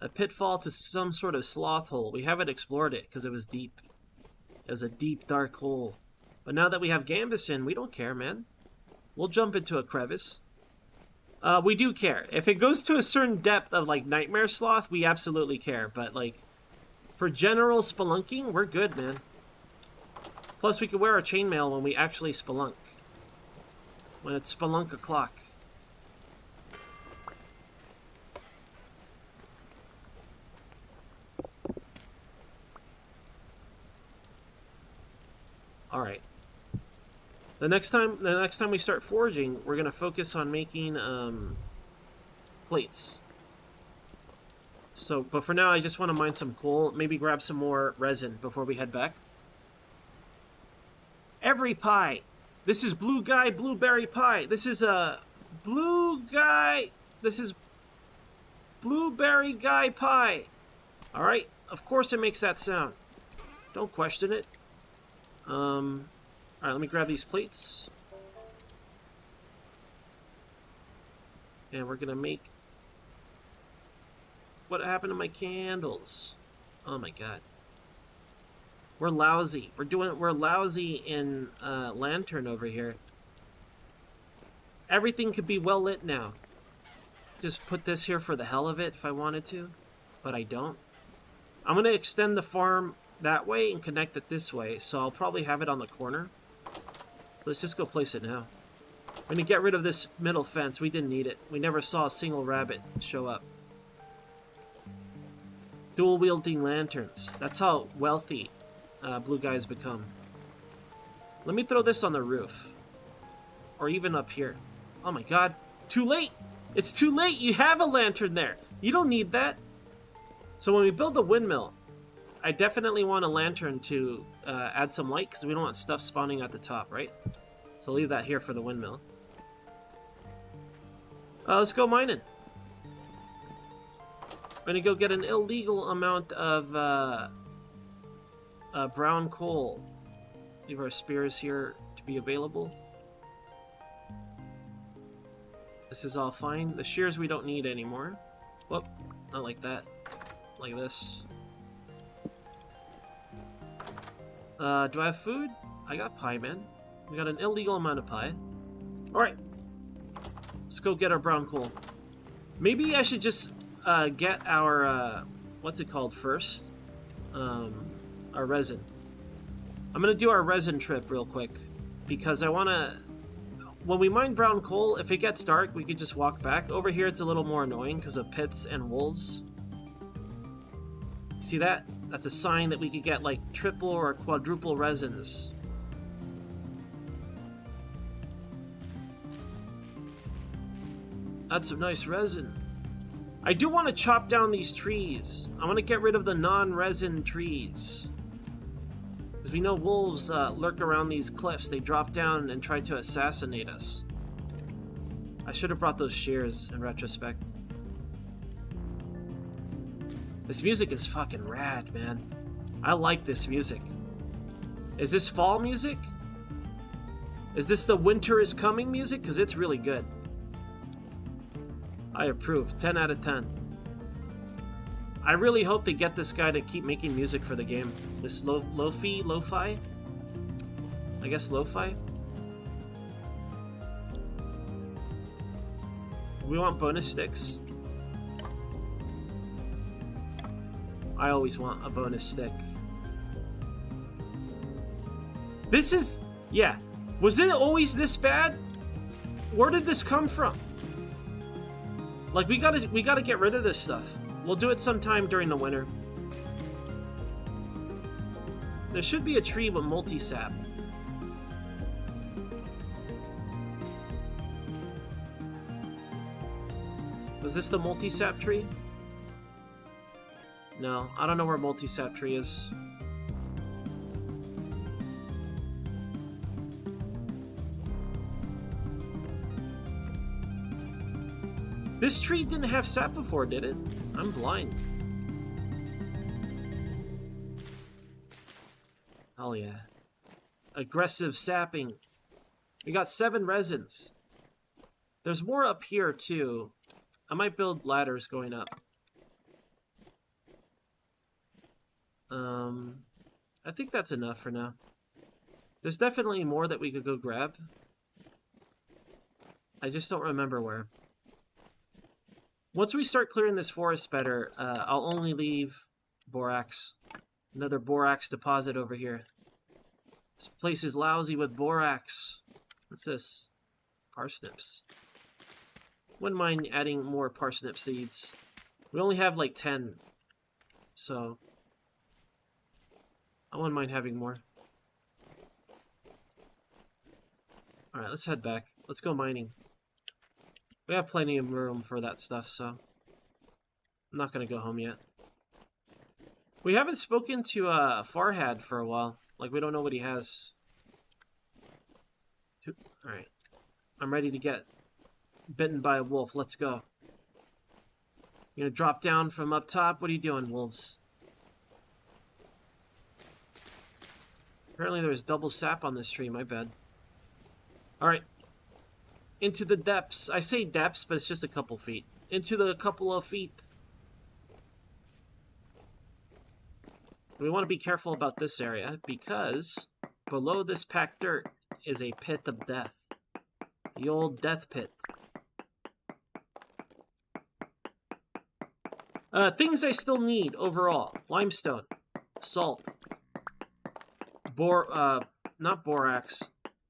A pitfall to some sort of sloth hole. We haven't explored it because it was deep. It was a deep, dark hole. But now that we have Gambeson, we don't care, man. We'll jump into a crevice. We do care. If it goes to a certain depth of, like, Nightmare Sloth, we absolutely care. But, like, for general spelunking, we're good, man. Plus, we can wear our chainmail when we actually spelunk. When it's spelunk o'clock. Alright. The next time we start foraging, we're gonna focus on making plates. So, but for now, I just want to mine some coal, maybe grab some more resin before we head back. Every pie. This is Blue Guy Blueberry Pie. This is a Blue Guy. This is Blueberry Guy Pie. All right. Of course, it makes that sound. Don't question it. All right, let me grab these plates. And we're gonna make... What happened to my candles? Oh my god. We're lousy. We're lousy in lantern over here. Everything could be well lit now. Just put this here for the hell of it if I wanted to, but I don't. I'm gonna extend the farm that way and connect it this way, so I'll probably have it on the corner. So let's just go place it now. We're gonna get rid of this middle fence. We didn't need it. We never saw a single rabbit show up. Dual wielding lanterns. That's how wealthy Blue Guys become. Let me throw this on the roof. Or even up here. Oh my god. Too late! It's too late! You have a lantern there! You don't need that! So when we build the windmill, I definitely want a lantern to add some light, because we don't want stuff spawning at the top, right? So leave that here for the windmill. Let's go mining. We're gonna go get an illegal amount of brown coal. Leave our spears here to be available. This is all fine. The shears we don't need anymore. Whoop, not like that. Like this. Do I have food? I got pie, man. We got an illegal amount of pie. Alright. Let's go get our brown coal. Maybe I should just get our, what's it called first? Our resin. I'm gonna do our resin trip real quick. Because I wanna... When we mine brown coal, if it gets dark, we could just walk back. Over here it's a little more annoying because of pits and wolves. See that? That's a sign that we could get like triple or quadruple resins. That's some nice resin. I do want to chop down these trees. I want to get rid of the non-resin trees. Because we know wolves lurk around these cliffs. They drop down and try to assassinate us. I should have brought those shears in retrospect. This music is fucking rad, man. I like this music. Is this fall music? Is this the winter is coming music? Because it's really good. I approve. 10 out of 10. I really hope they get this guy to keep making music for the game. This lo-fi? I guess lo-fi? We want bonus sticks. I always want a bonus stick. This is... yeah. Was it always this bad? Where did this come from? Like, we gotta get rid of this stuff. We'll do it sometime during the winter. There should be a tree with multi-sap. Was this the multi-sap tree? No, I don't know where multi-sap tree is. This tree didn't have sap before, did it? I'm blind. Hell yeah. Aggressive sapping. We got 7 resins. There's more up here, too. I might build ladders going up. I think that's enough for now. There's definitely more that we could go grab. I just don't remember where. Once we start clearing this forest better, I'll only leave borax. Another borax deposit over here. This place is lousy with borax. What's this? Parsnips. Wouldn't mind adding more parsnip seeds. We only have like 10. So I wouldn't mind having more. Alright, let's head back. Let's go mining. We have plenty of room for that stuff, so I'm not going to go home yet. We haven't spoken to Farhad for a while. Like, we don't know what he has. Alright. I'm ready to get bitten by a wolf. Let's go. You gonna drop down from up top? What are you doing, wolves? Apparently there's double sap on this tree. My bad. Alright. Into the depths. I say depths, but it's just a couple feet. Into the couple of feet. We want to be careful about this area because below this packed dirt is a pit of death. The old death pit. Things I still need overall. Limestone. Salt. Not borax.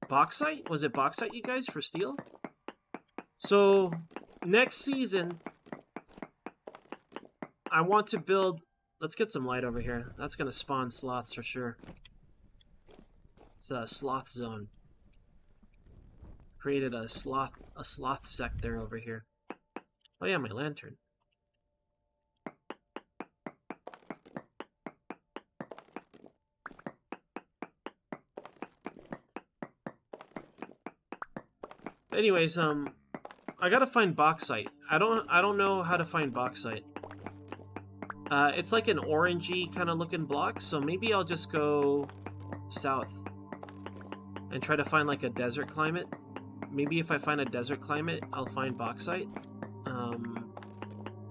Bauxite? Was it bauxite, you guys, for steel? So, next season, I want to build... Let's get some light over here. That's going to spawn sloths for sure. It's a sloth zone. Created a sloth sector over here. Oh yeah, my lantern. Anyways, I gotta find bauxite. I don't know how to find bauxite. It's like an orangey kind of looking block, so maybe I'll just go south and try to find like a desert climate. Maybe if I find a desert climate, I'll find bauxite.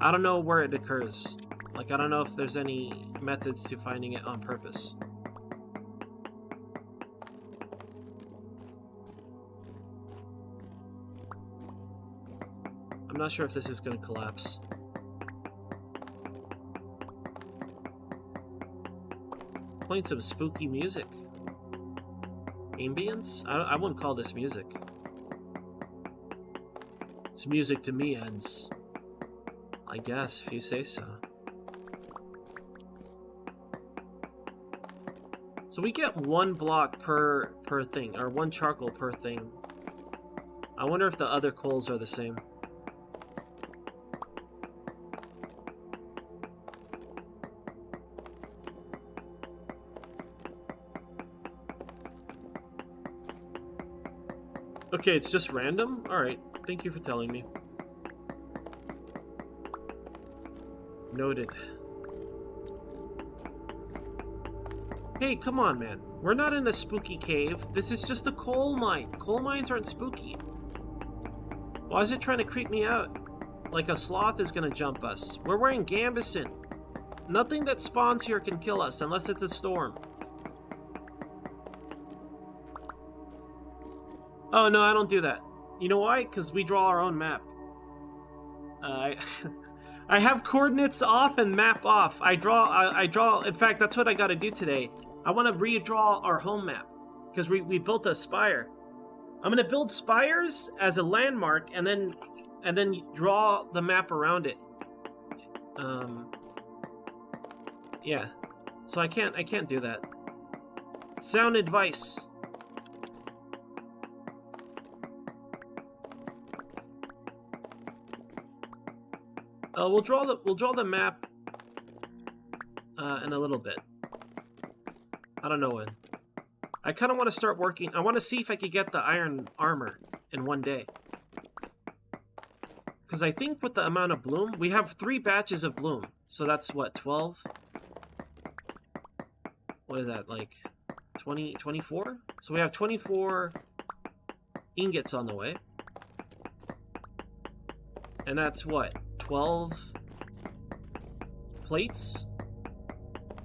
I don't know where it occurs. Like, I don't know if there's any methods to finding it on purpose. I'm not sure if this is going to collapse. Playing some spooky music. Ambience? I wouldn't call this music. It's music to me, ends. I guess, if you say so. So we get 1 block per thing, or 1 charcoal per thing. I wonder if the other coals are the same. Okay, it's just random? Alright, thank you for telling me. Noted. Hey, come on, man. We're not in a spooky cave. This is just a coal mine. Coal mines aren't spooky. Why is it trying to creep me out? like a sloth is gonna jump us. We're wearing Gambeson. Nothing that spawns here can kill us unless it's a storm. Oh no, I don't do that. You know why? Because we draw our own map. I have coordinates off and map off. I draw. In fact, that's what I got to do today. I want to redraw our home map because we built a spire. I'm gonna build spires as a landmark and then draw the map around it. Yeah. So I can't do that. Sound advice. We'll draw the map in a little bit. I don't know when. I kind of want to start working. I want to see if I could get the iron armor in one day. Because I think with the amount of bloom, we have 3 batches of bloom. So that's what, 12? What is that, like 20, 24? So we have 24 ingots on the way. And that's what, 12 plates?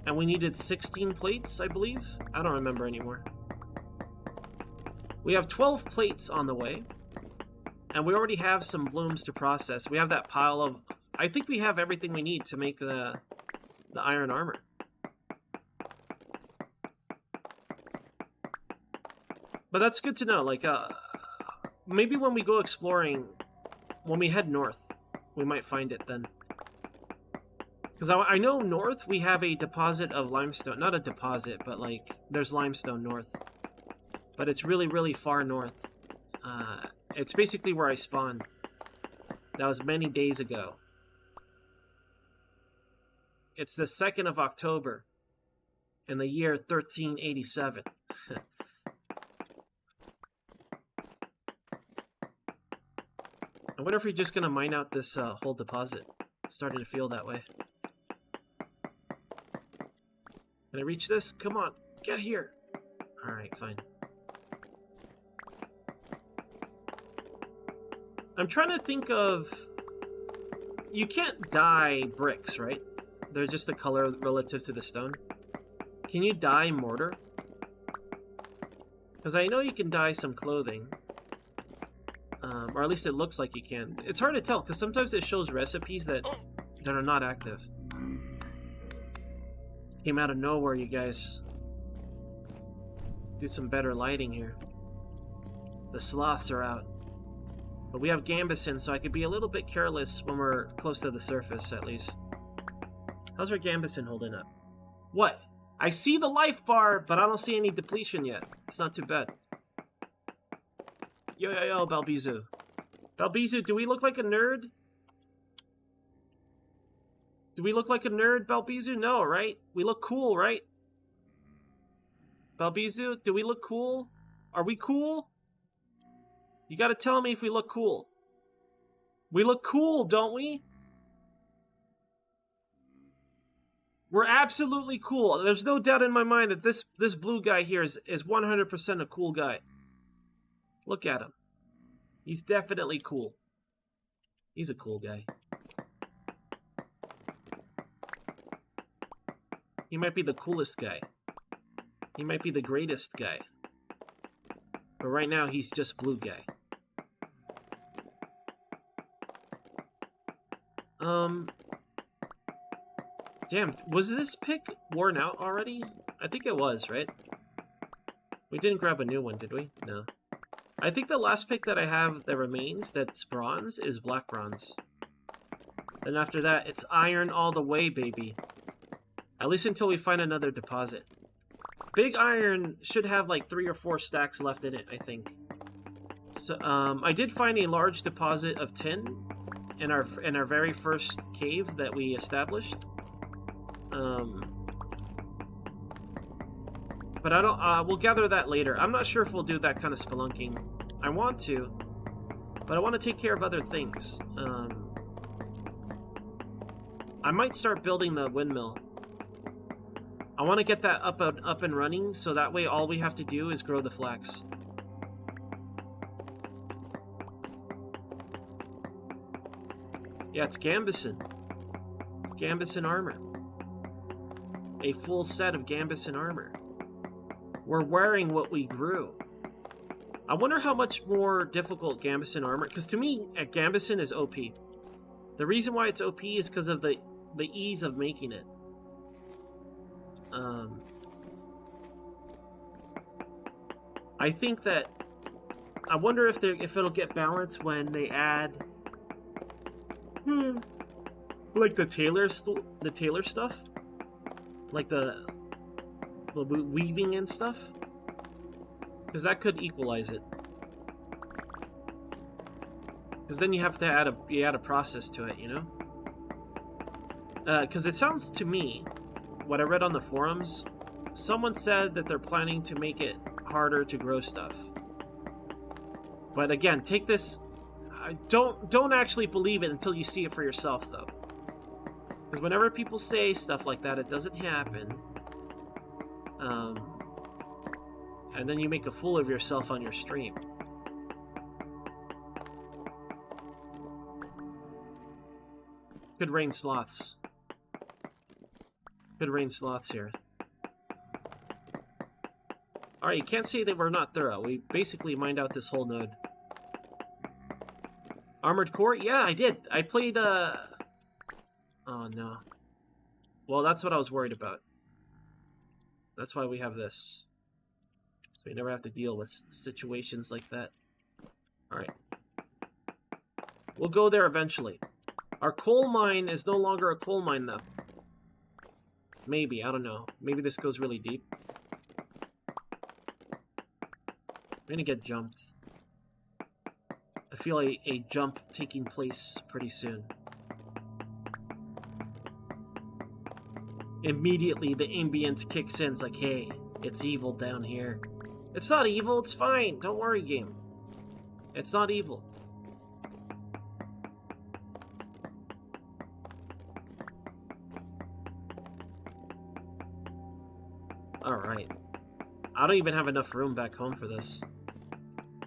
And we needed 16 plates, I believe? I don't remember anymore. We have 12 plates on the way. And we already have some blooms to process. We have that pile of... I think we have everything we need to make the iron armor. But that's good to know. Like, maybe when we go exploring, when we head north, we might find it then. Because I know north we have a deposit of limestone. Not a deposit, but like, there's limestone north. But it's really, really far north. It's basically where I spawned. That was many days ago. It's the 2nd of October in the year 1387. I wonder if we're just going to mine out this whole deposit. It's starting to feel that way. Can I reach this? Come on, get here. Alright, fine. I'm trying to think of... You can't dye bricks, right? They're just the color relative to the stone. Can you dye mortar? Because I know you can dye some clothing. Or at least it looks like you can. It's hard to tell, because sometimes it shows recipes that are not active. Came out of nowhere, you guys. Do some better lighting here. The sloths are out. But we have Gambeson, so I could be a little bit careless when we're close to the surface, at least. How's our Gambeson holding up? What? I see the life bar, but I don't see any depletion yet. It's not too bad. Yo, yo, yo, Balbizu. Balbizu, do we look like a nerd? Do we look like a nerd, Balbizu? No, right? We look cool, right? Balbizu, do we look cool? Are we cool? You gotta tell me if we look cool. We look cool, don't we? We're absolutely cool. There's no doubt in my mind that this blue guy here is 100% a cool guy. Look at him. He's definitely cool. He's a cool guy. He might be the coolest guy. He might be the greatest guy. But right now, he's just blue guy. Damn, was this pick worn out already? I think it was, right? We didn't grab a new one, did we? No. I think the last pick that I have that remains that's bronze is black bronze. Then after that, it's iron all the way, baby. At least until we find another deposit. Big iron should have like 3 or 4 stacks left in it, I think. So, I did find a large deposit of tin in our very first cave that we established. But I don't. We'll gather that later. I'm not sure if we'll do that kind of spelunking. I want to, but I want to take care of other things. I might start building the windmill. I want to get that up and running, so that way all we have to do is grow the flax. Yeah, it's Gambeson. It's Gambeson armor. A full set of Gambeson armor. We're wearing what we grew. I wonder how much more difficult Gambeson armor... Because to me, Gambeson is OP. The reason why it's OP is because of the ease of making it. I think that... I wonder if it'll get balanced when they add... like the tailor stuff? Like the weaving and stuff? Because that could equalize it. Because then you have to add a process to it, you know? Because it sounds to me, what I read on the forums, someone said that they're planning to make it harder to grow stuff. But again, take this... Don't actually believe it until you see it for yourself, though. Because whenever people say stuff like that, it doesn't happen. And then you make a fool of yourself on your stream. Could rain sloths. Could rain sloths here. Alright, you can't say that we're not thorough. We basically mined out this whole node. Armored Core? Yeah, I did. I played, Oh, no. Well, that's what I was worried about. That's why we have this. So we never have to deal with situations like that. Alright. We'll go there eventually. Our coal mine is no longer a coal mine, though. Maybe, I don't know. Maybe this goes really deep. I'm gonna get jumped. I feel a jump taking place pretty soon. Immediately, the ambience kicks in. It's like, hey, it's evil down here. It's not evil, it's fine. Don't worry, game. It's not evil. Alright. I don't even have enough room back home for this.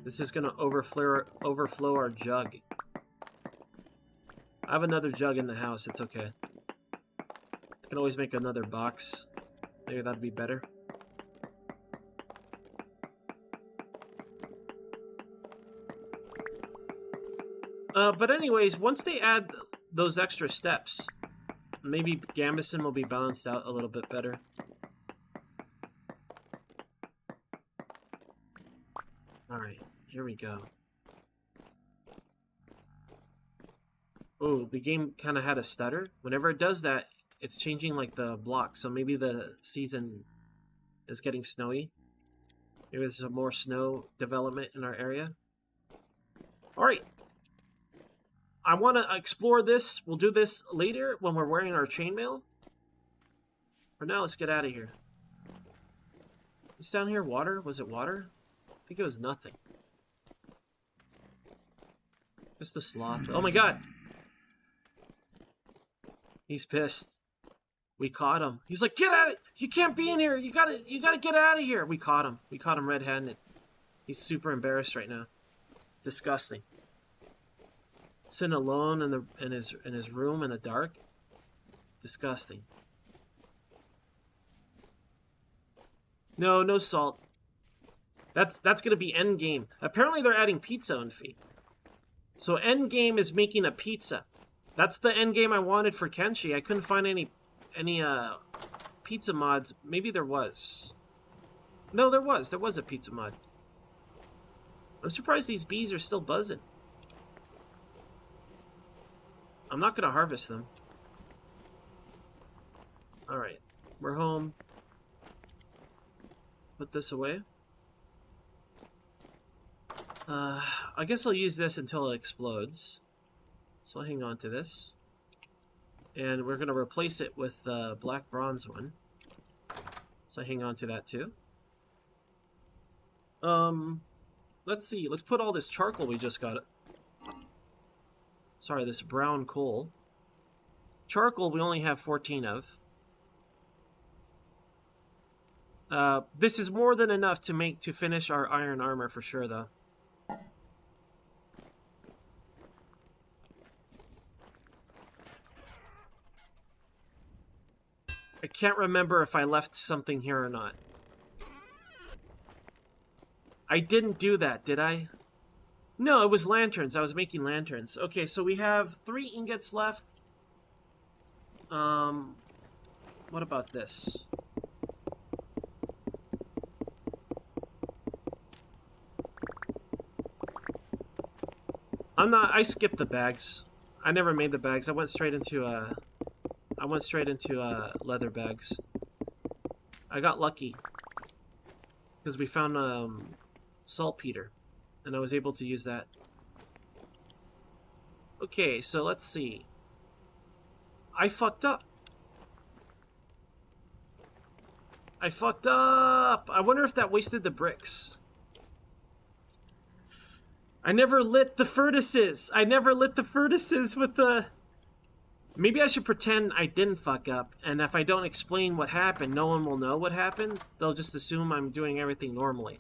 This is gonna overflow our jug. I have another jug in the house, it's okay. I can always make another box. Maybe that'd be better. But anyways, once they add those extra steps, maybe Gambeson will be balanced out a little bit better. Alright, here we go. Oh, the game kind of had a stutter. Whenever it does that, it's changing like the block. So maybe the season is getting snowy. Maybe there's some more snow development in our area. Alright. I want to explore this. We'll do this later when we're wearing our chainmail. For now, let's get out of here. Is down here water? Was it water? I think it was nothing. Just the sloth. Oh my god! He's pissed. We caught him. He's like, get at it! You can't be in here! You gotta get out of here! We caught him. We caught him red-handed. He's super embarrassed right now. Disgusting. Sitting alone in his room in the dark. Disgusting. No salt. That's gonna be endgame. Apparently they're adding pizza on feed. So endgame is making a pizza. That's the endgame I wanted for Kenshi. I couldn't find any pizza mods. Maybe there was. No, there was. There was a pizza mod. I'm surprised these bees are still buzzing. I'm not gonna harvest them. Alright. We're home. Put this away. I guess I'll use this until it explodes. So I'll hang on to this. And we're going to replace it with the black bronze one. So I hang on to that too. Let's see. Let's put all this charcoal we just got. Sorry, this brown coal. Charcoal we only have 14 of. This is more than enough to finish our iron armor for sure, though. I can't remember if I left something here or not. I didn't do that, did I? No, it was lanterns. I was making lanterns. Okay, so we have 3 ingots left. What about this? I skipped the bags. I never made the bags. I went straight into leather bags. I got lucky because we found saltpeter, and I was able to use that. Okay, so let's see. I fucked up. I fucked up. I wonder if that wasted the bricks. I never lit the furnaces. I never lit the furnaces with the... Maybe I should pretend I didn't fuck up, and if I don't explain what happened, no one will know what happened. They'll just assume I'm doing everything normally.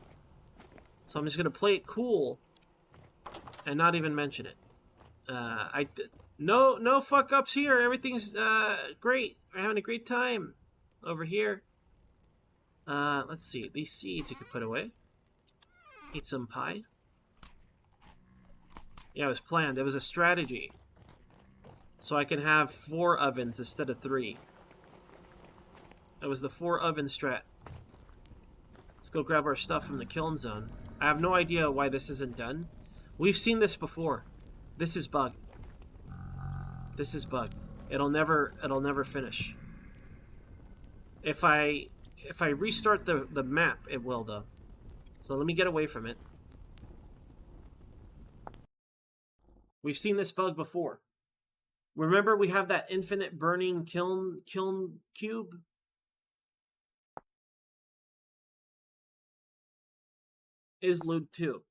So I'm just gonna play it cool and not even mention it. No fuck ups here. Everything's great. We're having a great time over here. Let's see. These seeds you could put away. Eat some pie. Yeah, it was planned. It was a strategy. So I can have 4 ovens instead of 3. It was the 4 oven strat. Let's go grab our stuff from the kiln zone. I have no idea why this isn't done. We've seen this before. This is bugged. This is bugged. It'll never finish. If I restart the map, it will though. So let me get away from it. We've seen this bug before. Remember we have that infinite burning kiln cube? Islood 2.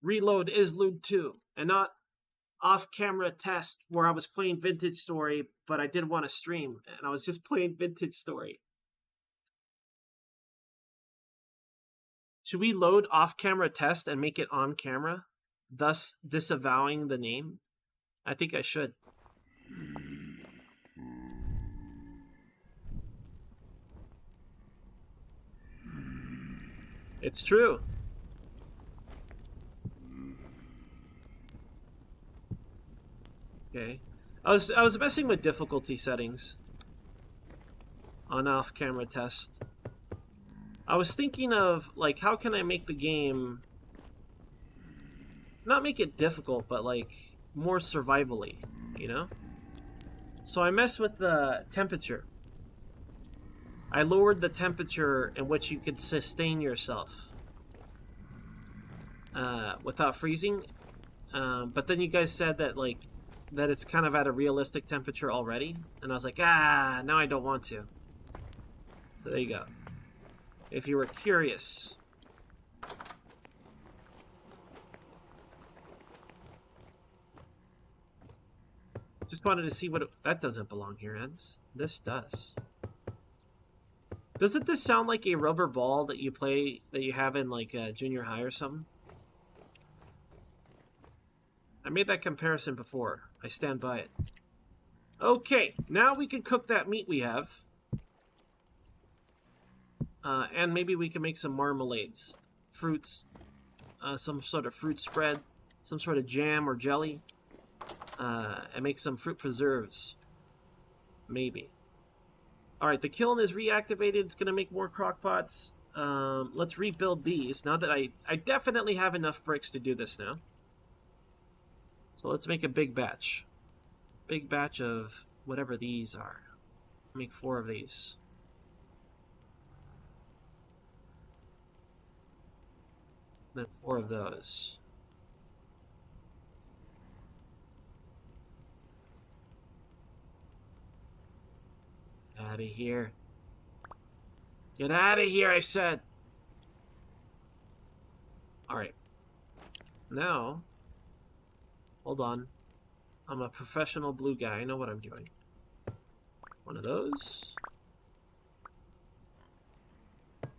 Reload Islood 2. And not off-camera test where I was playing Vintage Story, but I did want to stream, and I was just playing Vintage Story. Should we load off-camera test and make it on camera, thus disavowing the name? I think I should. It's true. Okay. I was messing with difficulty settings on off-camera test. I was thinking of, like, how can I make the game... Not make it difficult, but, like, more survivally, you know? So I messed with the temperature. I lowered the temperature in which you could sustain yourself without freezing. But then you guys said that, like, that it's kind of at a realistic temperature already. And I was like, now I don't want to. So there you go. If you were curious. Just wanted to see what that doesn't belong here, Eds. This does. Doesn't this sound like a rubber ball that you play, that you have in like junior high or something? I made that comparison before. I stand by it. Okay, now we can cook that meat we have. And maybe we can make some marmalades. Fruits. Some sort of fruit spread. Some sort of jam or jelly. And make some fruit preserves. Maybe. Alright, the kiln is reactivated. It's going to make more crock pots. Let's rebuild these. Now that I definitely have enough bricks to do this now. So let's make a big batch. Big batch of whatever these are. Make 4 of these. Then 4 of those. Out of here. Get out of here, I said. Alright. Now, hold on. I'm a professional blue guy. I know what I'm doing. One of those.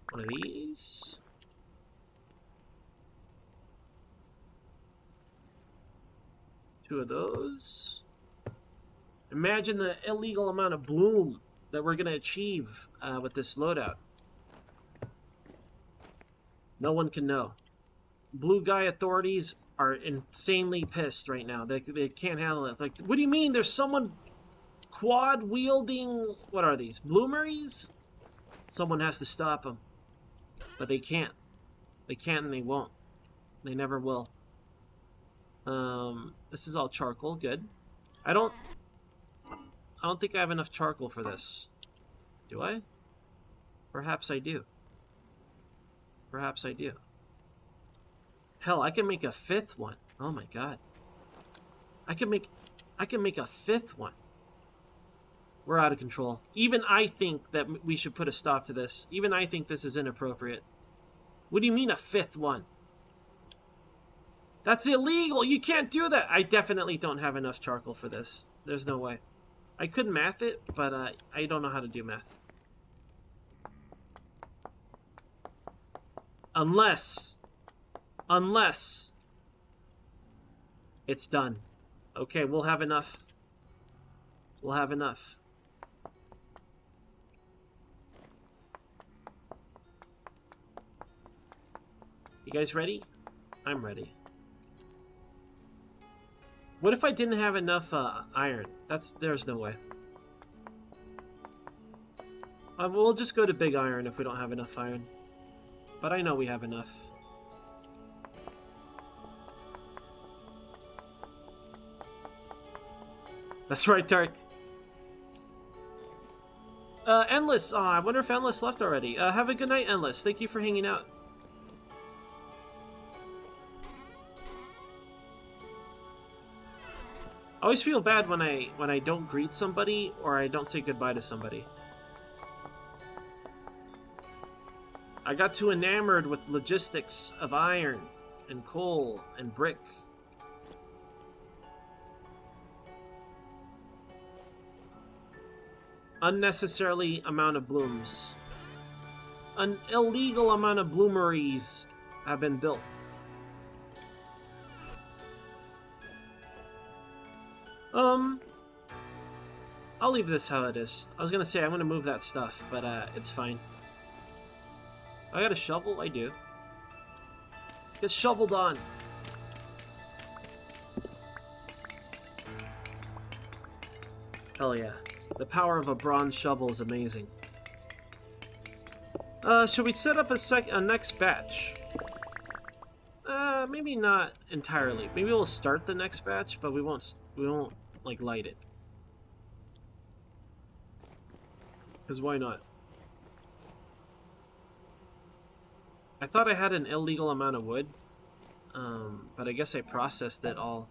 One of these. Two of those. Imagine the illegal amount of bloom that we're going to achieve with this loadout. No one can know. Blue Guy authorities are insanely pissed right now. They can't handle it. Like, what do you mean? There's someone quad wielding. What are these? Bloomeries? Someone has to stop them, but they can't. They can't and they won't. They never will. This is all charcoal. Good. I don't think I have enough charcoal for this. Do I? Perhaps I do. Perhaps I do. Hell, I can make a 5th one. Oh my god. I can make a 5th one. We're out of control. Even I think that we should put a stop to this. Even I think this is inappropriate. What do you mean a 5th one? That's illegal. You can't do that. I definitely don't have enough charcoal for this. There's no way. I could math it, but I don't know how to do math. Unless it's done. Okay, we'll have enough. We'll have enough. You guys ready? I'm ready. What if I didn't have enough iron? There's no way. We'll just go to big iron if we don't have enough iron. But I know we have enough. That's right, Dark. Endless. Oh, I wonder if Endless left already. Have a good night, Endless. Thank you for hanging out. I always feel bad when I don't greet somebody or I don't say goodbye to somebody. I got too enamored with logistics of iron and coal and brick. Unnecessarily amount of blooms. An illegal amount of bloomeries have been built. I'll leave this how it is. I was gonna say I'm gonna move that stuff, but it's fine. I got a shovel? I do. Get shoveled on. Hell yeah. The power of a bronze shovel is amazing. Should we set up a next batch? Maybe not entirely. Maybe we'll start the next batch, but we won't like light it. Because why not? I thought I had an illegal amount of wood, but I guess I processed it all.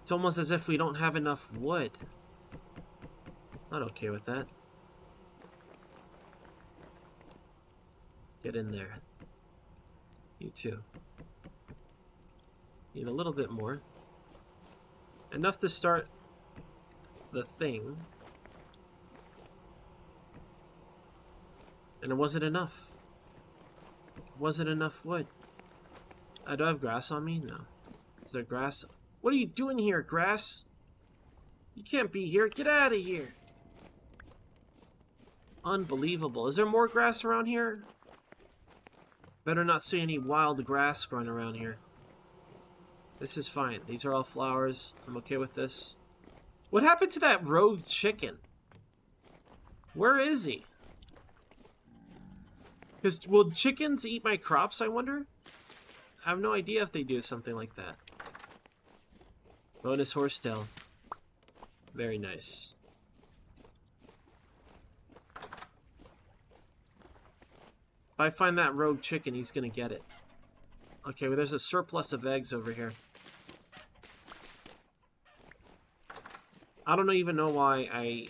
It's almost as if we don't have enough wood. Not okay with that. Get in there. You too. Need a little bit more. Enough to start the thing. And it wasn't enough. Wasn't enough wood. Do I have grass on me? No. Is there grass? What are you doing here, grass? You can't be here. Get out of here. Unbelievable. Is there more grass around here? Better not see any wild grass growing around here. This is fine. These are all flowers. I'm okay with this. What happened to that rogue chicken? Where is he? Because will chickens eat my crops, I wonder? I have no idea if they do something like that. Bonus horsetail. Very nice. If I find that rogue chicken, he's gonna get it. Okay, well, there's a surplus of eggs over here. I don't even know why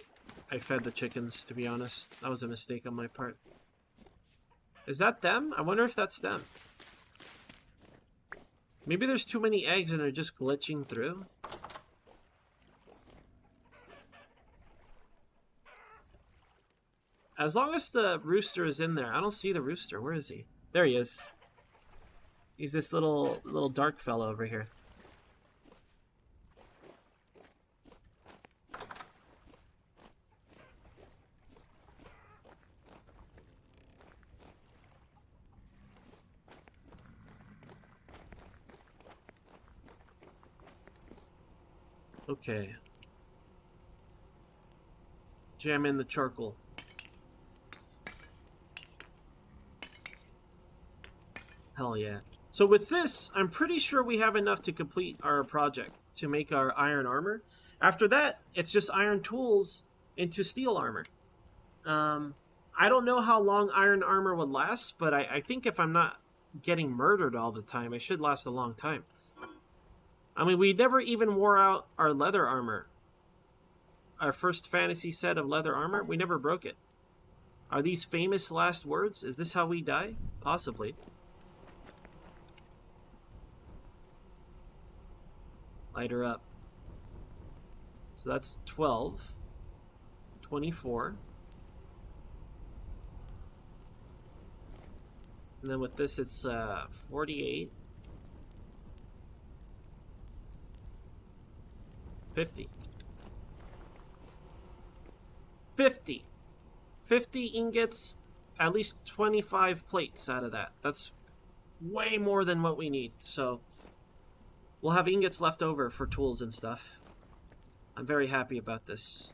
I fed the chickens, to be honest. That was a mistake on my part. Is that them? I wonder if that's them. Maybe there's too many eggs and they're just glitching through. As long as the rooster is in there. I don't see the rooster. Where is he? There he is. He's this little dark fellow over here. Okay. Jam in the charcoal. Hell yeah. So with this, I'm pretty sure we have enough to complete our project, to make our iron armor. After that, it's just iron tools into steel armor. Um, I don't know how long iron armor would last, but I think if I'm not getting murdered all the time, it should last a long time. I mean, we never even wore out our leather armor. Our first fantasy set of leather armor, we never broke it. Are these famous last words? Is this how we die? Possibly. Light her up. So that's 12. 24. And then with this, it's 48. 50. 50. 50 ingots, at least 25 plates out of that. That's way more than what we need. So we'll have ingots left over for tools and stuff. I'm very happy about this.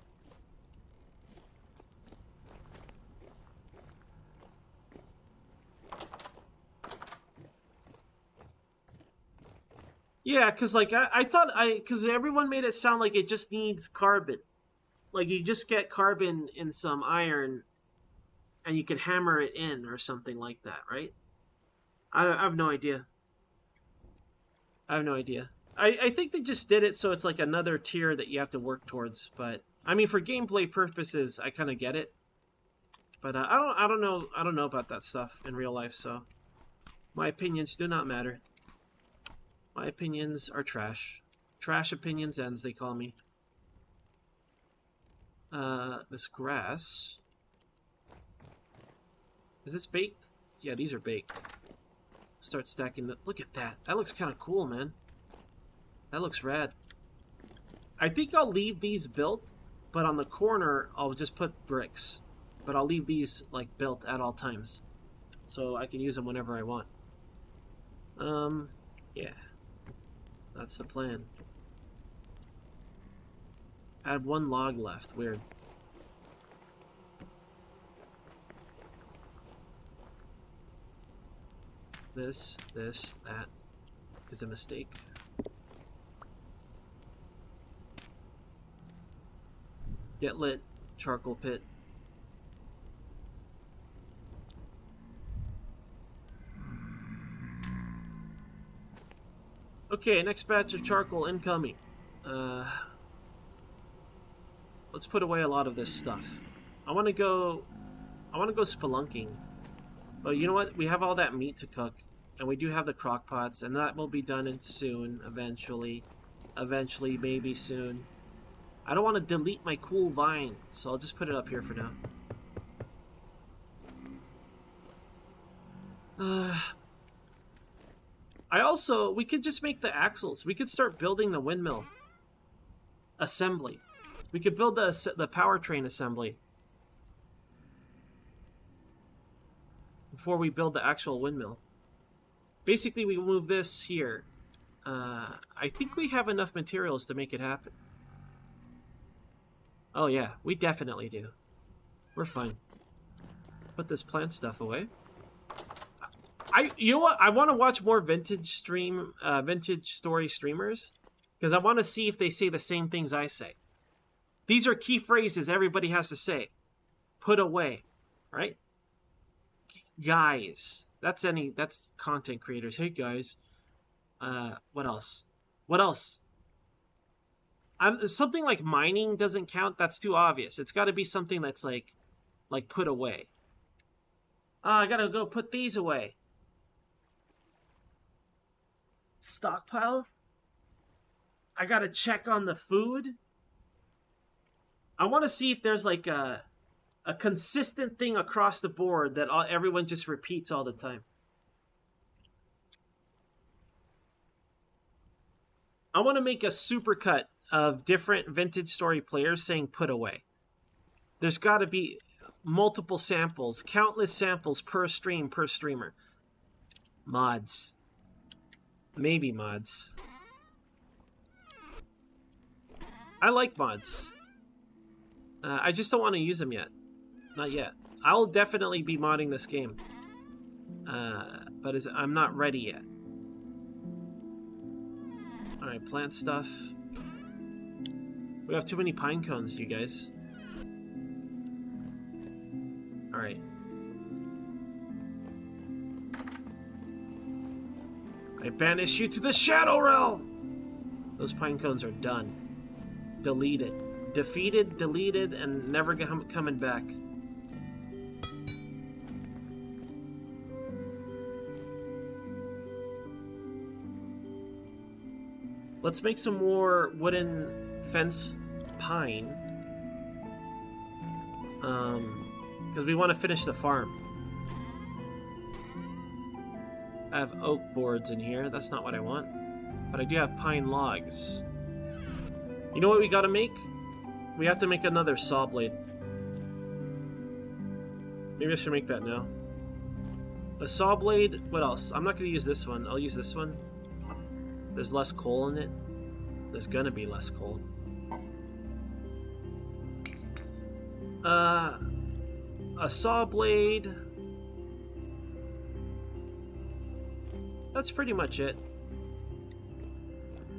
Yeah, because like I thought because everyone made it sound like it just needs carbon. Like you just get carbon in some iron and you can hammer it in or something like that, right? I have no idea. I have no idea. I think they just did it so it's like another tier that you have to work towards. But I mean, for gameplay purposes, I kind of get it. But I don't know about that stuff in real life. So my opinions do not matter. My opinions are trash. Trash opinions ends, they call me. This grass. Is this baked? Yeah, these are baked. Start stacking the... Look at that. That looks kind of cool, man. That looks rad. I think I'll leave these built, but on the corner, I'll just put bricks. But I'll leave these, like, built at all times. So I can use them whenever I want. Yeah. That's the plan. I had one log left. Weird. This, that is a mistake. Get lit, charcoal pit. Okay, next batch of charcoal incoming. Let's put away a lot of this stuff. I want to go spelunking. But you know what? We have all that meat to cook, and we do have the crock pots, and that will be done soon, eventually. Eventually, maybe soon. I don't want to delete my cool vine, so I'll just put it up here for now. We could just make the axles. We could start building the windmill assembly. We could build the powertrain assembly before we build the actual windmill. Basically, we move this here. I think we have enough materials to make it happen. Oh yeah, we definitely do. We're fine. Put this plant stuff away. You know what? I want to watch more vintage story streamers because I want to see if they say the same things I say. These are key phrases everybody has to say. Put away, right? Guys, that's content creators. Hey guys, what else? What else? Something like mining doesn't count. That's too obvious. It's got to be something that's like put away. I gotta go put these away. Stockpile. I gotta check on the food. I want to see if there's like a consistent thing across the board that everyone just repeats all the time. I want to make a supercut of different vintage story players saying put away. There's got to be multiple samples, countless samples per stream, per streamer. Mods. Maybe mods. I like mods. I just don't want to use them yet. Not yet. I'll definitely be modding this game. But I'm not ready yet. Alright, plant stuff. We have too many pine cones, you guys. Alright. I banish you to the Shadow Realm! Those pine cones are done. Deleted. Defeated, deleted, and never coming back. Let's make some more wooden fence pine. Because we want to finish the farm. I have oak boards in here. That's not what I want. But I do have pine logs. You know what we gotta make? We have to make another saw blade. Maybe I should make that now. A saw blade. What else? I'm not gonna use this one. I'll use this one. There's less coal in it. There's gonna be less coal. A saw blade. That's pretty much it.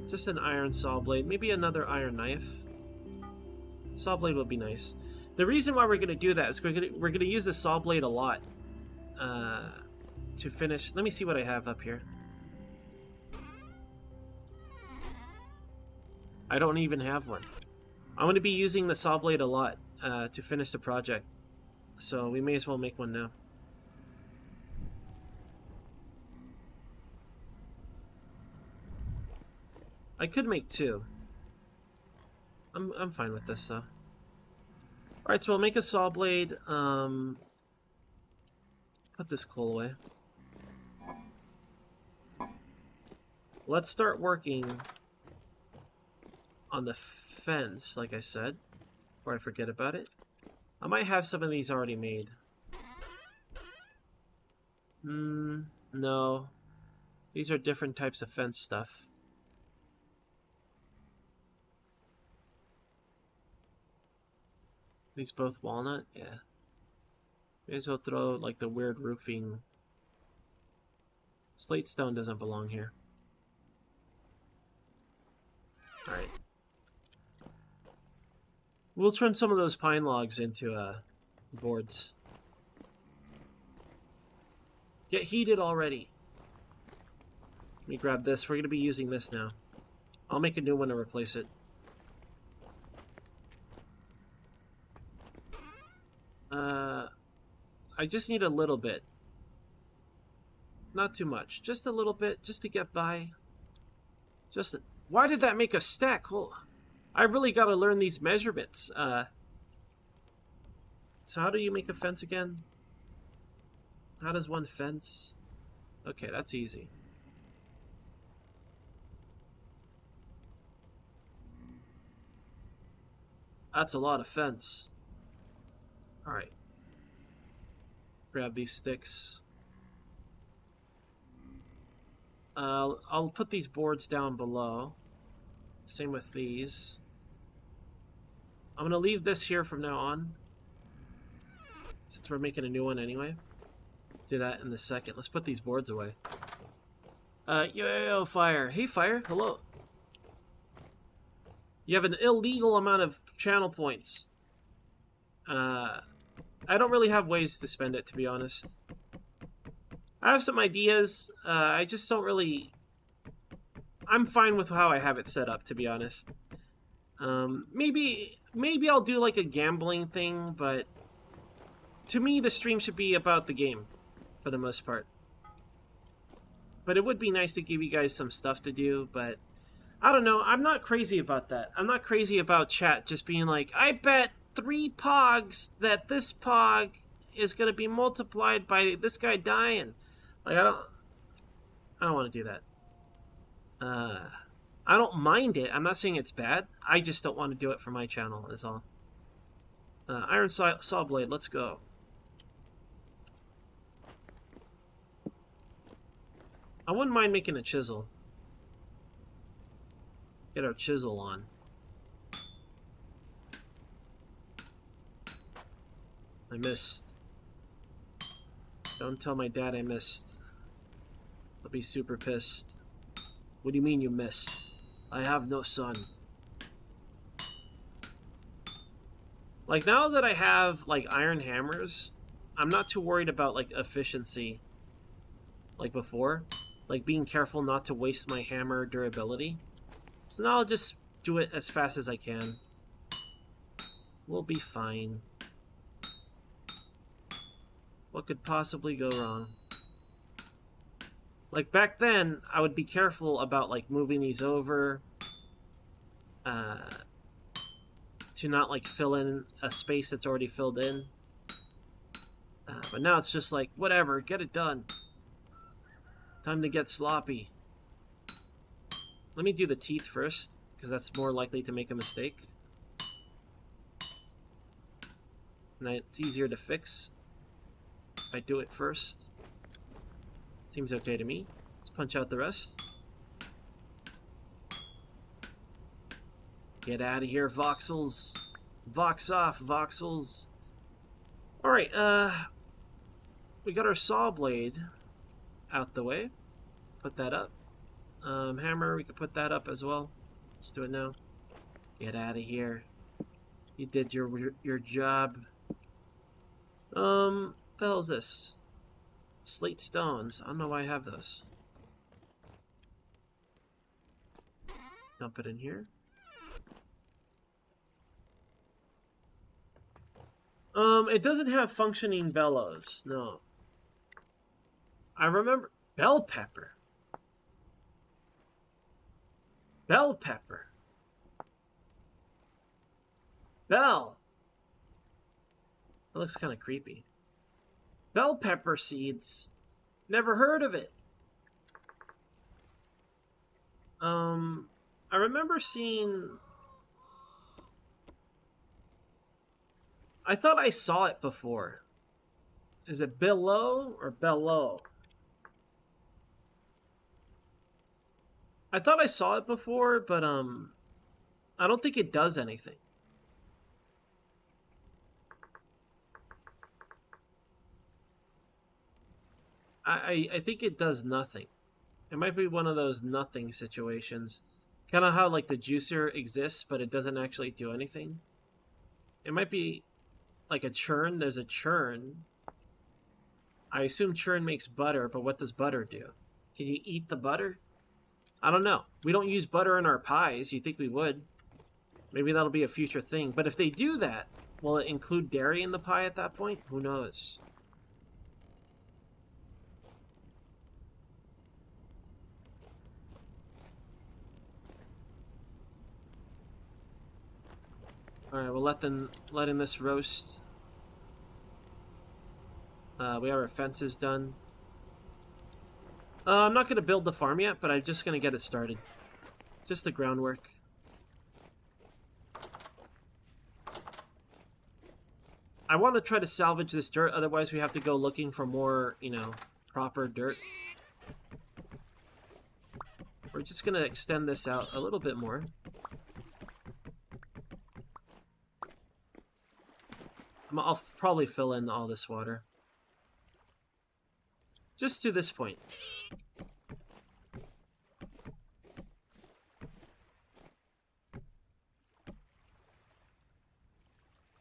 Just an iron saw blade. Maybe another iron knife. Saw blade would be nice. The reason why we're gonna do that is we're gonna use the saw blade a lot to finish. Let me see what I have up here. I don't even have one. I'm going to be using the saw blade a lot to finish the project. So we may as well make one now. I could make two. I'm fine with this though. Alright, so I'll make a saw blade. Put this coal away. Let's start working on the fence, like I said, before I forget about it. I might have some of these already made. No. These are different types of fence stuff. These both walnut? Yeah. May as well throw, like, the weird roofing. Slate stone doesn't belong here. Alright. We'll turn some of those pine logs into boards. Get heated already. Let me grab this. We're going to be using this now. I'll make a new one to replace it. I just need a little bit. Not too much. Just a little bit, just to get by. Why did that make a stack? Well, I really got to learn these measurements. So how do you make a fence again? How does one fence? Okay, that's easy. That's a lot of fence. Alright. Grab these sticks. I'll put these boards down below. Same with these. I'm going to leave this here from now on, since we're making a new one anyway. Do that in a second. Let's put these boards away. Yo, Fire. Hey, Fire. Hello. You have an illegal amount of channel points. I don't really have ways to spend it, to be honest. I have some ideas. I just don't really... I'm fine with how I have it set up, to be honest. Maybe I'll do like a gambling thing, but to me the stream should be about the game for the most part. But it would be nice to give you guys some stuff to do, but I don't know. I'm not crazy about that. I'm not crazy about chat just being like, I bet 3 pogs that this pog is going to be multiplied by this guy dying. Like, I don't want to do that. I don't mind it. I'm not saying it's bad. I just don't want to do it for my channel, is all. Iron saw blade, let's go. I wouldn't mind making a chisel. Get our chisel on. I missed. Don't tell my dad I missed. I'll be super pissed. What do you mean you missed? I have no son. Like, now that I have, like, iron hammers, I'm not too worried about, like, efficiency. Like before. Like, being careful not to waste my hammer durability. So now I'll just do it as fast as I can. We'll be fine. What could possibly go wrong? Like, back then, I would be careful about, like, moving these over. To not, like, fill in a space that's already filled in. But now it's just like, whatever, get it done. Time to get sloppy. Let me do the teeth first, because that's more likely to make a mistake. And it's easier to fix if I do it first. Seems okay to me. Let's punch out the rest. Get out of here, voxels. Vox off, voxels. Alright, we got our saw blade out the way. Put that up. Hammer, we could put that up as well. Let's do it now. Get out of here. You did your job. The hell is this? Slate stones. I don't know why I have those. Dump it in here. It doesn't have functioning bellows. No. I remember bell pepper. Bell pepper. Bell. That looks kind of creepy. Bell pepper seeds. Never heard of it. I remember seeing... I thought I saw it before. Is it Bellow or Bellow? I thought I saw it before, but I don't think it does anything. I think it does nothing. It might be one of those nothing situations. Kind of how like the juicer exists, but it doesn't actually do anything. It might be like a churn. There's a churn. I assume churn makes butter, but what does butter do? Can you eat the butter? I don't know. We don't use butter in our pies. You think we would. Maybe that'll be a future thing. But if they do that, will it include dairy in the pie at that point? Who knows? Alright, we'll letting this roast. We have our fences done. I'm not going to build the farm yet, but I'm just going to get it started. Just the groundwork. I want to try to salvage this dirt, otherwise we have to go looking for more, you know, proper dirt. We're just going to extend this out a little bit more. I'll probably fill in all this water. Just to this point.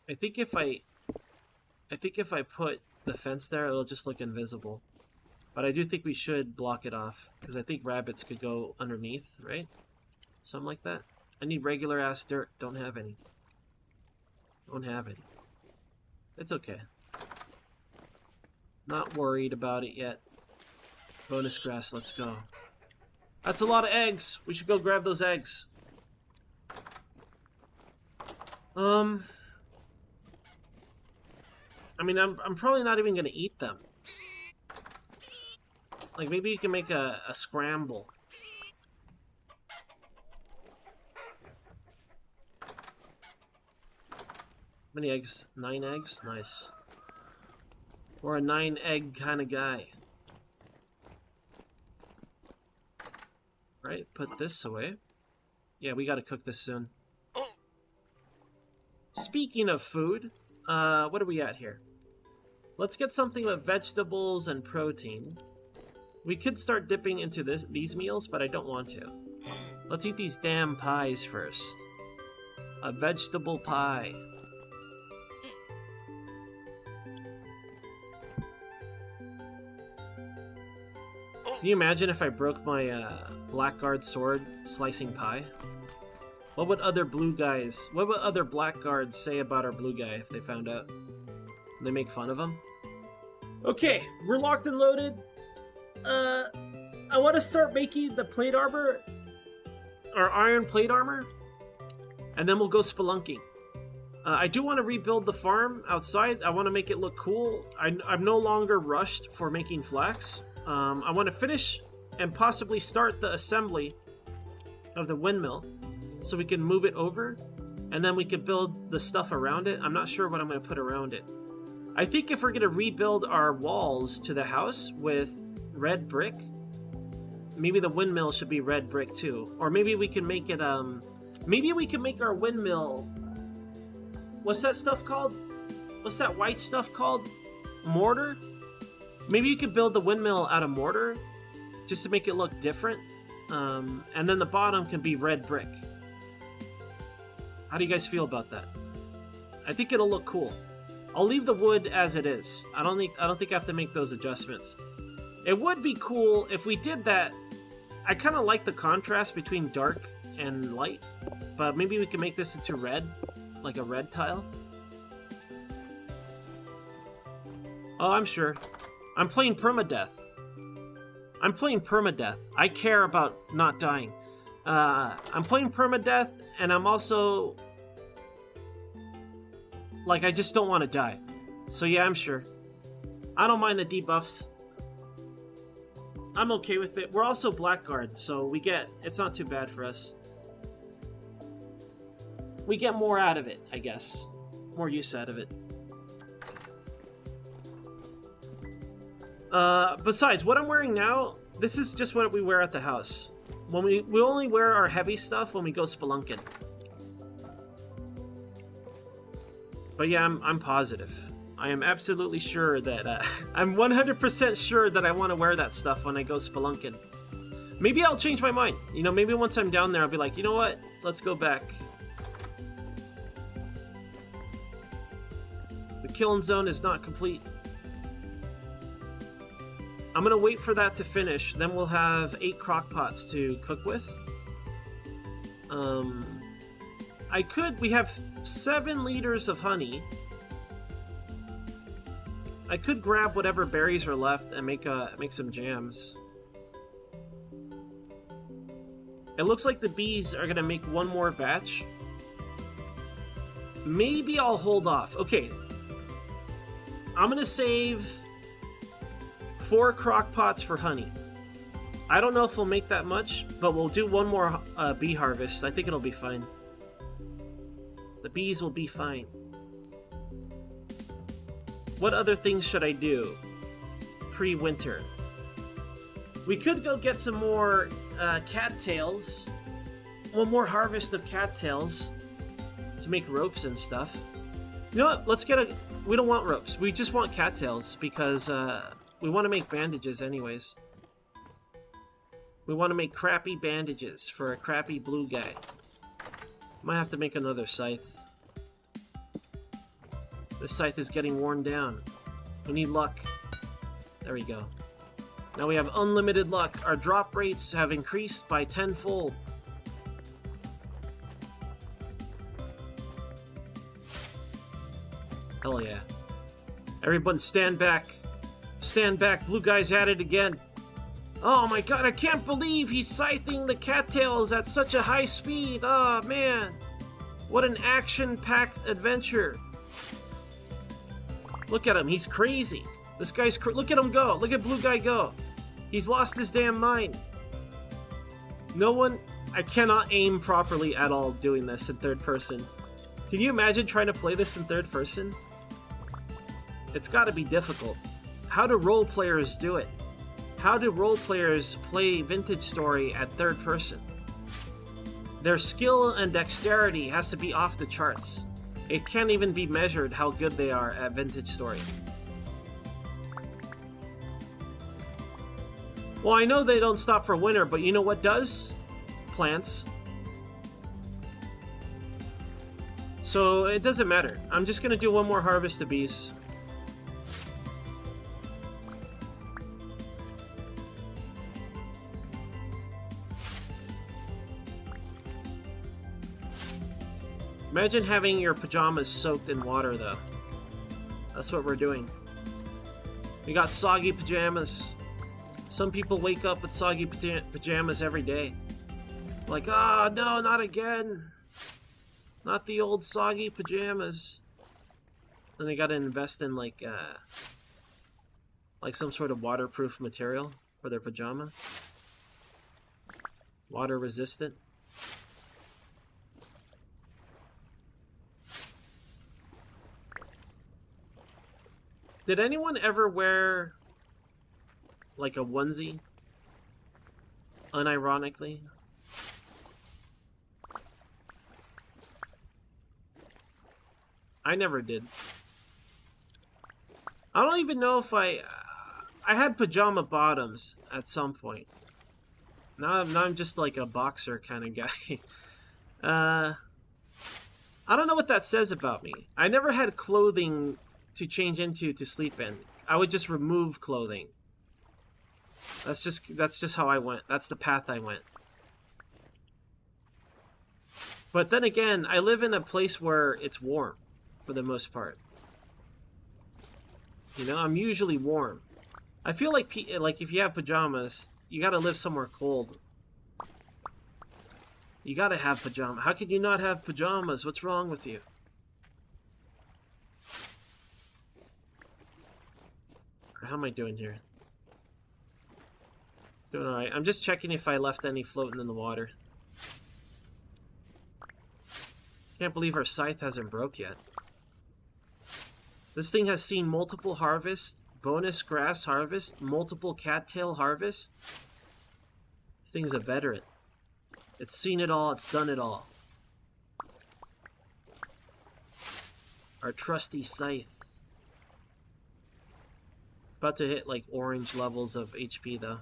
I think if I put the fence there, it'll just look invisible. But I do think we should block it off, because I think rabbits could go underneath, right? Something like that. I need regular ass dirt. Don't have any. Don't have any. It's okay. Not worried about it yet. Bonus grass, let's go. That's a lot of eggs. We should go grab those eggs. I mean, I'm probably not even gonna eat them. Like, maybe you can make a scramble. How many eggs? 9 eggs? Nice. We're a 9-egg kind of guy. Right, put this away. Yeah, we gotta cook this soon. Speaking of food, what are we at here? Let's get something with vegetables and protein. We could start dipping into these meals, but I don't want to. Let's eat these damn pies first. A vegetable pie. Can you imagine if I broke my Blackguard sword slicing pie? What would other Blackguards say about our blue guy if they found out? Would they make fun of him? Okay, we're locked and loaded. I want to start making the plate armor, or iron plate armor, and then we'll go spelunking. I do want to rebuild the farm outside. I want to make it look cool. I'm no longer rushed for making flax. I want to finish and possibly start the assembly of the windmill so we can move it over, and then we can build the stuff around it. I'm not sure what I'm going to put around it. I think if we're going to rebuild our walls to the house with red brick, maybe the windmill should be red brick too. Or maybe we can make it, maybe we can make our windmill, what's that stuff called? What's that white stuff called? Mortar? Maybe you could build the windmill out of mortar, just to make it look different. And then the bottom can be red brick. How do you guys feel about that? I think it'll look cool. I'll leave the wood as it is. I don't think I have to make those adjustments. It would be cool if we did that. I kind of like the contrast between dark and light, but maybe we can make this into red, like a red tile. Oh, I'm sure. I'm playing permadeath. I'm playing permadeath. I care about not dying. I'm playing permadeath, and I'm also... like, I just don't want to die. So yeah, I'm sure. I don't mind the debuffs. I'm okay with it. We're also Blackguard, so we get... it's not too bad for us. We get more out of it, I guess. More use out of it. Besides, what I'm wearing now, this is just what we wear at the house. When we only wear our heavy stuff when we go spelunking. But yeah, I'm positive. I am absolutely sure that, I'm 100% sure that I want to wear that stuff when I go spelunking. Maybe I'll change my mind. You know, maybe once I'm down there, I'll be like, you know what? Let's go back. The kiln zone is not complete. I'm gonna wait for that to finish, then we'll have 8 crock pots to cook with. We have 7 liters of honey. I could grab whatever berries are left and make some jams. It looks like the bees are gonna make one more batch. Maybe I'll hold off. Okay. I'm gonna save 4 crock pots for honey. I don't know if we'll make that much, but we'll do one more bee harvest. I think it'll be fine. The bees will be fine. What other things should I do pre-winter? We could go get some more cattails. One more harvest of cattails to make ropes and stuff. You know what? Let's get a... we don't want ropes. We just want cattails because we want to make bandages anyways. We want to make crappy bandages for a crappy blue guy. Might have to make another scythe. This scythe is getting worn down. We need luck. There we go. Now we have unlimited luck. Our drop rates have increased by 10-fold. Hell yeah. Everyone stand back. Stand back. Blue guy's at it again. Oh my god, I can't believe he's scything the cattails at such a high speed. Oh man. What an action-packed adventure. Look at him. He's crazy. This guy's look at him go. Look at blue guy go. He's lost his damn mind. No one... I cannot aim properly at all doing this in third person. Can you imagine trying to play this in third person? It's got to be difficult. How do role players do it? How do role players play Vintage Story at third person? Their skill and dexterity has to be off the charts. It can't even be measured how good they are at Vintage Story. Well, I know they don't stop for winter, but you know what does? Plants. So it doesn't matter. I'm just gonna do one more harvest of bees. Imagine having your pajamas soaked in water, though. That's what we're doing. We got soggy pajamas. Some people wake up with soggy pajamas every day. Like, ah, oh, no, not again. Not the old soggy pajamas. Then they gotta invest in, like some sort of waterproof material for their pajama. Water resistant. Did anyone ever wear, like, a onesie? Unironically? I never did. I don't even know if I had pajama bottoms at some point. Now I'm just like a boxer kind of guy. I don't know what that says about me. I never had clothing to change into to sleep in. I would just remove clothing. That's just how I went. That's the path I went. But then again, I live in a place where it's warm for the most part. You know, I'm usually warm. I feel like if you have pajamas, you gotta live somewhere cold. You gotta have pajamas. How could you not have pajamas? What's wrong with you? How am I doing here? Doing alright. I'm just checking if I left any floating in the water. Can't believe our scythe hasn't broke yet. This thing has seen multiple harvests, bonus grass harvest, multiple cattail harvest. This thing's a veteran. It's seen it all, it's done it all. Our trusty scythe. About to hit like orange levels of HP though.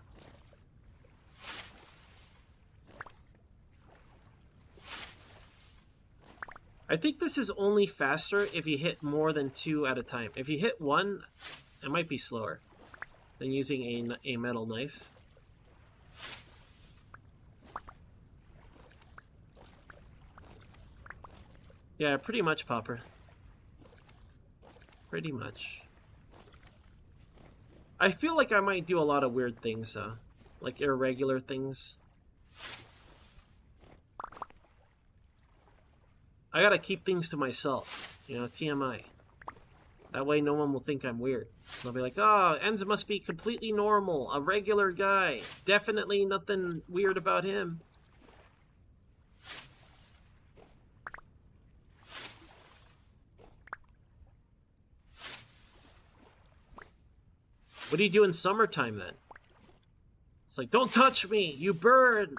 I think this is only faster if you hit more than 2 at a time. If you hit 1, it might be slower than using a metal knife. Yeah, pretty much, Popper. Pretty much. I feel like I might do a lot of weird things, though. Like irregular things. I gotta keep things to myself. You know, TMI. That way no one will think I'm weird. They'll be like, oh, Enza must be completely normal. A regular guy. Definitely nothing weird about him. What do you do in summertime, then? It's like, don't touch me, you bird!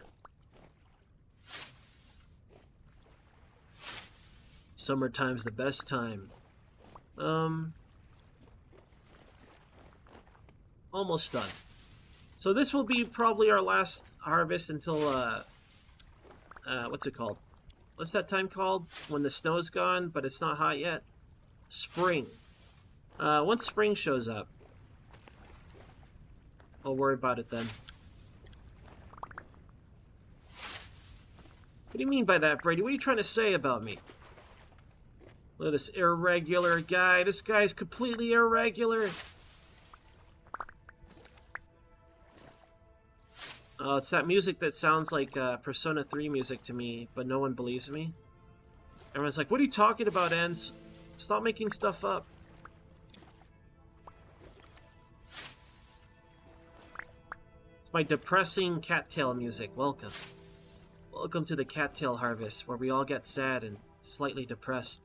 Summertime's the best time. Almost done. So this will be probably our last harvest until, what's it called? What's that time called? When the snow's gone, but it's not hot yet? Spring. Once spring shows up, I'll worry about it then. What do you mean by that, Brady? What are you trying to say about me? Look at this irregular guy. This guy's completely irregular. Oh, it's that music that sounds like Persona 3 music to me, but no one believes me. Everyone's like, what are you talking about, Enz? Stop making stuff up. It's my depressing cattail music. Welcome. Welcome to the cattail harvest, where we all get sad and slightly depressed.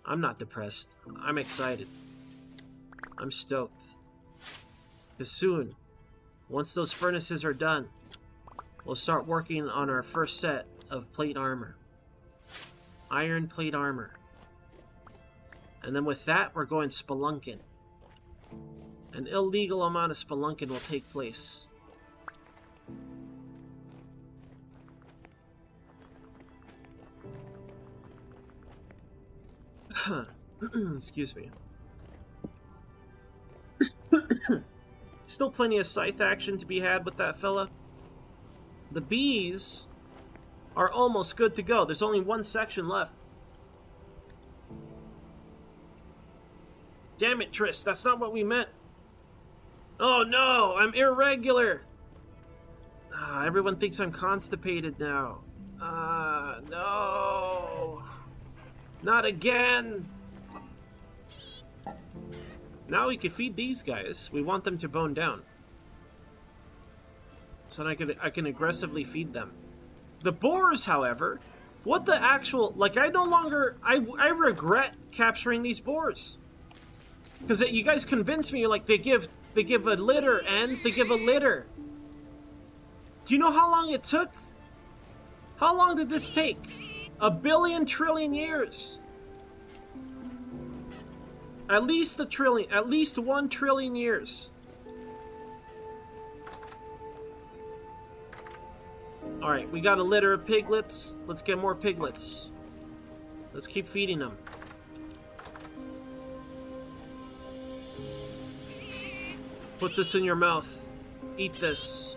I'm not depressed. I'm excited. I'm stoked. Because soon, once those furnaces are done, we'll start working on our first set of plate armor. Iron plate armor. And then with that, we're going spelunking. An illegal amount of spelunking will take place. Excuse me. Still plenty of scythe action to be had with that fella. The bees are almost good to go. There's only one section left. Damn it, Triss, that's not what we meant. Oh no, I'm irregular. Everyone thinks I'm constipated now. No. Not again. Now we can feed these guys. We want them to bone down. So I can aggressively feed them. The boars, however, what the actual... Like, I no longer... I regret capturing these boars. Because you guys convinced me, like, they give a litter, ends, they give a litter. Do you know how long it took? How long did this take? 1 billion trillion years. At least 1 trillion years. Alright, we got a litter of piglets. Let's get more piglets. Let's keep feeding them. Put this in your mouth. Eat this.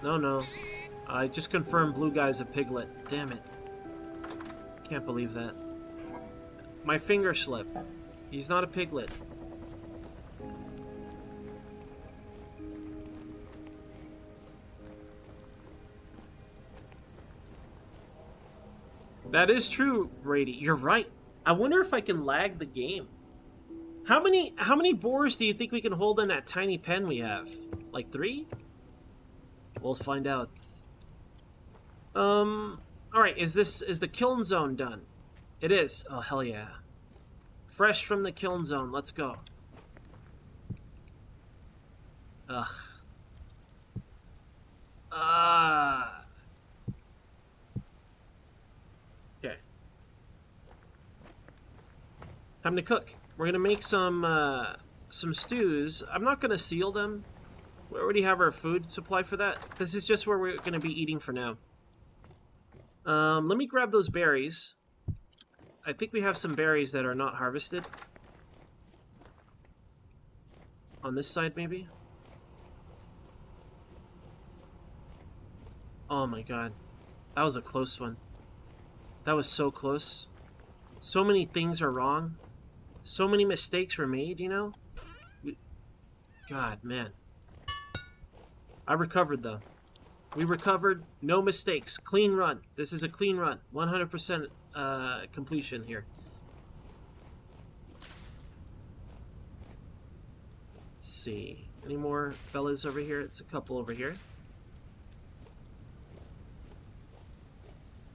No. I just confirmed Blue Guy's a piglet. Damn it. Can't believe that. My finger slipped. He's not a piglet. That is true, Brady. You're right. I wonder if I can lag the game. How many boars do you think we can hold in that tiny pen we have? Like 3? We'll find out. Alright, is the kiln zone done? It is. Oh, hell yeah. Fresh from the kiln zone. Let's go. Ugh. Okay. Time to cook. We're gonna make some stews. I'm not gonna seal them. We already have our food supply for that. This is just where we're gonna be eating for now. Let me grab those berries. I think we have some berries that are not harvested. On this side, maybe? Oh my god. That was a close one. That was so close. So many things are wrong. So many mistakes were made, you know? God, man. I recovered, though. We recovered. No mistakes. Clean run. This is a clean run. 100% completion here. Let's see. Any more fellas over here? It's a couple over here.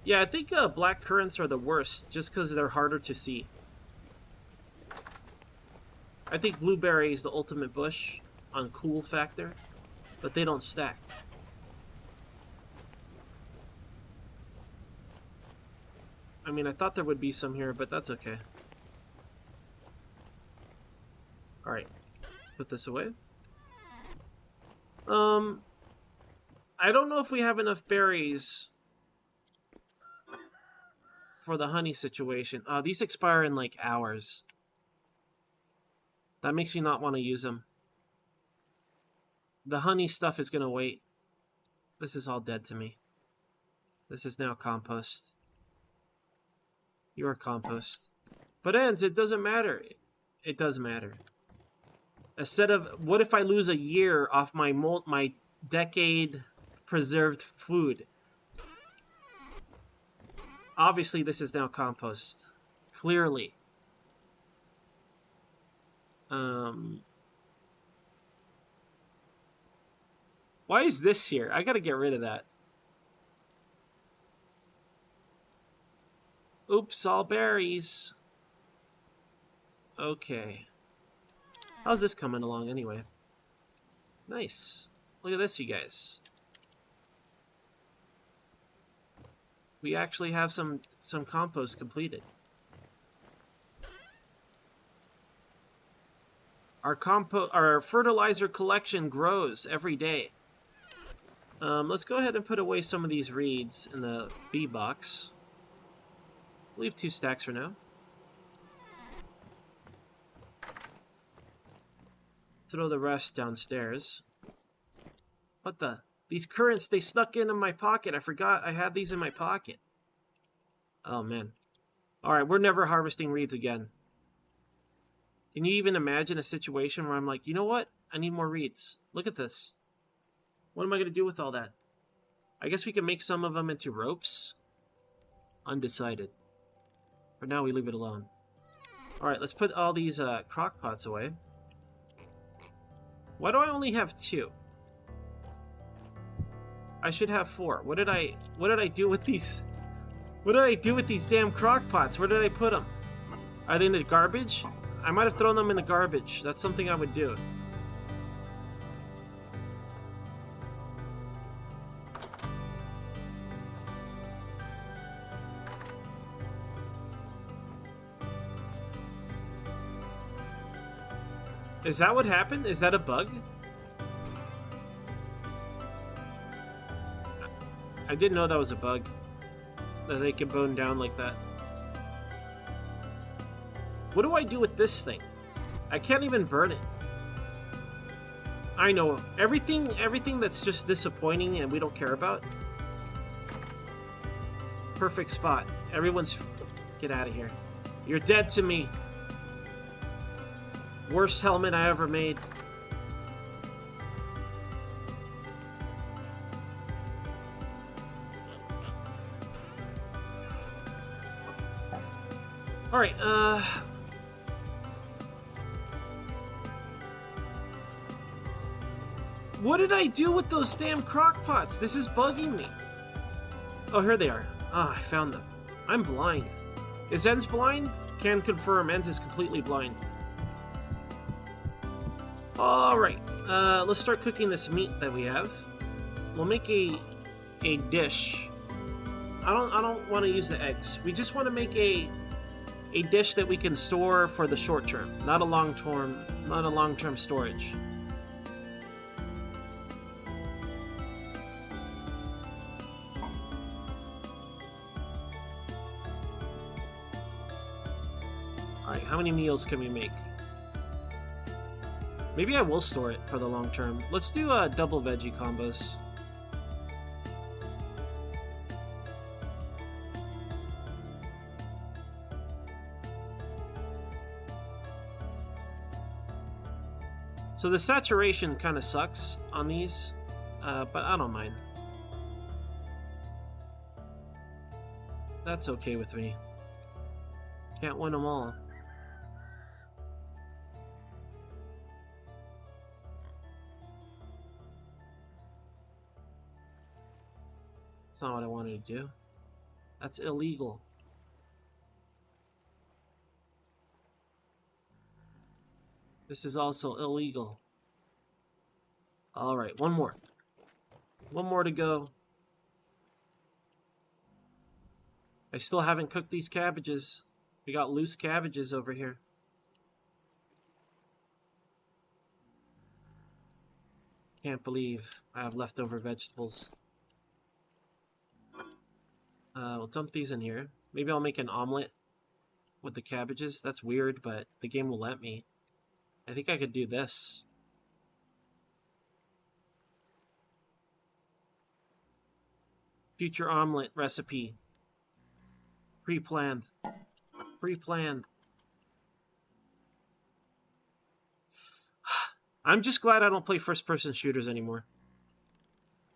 Yeah, I think black currants are the worst, just because they're harder to see. I think blueberry is the ultimate bush on cool factor, but they don't stack. I mean, I thought there would be some here, but that's okay. Alright, let's put this away. I don't know if we have enough berries for the honey situation. These expire in like hours. That makes me not want to use them. The honey stuff is going to wait. This is all dead to me. This is now compost. You're compost. But ends, it doesn't matter. It does matter. Instead of, what if I lose a year off my decade preserved food? Obviously, this is now compost. Clearly. Why is this here? I gotta get rid of that. Oops, all berries. Okay. How's this coming along anyway? Nice. Look at this, you guys. We actually have some compost completed. Our fertilizer collection grows every day. Let's go ahead and put away some of these reeds in the bee box. Leave 2 stacks for now. Throw the rest downstairs. What the? These currants, they snuck into my pocket. I forgot I had these in my pocket. Oh, man. Alright, we're never harvesting reeds again. Can you even imagine a situation where I'm like, you know what? I need more reeds. Look at this. What am I going to do with all that? I guess we can make some of them into ropes. Undecided. For now, we leave it alone. Alright, let's put all these crock pots away. Why do I only have 2? I should have 4. What did I do with these? What did I do with these damn crock pots? Where did I put them? Are they in the garbage? I might have thrown them in the garbage. That's something I would do. Is that what happened? Is that a bug? I didn't know that was a bug. That they can bone down like that. What do I do with this thing? I can't even burn it. I know. Everything that's just disappointing and we don't care about. Perfect spot. Everyone's... Get out of here. You're dead to me. Worst helmet I ever made. Alright, what did I do with those damn crock pots? This is bugging me. Oh, here they are. Ah, I found them. I'm blind. Is Enz blind? Can confirm, Enz is completely blind. Alright, let's start cooking this meat that we have. We'll make a dish. I don't want to use the eggs. We just want to make a dish that we can store for the short term, not a long-term storage. Alright, how many meals can we make? Maybe I will store it for the long term. Let's do double veggie combos. So the saturation kind of sucks on these, but I don't mind. That's okay with me. Can't win them all. That's not what I wanted to do. That's illegal. This is also illegal. Alright, one more. One more to go. I still haven't cooked these cabbages. We got loose cabbages over here. Can't believe I have leftover vegetables. We'll dump these in here. Maybe I'll make an omelet with the cabbages. That's weird, but the game will let me. I think I could do this. Future omelet recipe. Pre-planned. Pre-planned. I'm just glad I don't play first-person shooters anymore.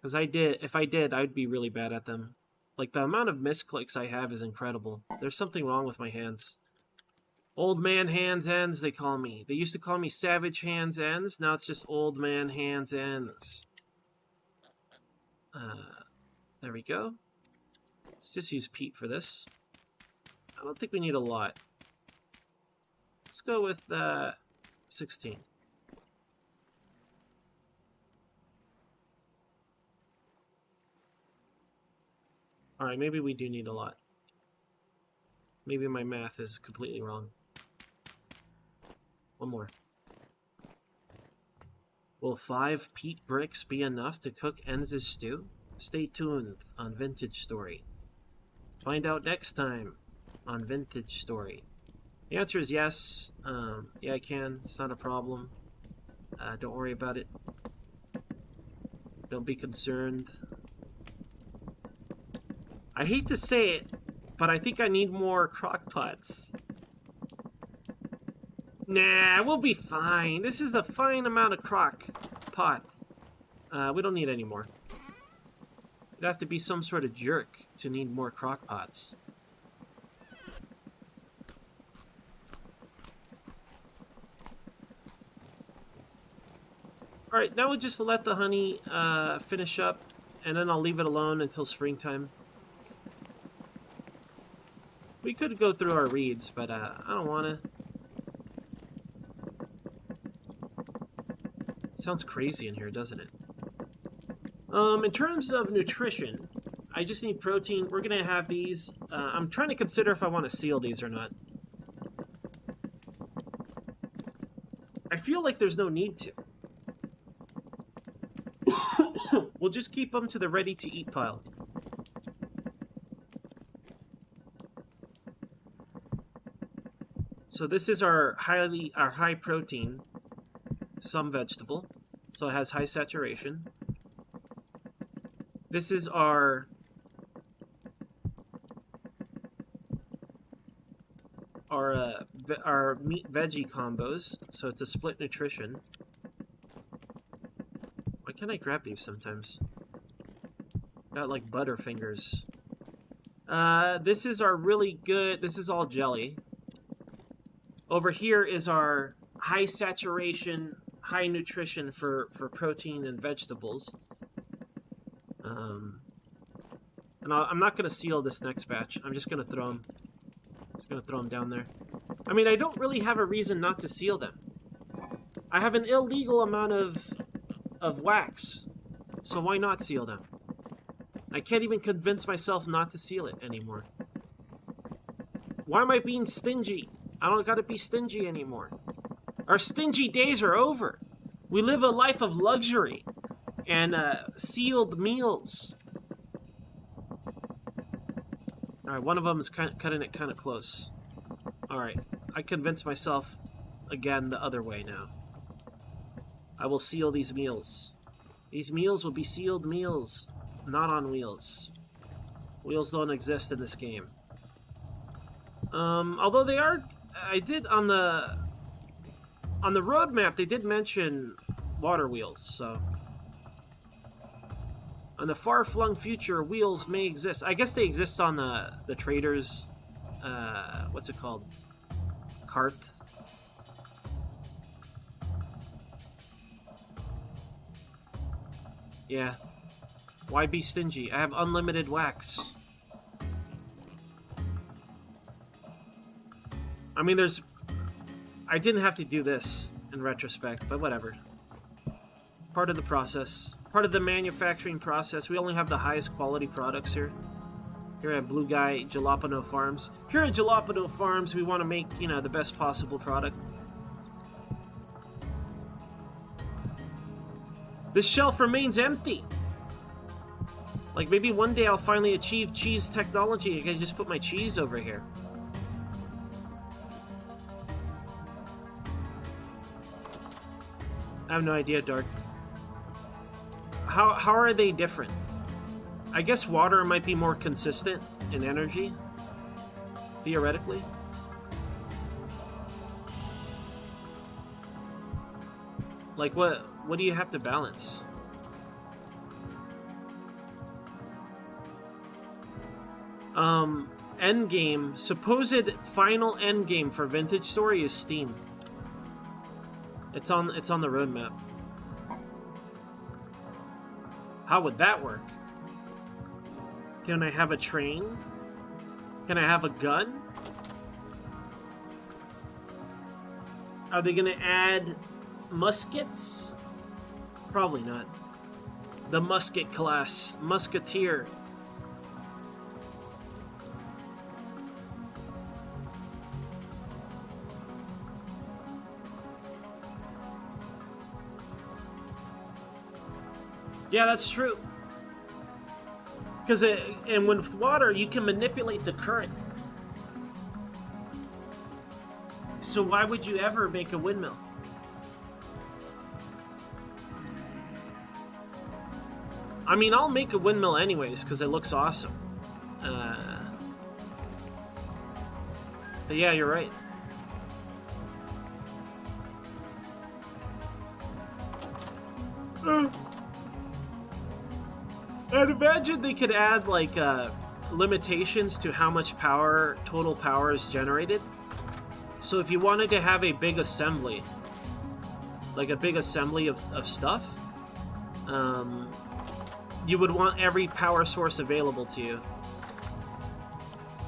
Because if I did, I'd be really bad at them. Like, the amount of misclicks I have is incredible. There's something wrong with my hands. Old man hands ends, they call me. They used to call me savage hands ends. Now it's just old man hands ends. There we go. Let's just use peat for this. I don't think we need a lot. Let's go with 16. Alright, maybe we do need a lot. Maybe my math is completely wrong. One more. Will 5 peat bricks be enough to cook Enz's stew? Stay tuned on Vintage Story. Find out next time on Vintage Story. The answer is yes. Yeah, I can. It's not a problem. Don't worry about it. Don't be concerned. I hate to say it, but I think I need more crock pots. Nah, we'll be fine. This is a fine amount of crock pot. We don't need any more. You'd have to be some sort of jerk to need more crock pots. Alright, now we'll just let the honey finish up, and then I'll leave it alone until springtime. We could go through our reeds, but I don't want to. Sounds crazy in here, doesn't it? In terms of nutrition, I just need protein. We're going to have these. I'm trying to consider if I want to seal these or not. I feel like there's no need to. We'll just keep them to the ready-to-eat pile. So this is our high protein, some vegetable, so it has high saturation. This is our meat veggie combos, so it's a split nutrition. Why can't I grab these sometimes? Got like butterfingers. This is our really good. This is all jelly. Over here is our high saturation, high nutrition for protein and vegetables. And I'm not going to seal this next batch. I'm just going to throw them down there. I mean, I don't really have a reason not to seal them. I have an illegal amount of wax, so why not seal them? I can't even convince myself not to seal it anymore. Why am I being stingy? I don't gotta be stingy anymore. Our stingy days are over. We live a life of luxury and sealed meals. Alright, one of them is cutting it kind of close. Alright, I convinced myself again the other way now. I will seal these meals. These meals will be sealed meals, not on wheels. Wheels don't exist in this game. Although they are, I did on the roadmap, they did mention water wheels, so. On the far-flung future, wheels may exist. I guess they exist on the trader's, what's it called? Cart. Yeah. Why be stingy? I have unlimited wax. I mean, I didn't have to do this in retrospect, but whatever. Part of the process. Part of the manufacturing process. We only have the highest quality products here. Here at Blue Guy Jalapeno Farms. Here at Jalapeno Farms, we want to make, the best possible product. This shelf remains empty. Like, maybe one day I'll finally achieve cheese technology. I can just put my cheese over here. I have no idea, Dark. How are they different? I guess water might be more consistent in energy, theoretically. Like, what do you have to balance? Endgame, supposed final endgame for Vintage Story is Steam. It's on the roadmap. How would that work? Can I have a train? Can I have a gun? Are they gonna add muskets? Probably not. The musket class. Musketeer. Yeah, that's true. Because and with water, you can manipulate the current. So why would you ever make a windmill? I mean, I'll make a windmill anyways because it looks awesome. But yeah, you're right. I'd imagine they could add like limitations to how much power, total power is generated. So if you wanted to have a big assembly, like a big assembly of stuff, you would want every power source available to you.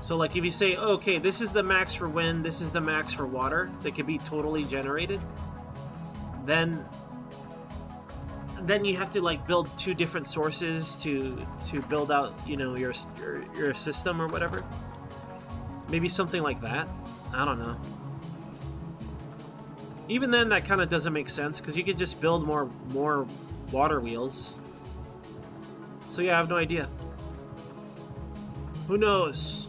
So like if you say, oh, okay, this is the max for wind, this is the max for water that can be totally generated, then you have to like build two different sources to build out, you know, your system or whatever. Maybe something like that. I don't know. Even then, that kind of doesn't make sense because you could just build more water wheels. So yeah, I have no idea. Who knows?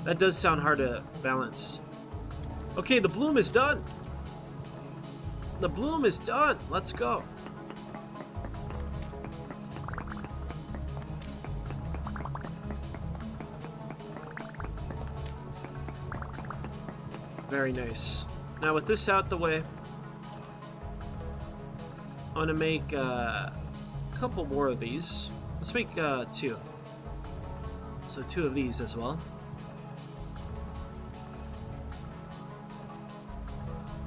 That does sound hard to balance. Okay, the bloom is done. The bloom is done. Let's go. Very nice. Now with this out the way, I want to make a couple more of these. Let's make 2. So 2 of these as well.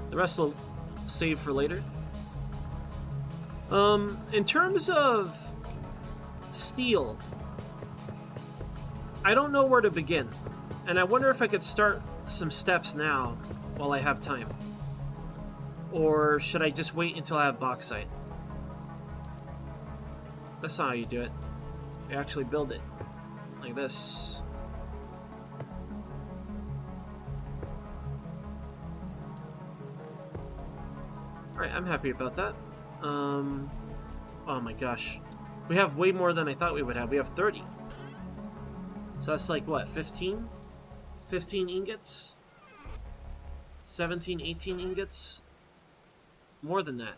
The rest will save for later. In terms of steel, I don't know where to begin. And I wonder if I could start some steps now while I have time. Or should I just wait until I have bauxite? That's not how you do it. You actually build it. Like this. Alright, I'm happy about that. Oh my gosh. We have way more than I thought we would have. We have 30. So that's like, what, 15? 15 ingots? 17, 18 ingots? More than that.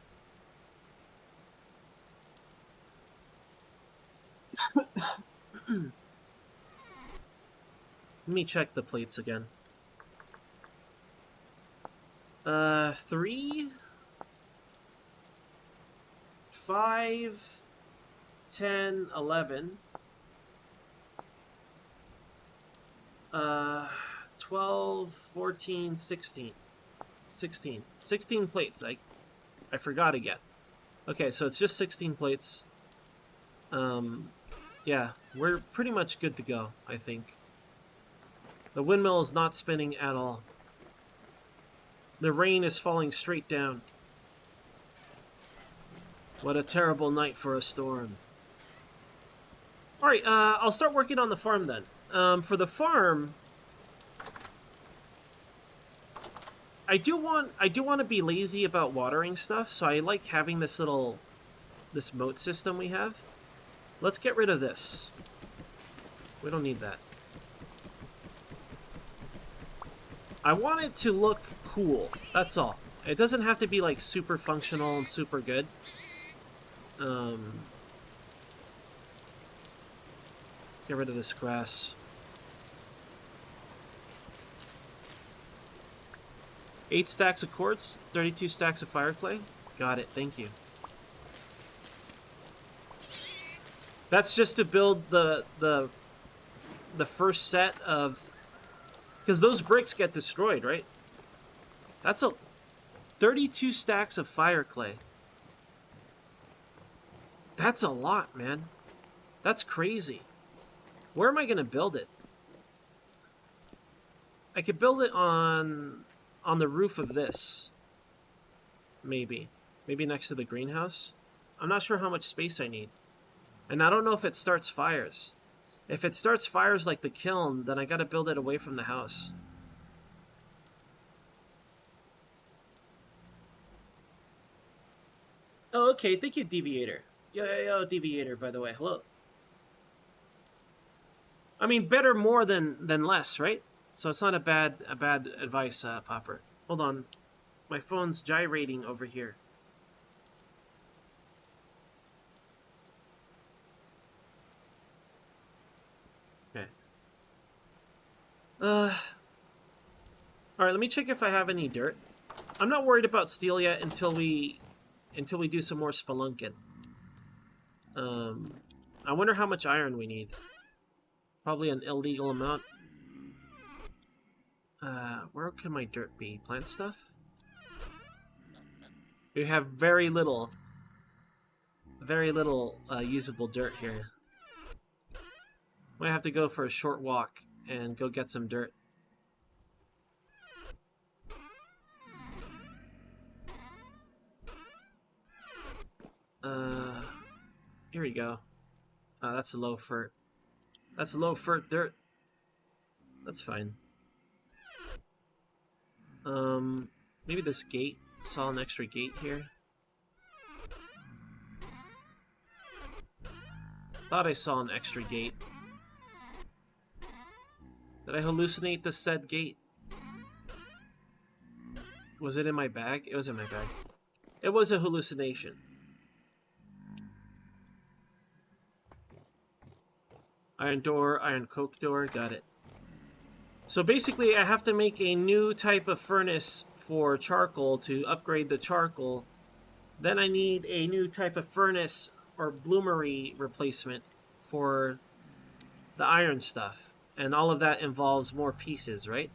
Let me check the plates again. 3... 5, 10, 11, 12, 14, 16. 16 plates. I forgot again. Okay, so it's just 16 plates. Yeah, we're pretty much good to go, I think. The windmill is not spinning at all. The rain is falling straight down. What a terrible night for a storm. Alright, I'll start working on the farm then. For the farm, I do want to be lazy about watering stuff, so I like having this moat system we have. Let's get rid of this. We don't need that. I want it to look cool, that's all. It doesn't have to be like super functional and super good. Get rid of this grass. 8 stacks of quartz, 32 stacks of fire clay. Got it, thank you. That's just to build the first set of... Because those bricks get destroyed, right? That's 32 stacks of fire clay. That's a lot, man. That's crazy. Where am I going to build it? I could build it on the roof of this. Maybe. Maybe next to the greenhouse. I'm not sure how much space I need. And I don't know if it starts fires. If it starts fires like the kiln, then I got to build it away from the house. Oh, okay. Thank you, Deviator. Yo, Deviator, by the way. Hello. I mean, better more than less, right? So it's not a bad advice, Popper. Hold on. My phone's gyrating over here. Okay. Alright, let me check if I have any dirt. I'm not worried about steel yet until we do some more spelunking. I wonder how much iron we need. Probably an illegal amount. Where can my dirt be? Plant stuff? We have very little usable dirt here. Might have to go for a short walk and go get some dirt. Here we go. That's a low fert. That's a low fert dirt. That's fine. Maybe this gate. Saw an extra gate here. Thought I saw an extra gate. Did I hallucinate the said gate? Was it in my bag? It was in my bag. It was a hallucination. Iron door, iron coke door, got it. So basically I have to make a new type of furnace for charcoal to upgrade the charcoal. Then I need a new type of furnace or bloomery replacement for the iron stuff. And all of that involves more pieces, right?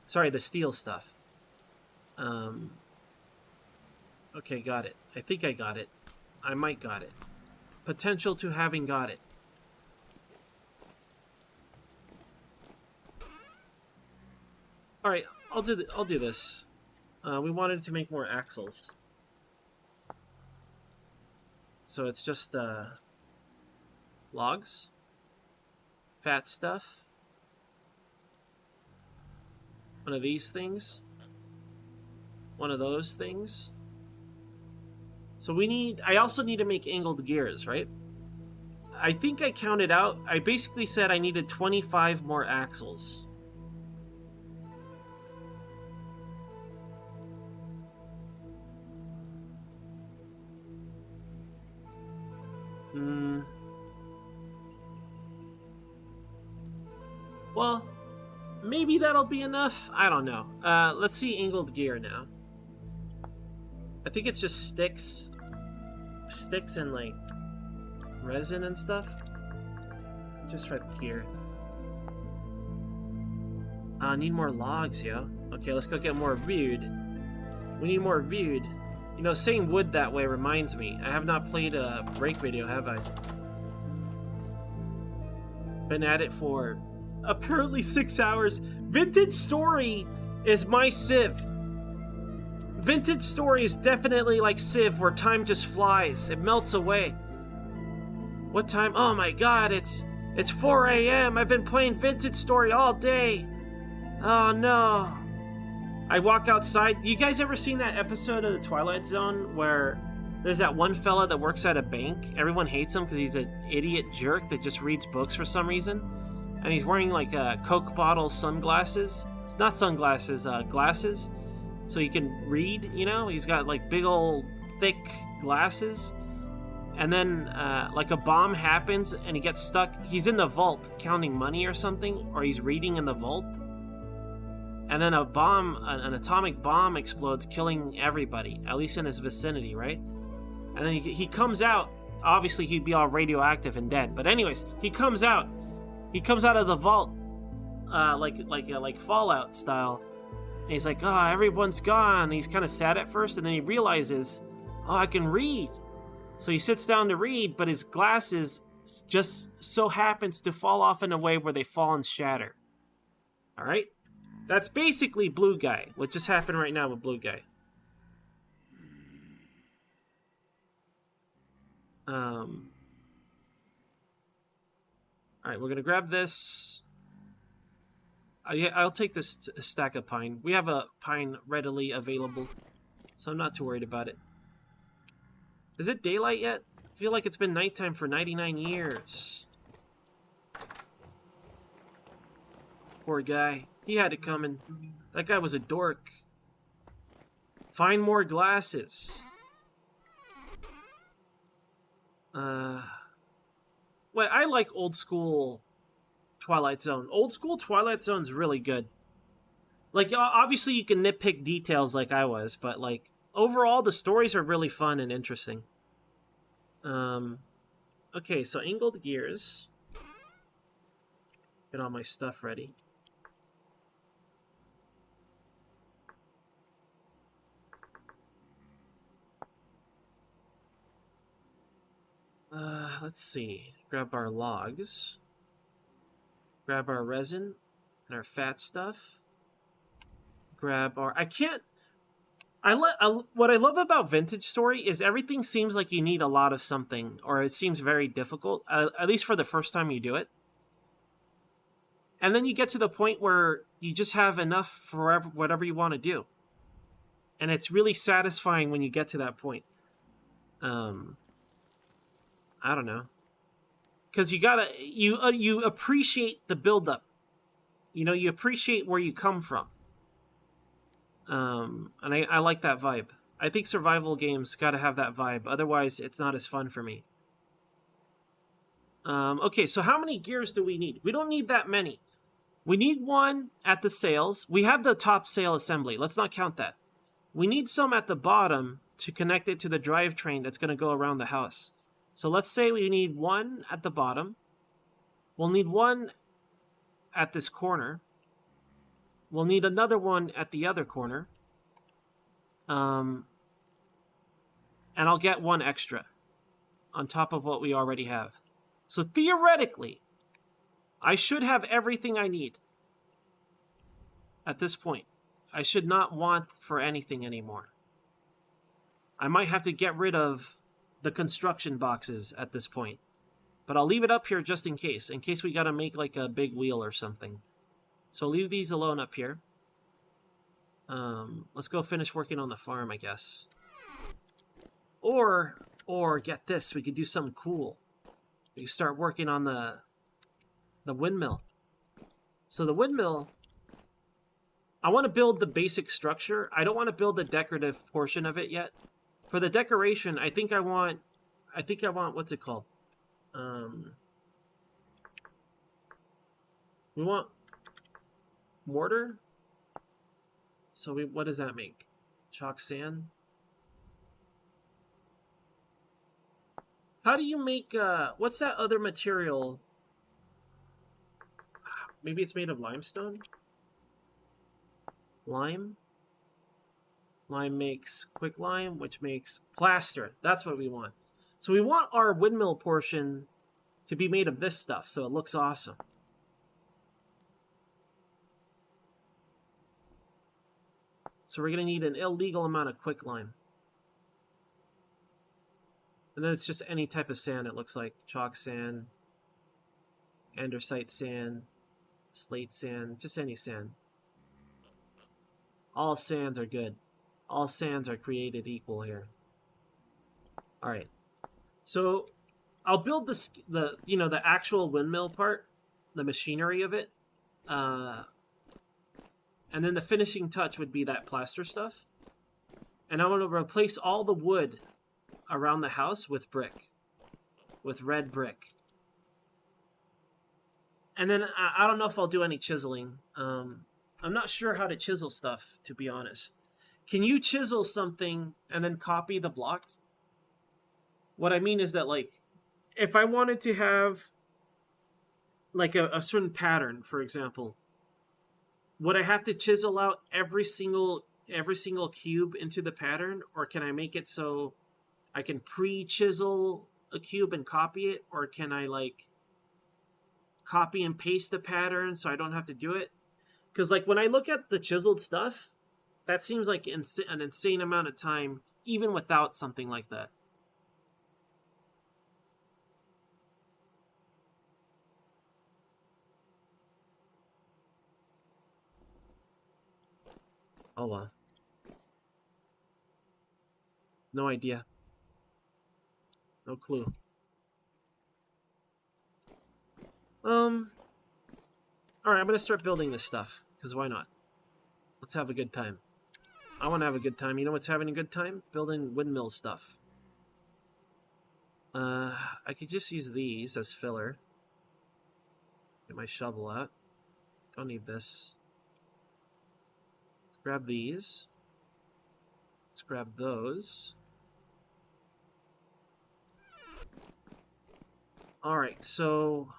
Sorry, the steel stuff. Okay, got it. I think I got it. I might got it. Potential to having got it. All right, I'll do this. We wanted to make more axles, so it's just logs, fat stuff. One of these things. One of those things. So we need. I also need to make angled gears, right? I think I counted out. I basically said I needed 25 more axles. Well, maybe that'll be enough. I don't know. Let's see angled gear now. I think it's just sticks and like resin and stuff. Just right here. Need more logs, yo. Okay, let's go get more wood. We need more wood. You know, saying wood that way reminds me. I have not played a break video, have I? Been at it for apparently 6 hours. Vintage Story is my Civ. Vintage Story is definitely like Civ, where time just flies. It melts away. What time? Oh my god, it's 4 a.m. I've been playing Vintage Story all day. Oh no. I walk outside. You guys ever seen that episode of The Twilight Zone where there's that one fella that works at a bank? Everyone hates him because he's an idiot jerk that just reads books for some reason. And he's wearing like Coke bottle sunglasses. It's not sunglasses, glasses. So he can read, you know? He's got like big old thick glasses. And then like a bomb happens and he gets stuck. He's in the vault counting money or something. Or he's reading in the vault. And then an atomic bomb explodes, killing everybody, at least in his vicinity, right? And then he comes out. Obviously, he'd be all radioactive and dead. But anyways, he comes out. He comes out of the vault, like Fallout style. And he's like, "Oh, everyone's gone." He's kind of sad at first, and then he realizes, "Oh, I can read." So he sits down to read, but his glasses just so happens to fall off in a way where they fall and shatter. All right. That's basically Blue Guy. What just happened right now with Blue Guy. Alright, we're going to grab this. Yeah, I'll take this stack of pine. We have a pine readily available, so I'm not too worried about it. Is it daylight yet? I feel like it's been nighttime for 99 years. Poor guy. He had it coming. That guy was a dork. Find more glasses. Well, I like old school Twilight Zone. Old school Twilight Zone's really good. Like, obviously you can nitpick details like I was, but like overall the stories are really fun and interesting. Okay, so angled gears. Get all my stuff ready. Let's see. Grab our logs. Grab our resin and our fat stuff. Grab our... what I love about Vintage Story is everything seems like you need a lot of something, or it seems very difficult, at least for the first time you do it. And then you get to the point where you just have enough for whatever you want to do. And it's really satisfying when you get to that point. I don't know, because you appreciate the buildup. You know, you appreciate where you come from. And I like that vibe. I think survival games got to have that vibe. Otherwise, it's not as fun for me. Okay, so how many gears do we need? We don't need that many. We need one at the sails. We have the top sail assembly. Let's not count that. We need some at the bottom to connect it to the drivetrain that's going to go around the house. So let's say we need one at the bottom. We'll need one at this corner. We'll need another one at the other corner. And I'll get one extra on top of what we already have. So theoretically, I should have everything I need at this point. I should not want for anything anymore. I might have to get rid of the construction boxes at this point. But I'll leave it up here just in case we gotta make like a big wheel or something. So I'll leave these alone up here. Let's go finish working on the farm, I guess. Or get this, we could do something cool. We could start working on the windmill. So the windmill, I want to build the basic structure. I don't want to build the decorative portion of it yet. For the decoration, I think I want what's it called? We want mortar. So what does that make? Chalk sand. How do you make what's that other material? Maybe it's made of limestone? Lime? Lime makes quicklime, which makes plaster. That's what we want. So we want our windmill portion to be made of this stuff, so it looks awesome. So we're going to need an illegal amount of quicklime. And then it's just any type of sand, it looks like. Chalk sand, andesite sand, slate sand, just any sand. All sands are good. All sands are created equal here. All right. So I'll build the actual windmill part, the machinery of it. And then the finishing touch would be that plaster stuff. And I want to replace all the wood around the house with brick. With red brick. And then I don't know if I'll do any chiseling. I'm not sure how to chisel stuff, to be honest. Can you chisel something and then copy the block? What I mean is that, like, if I wanted to have like a certain pattern, for example, would I have to chisel out every single cube into the pattern, or can I make it so I can pre-chisel a cube and copy it, or can I like copy and paste the pattern so I don't have to do it? Because like when I look at the chiseled stuff, that seems like an insane amount of time, even without something like that. Oh well. No idea. No clue. Alright, I'm gonna start building this stuff, because why not? Let's have a good time. I want to have a good time. You know what's having a good time? Building windmill stuff. I could just use these as filler. Get my shovel out. Don't need this. Let's grab these. Let's grab those. Alright, so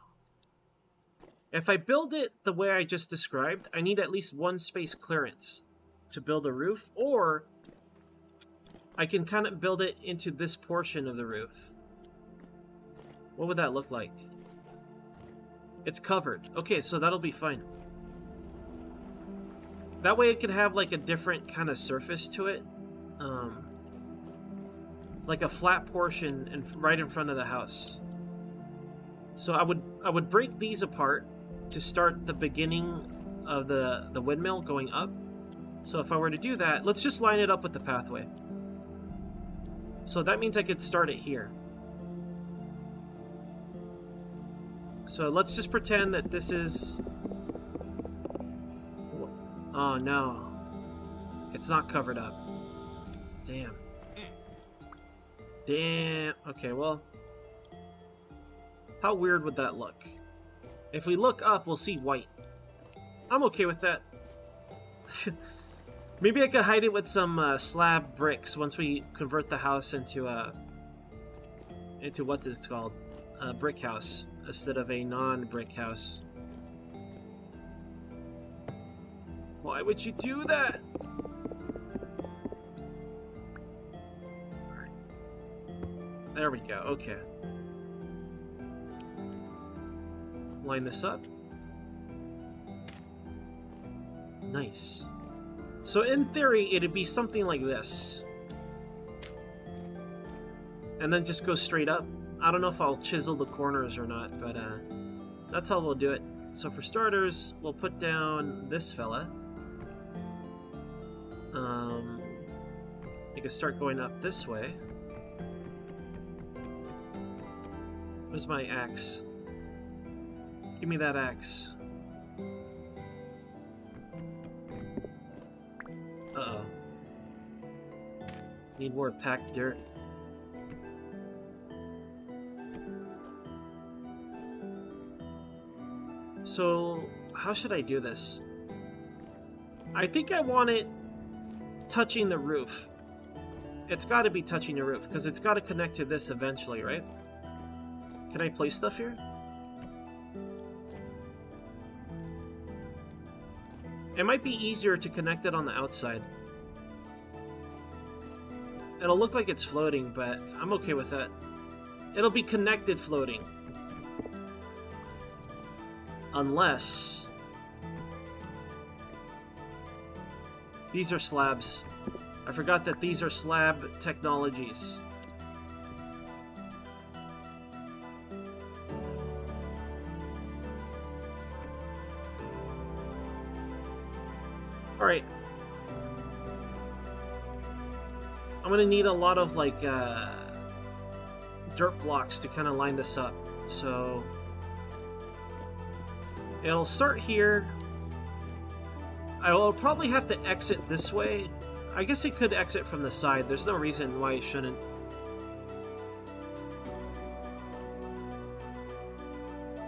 if I build it the way I just described, I need at least one space clearance to build a roof, or I can kind of build it into this portion of the roof. What would that look like? It's covered. Okay, so that'll be fine. That way it could have like a different kind of surface to it. Like a flat portion right in front of the house. So I would break these apart to start the beginning of the windmill going up. So if I were to do that, let's just line it up with the pathway. So that means I could start it here. So let's just pretend that this is... Oh no. It's not covered up. Damn. Damn. Okay, well... How weird would that look? If we look up, we'll see white. I'm okay with that. Maybe I could hide it with some slab bricks once we convert the house into what's it called? A brick house instead of a non-brick house. Why would you do that? There we go. Okay. Line this up. Nice. So in theory, it'd be something like this. And then just go straight up. I don't know if I'll chisel the corners or not, but that's how we'll do it. So for starters, we'll put down this fella. You can start going up this way. Where's my axe? Give me that axe. Uh-oh. Need more packed dirt. So, how should I do this? I think I want it touching the roof. It's got to be touching the roof, because it's got to connect to this eventually, right? Can I place stuff here? It might be easier to connect it on the outside. It'll look like it's floating, but I'm okay with that. It'll be connected floating. Unless... These are slabs. I forgot that these are slab technologies. Alright. I'm gonna need a lot of, like, dirt blocks to kind of line this up. So... It'll start here. I will probably have to exit this way. I guess it could exit from the side. There's no reason why it shouldn't.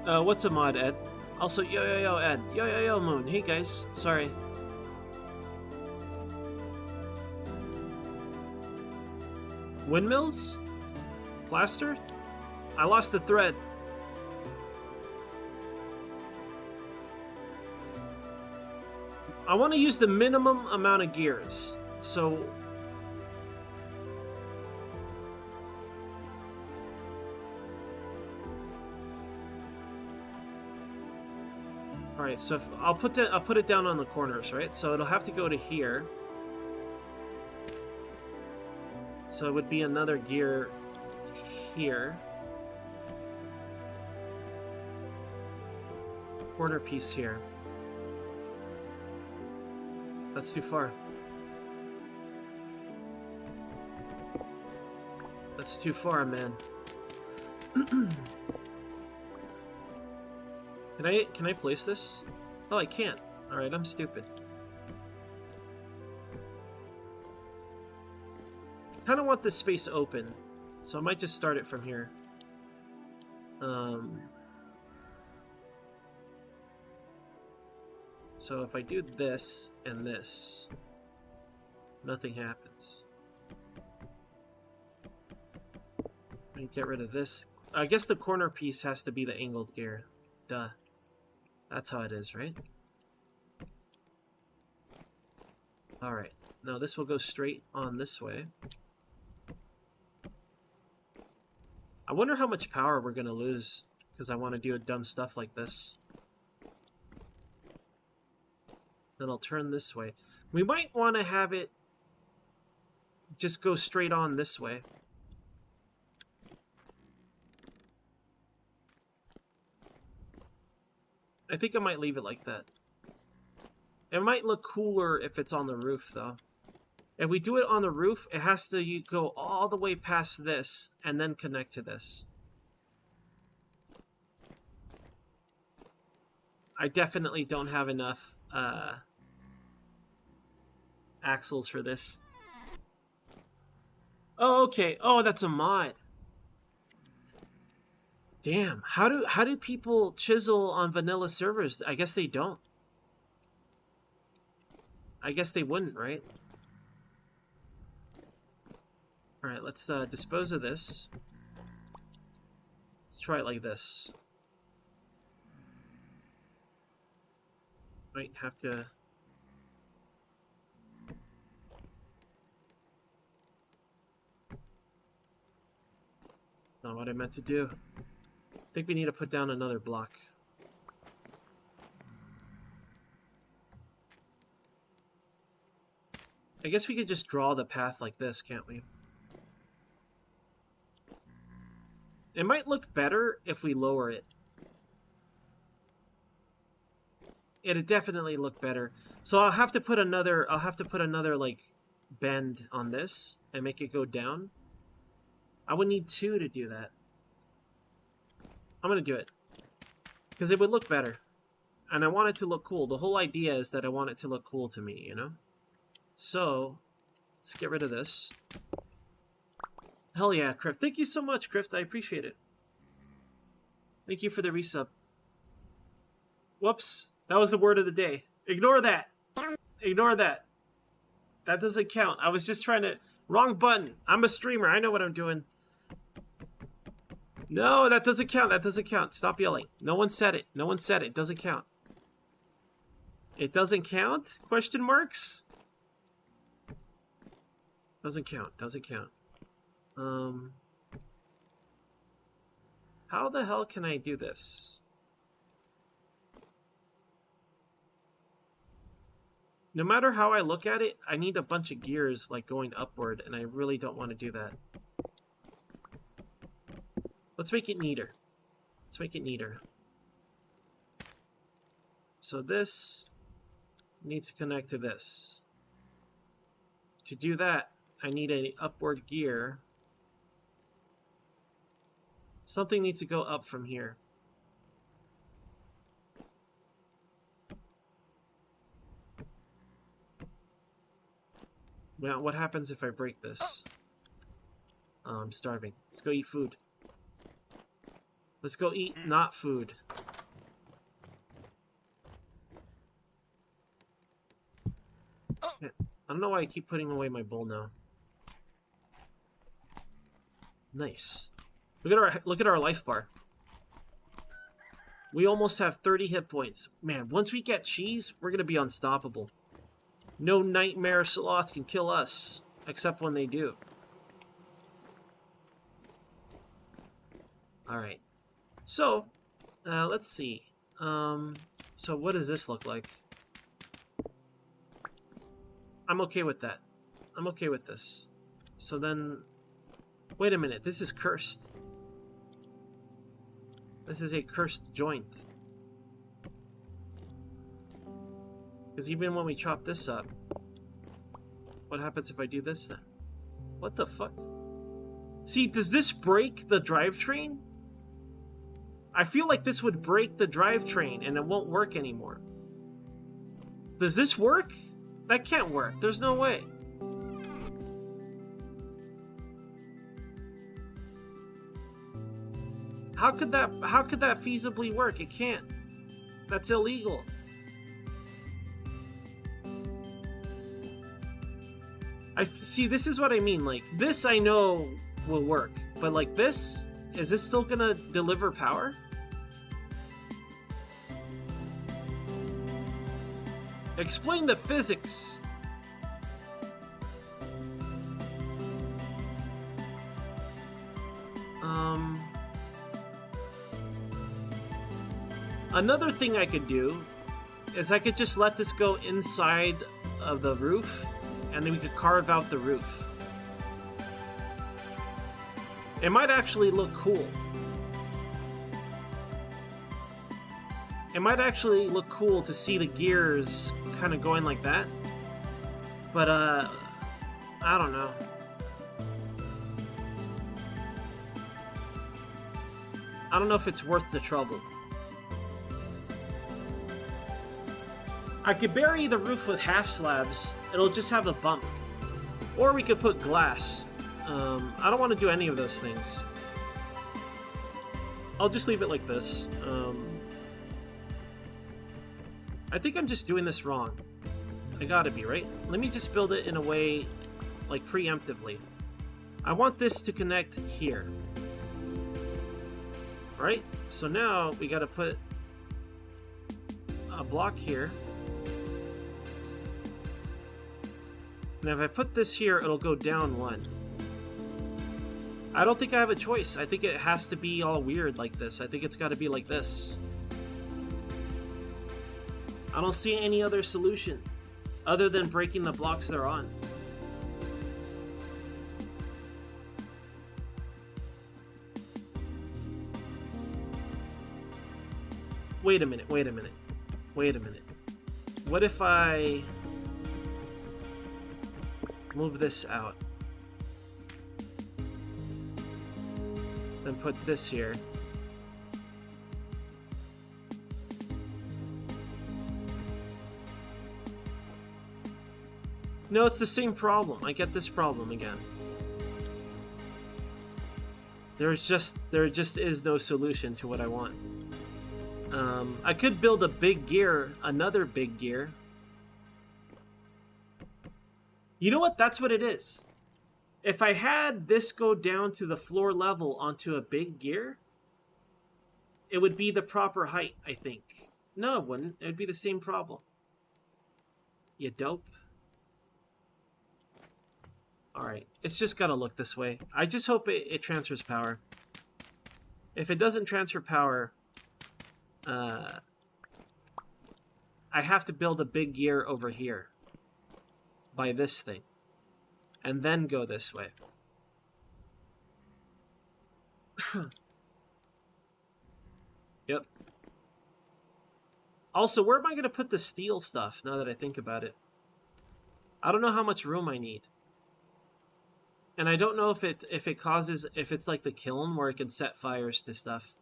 What's a mod, Ed? Also, yo, Ed. Yo, Moon. Hey, guys. Sorry. Windmills? Plaster? I lost the thread. I want to use the minimum amount of gears. So... Alright, so if I'll put it down on the corners, right? So it'll have to go to here. So it would be another gear here. Corner piece here. That's too far. That's too far, man. Can I place this? Oh, I can't. Alright, I'm stupid. Kind of want this space open, so I might just start it from here. So if I do this and this, nothing happens. I get rid of this. I guess the corner piece has to be the angled gear. Duh. That's how it is, right? Alright. Now this will go straight on this way. I wonder how much power we're going to lose because I want to do dumb stuff like this. Then I'll turn this way. We might want to have it just go straight on this way. I think I might leave it like that. It might look cooler if it's on the roof, though. If we do it on the roof, it has to go all the way past this and then connect to this. I definitely don't have enough axles for this. Oh, okay. Oh, that's a mod. Damn. How do people chisel on vanilla servers? I guess they don't. I guess they wouldn't, right? Alright, let's dispose of this. Let's try it like this. Might have to... Not what I meant to do. I think we need to put down another block. I guess we could just draw the path like this, can't we? It might look better if we lower it. It'd definitely look better. So I'll have to put another like bend on this and make it go down. I would need 2 to do that. I'm gonna do it because it would look better, and I want it to look cool. The whole idea is that I want it to look cool to me, you know. So let's get rid of this. Hell yeah, Crift. Thank you so much, Crift. I appreciate it. Thank you for the resub. Whoops. That was the word of the day. Ignore that. Ignore that. That doesn't count. I was just trying to... Wrong button. I'm a streamer. I know what I'm doing. No, that doesn't count. That doesn't count. Stop yelling. No one said it. No one said it. It doesn't count. It doesn't count? Question marks? Doesn't count. Doesn't count. How the hell can I do this? No matter how I look at it, I need a bunch of gears like going upward, and I really don't want to do that. Let's make it neater. Let's make it neater. So this needs to connect to this. To do that, I need an upward gear. Something needs to go up from here. Now, what happens if I break this? Oh, I'm starving. Let's go eat food. Let's go eat not food. I don't know why I keep putting away my bowl now. Nice. Look at our life bar. We almost have 30 hit points. Man, once we get cheese, we're gonna be unstoppable. No nightmare sloth can kill us, except when they do. Alright. So, let's see. So what does this look like? I'm okay with that. I'm okay with this. So then... Wait a minute, this is cursed. This is a cursed joint. Because even when we chop this up, what happens if I do this then? What the fuck? See, does this break the drivetrain? I feel like this would break the drivetrain and it won't work anymore. Does this work? That can't work. There's no way. How could that feasibly work? It can't. That's illegal. See, this is what I mean. Like, this I know will work. But like this, is this still gonna deliver power? Explain the physics. Another thing I could do is I could just let this go inside of the roof, and then we could carve out the roof. It might actually look cool. It might actually look cool to see the gears kind of going like that. But, I don't know. I don't know if it's worth the trouble. I could bury the roof with half slabs. It'll just have a bump. Or we could put glass. I don't want to do any of those things. I'll just leave it like this. I think I'm just doing this wrong. I gotta be, right? Let me just build it in a way, like, preemptively. I want this to connect here. Right? So now we gotta put a block here. And if I put this here, it'll go down one. I don't think I have a choice. I think it has to be all weird like this. I think it's got to be like this. I don't see any other solution other than breaking the blocks they're on. Wait a minute, wait a minute. Wait a minute. What if I move this out? Then put this here. No, it's the same problem. I get this problem again. There just is no solution to what I want. I could build a big gear, another big gear. You know what? That's what it is. If I had this go down to the floor level onto a big gear, it would be the proper height, I think. No, it wouldn't. It would be the same problem. You dope. Alright, it's just gotta look this way. I just hope it transfers power. If it doesn't transfer power, I have to build a big gear over here by this thing, and then go this way. Yep. Also, where am I going to put the steel stuff, now that I think about it? I don't know how much room I need. And I don't know if it's like the kiln where it can set fires to stuff.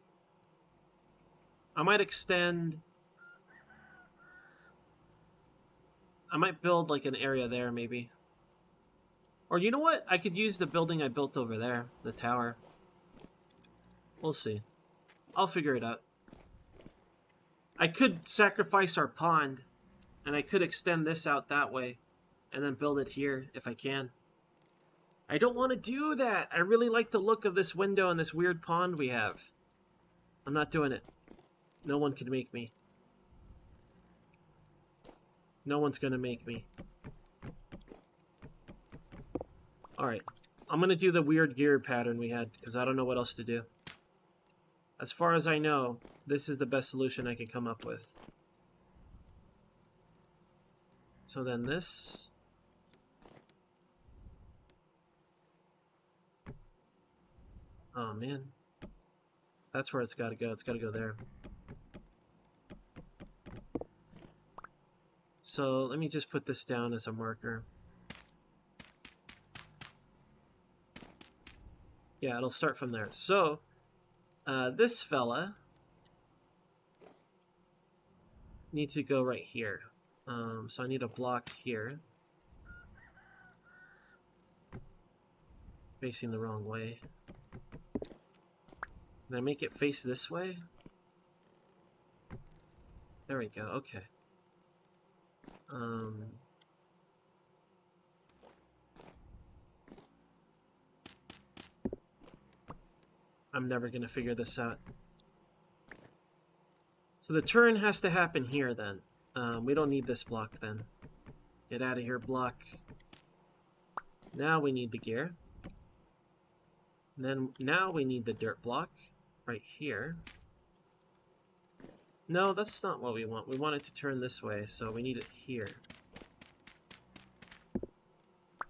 I might extend... I might build like an area there, maybe. Or you know what? I could use the building I built over there, the tower. We'll see. I'll figure it out. I could sacrifice our pond, and I could extend this out that way, and then build it here if I can. I don't want to do that. I really like the look of this window and this weird pond we have. I'm not doing it. No one can make me. No one's gonna make me. Alright. I'm gonna do the weird gear pattern we had, because I don't know what else to do. As far as I know, this is the best solution I can come up with. So then this... Oh, man. That's where it's gotta go. It's gotta go there. So let me just put this down as a marker. Yeah, it'll start from there. So, this fella needs to go right here. So I need a block here. Facing the wrong way. Can I make it face this way? There we go, okay. I'm never gonna figure this out. So the turn has to happen here then. We don't need this block then. Get out of here, block. Now we need the gear. And then now we need the dirt block right here. No, that's not what we want. We want it to turn this way, so we need it here.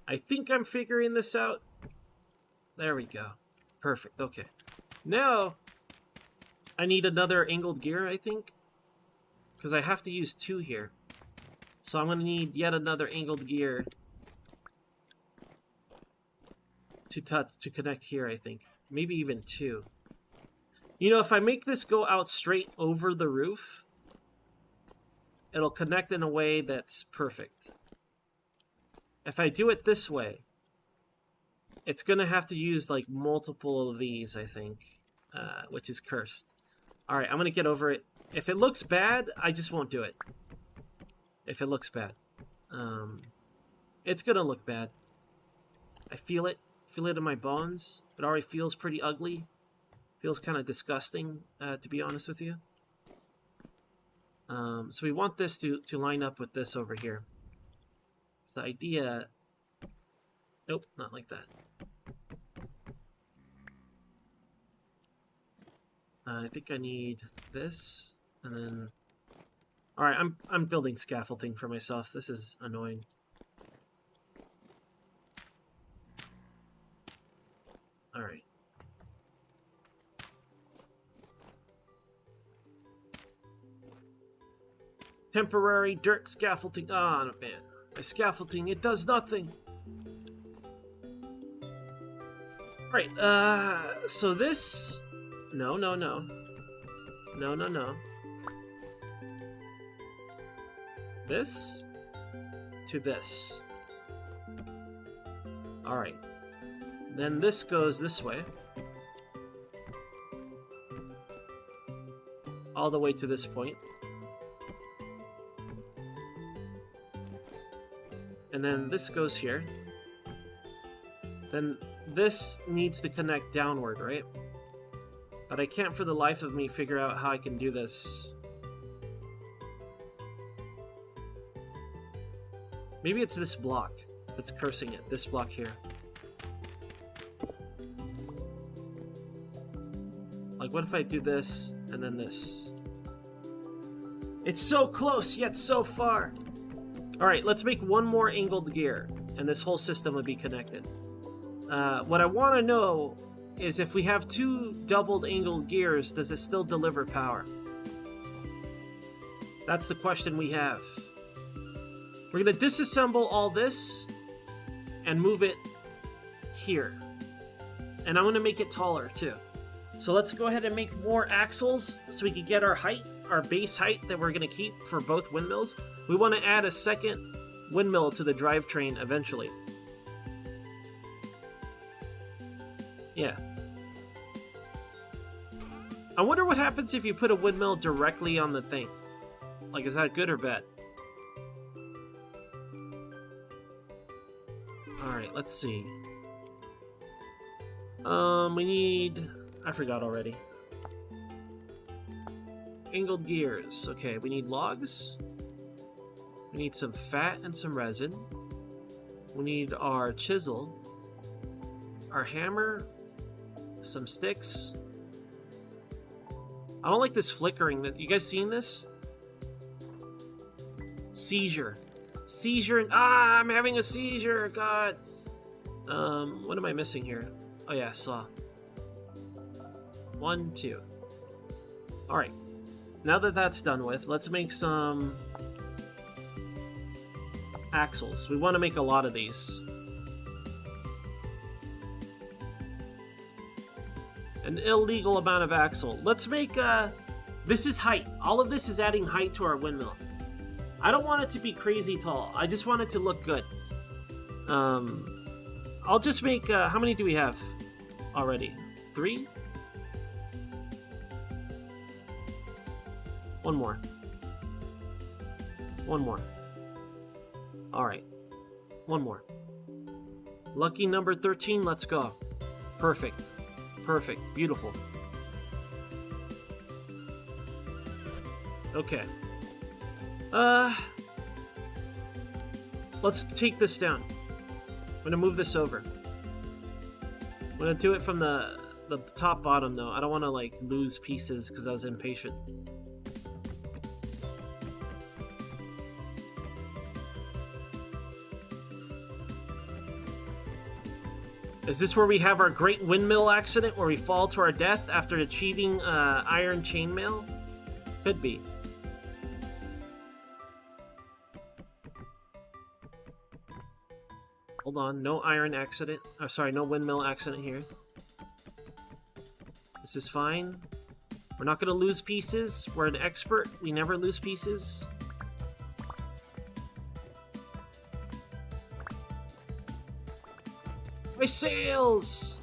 I think I'm figuring this out. There we go. Perfect, okay. Now, I need another angled gear, I think. Because I have to use 2 here. So I'm going to need yet another angled gear to connect here, I think. Maybe even 2. You know, if I make this go out straight over the roof, it'll connect in a way that's perfect. If I do it this way, it's going to have to use like multiple of these, I think, which is cursed. All right, I'm going to get over it. If it looks bad, I just won't do it. If it looks bad. It's going to look bad. I feel it. Feel it in my bones. It already feels pretty ugly. Feels kind of disgusting, to be honest with you. So we want this to line up with this over here. So the idea... Nope, not like that. I think I need this, and then... Alright, I'm building scaffolding for myself. This is annoying. Alright. Temporary dirt scaffolding. Ah, oh, man. My scaffolding, it does nothing. Right, so this... No. No. This to this. Alright. Then this goes this way. All the way to this point. And then this goes here. Then this needs to connect downward, right? But I can't for the life of me figure out how I can do this. Maybe it's this block that's cursing it. This block here. Like, what if I do this and then this? It's so close, yet so far. Alright, let's make one more angled gear, and this whole system would be connected. What I want to know is if we have 2 doubled angled gears, does it still deliver power? That's the question we have. We're going to disassemble all this and move it here. And I'm going to make it taller too. So let's go ahead and make more axles so we can get our height, our base height that we're going to keep for both windmills. We want to add a second windmill to the drivetrain eventually. Yeah. I wonder what happens if you put a windmill directly on the thing. Like, is that good or bad? Alright, let's see. We need... I forgot already. Angled gears. Okay, we need logs. We need some fat and some resin. We need our chisel. Our hammer. Some sticks. I don't like this flickering. You guys seen this? Seizure. Seizure. Ah, I'm having a seizure. God. What am I missing here? Oh yeah, saw. 1, 2. Alright. Now that that's done with, let's make some axles. We want to make a lot of these. An illegal amount of axle. Let's make This is height. All of this is adding height to our windmill. I don't want it to be crazy tall. I just want it to look good. I'll just make, how many do we have already? 3? One more. One more. All right. One more. Lucky number 13, let's go. Perfect. Perfect. Beautiful. Okay. Let's take this down. I'm gonna move this over. I'm gonna do it from the top bottom though. I don't want to like lose pieces because I was impatient. Is this where we have our great windmill accident where we fall to our death after achieving iron chainmail? Could be. Hold on, no iron accident. Oh, sorry, no windmill accident here. This is fine. We're not gonna lose pieces. We're an expert. We never lose pieces. My sails!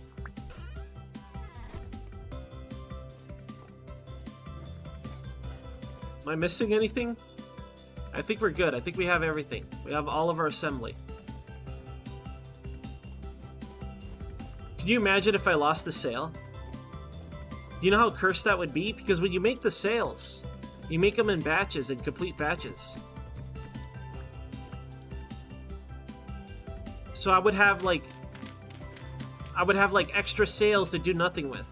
Am I missing anything? I think we're good. I think we have everything. We have all of our assembly. Can you imagine if I lost the sail? Do you know how cursed that would be? Because when you make the sails, you make them in batches, in complete batches. So I would have like extra sails to do nothing with.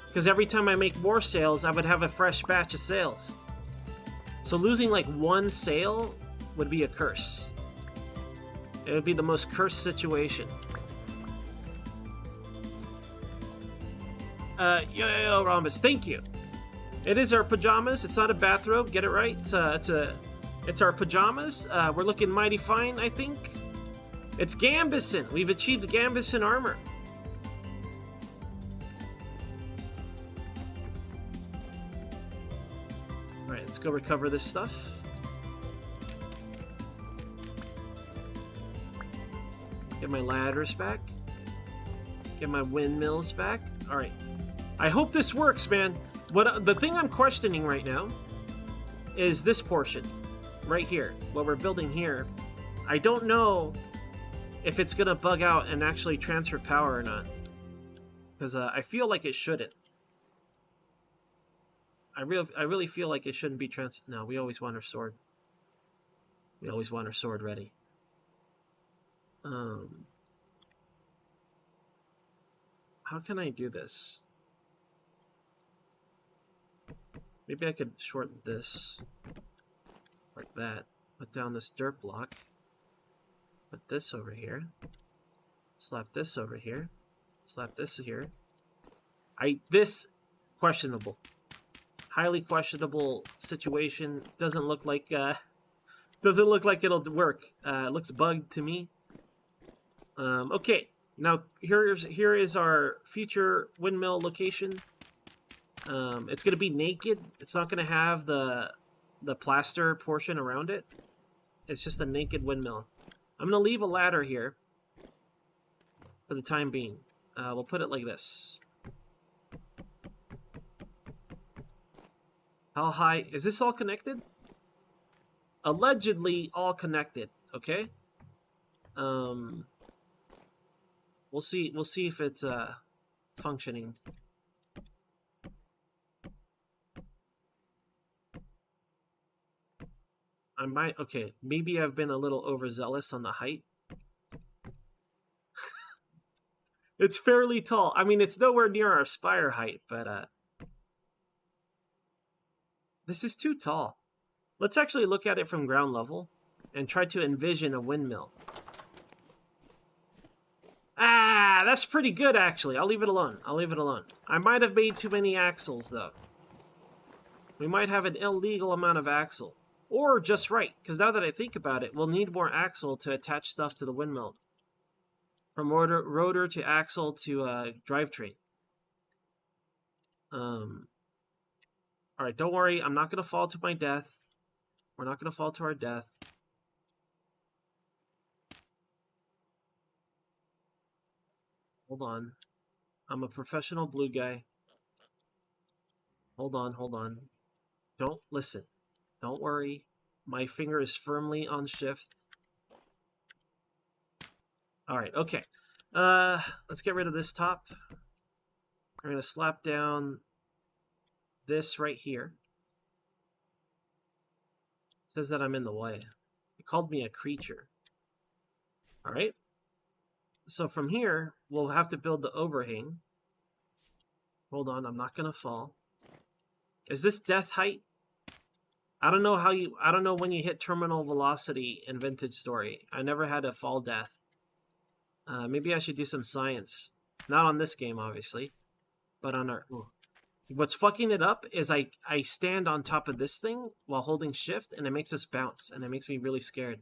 Because every time I make more sails, I would have a fresh batch of sails. So losing like one sail would be a curse. It would be the most cursed situation. Yo, Rhombus, thank you. It is our pajamas. It's not a bathrobe. Get it right. It's our pajamas. We're looking mighty fine, I think. It's Gambison. We've achieved Gambison armor. All right, let's go recover this stuff. Get my ladders back. Get my windmills back. All right. I hope this works, man. The thing I'm questioning right now is this portion right here. What we're building here. I don't know if it's gonna bug out and actually transfer power or not, because I feel like it shouldn't. I really feel like it shouldn't be No, we always want our sword. We always want our sword ready. How can I do this? Maybe I could shorten this like that. Put down this dirt block. Put this over here. Slap this over here. Slap this here. This questionable. Highly questionable situation. Doesn't look like it'll work. It looks bugged to me. Okay. Now here is our future windmill location. It's gonna be naked. It's not gonna have the plaster portion around it. It's just a naked windmill. I'm gonna leave a ladder here for the time being. We'll put it like this. How high is this? All connected? Allegedly all connected. Okay. We'll see if it's functioning. Okay, maybe I've been a little overzealous on the height. It's fairly tall. I mean, it's nowhere near our spire height, but this is too tall. Let's actually look at it from ground level and try to envision a windmill. Ah, that's pretty good, actually. I'll leave it alone. I'll leave it alone. I might have made too many axles, though. We might have an illegal amount of axle. Or just right, because now that I think about it, we'll need more axle to attach stuff to the windmill. From rotor to axle to drivetrain. Our Alright, don't worry. I'm not going to fall to my death. We're not going to fall to our death. Hold on. I'm a professional blue guy. Hold on, hold on. Don't listen. Don't worry. My finger is firmly on shift. Alright, okay. Let's get rid of this top. We're going to slap down this right here. It says that I'm in the way. It called me a creature. Alright. So from here, we'll have to build the overhang. Hold on, I'm not going to fall. Is this death height? I don't know when you hit terminal velocity in Vintage Story. I never had a fall death. Maybe I should do some science. Not on this game, obviously. But on our... Ooh. What's fucking it up is I stand on top of this thing while holding shift, and it makes us bounce, and it makes me really scared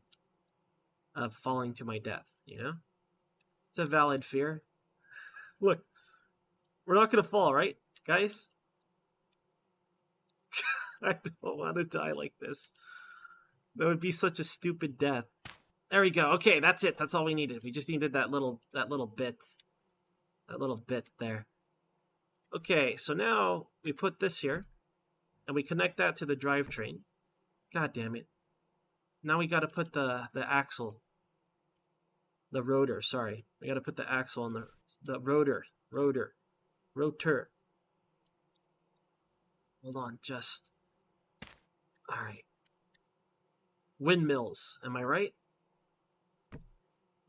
of falling to my death, you know? It's a valid fear. Look, we're not going to fall, right, guys? I don't want to die like this. That would be such a stupid death. There we go. Okay, that's it. That's all we needed. We just needed that little bit. That little bit there. Okay, so now we put this here, and we connect that to the drivetrain. God damn it. Now we got to put the axle, the rotor, sorry. We got to put the axle on the rotor. Hold on, just... All right. Windmills, am I right?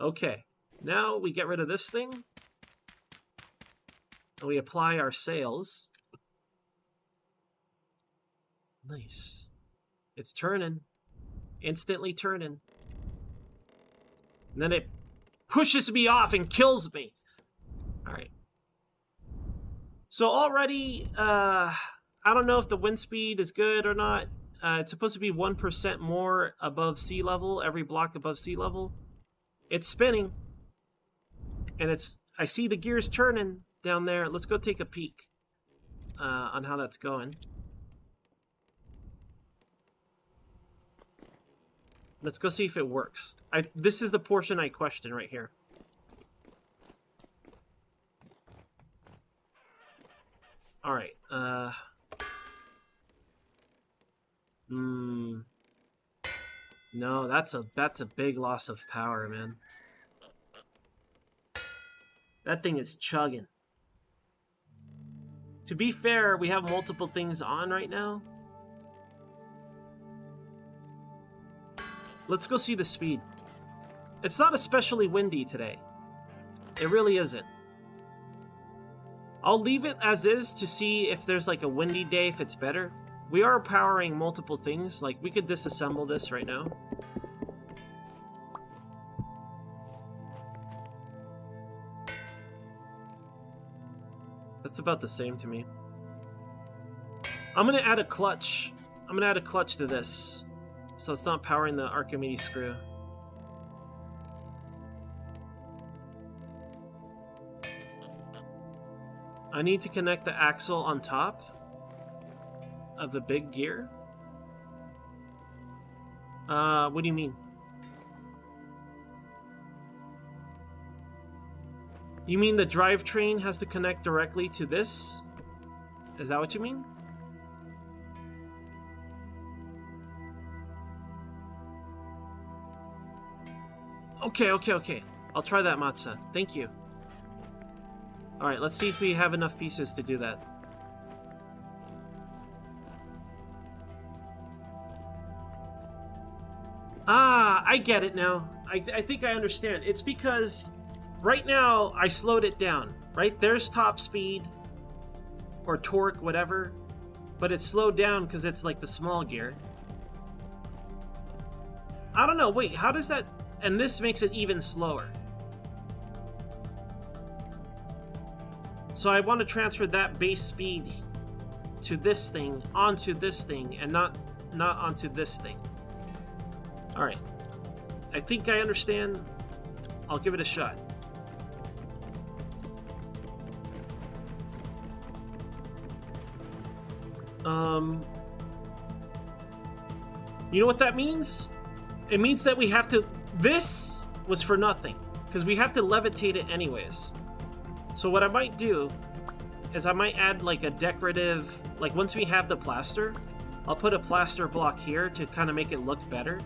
Okay, now we get rid of this thing. And we apply our sails. Nice. It's turning. Instantly turning. And then it pushes me off and kills me. Alright. So already, I don't know if the wind speed is good or not. It's supposed to be 1% more above sea level, every block above sea level. It's spinning. And I see the gears turning down there. Let's go take a peek on how that's going. Let's go see if it works. This is the portion I question right here. All right. No, that's a big loss of power, man. That thing is chugging. To be fair, we have multiple things on right now. Let's go see the speed. It's not especially windy today. It really isn't. I'll leave it as is to see if there's like a windy day, if it's better. We are powering multiple things. Like, we could disassemble this right now. That's about the same to me. I'm going to add a clutch. I'm going to add a clutch to this, so it's not powering the Archimedes screw. I need to connect the axle on top of the big gear. What do you mean? You mean the drivetrain has to connect directly to this? Is that what you mean? Okay. I'll try that, Matza. Thank you. Alright, let's see if we have enough pieces to do that. Ah, I get it now. I think I understand. It's because right now I slowed it down, right? There's top speed or torque, whatever, but it's slowed down because it's like the small gear. I don't know. Wait, how does that... And this makes it even slower. So I want to transfer that base speed to this thing, onto this thing, and not onto this thing. Alright. I think I understand. I'll give it a shot. You know what that means? It means that we have to... This was for nothing, because we have to levitate it anyways. So what I might do is I might add like a decorative... Like once we have the plaster, I'll put a plaster block here to kind of make it look better.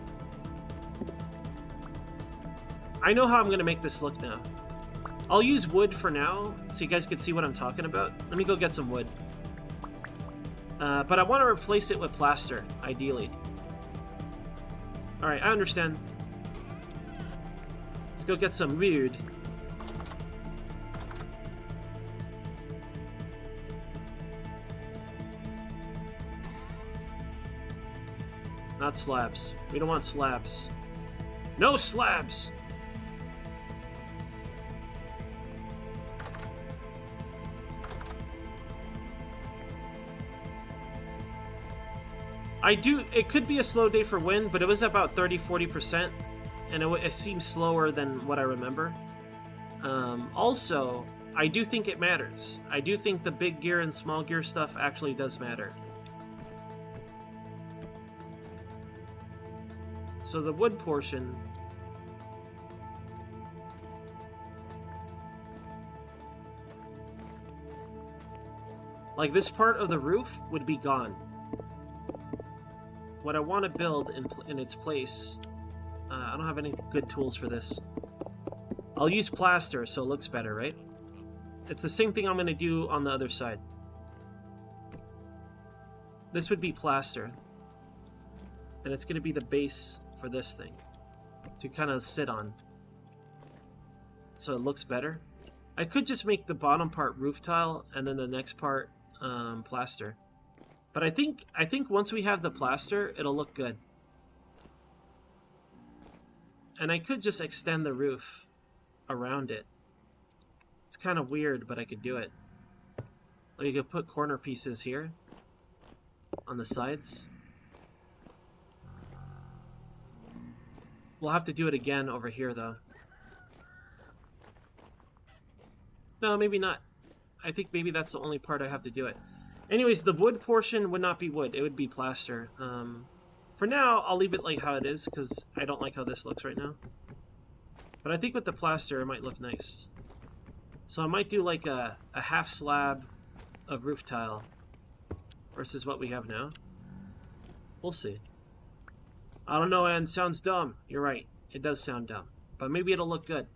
I know how I'm going to make this look now. I'll use wood for now, so you guys can see what I'm talking about. Let me go get some wood. But I want to replace it with plaster, ideally. Alright, I understand. Let's go get some wood. Not slabs. We don't want slabs. No slabs! It could be a slow day for wind, but it was about 30-40%, and it seems slower than what I remember. Also, I do think it matters. I do think the big gear and small gear stuff actually does matter. So the wood portion... Like this part of the roof would be gone. What I want to build in its place... I don't have any good tools for this. I'll use plaster so it looks better, right? It's the same thing I'm going to do on the other side. This would be plaster. And it's going to be the base for this thing. To kind of sit on. So it looks better. I could just make the bottom part roof tile and then the next part plaster. But I think once we have the plaster, it'll look good. And I could just extend the roof around it. It's kind of weird, but I could do it. Or you could put corner pieces here on the sides. We'll have to do it again over here, though. No, maybe not. I think maybe that's the only part I have to do it. Anyways, the wood portion would not be wood. It would be plaster. For now, I'll leave it like how it is, because I don't like how this looks right now. But I think with the plaster, it might look nice. So I might do like a half slab of roof tile versus what we have now. We'll see. I don't know, and sounds dumb. You're right. It does sound dumb. But maybe it'll look good.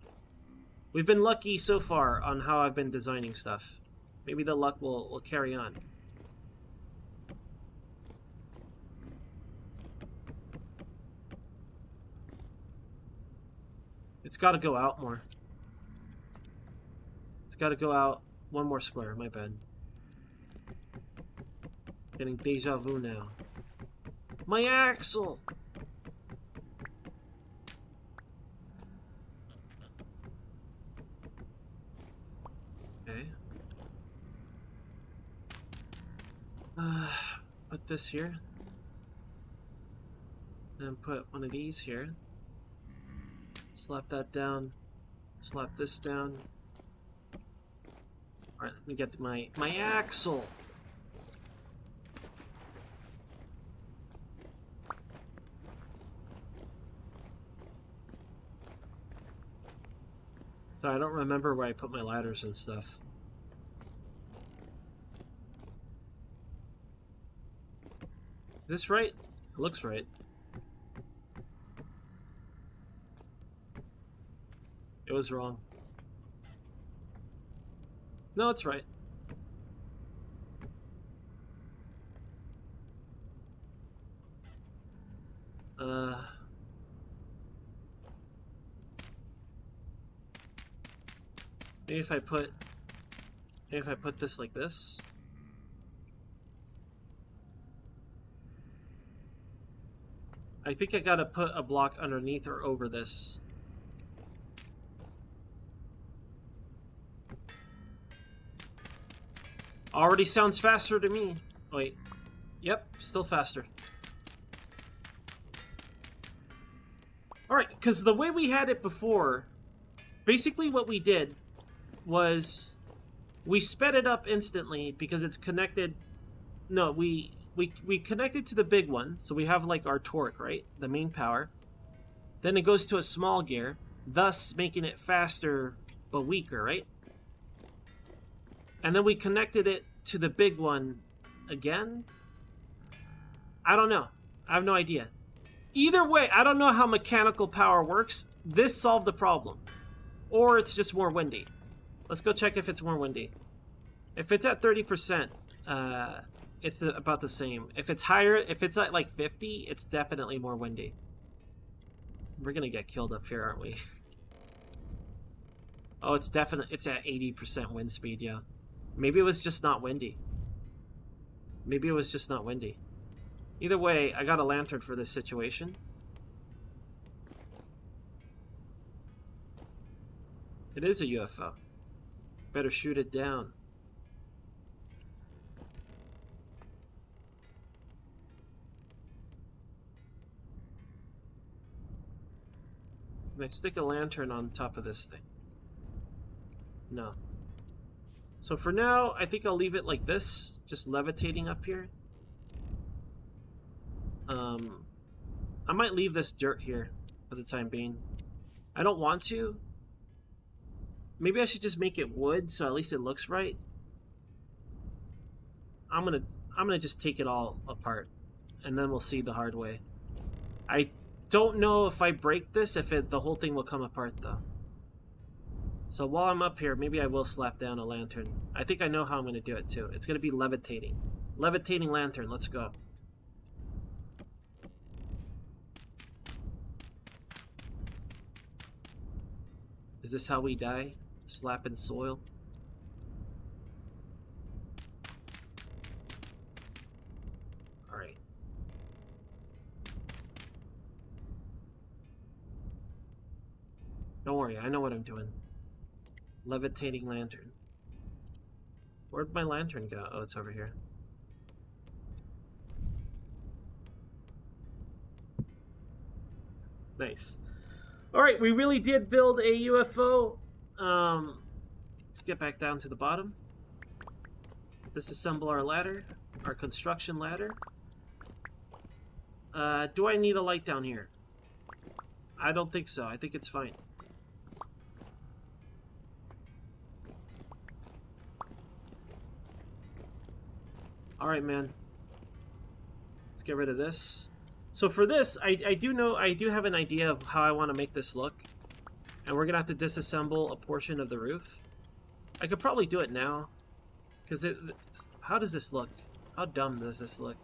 We've been lucky so far on how I've been designing stuff. Maybe the luck will carry on. It's got to go out more. It's got to go out one more square. My bad. Getting deja vu now. My axle! Okay. Put this here. And put one of these here. Slap that down. Slap this down. Alright, let me get my axle. So I don't remember where I put my ladders and stuff. Is this right? It looks right. It was wrong. No, it's right. Maybe if I put this like this. I think I gotta put a block underneath or over this. Already sounds faster to me. Wait. Yep, still faster. Alright, because the way we had it before, basically what we did was we sped it up instantly because it's connected no, we connected to the big one, so we have like our torque, right? The main power. Then it goes to a small gear, thus making it faster but weaker, right? And then we connected it to the big one again. I don't know. I have no idea. Either way, I don't know how mechanical power works. This solved the problem. Or it's just more windy. Let's go check if it's more windy. If it's at 30%, it's about the same. If it's higher, if it's at like 50, it's definitely more windy. We're gonna get killed up here, aren't we? Oh, it's at 80% wind speed, yeah. Maybe it was just not windy. Maybe it was just not windy. Either way, I got a lantern for this situation. It is a UFO. Better shoot it down. Can I stick a lantern on top of this thing? No. So for now, I think I'll leave it like this, just levitating up here. I might leave this dirt here for the time being. I don't want to. Maybe I should just make it wood so at least it looks right. I'm gonna just take it all apart, and then we'll see the hard way. I don't know if I break this, the whole thing will come apart though. So while I'm up here, maybe I will slap down a lantern. I think I know how I'm gonna do it too. It's gonna be levitating. Levitating lantern, let's go. Is this how we die? Slapping soil? Alright. Don't worry, I know what I'm doing. Levitating lantern. Where'd my lantern go? Oh, it's over here. Nice. Alright, we really did build a UFO. Let's get back down to the bottom. Disassemble our ladder. Our construction ladder. Do I need a light down here? I don't think so. I think it's fine. Alright, man. Let's get rid of this. So for this, I do have an idea of how I want to make this look. And we're going to have to disassemble a portion of the roof. I could probably do it now. Because how does this look? How dumb does this look?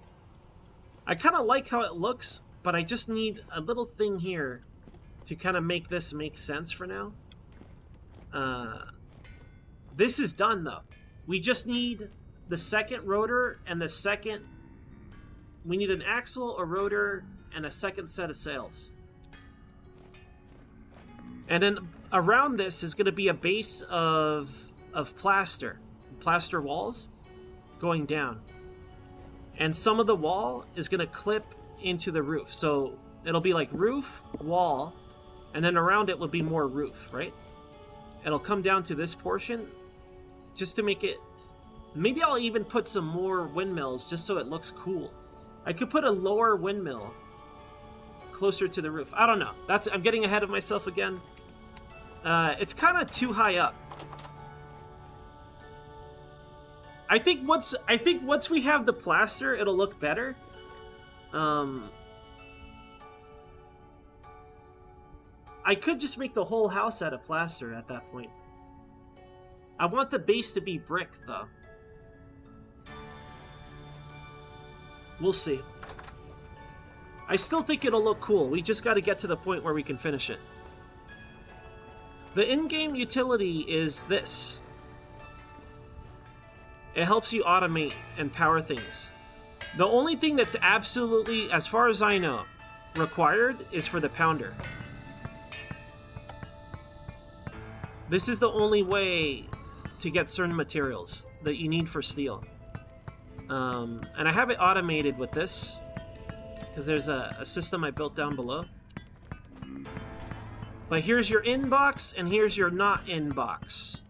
I kind of like how it looks, but I just need a little thing here to kind of make this make sense for now. This is done, though. We just need the second rotor and the second... We need an axle, a rotor, and a second set of sails. And then around this is going to be a base of plaster walls going down. And some of the wall is going to clip into the roof. So it'll be like roof, wall, and then around it will be more roof, right? It'll come down to this portion just to make it... Maybe I'll even put some more windmills just so it looks cool. I could put a lower windmill closer to the roof. I don't know. I'm getting ahead of myself again. It's kind of too high up. I think once we have the plaster, it'll look better. I could just make the whole house out of plaster at that point. I want the base to be brick, though. We'll see. I still think it'll look cool. We just got to get to the point where we can finish it. The in-game utility is this. It helps you automate and power things. The only thing that's absolutely, as far as I know, required is for the pounder. This is the only way to get certain materials that you need for steel. And I have it automated with this, because there's a system I built down below. But here's your in box, and here's your not in box.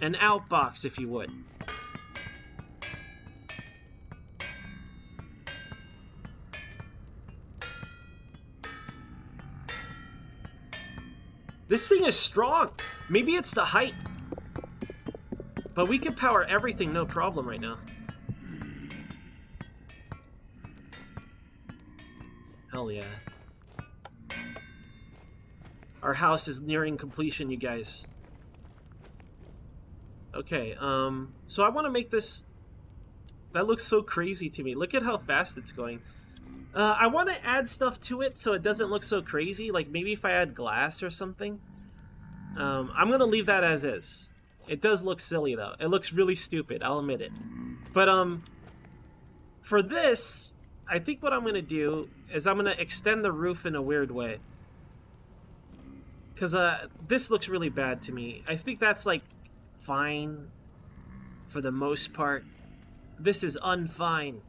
An out box, if you would. This thing is strong. Maybe it's the height. But we can power everything no problem right now. Hell yeah. Our house is nearing completion, you guys. Okay, so I want to make this... That looks so crazy to me. Look at how fast it's going. I want to add stuff to it so it doesn't look so crazy. Like maybe if I add glass or something. I'm going to leave that as is. It does look silly though. It looks really stupid, I'll admit it. But for this, I think what I'm going to do is I'm going to extend the roof in a weird way. Because this looks really bad to me. I think that's like fine for the most part. This is unfine.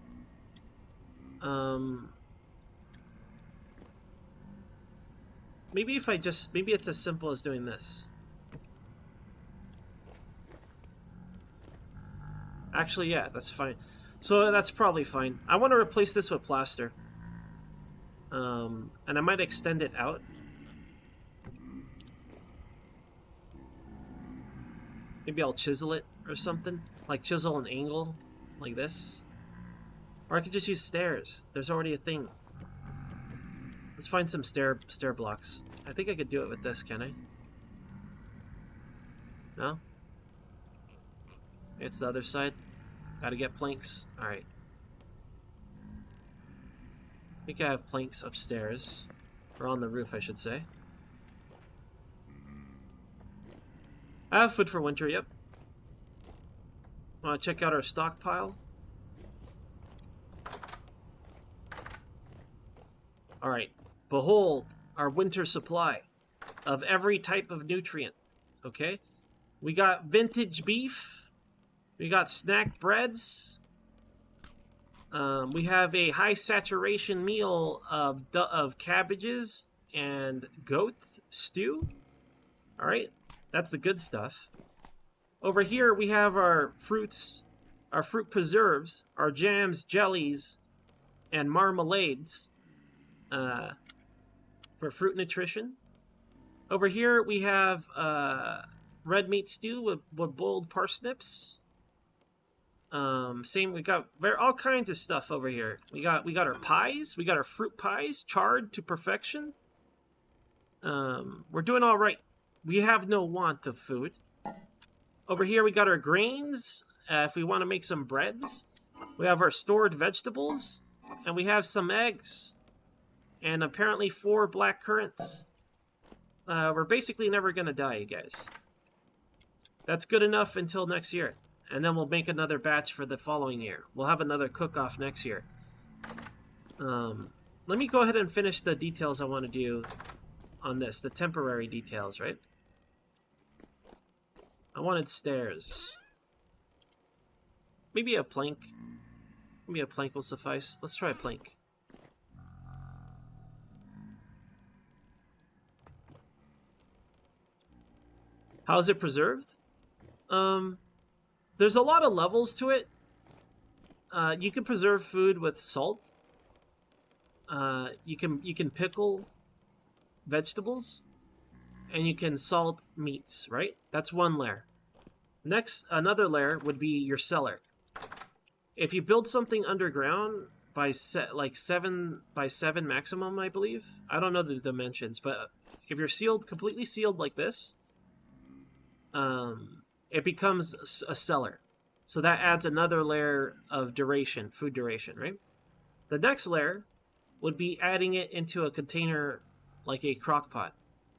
Maybe if I just... Maybe it's as simple as doing this. Actually, yeah, that's fine. So that's probably fine. I want to replace this with plaster. And I might extend it out. Maybe I'll chisel it or something. Like chisel an angle like this. Or I could just use stairs. There's already a thing. Let's find some stair blocks. I think I could do it with this, can I? No? It's the other side. Gotta get planks. Alright. I think I have planks upstairs. Or on the roof, I should say. I have food for winter, yep. Want to check out our stockpile? Alright. Behold our winter supply of every type of nutrient. Okay? We got vintage beef. We got snack breads. We have a high saturation meal of cabbages and goat stew. Alright? That's the good stuff. Over here we have our fruits, our fruit preserves, our jams, jellies, and marmalades for fruit nutrition. Over here we have red meat stew with boiled parsnips. We got all kinds of stuff over here. We got our pies. We got our fruit pies, charred to perfection. We're doing all right. We have no want of food. Over here we got our grains, if we want to make some breads. We have our stored vegetables, and we have some eggs. And apparently 4 black currants. We're basically never going to die, you guys. That's good enough until next year. And then we'll make another batch for the following year. We'll have another cook-off next year. Let me go ahead and finish the details I want to do on this. The temporary details, right? I wanted stairs. Maybe a plank. Maybe a plank will suffice. Let's try a plank. How is it preserved? There's a lot of levels to it. You can preserve food with salt. You can pickle vegetables, and you can salt meats. Right? That's one layer. Next, another layer would be your cellar. If you build something underground by 7 by 7 maximum, I believe. I don't know the dimensions, but if you're sealed, completely sealed like this, it becomes a cellar. So that adds another layer of duration, food duration, right? The next layer would be adding it into a container like a crock pot.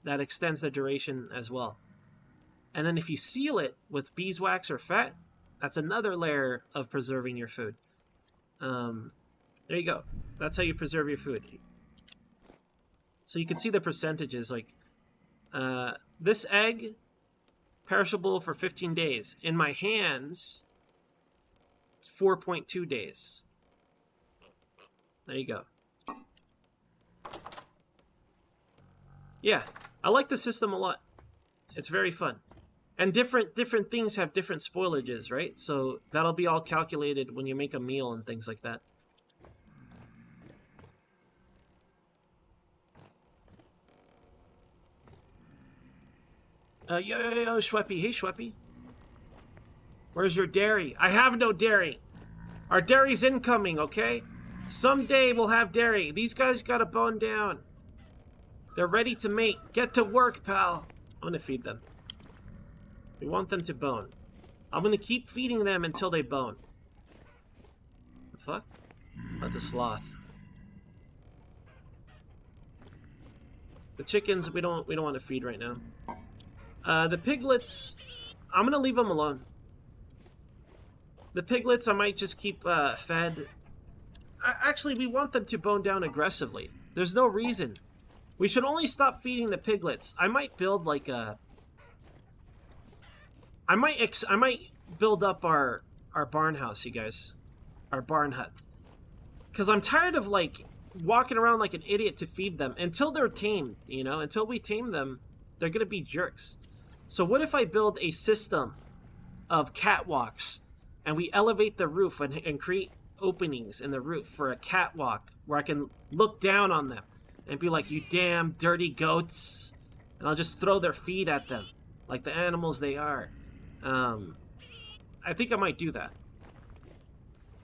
That extends the duration as well. And then if you seal it with beeswax or fat, that's another layer of preserving your food. There you go. That's how you preserve your food. So you can see the percentages. Like this egg, perishable for 15 days. In my hands, 4.2 days. There you go. Yeah, I like the system a lot. It's very fun. And different things have different spoilages, right? So that'll be all calculated when you make a meal and things like that. Yo, Schweppy. Hey, Schweppy. Where's your dairy? I have no dairy. Our dairy's incoming, okay? Someday we'll have dairy. These guys gotta bone down. They're ready to mate. Get to work, pal. I'm gonna feed them. We want them to bone. I'm gonna keep feeding them until they bone. The fuck? That's a sloth. The chickens we don't want to feed right now. The piglets, I'm gonna leave them alone. The piglets I might just keep fed. Actually, we want them to bone down aggressively. There's no reason. We should only stop feeding the piglets. I might build like a... I might build up our barn house, you guys. Our barn hut. Because I'm tired of, like, walking around like an idiot to feed them until they're tamed, you know? Until we tame them, they're going to be jerks. So what if I build a system of catwalks and we elevate the roof and create openings in the roof for a catwalk where I can look down on them and be like, you damn dirty goats. And I'll just throw their feet at them like the animals they are. I think I might do that.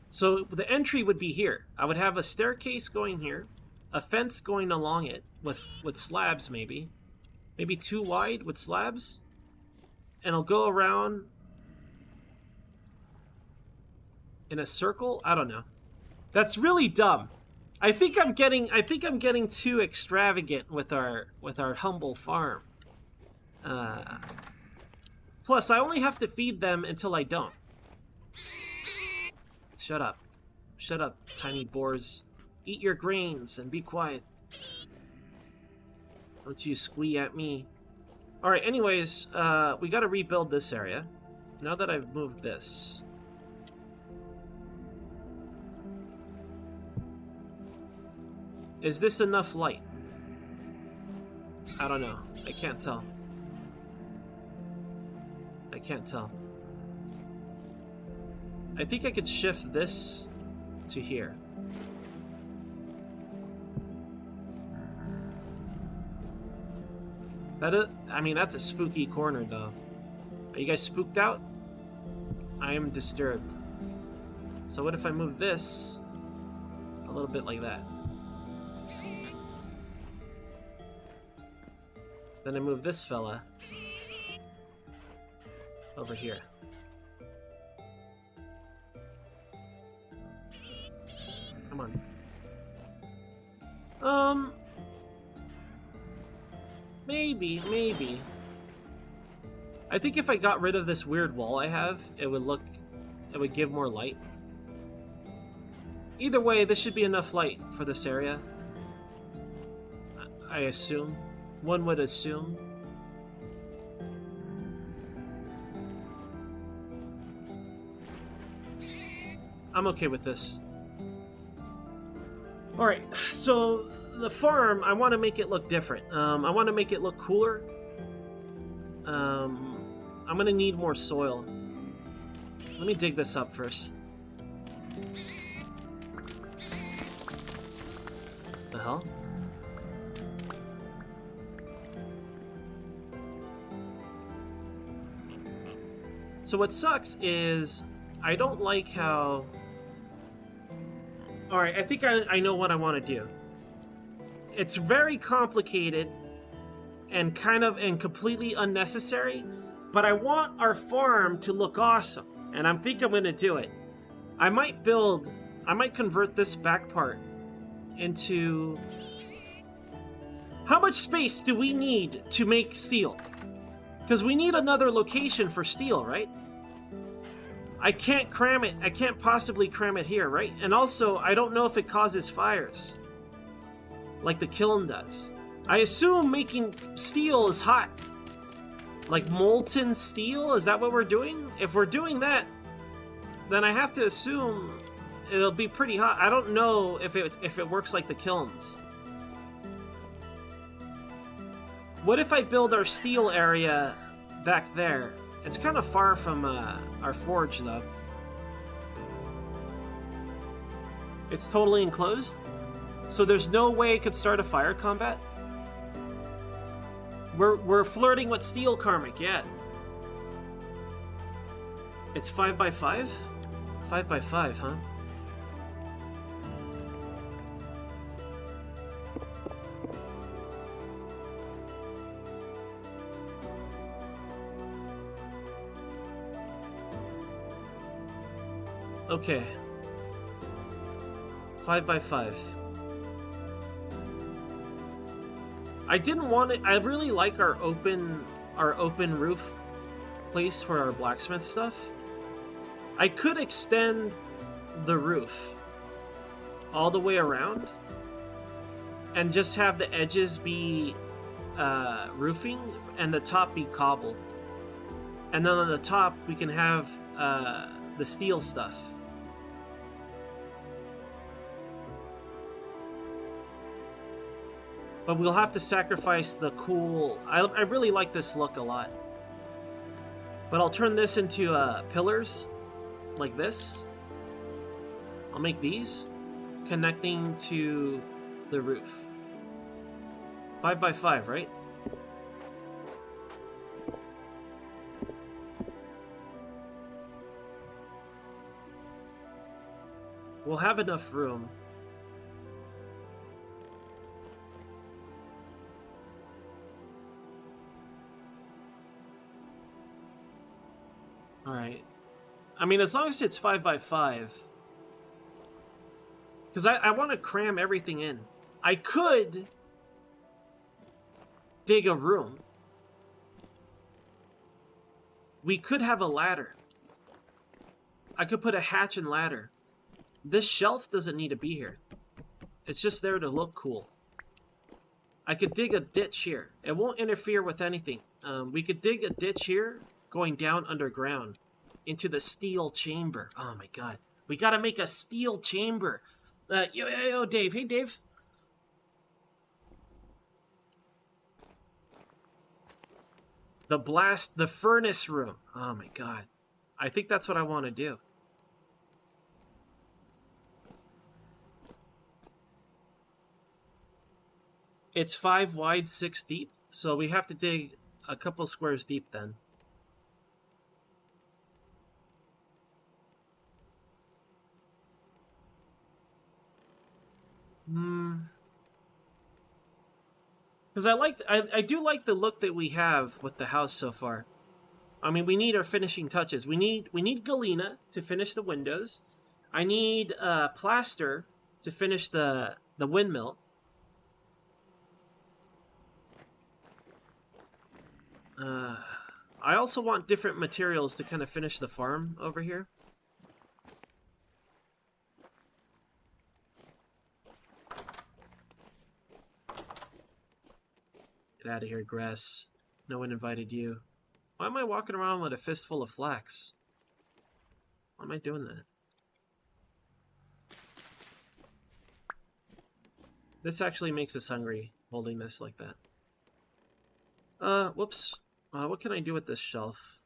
So the entry would be here. I would have a staircase going here, a fence going along it with slabs maybe 2 wide with slabs, and I'll go around in a circle. I don't know. That's really dumb. I think I'm getting too extravagant with our humble farm. Plus, I only have to feed them until I don't. Shut up. Shut up, tiny boars. Eat your grains and be quiet. Don't you squee at me. Alright, anyways, we gotta rebuild this area. Now that I've moved this. Is this enough light? I don't know. I can't tell. I can't tell. I think I could shift this to here. I mean, that's a spooky corner, though. Are you guys spooked out? I am disturbed. So what if I move this a little bit like that? Then I move this fella over here. Come on. Maybe. I think if I got rid of this weird wall I have, it would give more light. Either way, this should be enough light for this area. I assume. One would assume. I'm okay with this. Alright, so the farm, I want to make it look different. I want to make it look cooler. I'm going to need more soil. Let me dig this up first. The hell? So what sucks is I don't like how... Alright, I think I know what I want to do. It's very complicated and completely unnecessary, but I want our farm to look awesome, and I think I'm going to do it. I might convert this back part into... How much space do we need to make steel? Because we need another location for steel, right? I can't cram it. I can't possibly cram it here, right? And also, I don't know if it causes fires. Like the kiln does. I assume making steel is hot. Like molten steel? Is that what we're doing? If we're doing that, then I have to assume it'll be pretty hot. I don't know if it works like the kilns. What if I build our steel area back there? It's kind of far from our forge, though. It's totally enclosed? So there's no way it could start a fire combat? We're flirting with steel, Karmic, yeah. It's 5x5? 5x5, huh? Okay. 5x5. I didn't want it. I really like our open roof place for our blacksmith stuff. I could extend the roof all the way around and just have the edges be roofing and the top be cobble. And then on the top we can have the steel stuff. But we'll have to sacrifice the cool... I really like this look a lot. But I'll turn this into pillars, like this. I'll make these, connecting to the roof. 5x5, right? We'll have enough room. Alright. I mean, as long as it's 5x5. Because I want to cram everything in. I could dig a room. We could have a ladder. I could put a hatch and ladder. This shelf doesn't need to be here. It's just there to look cool. I could dig a ditch here. It won't interfere with anything. We could dig a ditch here, going down underground into the steel chamber. Oh my god. We gotta make a steel chamber. Yo, Dave. Hey, Dave. The furnace room. Oh my god. I think that's what I want to do. It's 5 wide, 6 deep, so we have to dig a couple squares deep then. Because I do like the look that we have with the house so far. I mean, we need our finishing touches. We need Galena to finish the windows. I need plaster to finish the windmill. I also want different materials to kind of finish the farm over here. Get out of here, grass. No one invited you. Why am I walking around with a fistful of flax? Why am I doing that? This actually makes us hungry, holding this like that. Whoops. What can I do with this shelf?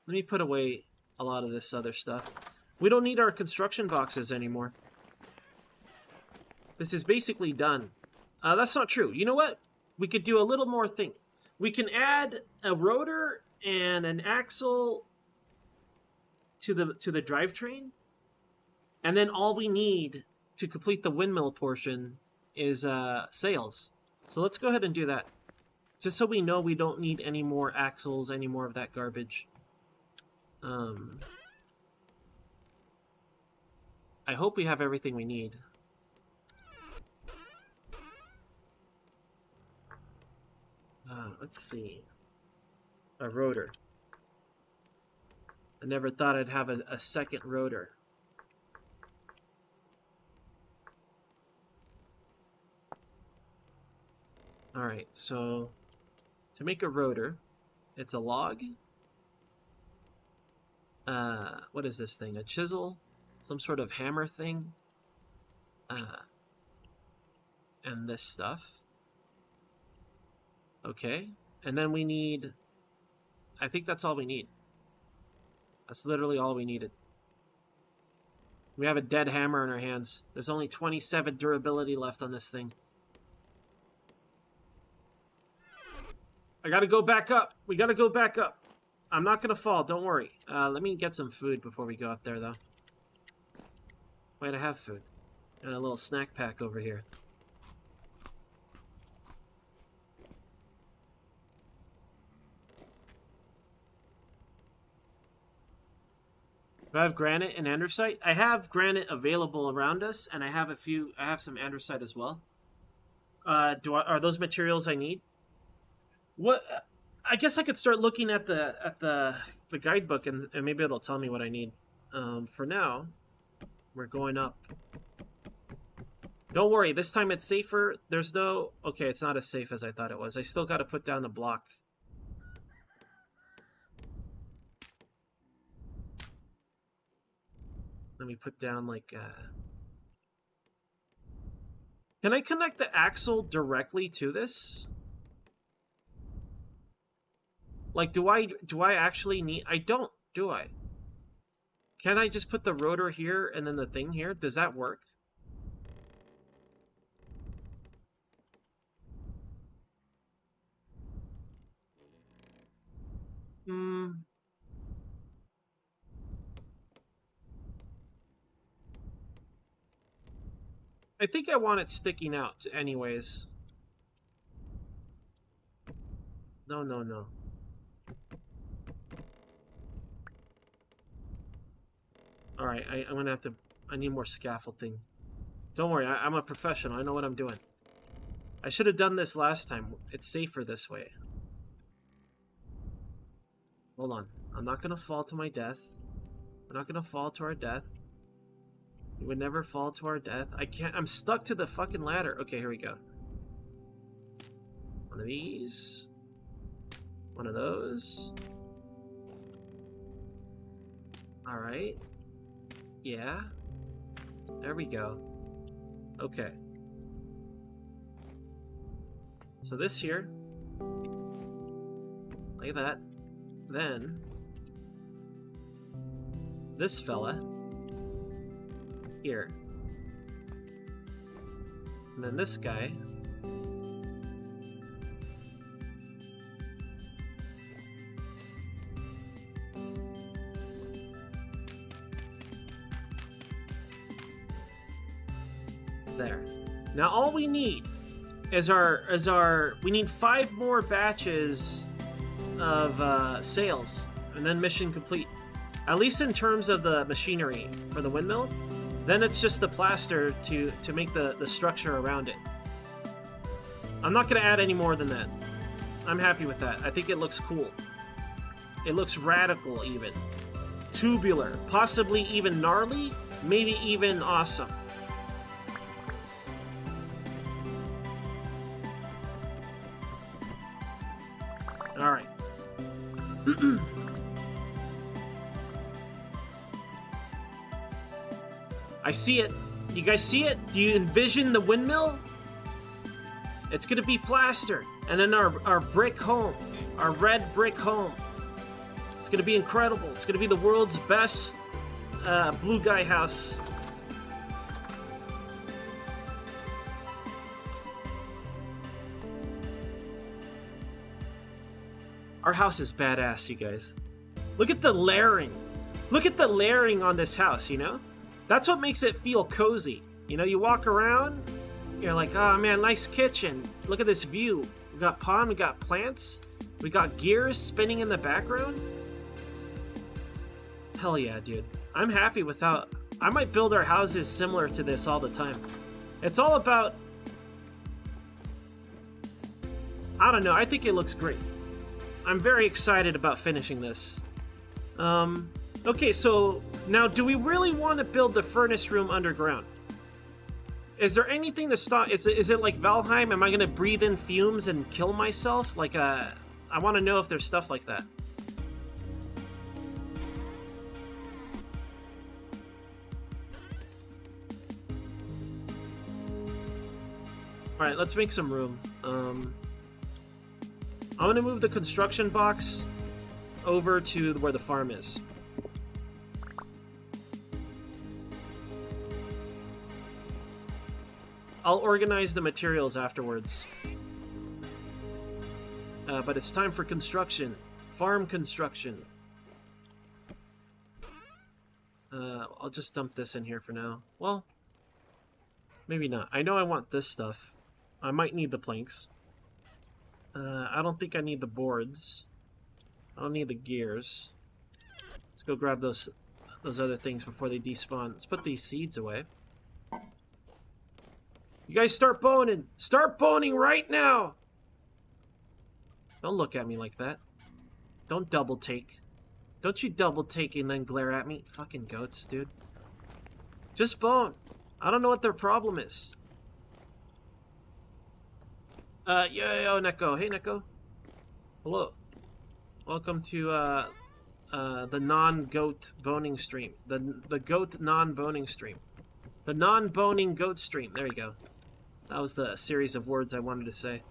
Let me put away a lot of this other stuff. We don't need our construction boxes anymore. This is basically done. That's not true. You know what? We could do a little more thing. We can add a rotor and an axle to the drivetrain, and then all we need to complete the windmill portion is sails. So let's go ahead and do that. Just so we know we don't need any more axles, any more of that garbage. I hope we have everything we need. Let's see. A rotor. I never thought I'd have a second rotor. Alright, so to make a rotor, it's a log. What is this thing? A chisel? Some sort of hammer thing? And this stuff. Okay, and then we need... I think that's all we need. That's literally all we needed. We have a dead hammer in our hands. There's only 27 durability left on this thing. I gotta go back up. We gotta go back up. I'm not gonna fall, don't worry. Let me get some food before we go up there, though. Wait, I have food. And a little snack pack over here. Do I have granite and andesite? I have granite available around us, and I have some andesite as well. Are those materials I need? What? I guess I could start looking at the guidebook, and maybe it'll tell me what I need. For now, we're going up. Don't worry, this time it's safer. There's no... Okay, it's not as safe as I thought it was. I still got to put down the block. Let me put down, like... Can I connect the axle directly to this? Like, do I actually need... I don't, do I? Can I just put the rotor here and then the thing here? Does that work? I think I want it sticking out anyways. No. Alright, I'm gonna have to... I need more scaffolding. Don't worry, I'm a professional. I know what I'm doing. I should have done this last time. It's safer this way. Hold on. I'm not gonna fall to my death. We're not gonna fall to our death. We would never fall to our death. I can't... I'm stuck to the fucking ladder. Okay, here we go. One of these. One of those. Alright. Yeah. There we go. Okay. So this here. Like that. Then. This fella. Here. And then this guy. There. Now all we need is we need 5 more batches of sails, and then mission complete. At least in terms of the machinery for the windmill. Then it's just the plaster to make the structure around it. I'm not going to add any more than that. I'm happy with that. I think it looks cool. It looks radical even. Tubular. Possibly even gnarly. Maybe even awesome. Alright. I see it. You guys see it? Do you envision the windmill? It's gonna be plastered. And then our brick home. Our red brick home. It's gonna be incredible. It's gonna be the world's best blue guy house. Our house is badass, you guys. Look at the layering. Look at the layering on this house, you know? That's what makes it feel cozy. You know, you walk around, you're like, oh man, nice kitchen. Look at this view. We got pond, we got plants, we got gears spinning in the background. Hell yeah, dude. I'm happy with how... I might build our houses similar to this all the time. It's all about... I don't know, I think it looks great. I'm very excited about finishing this. Okay, so now do we really want to build the furnace room underground? Is there anything to stop? Is it like Valheim? Am I going to breathe in fumes and kill myself? Like, I want to know if there's stuff like that. Alright, let's make some room. I'm going to move the construction box over to where the farm is. I'll organize the materials afterwards. But it's time for construction. Farm construction. I'll just dump this in here for now. Well, maybe not. I know I want this stuff. I might need the planks. I don't think I need the boards. I don't need the gears. Let's go grab those other things before they despawn. Let's put these seeds away. You guys start boning! Start boning right now! Don't look at me like that. Don't double take. Don't you double take and then glare at me. Fucking goats, dude. Just bone. I don't know what their problem is. Yo, Neko. Hey, Neko. Hello. Welcome to, the non-goat boning stream. The goat non-boning stream. The non-boning goat stream. There you go. That was the series of words I wanted to say.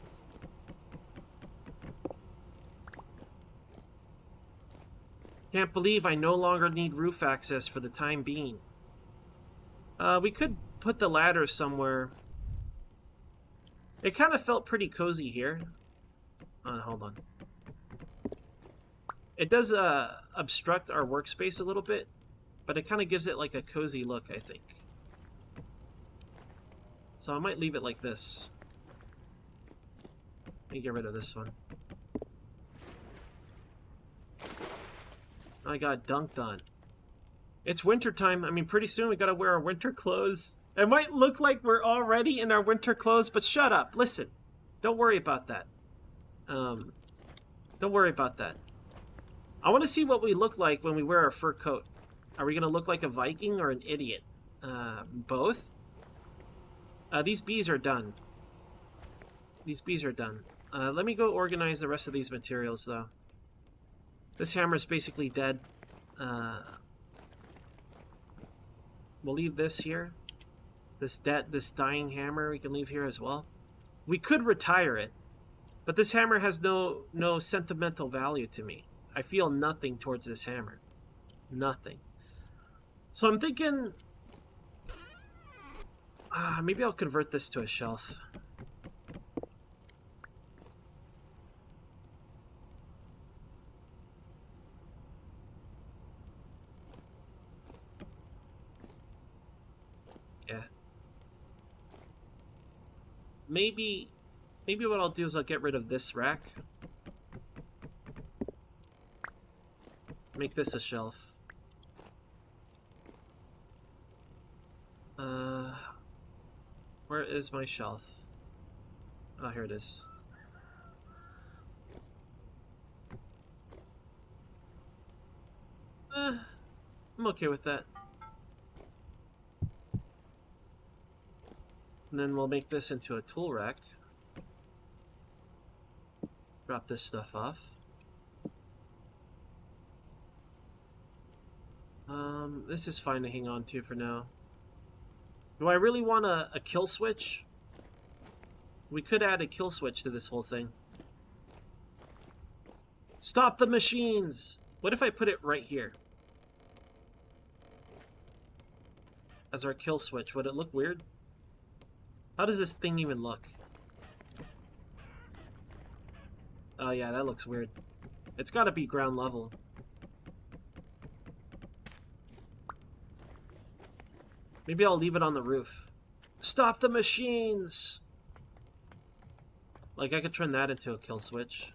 Can't believe I no longer need roof access for the time being. We could put the ladder somewhere. It kind of felt pretty cozy here. Hold on. It does obstruct our workspace a little bit, but it kind of gives it like a cozy look, I think. So I might leave it like this. Let me get rid of this one. I got dunked on. It's wintertime. I mean, pretty soon we gotta wear our winter clothes. It might look like we're already in our winter clothes, but shut up. Listen. Don't worry about that. Don't worry about that. I want to see what we look like when we wear our fur coat. Are we gonna look like a Viking or an idiot? Both? These bees are done. These bees are done. Let me go organize the rest of these materials, though. This hammer is basically dead. We'll leave this here. This dying hammer we can leave here as well. We could retire it, but this hammer has no sentimental value to me. I feel nothing towards this hammer. Nothing. So I'm thinking... maybe I'll convert this to a shelf. Yeah. Maybe what I'll do is I'll get rid of this rack. Make this a shelf. Where is my shelf? Oh, here it is. I'm okay with that. And then we'll make this into a tool rack. Drop this stuff off. This is fine to hang on to for now. Do I really want a kill switch? We could add a kill switch to this whole thing. Stop the machines! What if I put it right here? As our kill switch, would it look weird? How does this thing even look? Oh yeah, that looks weird. It's gotta be ground level. Maybe I'll leave it on the roof. Stop the machines! Like, I could turn that into a kill switch.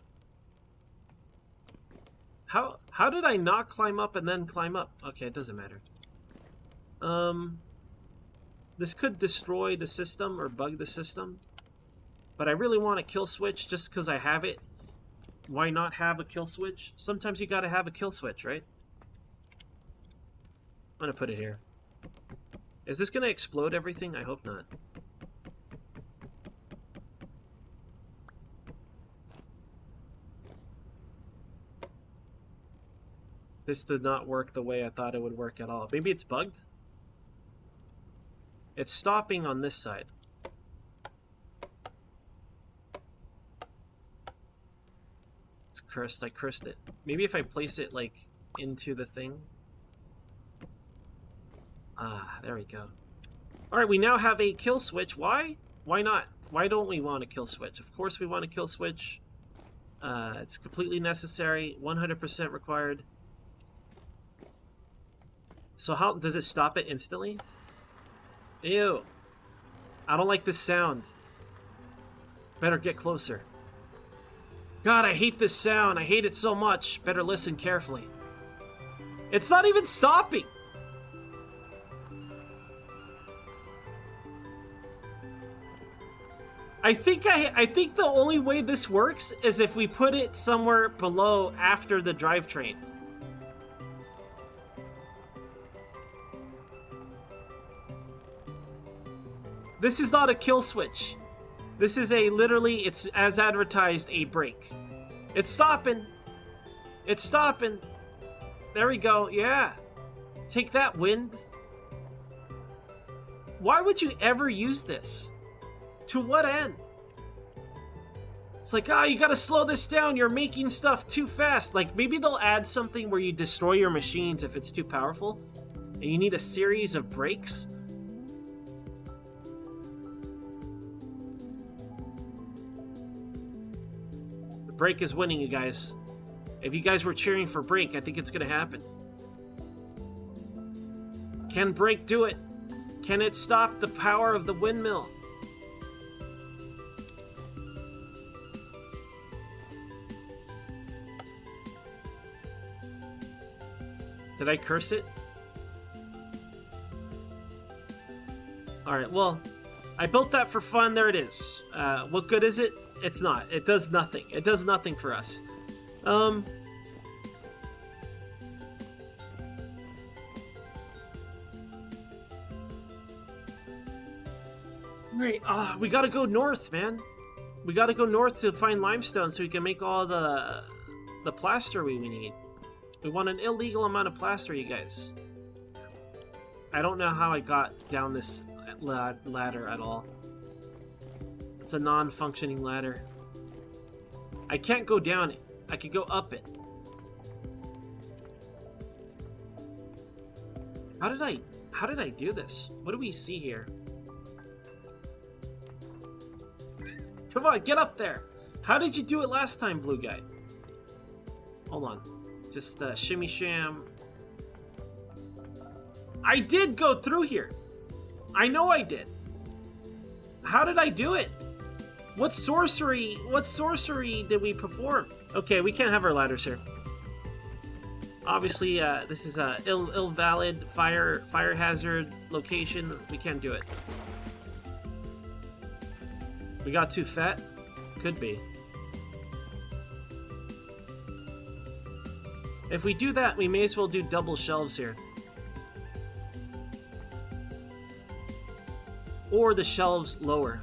How did I not climb up and then climb up? Okay, it doesn't matter. This could destroy the system or bug the system. But I really want a kill switch just because I have it. Why not have a kill switch? Sometimes you gotta have a kill switch, right? I'm gonna put it here. Is this gonna explode everything? I hope not. This did not work the way I thought it would work at all. Maybe it's bugged? It's stopping on this side. It's cursed. I cursed it. Maybe if I place it, like, into the thing. Ah, there we go. Alright, we now have a kill switch. Why? Why not? Why don't we want a kill switch? Of course we want a kill switch. It's completely necessary, 100% required. So how does it stop it instantly? Ew. I don't like this sound. Better get closer. God, I hate this sound. I hate it so much. Better listen carefully. It's not even stopping. I think the only way this works is if we put it somewhere below after the drivetrain. This is not a kill switch. This is a literally, it's as advertised, a brake. It's stopping. It's stopping. There we go. Yeah. Take that, wind. Why would you ever use this? To what end? It's like, you gotta slow this down. You're making stuff too fast. Like, maybe they'll add something where you destroy your machines if it's too powerful. And you need a series of brakes. The brake is winning, you guys. If you guys were cheering for brake, I think it's gonna happen. Can brake do it? Can it stop the power of the windmill? Did I curse it? Alright, well, I built that for fun. There it is. What good is it? It's not. It does nothing. It does nothing for us. Right, we gotta go north, man. We gotta go north to find limestone so we can make all the plaster we need. We want an illegal amount of plaster, you guys. I don't know how I got down this ladder at all. It's a non-functioning ladder. I can't go down it. I could go up it. How did I do this? What do we see here? Come on, get up there! How did you do it last time, blue guy? Hold on. Just shimmy sham. I did go through here. I know I did. How did I do it? What sorcery did we perform? Okay, we can't have our ladders here. Obviously, this is a ill-valid fire hazard location. We can't do it. We got too fat? Could be. If we do that, we may as well do double shelves here. Or the shelves lower.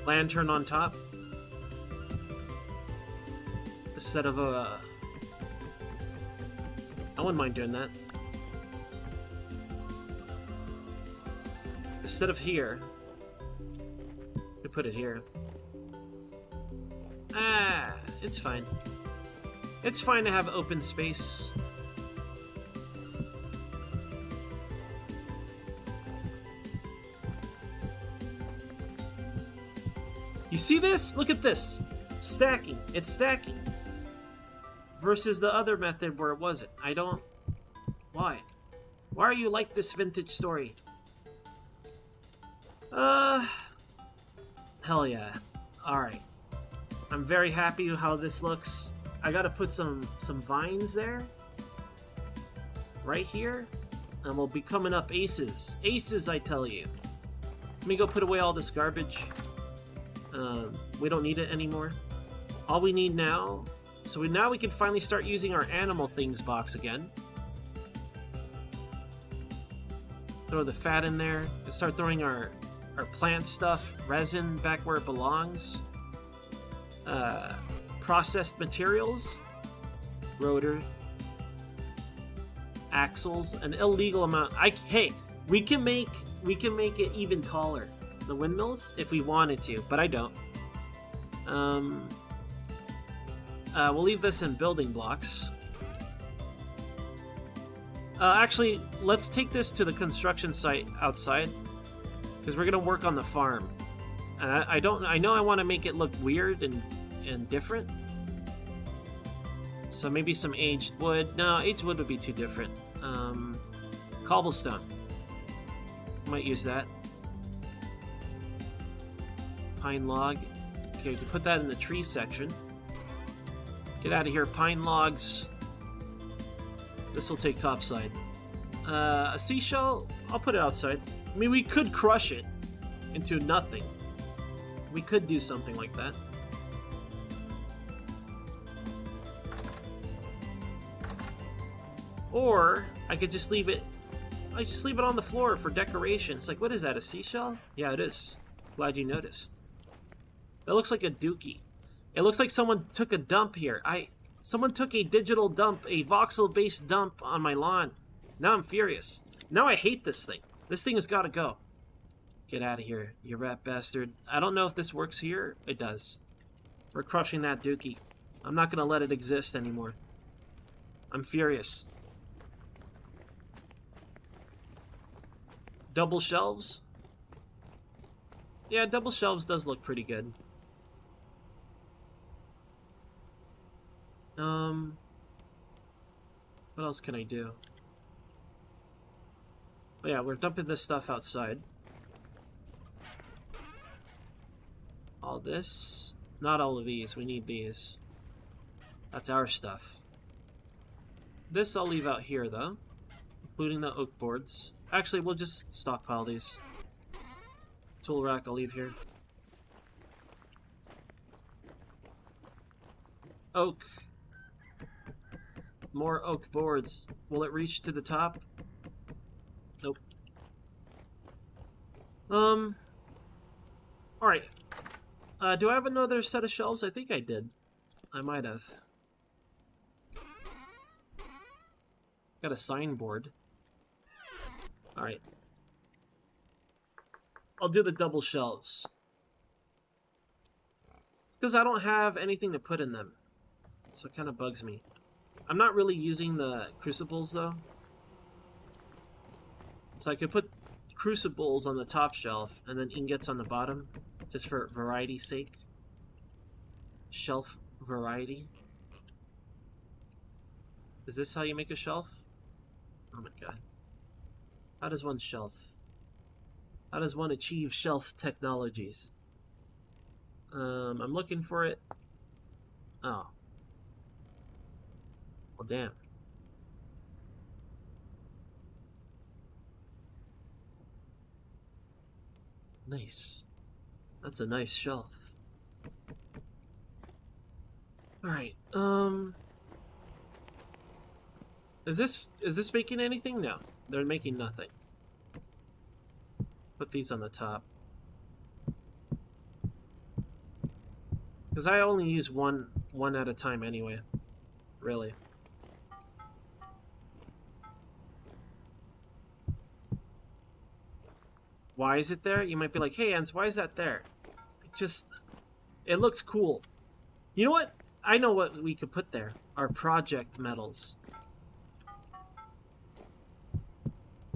Lantern on top. Instead of a... I wouldn't mind doing that. Instead of here, we put it here. It's fine. It's fine to have open space. You see this? Look at this. Stacking. It's stacking. Versus the other method where it wasn't. I don't... Why? Why are you like this vintage story? Hell yeah. Alright. I'm very happy with how this looks. I gotta put some vines there. Right here. And we'll be coming up aces. Aces, I tell you. Let me go put away all this garbage. We don't need it anymore. All we need now... So now we can finally start using our animal things box again. Throw the fat in there. Start throwing our plant stuff, resin, back where it belongs. Processed materials. Rotor. Axles. An illegal amount. Hey, we can make it even taller. The windmills, if we wanted to, but I don't. We'll leave this in building blocks. Actually, let's take this to the construction site outside, because we're gonna work on the farm. I know I want to make it look weird and different. So maybe some aged wood. No, aged wood would be too different. Cobblestone. Might use that. Pine log. Okay, we can put that in the tree section. Get out of here, pine logs. This will take topside. A seashell, I'll put it outside. I mean, we could crush it into nothing. We could do something like that. Or I could just leave it. I just leave it on the floor for decoration. It's like, what is that? A seashell? Yeah, it is. Glad you noticed. That looks like a dookie. It looks like someone took a dump here. Someone took a digital dump, a voxel-based dump on my lawn. Now I'm furious. Now I hate this thing. This thing has got to go. Get out of here, you rat bastard. I don't know if this works here. It does. We're crushing that dookie. I'm not going to let it exist anymore. I'm furious. Double shelves? Yeah, double shelves does look pretty good. What else can I do? Oh yeah, we're dumping this stuff outside. All this. Not all of these. We need these. That's our stuff. This I'll leave out here, though. Including the oak boards. Actually, we'll just stockpile these. Tool rack I'll leave here. Oak. More oak boards. Will it reach to the top? Nope. Alright. Do I have another set of shelves? I think I did. I might have. Got a signboard. Alright. I'll do the double shelves. It's because I don't have anything to put in them. So it kind of bugs me. I'm not really using the crucibles, though. So I could put crucibles on the top shelf and then ingots on the bottom, just for variety's sake. Shelf variety. Is this how you make a shelf? Oh my god. How does one shelf? How does one achieve shelf technologies? I'm looking for it. Oh. Well, damn. Nice. That's a nice shelf. Alright, Is this making anything? No. They're making nothing. Put these on the top. Because I only use one at a time anyway. Really. Why is it there? You might be like, hey, Ants, why is that there? It looks cool. You know what? I know what we could put there. Our project medals.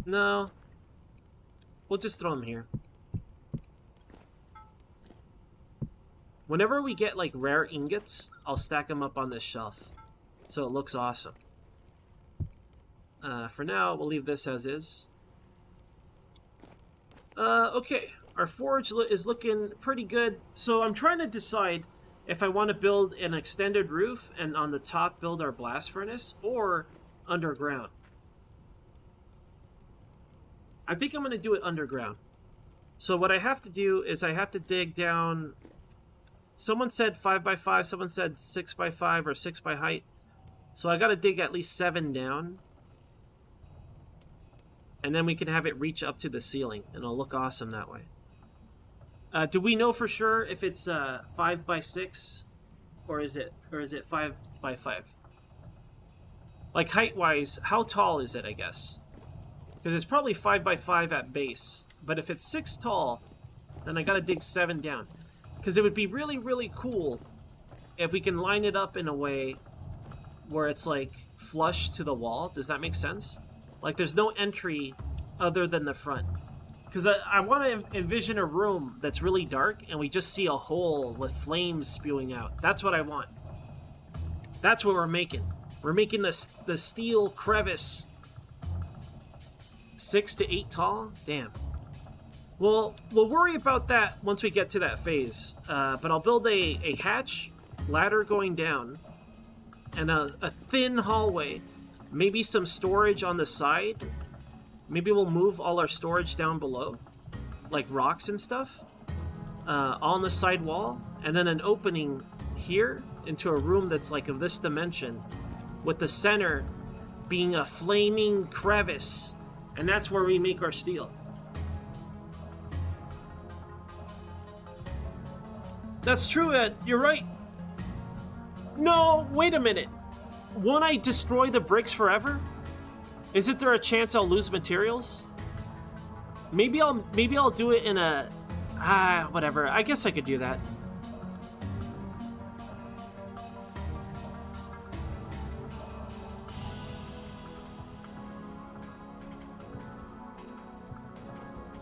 No. We'll just throw them here. Whenever we get, like, rare ingots, I'll stack them up on this shelf. So it looks awesome. For now, we'll leave this as is. Okay. Our forge is looking pretty good. So I'm trying to decide if I want to build an extended roof and on the top build our blast furnace or underground. I think I'm going to do it underground. So what I have to do is I have to dig down. Someone said 5x5, someone said 6x5 or 6 by height. So I got to dig at least 7 down. And then we can have it reach up to the ceiling and it'll look awesome that way. Do we know for sure if it's 5x6 or is it 5x5? Like height-wise, how tall is it, I guess? Because it's probably 5x5 at base. But if it's 6 tall, then I gotta dig 7 down. Because it would be really, really cool if we can line it up in a way where it's like flush to the wall. Does that make sense? Like, there's no entry other than the front. Because I want to envision a room that's really dark, and we just see a hole with flames spewing out. That's what I want. That's what we're making. We're making the steel crevice 6 to 8 tall? Damn. Well, we'll worry about that once we get to that phase. But I'll build a hatch, ladder going down, and a thin hallway. Maybe some storage on the side. Maybe we'll move all our storage down below, like rocks and stuff, on the side wall. And then an opening here into a room that's like of this dimension, with the center being a flaming crevice. And that's where we make our steel. That's true, Ed. You're right. No, wait a minute. Won't I destroy the bricks forever? Isn't there a chance I'll lose materials? Maybe I'll do it in a... whatever. I guess I could do that.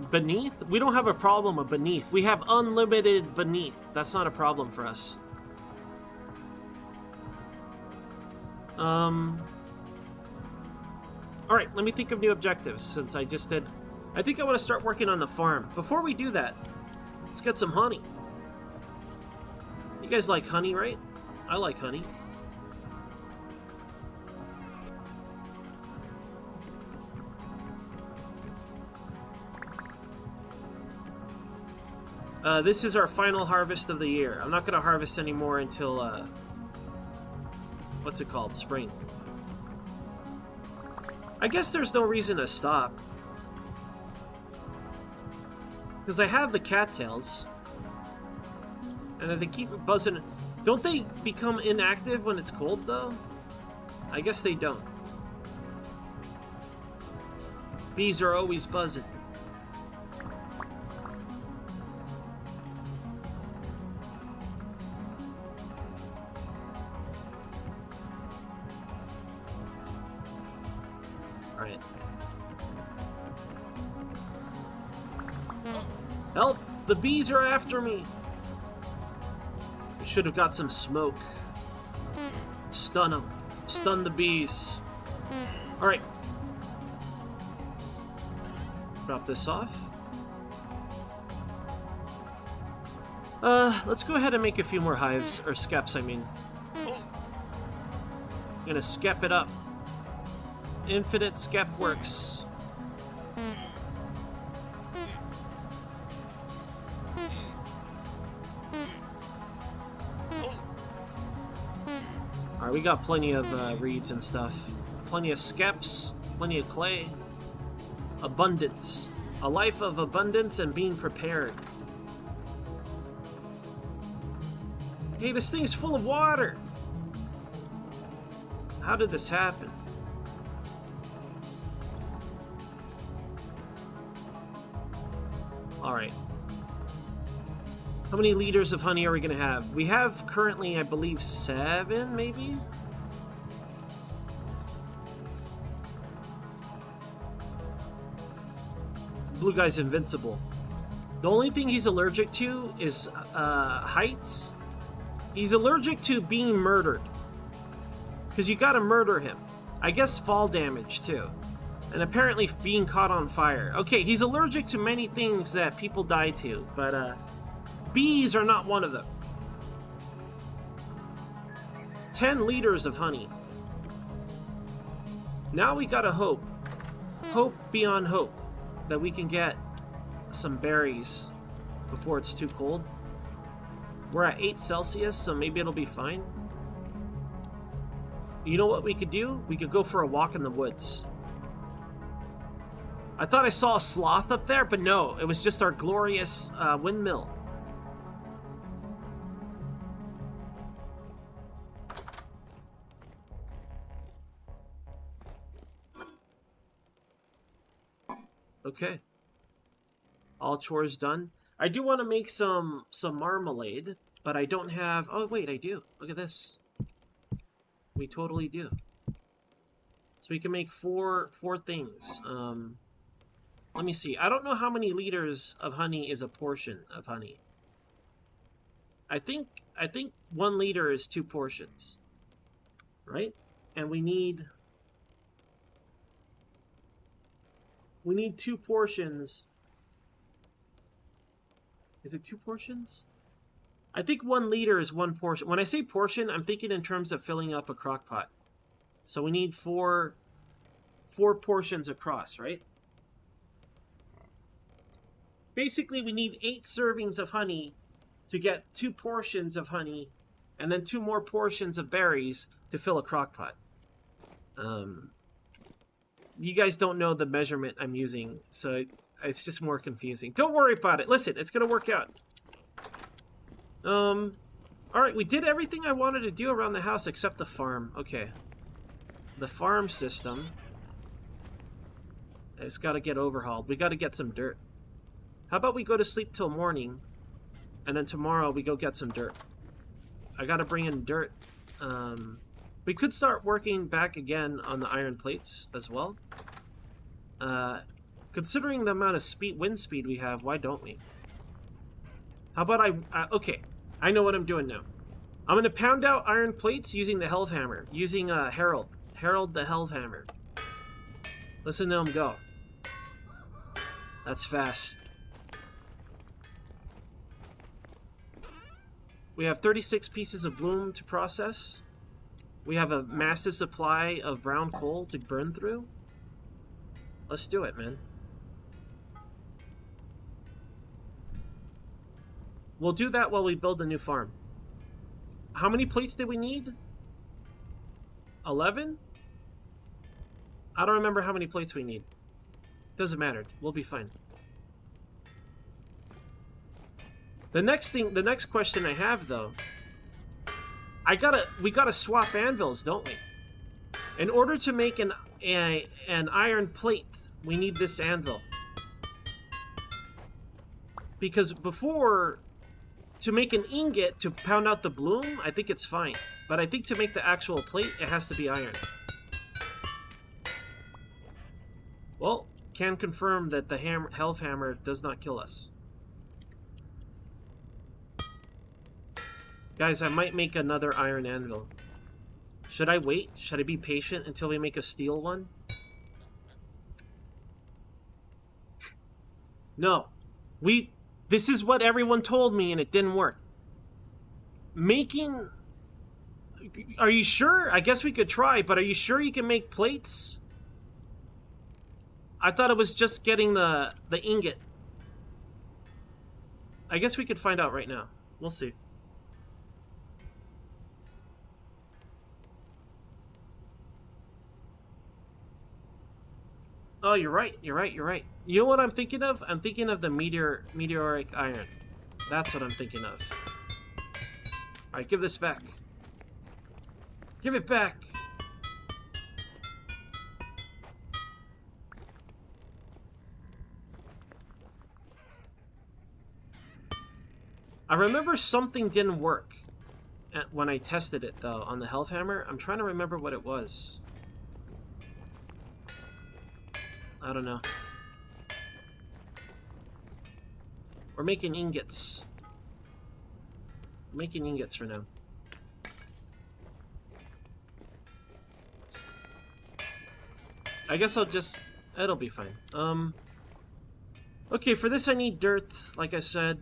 Beneath? We don't have a problem with beneath. We have unlimited beneath. That's not a problem for us. Alright, let me think of new objectives, since I just did... I think I want to start working on the farm. Before we do that, let's get some honey. You guys like honey, right? I like honey. This is our final harvest of the year. I'm not going to harvest anymore until, what's it called? Spring. I guess there's no reason to stop. Because I have the cattails. And if they keep buzzing... Don't they become inactive when it's cold, though? I guess they don't. Bees are always buzzing. Alright. Help! The bees are after me! We should have got some smoke. Stun them. Stun the bees. Alright. Drop this off. Let's go ahead and make a few more hives, or skeps, I mean. I'm gonna skep it up. Infinite skep works. Alright, we got plenty of reeds and stuff. Plenty of skeps, plenty of clay. Abundance. A life of abundance and being prepared. Hey, this thing's full of water! How did this happen? Alright. How many liters of honey are we going to have? We have currently, I believe, 7, maybe? Blue guy's invincible. The only thing he's allergic to is heights. He's allergic to being murdered. Because you gotta murder him. I guess fall damage, too. And apparently being caught on fire. Okay, he's allergic to many things that people die to, but bees are not one of them. 10 liters of honey. Now we gotta hope. Hope beyond hope that we can get some berries before it's too cold. We're at 8 Celsius, so maybe it'll be fine. You know what we could do? We could go for a walk in the woods. I thought I saw a sloth up there, but no, it was just our glorious windmill. Okay. All chores done. I do want to make some marmalade, but I don't have... Oh, wait, I do. Look at this. We totally do. So we can make four things. Let me see. I don't know how many liters of honey is a portion of honey. I think 1 liter is 2 portions, right? And we need 2 portions. Is it 2 portions? I think 1 liter is 1 portion. When I say portion, I'm thinking in terms of filling up a crock pot. So we need 4 portions across, right? Basically, we need 8 servings of honey to get 2 portions of honey, and then 2 more portions of berries to fill a crock pot. You guys don't know the measurement I'm using, so it's just more confusing. Don't worry about it. Listen, it's gonna work out. Alright, we did everything I wanted to do around the house except the farm. Okay. The farm system. It's gotta get overhauled. We gotta get some dirt. How about we go to sleep till morning, and then tomorrow we go get some dirt. I gotta bring in dirt. We could start working back again on the iron plates as well. Considering the amount of wind speed we have, why don't we? How about okay, I know what I'm doing now. I'm gonna pound out iron plates using the Helvhammer, using Harold the Helvhammer. Listen to him go. That's fast. We have 36 pieces of bloom to process. We have a massive supply of brown coal to burn through. Let's do it, man. We'll do that while we build a new farm. How many plates did we need? 11? I don't remember how many plates we need. Doesn't matter. We'll be fine. The next question I have, though, we gotta swap anvils, don't we? In order to make an iron plate, we need this anvil. Because before, to make an ingot to pound out the bloom, I think it's fine. But I think to make the actual plate, it has to be iron. Well, can confirm that the Helvhammer does not kill us. Guys, I might make another iron anvil. Should I wait? Should I be patient until we make a steel one? No. This is what everyone told me and it didn't work. Are you sure? I guess we could try, but are you sure you can make plates? I thought it was just getting the ingot. I guess we could find out right now. We'll see. Oh, you're right. You're right. You know what I'm thinking of? I'm thinking of the meteoric iron. That's what I'm thinking of. Alright, give this back. Give it back! I remember something didn't work when I tested it, though, on the Helvhammer. I'm trying to remember what it was. I don't know. We're making ingots. We're making ingots for now. I guess it'll be fine. Okay, for this I need dirt, like I said.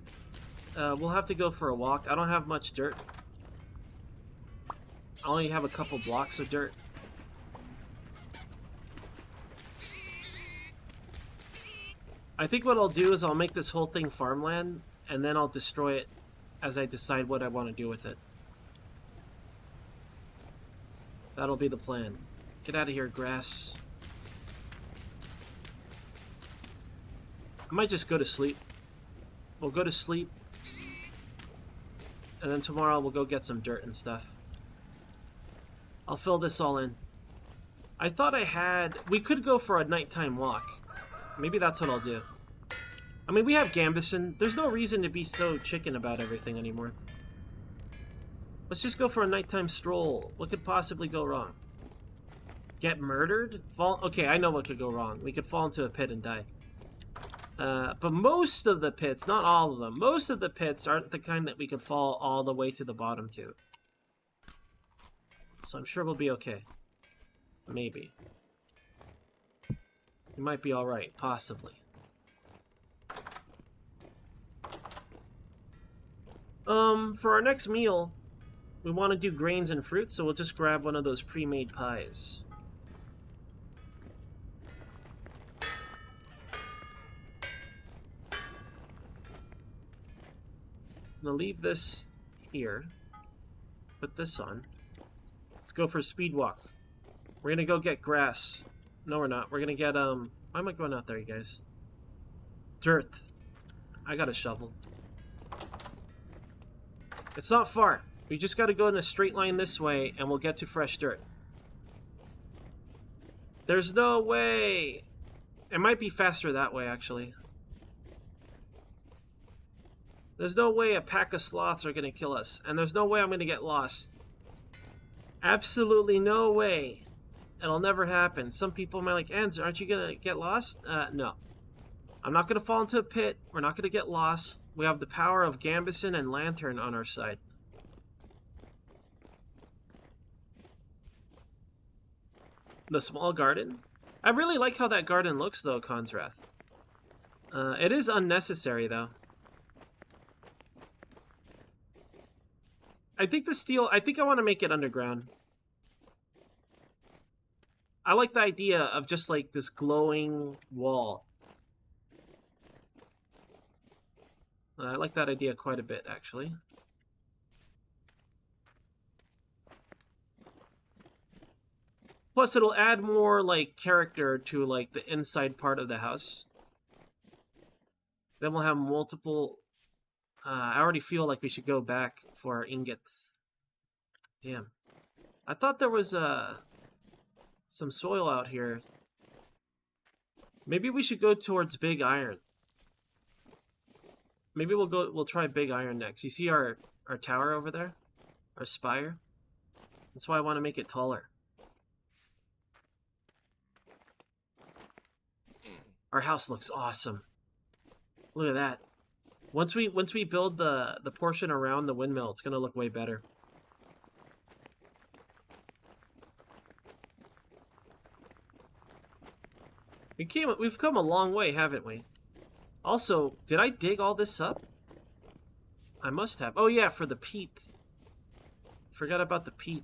We'll have to go for a walk. I don't have much dirt. I only have a couple blocks of dirt. I think what I'll do is I'll make this whole thing farmland, and then I'll destroy it as I decide what I want to do with it. That'll be the plan. Get out of here, grass. I might just go to sleep. We'll go to sleep. And then tomorrow we'll go get some dirt and stuff. I'll fill this all in. I thought we could go for a nighttime walk. Maybe that's what I'll do. I mean, we have Gambison. There's no reason to be so chicken about everything anymore. Let's just go for a nighttime stroll. What could possibly go wrong? Get murdered? Fall? Okay, I know what could go wrong. We could fall into a pit and die. But most of the pits, not all of them, most of the pits aren't the kind that we could fall all the way to the bottom to. So I'm sure we'll be okay. Maybe. We might be alright, possibly. For our next meal, we want to do grains and fruits, so we'll just grab one of those pre-made pies. I'm gonna leave this here. Put this on. Let's go for a speed walk. We're gonna go get grass. No, we're not. We're gonna get, why am I going out there, you guys? Dirt. I got a shovel. It's not far. We just gotta go in a straight line this way, and we'll get to fresh dirt. There's no way! It might be faster that way, actually. There's no way a pack of sloths are gonna kill us, and there's no way I'm gonna get lost. Absolutely no way. It'll never happen. Some people might like, Enz, aren't you gonna get lost? No. I'm not gonna fall into a pit. We're not gonna get lost. We have the power of Gambeson and Lantern on our side. The small garden? I really like how that garden looks, though, Consrath. It is unnecessary, though. I think the steel... I think I want to make it underground. I like the idea of just, like, this glowing wall. I like that idea quite a bit, actually. Plus, it'll add more, like, character to, like, the inside part of the house. Then we'll have multiple... I already feel like we should go back for our ingot. Damn. I thought there was, some soil out here. Maybe we should go towards Big Iron. Maybe we'll try Big Iron next. You see our tower over there? Our spire? That's why I want to make it taller. Our house looks awesome. Look at that. Once we build the portion around the windmill, it's gonna look way better. We've come a long way, haven't we? Also, did I dig all this up? I must have. Oh yeah, for the peat. Forgot about the peat.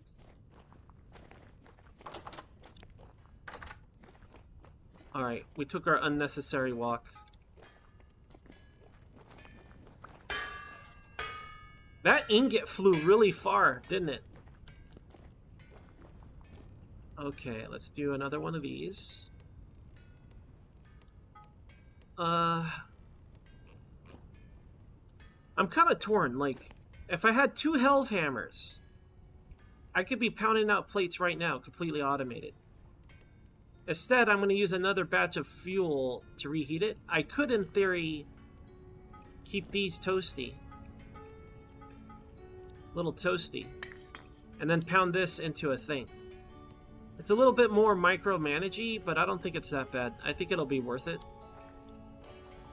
Alright, we took our unnecessary walk. That ingot flew really far, didn't it? Okay, let's do another one of these. I'm kind of torn. Like, if I had 2 Helve hammers, I could be pounding out plates right now, completely automated. Instead, I'm going to use another batch of fuel to reheat it. I could, in theory, keep these toasty. Little toasty. And then pound this into a thing. It's a little bit more micromanagey, but I don't think it's that bad. I think it'll be worth it.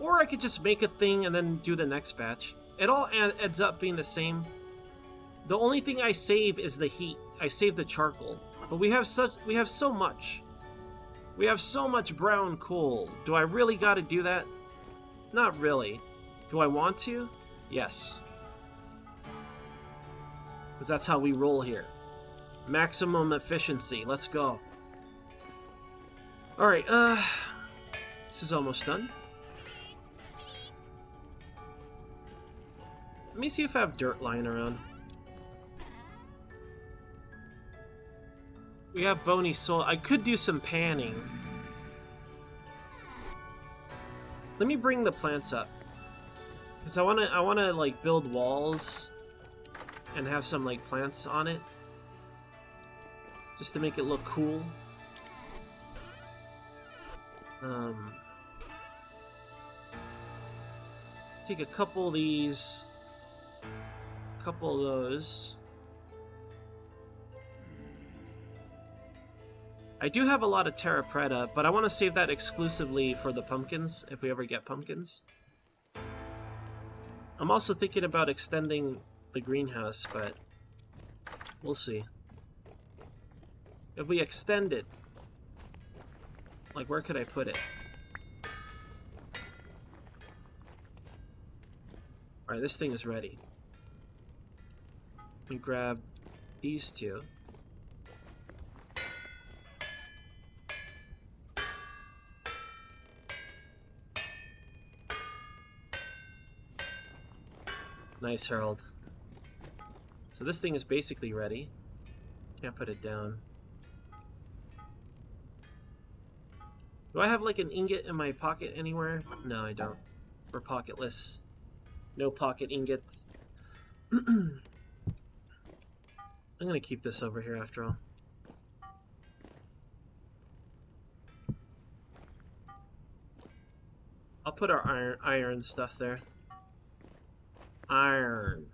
Or I could just make a thing and then do the next batch. It all ends up being the same. The only thing I save is the heat. I save the charcoal. But we have so much. We have so much brown coal. Do I really gotta do that? Not really. Do I want to? Yes. Because that's how we roll here. Maximum efficiency. Let's go. Alright, this is almost done. Let me see if I have dirt lying around. We have bony soil. I could do some panning. Let me bring the plants up. Because I wanna like build walls and have some like plants on it. Just to make it look cool. Take a couple of these. A couple of those. I do have a lot of Terra Preta, but I want to save that exclusively for the pumpkins, if we ever get pumpkins. I'm also thinking about extending the greenhouse, but we'll see. If we extend it, like, where could I put it? Alright, this thing is ready. We grab these two. Nice, Harold. So this thing is basically ready. Can't put it down. Do I have like an ingot in my pocket anywhere? No, I don't. We're pocketless. No pocket ingot. I'm gonna keep this over here after all. I'll put our iron stuff there. Iron.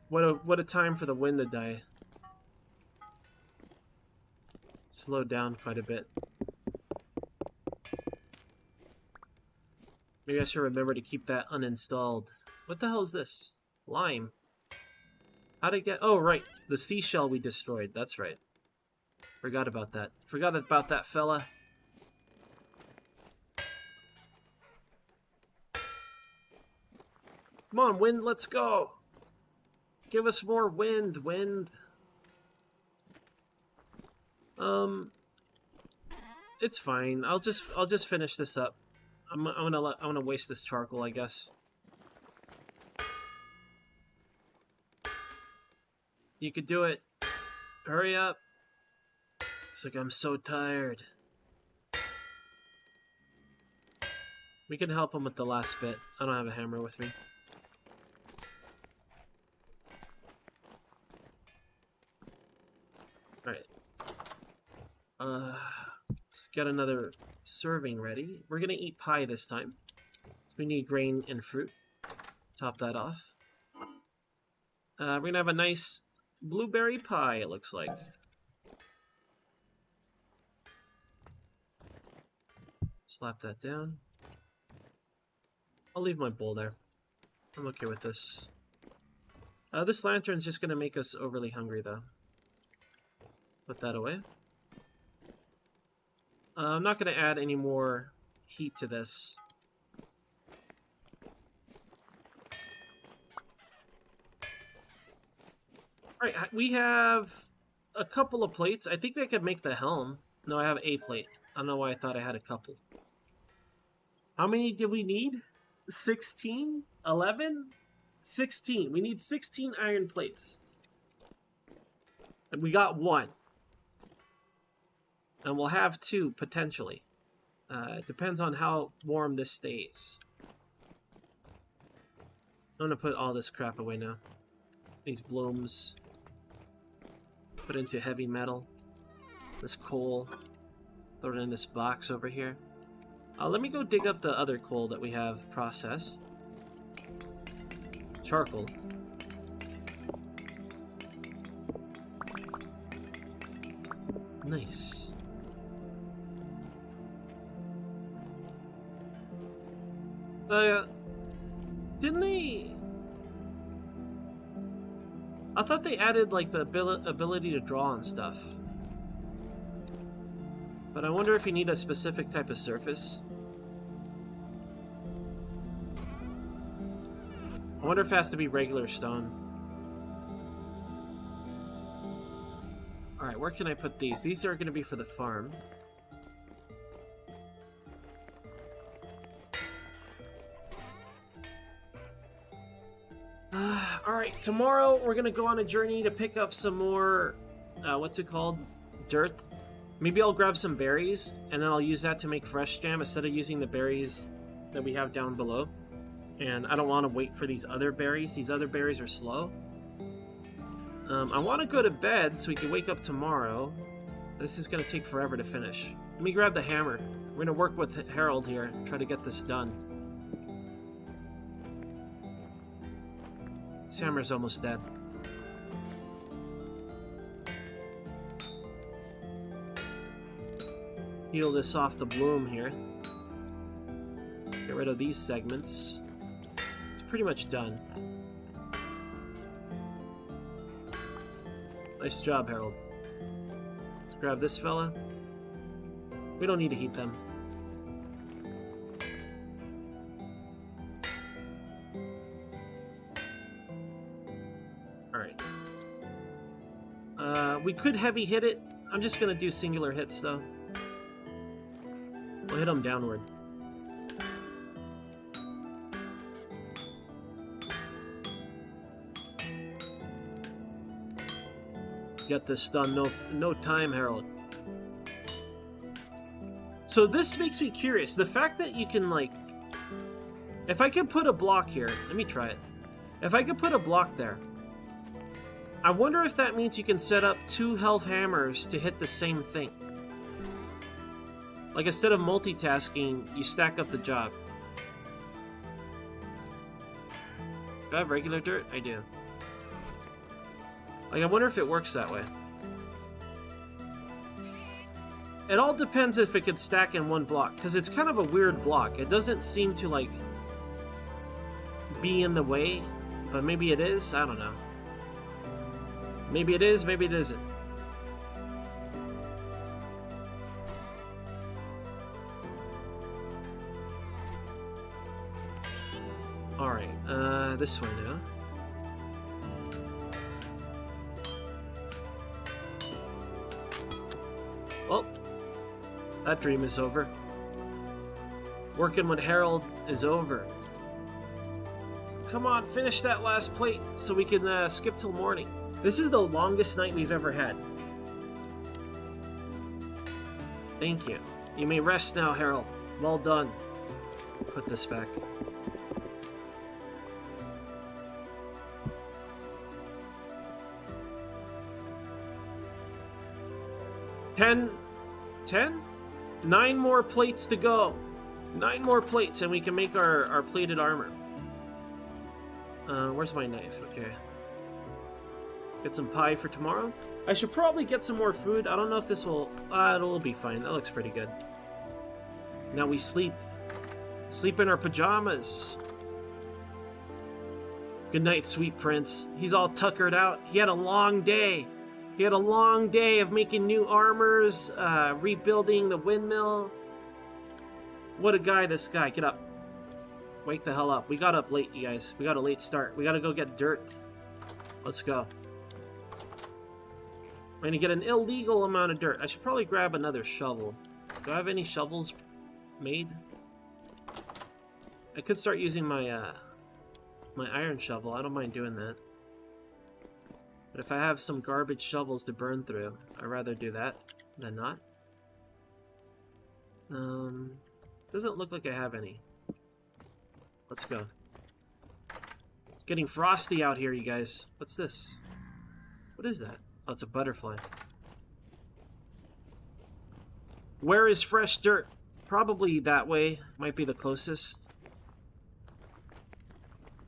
What a time for the wind to die. Slowed down quite a bit. Maybe I should remember to keep that uninstalled. What the hell is this? Lime. How'd I get... Oh, right. The seashell we destroyed. That's right. Forgot about that. Forgot about that, fella. Come on, wind, let's go. Give us more wind, wind. It's fine. I'll just finish this up. I'm gonna waste this charcoal, I guess. You could do it. Hurry up. It's like I'm so tired. We can help him with the last bit. I don't have a hammer with me. Alright. Let's get another serving ready. We're gonna eat pie this time. We need grain and fruit. Top that off. We're gonna have a nice blueberry pie, it looks like. Slap that down. I'll leave my bowl there. I'm okay with this. This lantern's just gonna make us overly hungry, though. Put that away. I'm not gonna add any more heat to this. Alright, we have a couple of plates. I think I could make the helm. No, I have a plate. I don't know why I thought I had a couple. How many do we need? 16? 11? 16. We need 16 iron plates. And we got one. And we'll have two, potentially. It depends on how warm this stays. I'm gonna put all this crap away now. These blooms. Put into heavy metal. This coal. Throw it in this box over here. Let me go dig up the other coal that we have processed. Charcoal. Nice. Didn't they... I thought they added, like, the ability to draw and stuff. But I wonder if you need a specific type of surface. I wonder if it has to be regular stone. Alright, where can I put these? These are going to be for the farm. Alright, tomorrow we're going to go on a journey to pick up some more, what's it called? Dirt. Maybe I'll grab some berries, and then I'll use that to make fresh jam instead of using the berries that we have down below. And I don't want to wait for these other berries. These other berries are slow. I want to go to bed so we can wake up tomorrow. This is going to take forever to finish. Let me grab the hammer. We're going to work with Harold here, try to get this done. This hammer's almost dead. Peel this off the bloom here. Get rid of these segments. It's pretty much done. Nice job, Harold. Let's grab this fella. We don't need to heat them. Alright. We could heavy hit it. I'm just gonna do singular hits, though. We'll hit them downward. Get this done. No time, Harold. So this makes me curious. The fact that you can, like... If I could put a block here... Let me try it. If I could put a block there... I wonder if that means you can set up 2 health hammers to hit the same thing. Like, instead of multitasking, you stack up the job. Do I have regular dirt? I do. Like, I wonder if it works that way. It all depends if it could stack in one block, because it's kind of a weird block. It doesn't seem to, like, be in the way, but maybe it is? I don't know. Maybe it is, maybe it isn't. Alright, this way now. Well, that dream is over. Working with Harold is over. Come on, finish that last plate so we can skip till morning. This is the longest night we've ever had. Thank you. You may rest now, Harold. Well done. Put this back. Ten? 9 more plates to go. 9 more plates and we can make our plated armor. Where's my knife? Okay. Get some pie for tomorrow. I should probably get some more food. I don't know if this will... it'll be fine. That looks pretty good. Now we sleep. Sleep in our pajamas. Good night, sweet prince. He's all tuckered out. He had a long day. He had a long day of making new armors, rebuilding the windmill. What a guy, this guy. Get up. Wake the hell up. We got up late, you guys. We got a late start. We gotta go get dirt. Let's go. I'm gonna get an illegal amount of dirt. I should probably grab another shovel. Do I have any shovels made? I could start using my, my iron shovel. I don't mind doing that. But if I have some garbage shovels to burn through, I'd rather do that than not. Doesn't look like I have any. Let's go. It's getting frosty out here, you guys. What's this? What is that? Oh, it's a butterfly. Where is fresh dirt? Probably that way. Might be the closest.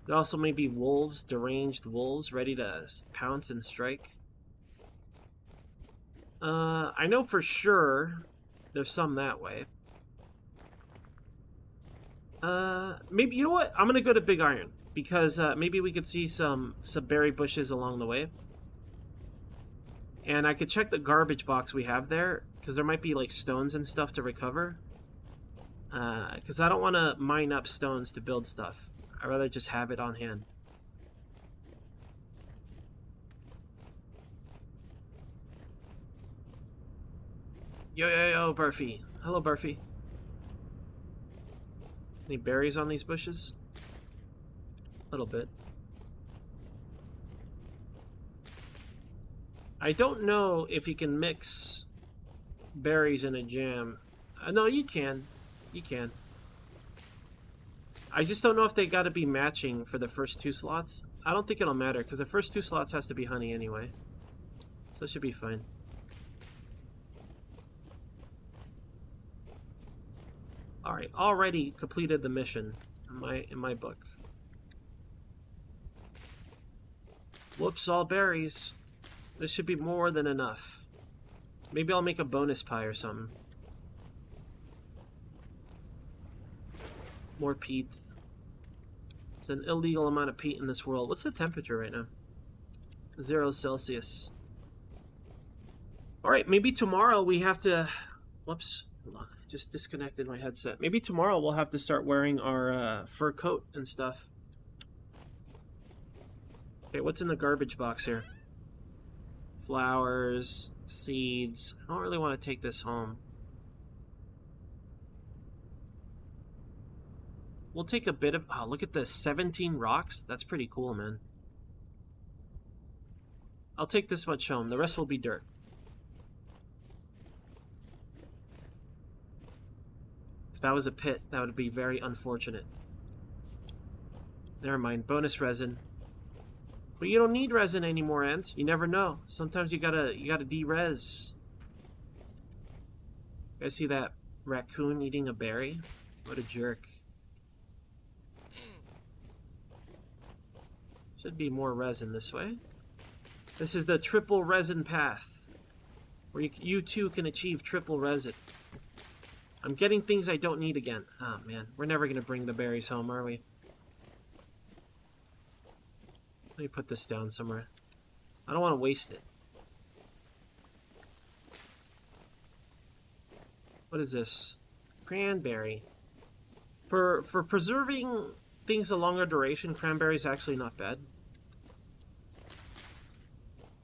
There also may be wolves, deranged wolves, ready to pounce and strike. I know for sure there's some that way. Maybe, you know what? I'm gonna go to Big Iron, because maybe we could see some berry bushes along the way. And I could check the garbage box we have there, because there might be, like, stones and stuff to recover. Because I don't want to mine up stones to build stuff. I'd rather just have it on hand. Yo, Barfy. Hello, Barfy. Any berries on these bushes? A little bit. I don't know if you can mix berries in a jam. No, you can. You can. I just don't know if they gotta be matching for the first 2 slots. I don't think it'll matter, because the first 2 slots has to be honey anyway. So it should be fine. Alright, already completed the mission in my book. Whoops, all berries. This should be more than enough. Maybe I'll make a bonus pie or something. More peat. It's an illegal amount of peat in this world. What's the temperature right now? 0 Celsius. Alright, maybe tomorrow we have to... Whoops. Hold on. I just disconnected my headset. Maybe tomorrow we'll have to start wearing our fur coat and stuff. Okay, what's in the garbage box here? Flowers, seeds. I don't really want to take this home. We'll take a bit of... Oh, look at this. 17 rocks. That's pretty cool, man. I'll take this much home. The rest will be dirt. If that was a pit, that would be very unfortunate. Never mind. Bonus resin. But you don't need resin anymore, Ants. You never know. Sometimes you gotta de-res. You guys see that raccoon eating a berry? What a jerk. Should be more resin this way. This is the triple resin path, where you too can achieve triple resin. I'm getting things I don't need again. Oh man, we're never gonna bring the berries home, are we? Let me put this down somewhere. I don't want to waste it. What is this? Cranberry. For preserving things a longer duration, cranberry is actually not bad.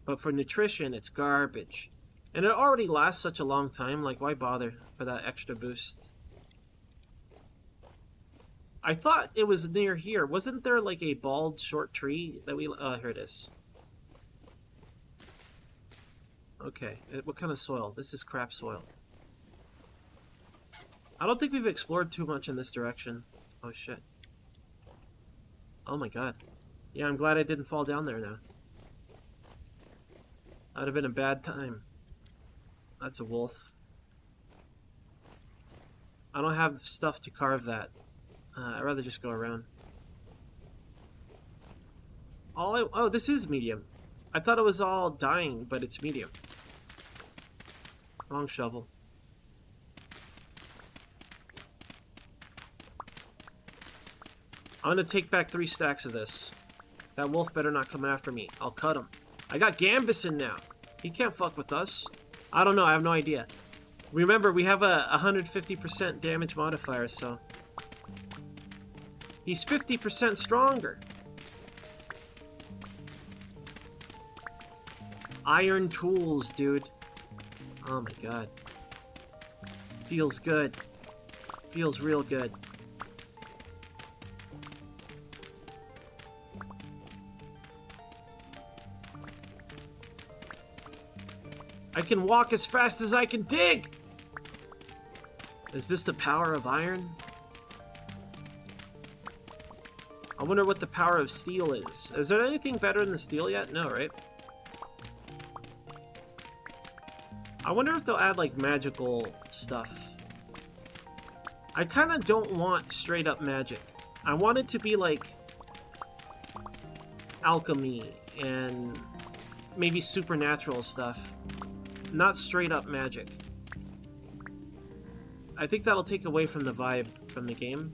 But for nutrition, it's garbage. And it already lasts such a long time, like why bother for that extra boost? I thought it was near here. Wasn't there like a bald short tree that we... Oh, here it is. Okay, what kind of soil? This is crap soil. I don't think we've explored too much in this direction. Oh shit. Oh my god. Yeah, I'm glad I didn't fall down there now. That would have been a bad time. That's a wolf. I don't have stuff to carve that. I'd rather just go around. Oh, this is medium. I thought it was all dying, but it's medium. Wrong shovel. I'm gonna take back 3 stacks of this. That wolf better not come after me. I'll cut him. I got Gambison now. He can't fuck with us. I don't know. I have no idea. Remember, we have a 150% damage modifier, so... He's 50% stronger. Iron tools, dude. Oh my god. Feels good. Feels real good. I can walk as fast as I can dig! Is this the power of iron? I wonder what the power of steel is. Is there anything better than steel yet? No, right? I wonder if they'll add, like, magical stuff. I kind of don't want straight-up magic. I want it to be, like, alchemy and maybe supernatural stuff. Not straight-up magic. I think that'll take away from the vibe from the game.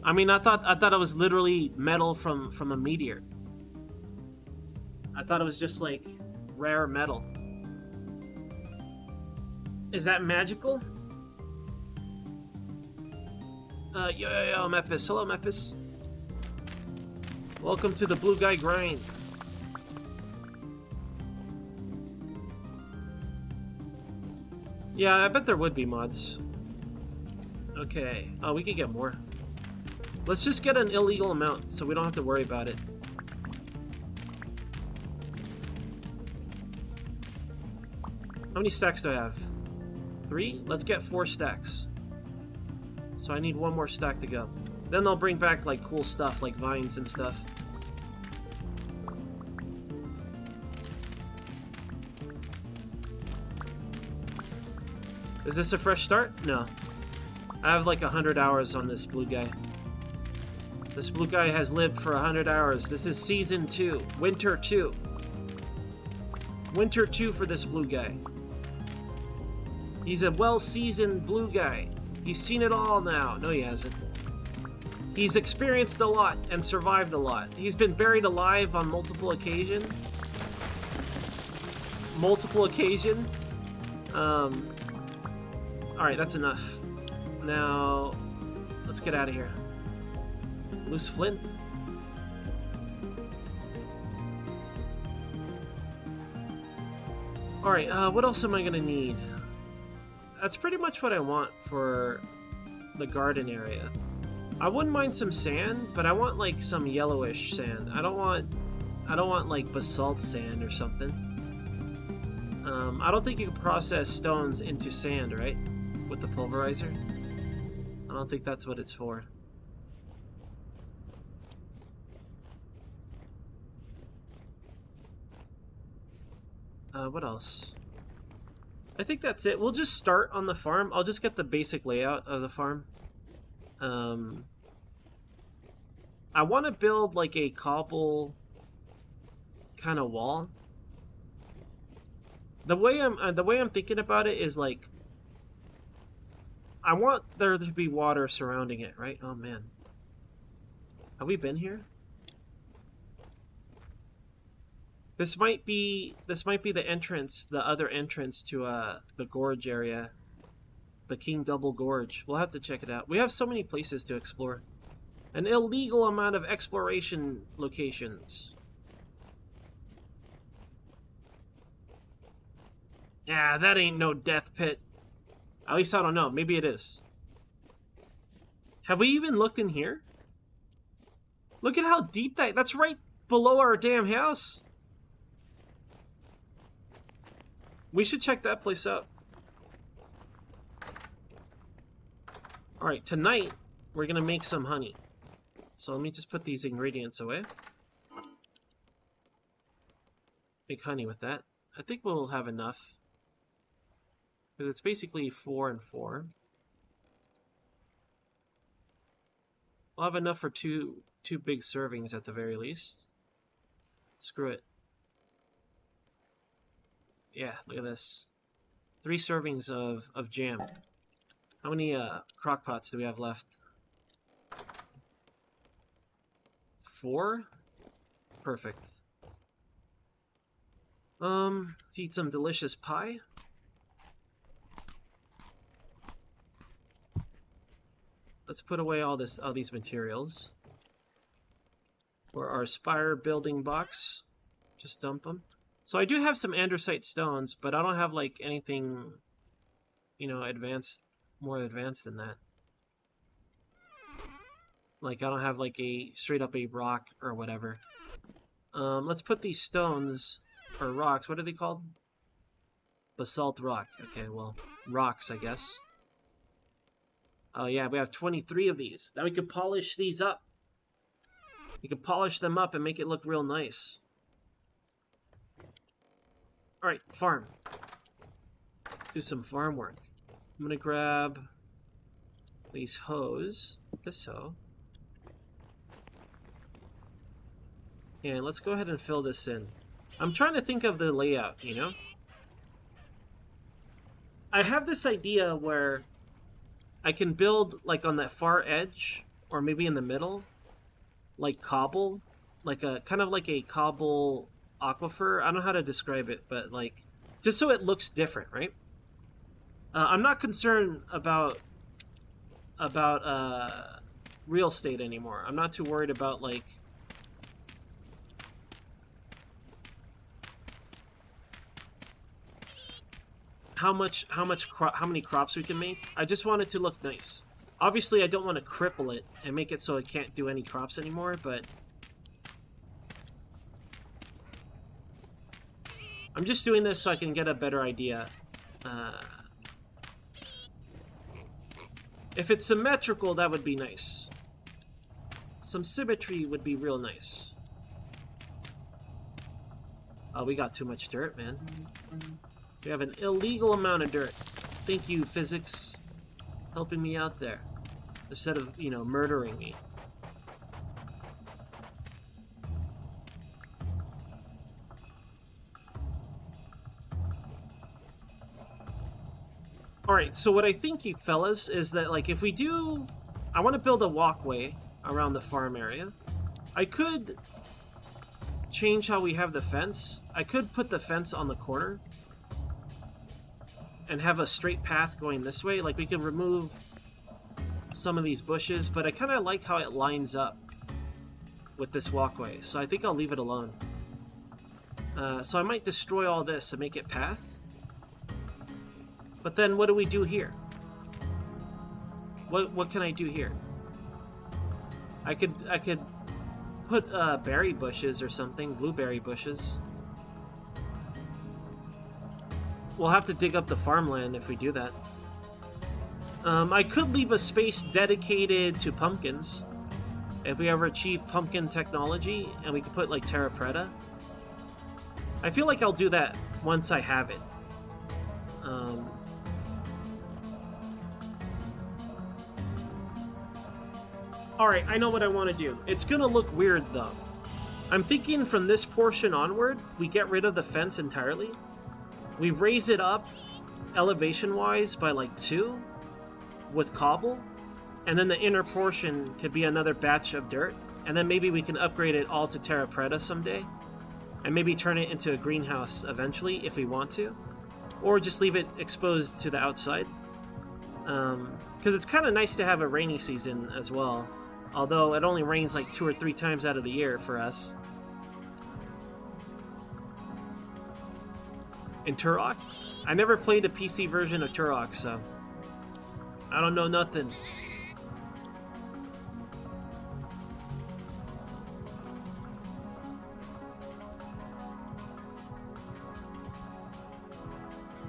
I mean, I thought it was literally metal from a meteor. I thought it was just like rare metal. Is that magical? Yo, Mepis. Hello, Mepis. Welcome to the Blue Guy Grind. Yeah, I bet there would be mods. Okay. Oh, we could get more. Let's just get an illegal amount so we don't have to worry about it. How many stacks do I have? 3? Let's get 4 stacks. So I need 1 more stack to go. Then they'll bring back like cool stuff like vines and stuff. Is this a fresh start? No. I have like 100 hours on this blue guy. This blue guy has lived for 100 hours. This is season 2. Winter 2. Winter 2 for this blue guy. He's a well-seasoned blue guy. He's seen it all now. No, he hasn't. He's experienced a lot and survived a lot. He's been buried alive on multiple occasions. Alright, that's enough. Now, let's get out of here. Loose flint. Alright, what else am I gonna need? That's pretty much what I want for the garden area. I wouldn't mind some sand, but I want like some yellowish sand. I don't want like basalt sand or something. I don't think you can process stones into sand, right? With the pulverizer. I don't think that's what it's for. What else? I think that's it. We'll just start on the farm. I'll just get the basic layout of the farm. I want to build like a cobble kind of wall. The way I'm thinking about it is like I want there to be water surrounding it, right? Oh man. Have we been here? This might be the entrance, the other entrance to the gorge area. The King Double Gorge. We'll have to check it out. We have so many places to explore. An illegal amount of exploration locations. Yeah, that ain't no death pit. At least I don't know. Maybe it is. Have we even looked in here? Look at how deep that's right below our damn house. We should check that place out. Alright, tonight we're gonna make some honey. So let me just put these ingredients away. Make honey with that. I think we'll have enough. Because it's basically 4 and 4. We'll have enough for two big servings at the very least. Screw it. Yeah, look at this. 3 servings of jam. How many crock pots do we have left? 4? Perfect. Let's eat some delicious pie. Let's put away all these materials. Or our spire building box. Just dump them. So I do have some andesite stones, but I don't have like anything, you know, more advanced than that. Like I don't have like straight up a rock or whatever. Let's put these stones or rocks. What are they called? Basalt rock. Okay, well, rocks, I guess. Oh yeah, we have 23 of these. Now we can polish these up. We can polish them up and make it look real nice. Alright, farm. Do some farm work. I'm gonna grab these hoes. This hoe. And let's go ahead and fill this in. I'm trying to think of the layout, you know? I have this idea where I can build like on that far edge, or maybe in the middle, like cobble, like a kind of like a cobble aquifer. I don't know how to describe it, but like just so it looks different, right? I'm not concerned about real estate anymore. I'm not too worried about like how many crops we can make. I just want it to look nice. Obviously, I don't want to cripple it and make it so it can't do any crops anymore, but I'm just doing this so I can get a better idea. If it's symmetrical, that would be nice. Some symmetry would be real nice. Oh, we got too much dirt, man. We have an illegal amount of dirt. Thank you, physics, helping me out there. Instead of, you know, murdering me. Alright, so what I think, you fellas, is that, like, if we do... I want to build a walkway around the farm area. I could change how we have the fence. I could put the fence on the corner and have a straight path going this way. Like, we could remove some of these bushes, but I kind of like how it lines up with this walkway, so I think I'll leave it alone. So I might destroy all this and make it path. But then what do we do here? What can I do here? I could put berry bushes or something, blueberry bushes. We'll have to dig up the farmland if we do that. I could leave a space dedicated to pumpkins. If we ever achieve pumpkin technology, and we could put, like, terra preta. I feel like I'll do that once I have it. Alright, I know what I want to do. It's gonna look weird, though. I'm thinking from this portion onward, we get rid of the fence entirely. We raise it up, elevation-wise, by, like, 2, with cobble. And then the inner portion could be another batch of dirt. And then maybe we can upgrade it all to terra preta someday. And maybe turn it into a greenhouse eventually, if we want to. Or just leave it exposed to the outside. Because it's kind of nice to have a rainy season as well. Although it only rains like 2 or 3 times out of the year for us. In Turok? I never played a PC version of Turok, so I don't know nothing.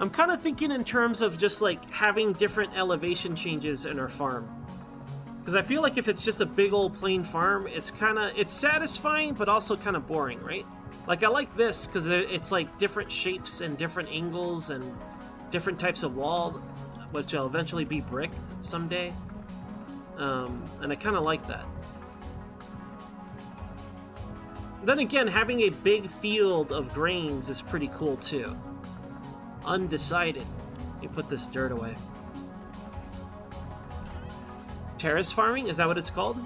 I'm kind of thinking in terms of just, like, having different elevation changes in our farm. Because I feel like if it's just a big old plain farm, it's satisfying, but also kind of boring, right? Like, I like this because it's, like, different shapes and different angles and different types of wall, which will eventually be brick someday. And I kind of like that. Then again, having a big field of grains is pretty cool, too. Undecided. You put this dirt away. Terrace farming? Is that what it's called?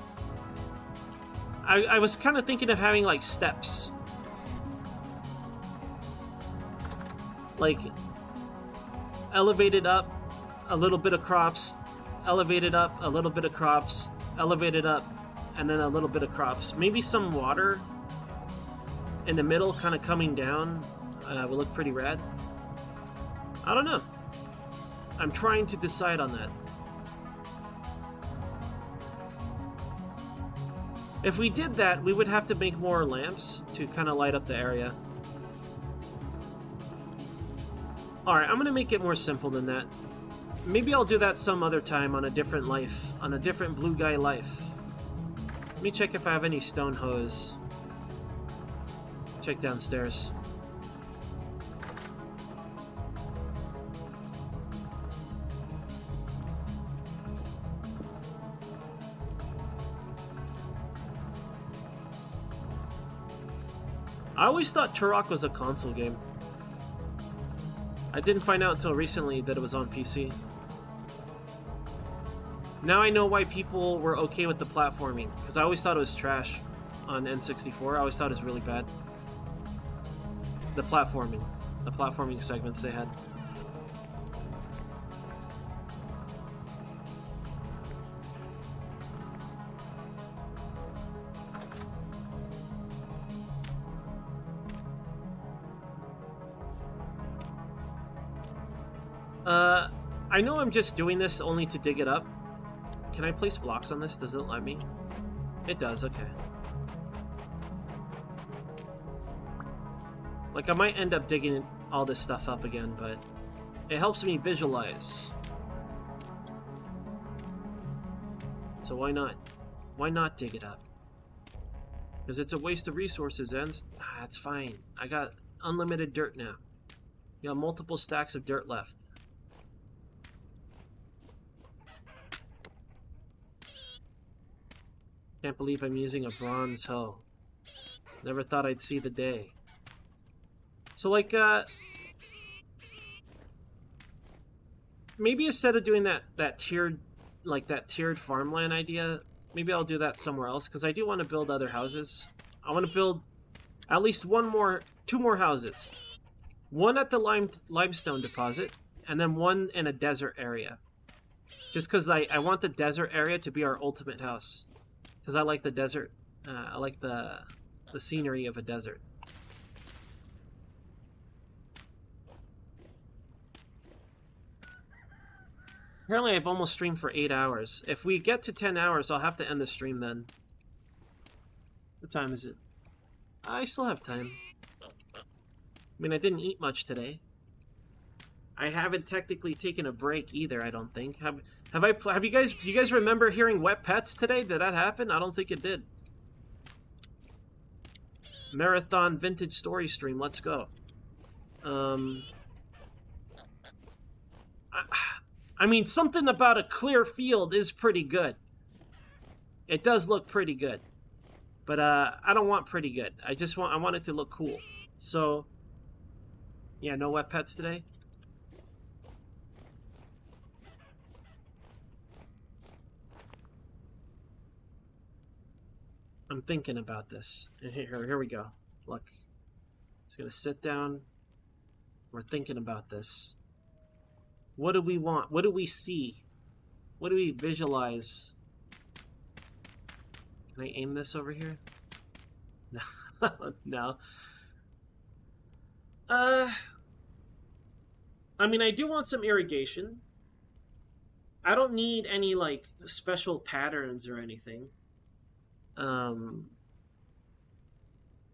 I was kind of thinking of having, like, steps. Like, elevated up, a little bit of crops, elevated up, a little bit of crops, elevated up, and then a little bit of crops. Maybe some water in the middle kind of coming down will look pretty rad. I don't know. I'm trying to decide on that. If we did that, we would have to make more lamps to kind of light up the area. Alright, I'm going to make it more simple than that. Maybe I'll do that some other time on a different life. On a different blue guy life. Let me check if I have any stone hose. Check downstairs. I always thought Turok was a console game. I didn't find out until recently that it was on PC. Now I know why people were okay with the platforming, because I always thought it was trash on N64. I always thought it was really bad. The platforming segments they had. I know I'm just doing this only to dig it up. Can I place blocks on this? Does it let me? It does, okay. Like, I might end up digging all this stuff up again, but it helps me visualize. So why not? Why not dig it up? Because it's a waste of resources, and it's fine. I got unlimited dirt now. Got multiple stacks of dirt left. Can't believe I'm using a bronze hoe. Never thought I'd see the day. So, like, maybe instead of doing that tiered farmland idea, maybe I'll do that somewhere else, because I do want to build other houses. I want to build at least two more houses. One at the limestone deposit, and then one in a desert area. Just because I want the desert area to be our ultimate house. Because I like the desert. I like the scenery of a desert. Apparently I've almost streamed for 8 hours. If we get to 10 hours, I'll have to end the stream then. What time is it? I still have time. I mean, I didn't eat much today. I haven't technically taken a break either, I don't think. Have you guys remember hearing Wet Pets today? Did that happen? I don't think it did. Marathon vintage story stream, let's go. I mean, something about a clear field is pretty good. It does look pretty good. But I don't want pretty good. I want it to look cool. So yeah, no Wet Pets today. I'm thinking about this. And here we go. Look. Just gonna sit down. We're thinking about this. What do we want? What do we see? What do we visualize? Can I aim this over here? No. No. I mean, I do want some irrigation. I don't need any, like, special patterns or anything.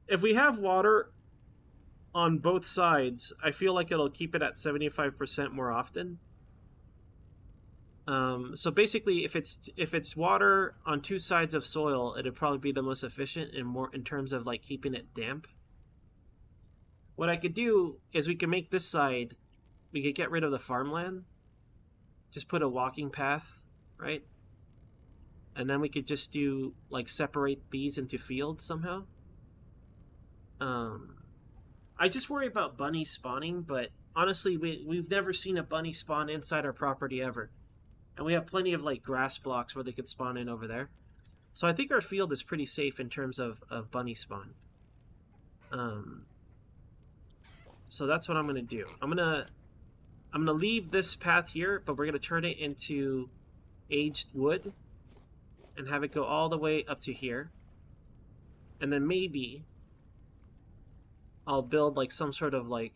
If we have water on both sides, I feel like it'll keep it at 75% more often. So basically, if it's water on two sides of soil, it'd probably be the most efficient in terms of like keeping it damp. What I could do is we can make this side, we could get rid of the farmland, just put a walking path, right? And then we could just do like separate these into fields somehow. I just worry about bunnies spawning, but honestly, we've never seen a bunny spawn inside our property ever. And we have plenty of like grass blocks where they could spawn in over there. So I think our field is pretty safe in terms of bunny spawn. So that's what I'm gonna do. I'm gonna leave this path here, but we're gonna turn it into aged wood and have it go all the way up to here. And then maybe I'll build like some sort of like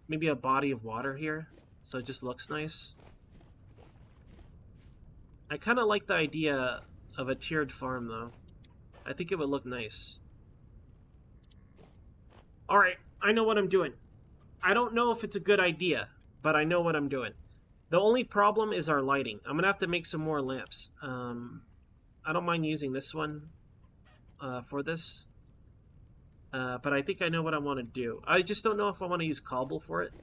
maybe a body of water here, so it just looks nice. I kind of like the idea of a tiered farm, though. I think it would look nice. Alright, I know what I'm doing. I don't know if it's a good idea, but I know what I'm doing. The only problem is our lighting. I'm going to have to make some more lamps. I don't mind using this one for this. But I think I know what I want to do. I just don't know if I want to use cobble for it.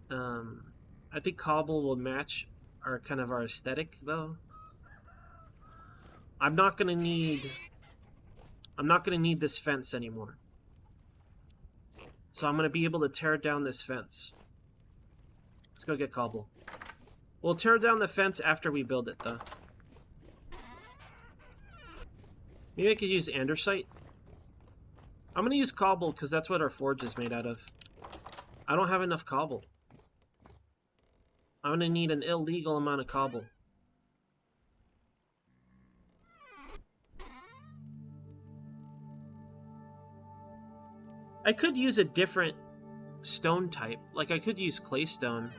I think cobble will match our aesthetic, though. I'm not gonna need this fence anymore. So I'm gonna be able to tear down this fence. Let's go get cobble. We'll tear down the fence after we build it, though. Maybe I could use andesite. I'm gonna use cobble because that's what our forge is made out of. I don't have enough cobble. I'm gonna need an illegal amount of cobble. I could use a different stone type. Like, I could use claystone,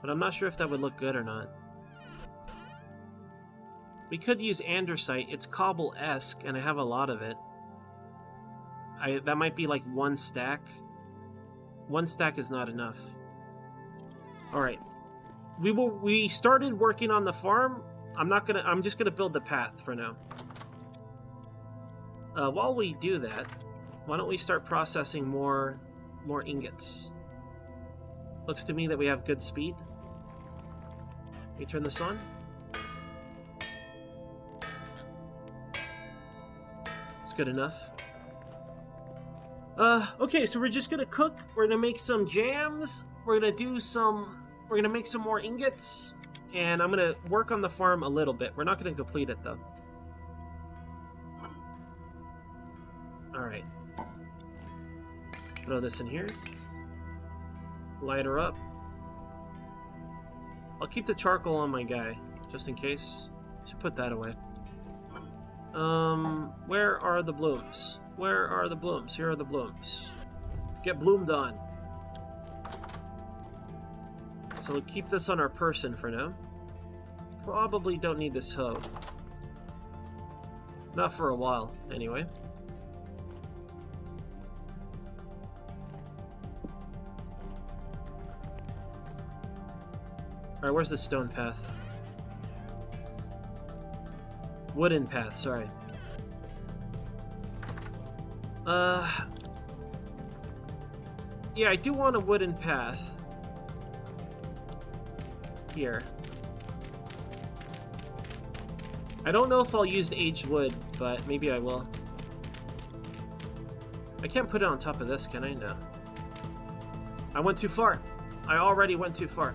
but I'm not sure if that would look good or not. We could use andesite. It's cobble-esque, and I have a lot of it. That might be like one stack. One stack is not enough. Alright. We started working on the farm. I'm just gonna build the path for now. While we do that, why don't we start processing more ingots? Looks to me that we have good speed. Let me turn this on. It's good enough. Okay, so we're just gonna cook. We're gonna make some jams. We're gonna make some more ingots. And I'm gonna work on the farm a little bit. We're not gonna complete it though. Alright. Throw this in here. Light her up. I'll keep the charcoal on my guy, just in case. Should put that away. Where are the blooms? Where are the blooms? Here are the blooms. Get bloomed on. So we'll keep this on our person for now. Probably don't need this hoe. Not for a while, anyway. Alright, where's the stone path? Wooden path, sorry. Yeah, I do want a wooden path. Here. I don't know if I'll use aged wood, but maybe I will. I can't put it on top of this, can I? No. I went too far. I already went too far.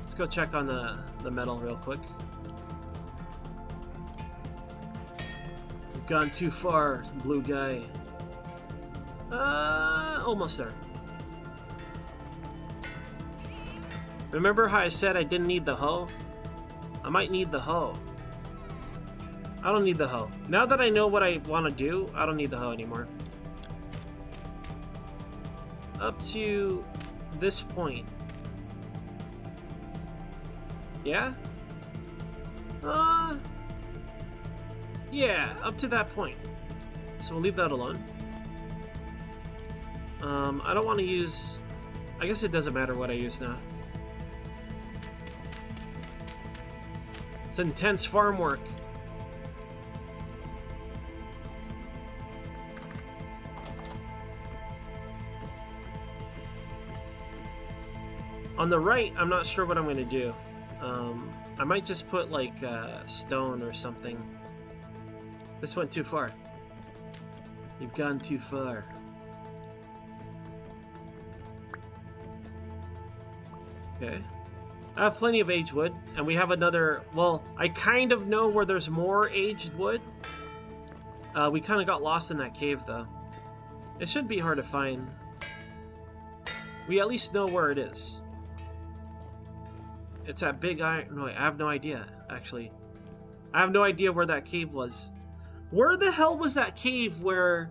Let's go check on the metal real quick. We've gone too far, blue guy. Almost there. Remember how I said I didn't need the hoe? I might need the hoe. I don't need the hoe. Now that I know what I want to do, I don't need the hoe anymore. Up to this point. Yeah? Yeah, up to that point. So we'll leave that alone. I don't want to use... I guess it doesn't matter what I use now. It's intense farm work. On the right, I'm not sure what I'm going to do. I might just put, like, stone or something. This went too far. You've gone too far. Okay. I have plenty of aged wood, and we have another... Well, I kind of know where there's more aged wood. We kind of got lost in that cave, though. It shouldn't be hard to find. We at least know where it is. It's that big iron... No, I have no idea, actually. I have no idea where that cave was. Where the hell was that cave where...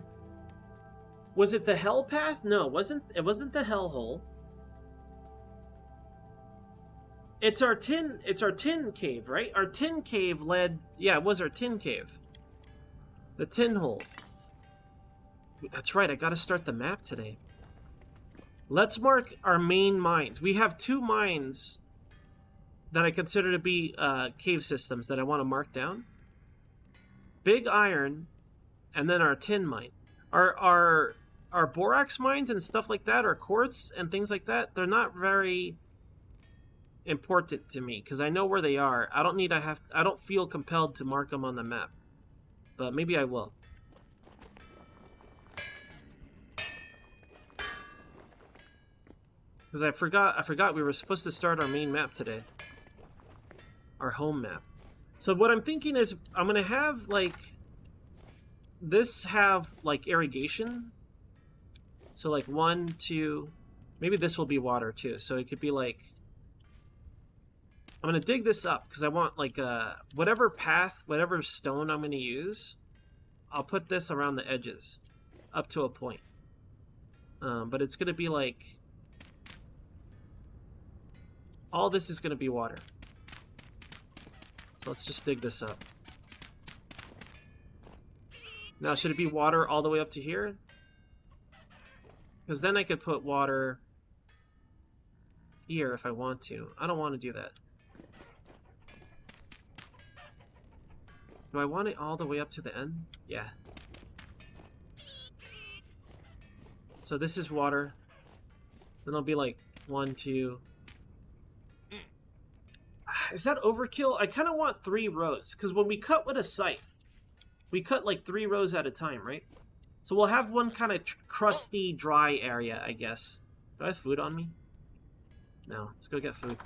Was it the hell path? No, it wasn't the hell hole. It's our tin cave, right? Our tin cave led... Yeah, it was our tin cave. The tin hole. That's right, I gotta start the map today. Let's mark our main mines. We have 2 mines that I consider to be cave systems that I want to mark down. Big iron, and then our tin mine. Our borax mines and stuff like that, or quartz and things like that, they're not very important to me because I know where they are. I don't feel compelled to mark them on the map, but maybe I will. Because I forgot we were supposed to start our main map today. Our home map. So what I'm thinking is I'm gonna have like this have like irrigation. So like 1, 2, maybe this will be water too. So it could be like, I'm gonna dig this up because I want like whatever path, whatever stone I'm gonna use, I'll put this around the edges up to a point. But it's gonna be like, all this is gonna be water. So let's just dig this up. Now, should it be water all the way up to here? Because then I could put water here if I want to. I don't want to do that. Do I want it all the way up to the end? Yeah. So this is water. Then it'll be like 1, 2... Is that overkill? I kind of want 3 rows, because when we cut with a scythe, we cut like 3 rows at a time, right? So we'll have one kind of crusty, dry area, I guess. Do I have food on me? No. Let's go get food.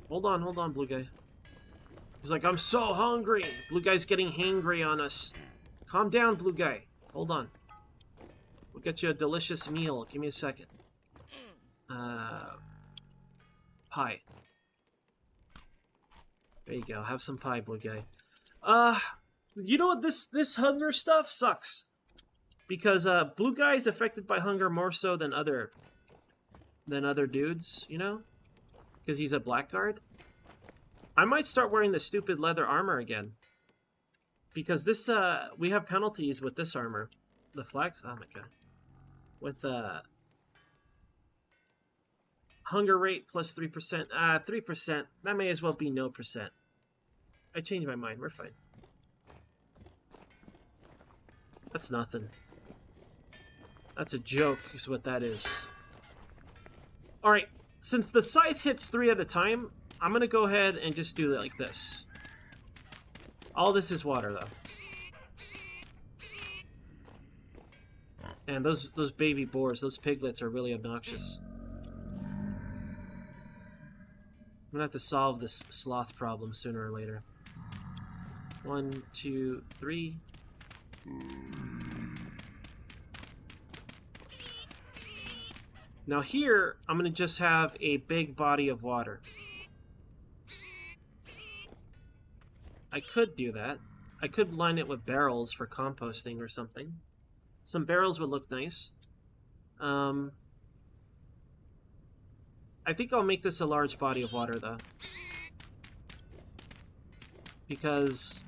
Hold on, blue guy. He's like, I'm so hungry. Blue guy's getting hangry on us. Calm down, blue guy. Hold on. We'll get you a delicious meal. Give me a second. Pie. There you go. Have some pie, blue guy. You know what? This hunger stuff sucks. Because, blue guy is affected by hunger more so than other dudes, you know? Because he's a blackguard. I might start wearing the stupid leather armor again. Because this, we have penalties with this armor. The flags? Oh my god. With, hunger rate plus 3%. 3%. That may as well be no percent. I changed my mind. We're fine. That's nothing. That's a joke, is what that is. Alright. Since the scythe hits 3 at a time, I'm gonna go ahead and just do it like this. All this is water, though. And those baby boars, those piglets are really obnoxious. I'm gonna have to solve this sloth problem sooner or later. 1, 2, 3. Now here, I'm going to just have a big body of water. I could do that. I could line it with barrels for composting or something. Some barrels would look nice. I think I'll make this a large body of water, though. Because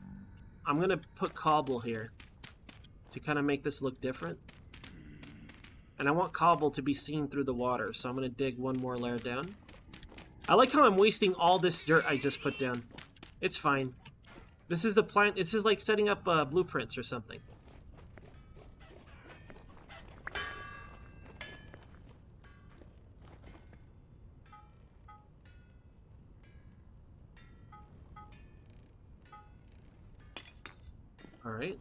I'm going to put cobble here to kind of make this look different. And I want cobble to be seen through the water, so I'm going to dig one more layer down. I like how I'm wasting all this dirt I just put down. It's fine. This is the plan. This is like setting up blueprints or something. Alright.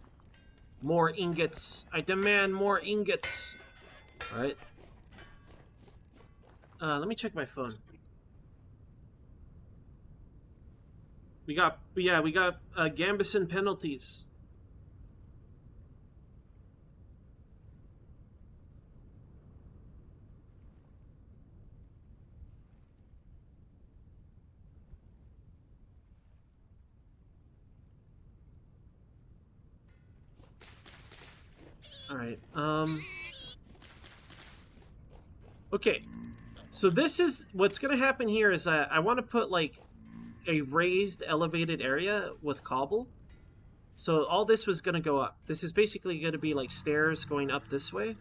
More ingots. I demand more ingots. Alright. Let me check my phone. We got Gambeson penalties. Alright, okay, so this is, what's gonna happen here is I want to put, like, a raised, elevated area with cobble. So all this was gonna go up. This is basically gonna be, like, stairs going up this way.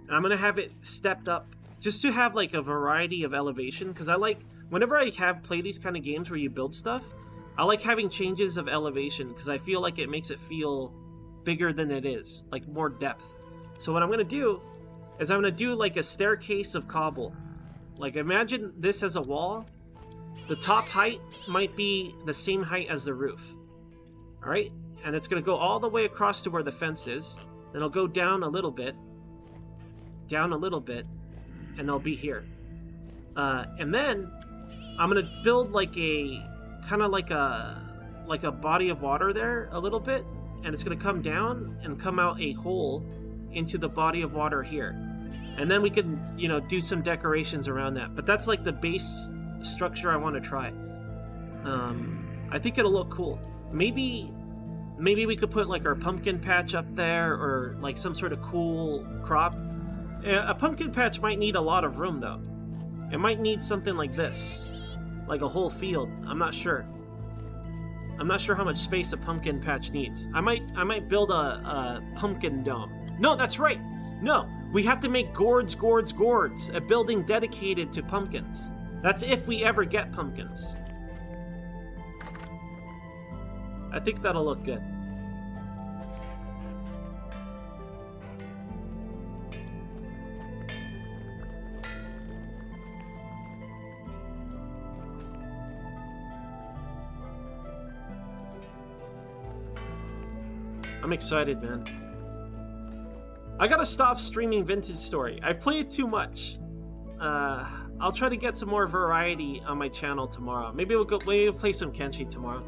And I'm gonna have it stepped up, just to have, like, a variety of elevation, because I like, whenever I play these kind of games where you build stuff, I like having changes of elevation, because I feel like it makes it feel bigger than it is, like more depth. So what I'm gonna do is I'm gonna do like a staircase of cobble. Like, imagine this as a wall. The top height might be the same height as the roof. Alright? And it's gonna go all the way across to where the fence is. Then it'll go down a little bit, and I'll be here. And then I'm gonna build like a kind of like a body of water there a little bit. And it's going to come down and come out a hole into the body of water here. And then we can, you know, do some decorations around that. But that's like the base structure I want to try. I think it'll look cool. Maybe we could put like our pumpkin patch up there, or like some sort of cool crop. A pumpkin patch might need a lot of room though. It might need something like this. Like a whole field. I'm not sure. I'm not sure how much space a pumpkin patch needs. I might build a pumpkin dome. No, that's right. No, we have to make gourds, a building dedicated to pumpkins. That's if we ever get pumpkins. I think that'll look good. I'm excited, man. I gotta stop streaming Vintage Story. I play it too much. I'll try to get some more variety on my channel tomorrow. Maybe we'll play some Kenshi tomorrow.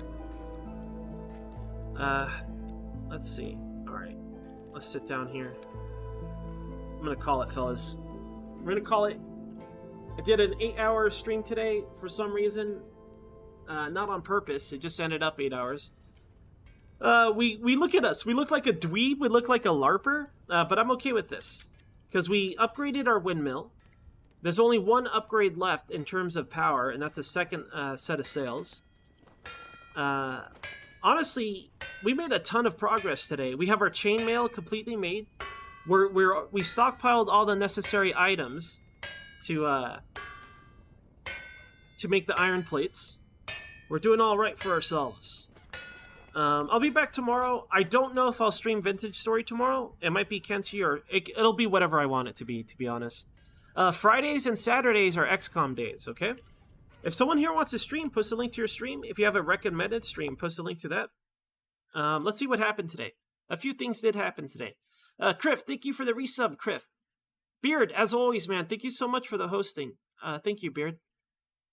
Let's see. Alright. Let's sit down here. I'm gonna call it, fellas. We're gonna call it. I did an 8-hour stream today for some reason. Not on purpose. It just ended up 8 hours. We look at us. We look like a dweeb. We look like a LARPer. But I'm okay with this. Because we upgraded our windmill. There's only one upgrade left in terms of power, and that's a second set of sails. Honestly, we made a ton of progress today. We have our chainmail completely made. We stockpiled all the necessary items to make the iron plates. We're doing all right for ourselves. I'll be back tomorrow. I don't know if I'll stream Vintage Story tomorrow. It might be Kenshi, or it'll be whatever I want it to be honest. Fridays and Saturdays are XCOM days, okay? If someone here wants to stream, post a link to your stream. If you have a recommended stream, post a link to that. Let's see what happened today. A few things did happen today. Criff, thank you for the resub, Criff. Beard, as always, man, thank you so much for the hosting. Thank you, Beard.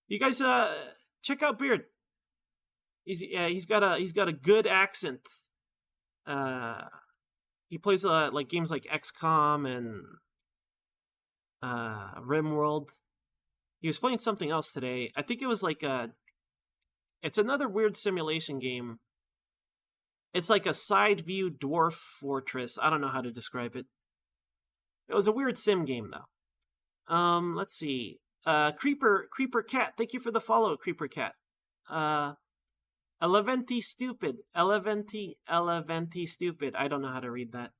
You guys, check out Beard. He's got a good accent. He plays like games like XCOM and RimWorld. He was playing something else today. I think it was like it's another weird simulation game. It's like a side view dwarf fortress. I don't know how to describe it. It was a weird sim game though. Let's see. Creeper Cat, thank you for the follow, Creeper Cat. Eleventi Stupid. Eleventi Stupid. I don't know how to read that.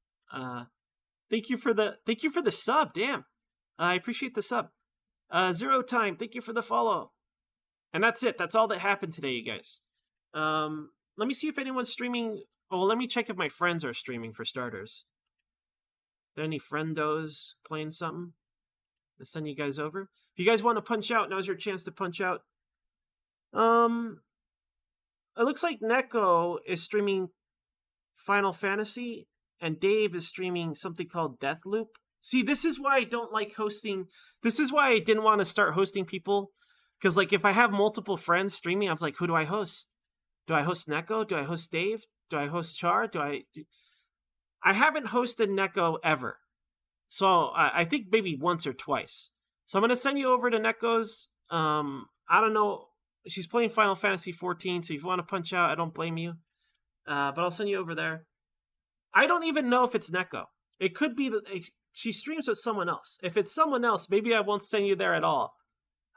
Thank you for the sub, damn. I appreciate the sub. Zero Time, thank you for the follow. And that's it. That's all that happened today, you guys. Let me see if anyone's streaming. Oh, let me check if my friends are streaming for starters. Are there any friendos playing something? I'll send you guys over. If you guys want to punch out, now's your chance to punch out. It looks like Neko is streaming Final Fantasy, and Dave is streaming something called Deathloop. See, this is why I don't like hosting. This is why I didn't want to start hosting people. Because, like, if I have multiple friends streaming, I was like, who do I host? Do I host Neko? Do I host Dave? Do I host Char? I haven't hosted Neko ever. So I think maybe once or twice. So I'm going to send you over to Neko's. I don't know. She's playing Final Fantasy 14, so if you want to punch out, I don't blame you. But I'll send you over there. I don't even know if it's Neko. It could be that she streams with someone else. If it's someone else, maybe I won't send you there at all.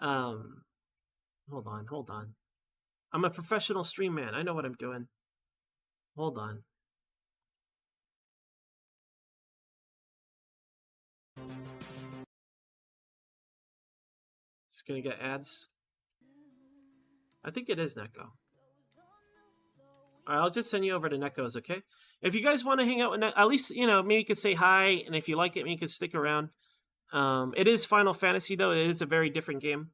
Hold on. I'm a professional stream man. I know what I'm doing. Hold on. It's gonna get ads. I think it is Neko. Alright, I'll just send you over to Neko's, okay? If you guys want to hang out with Neko, at least, maybe you could say hi, and if you like it, maybe you could stick around. It is Final Fantasy, though. It is a very different game.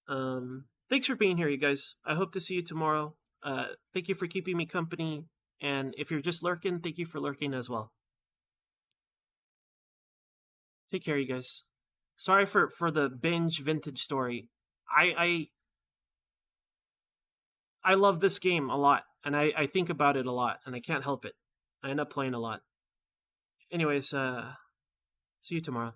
Thanks for being here, you guys. I hope to see you tomorrow. Thank you for keeping me company, and if you're just lurking, thank you for lurking as well. Take care, you guys. Sorry for the binge Vintage Story. I love this game a lot, and I think about it a lot, and I can't help it. I end up playing a lot. Anyways, see you tomorrow.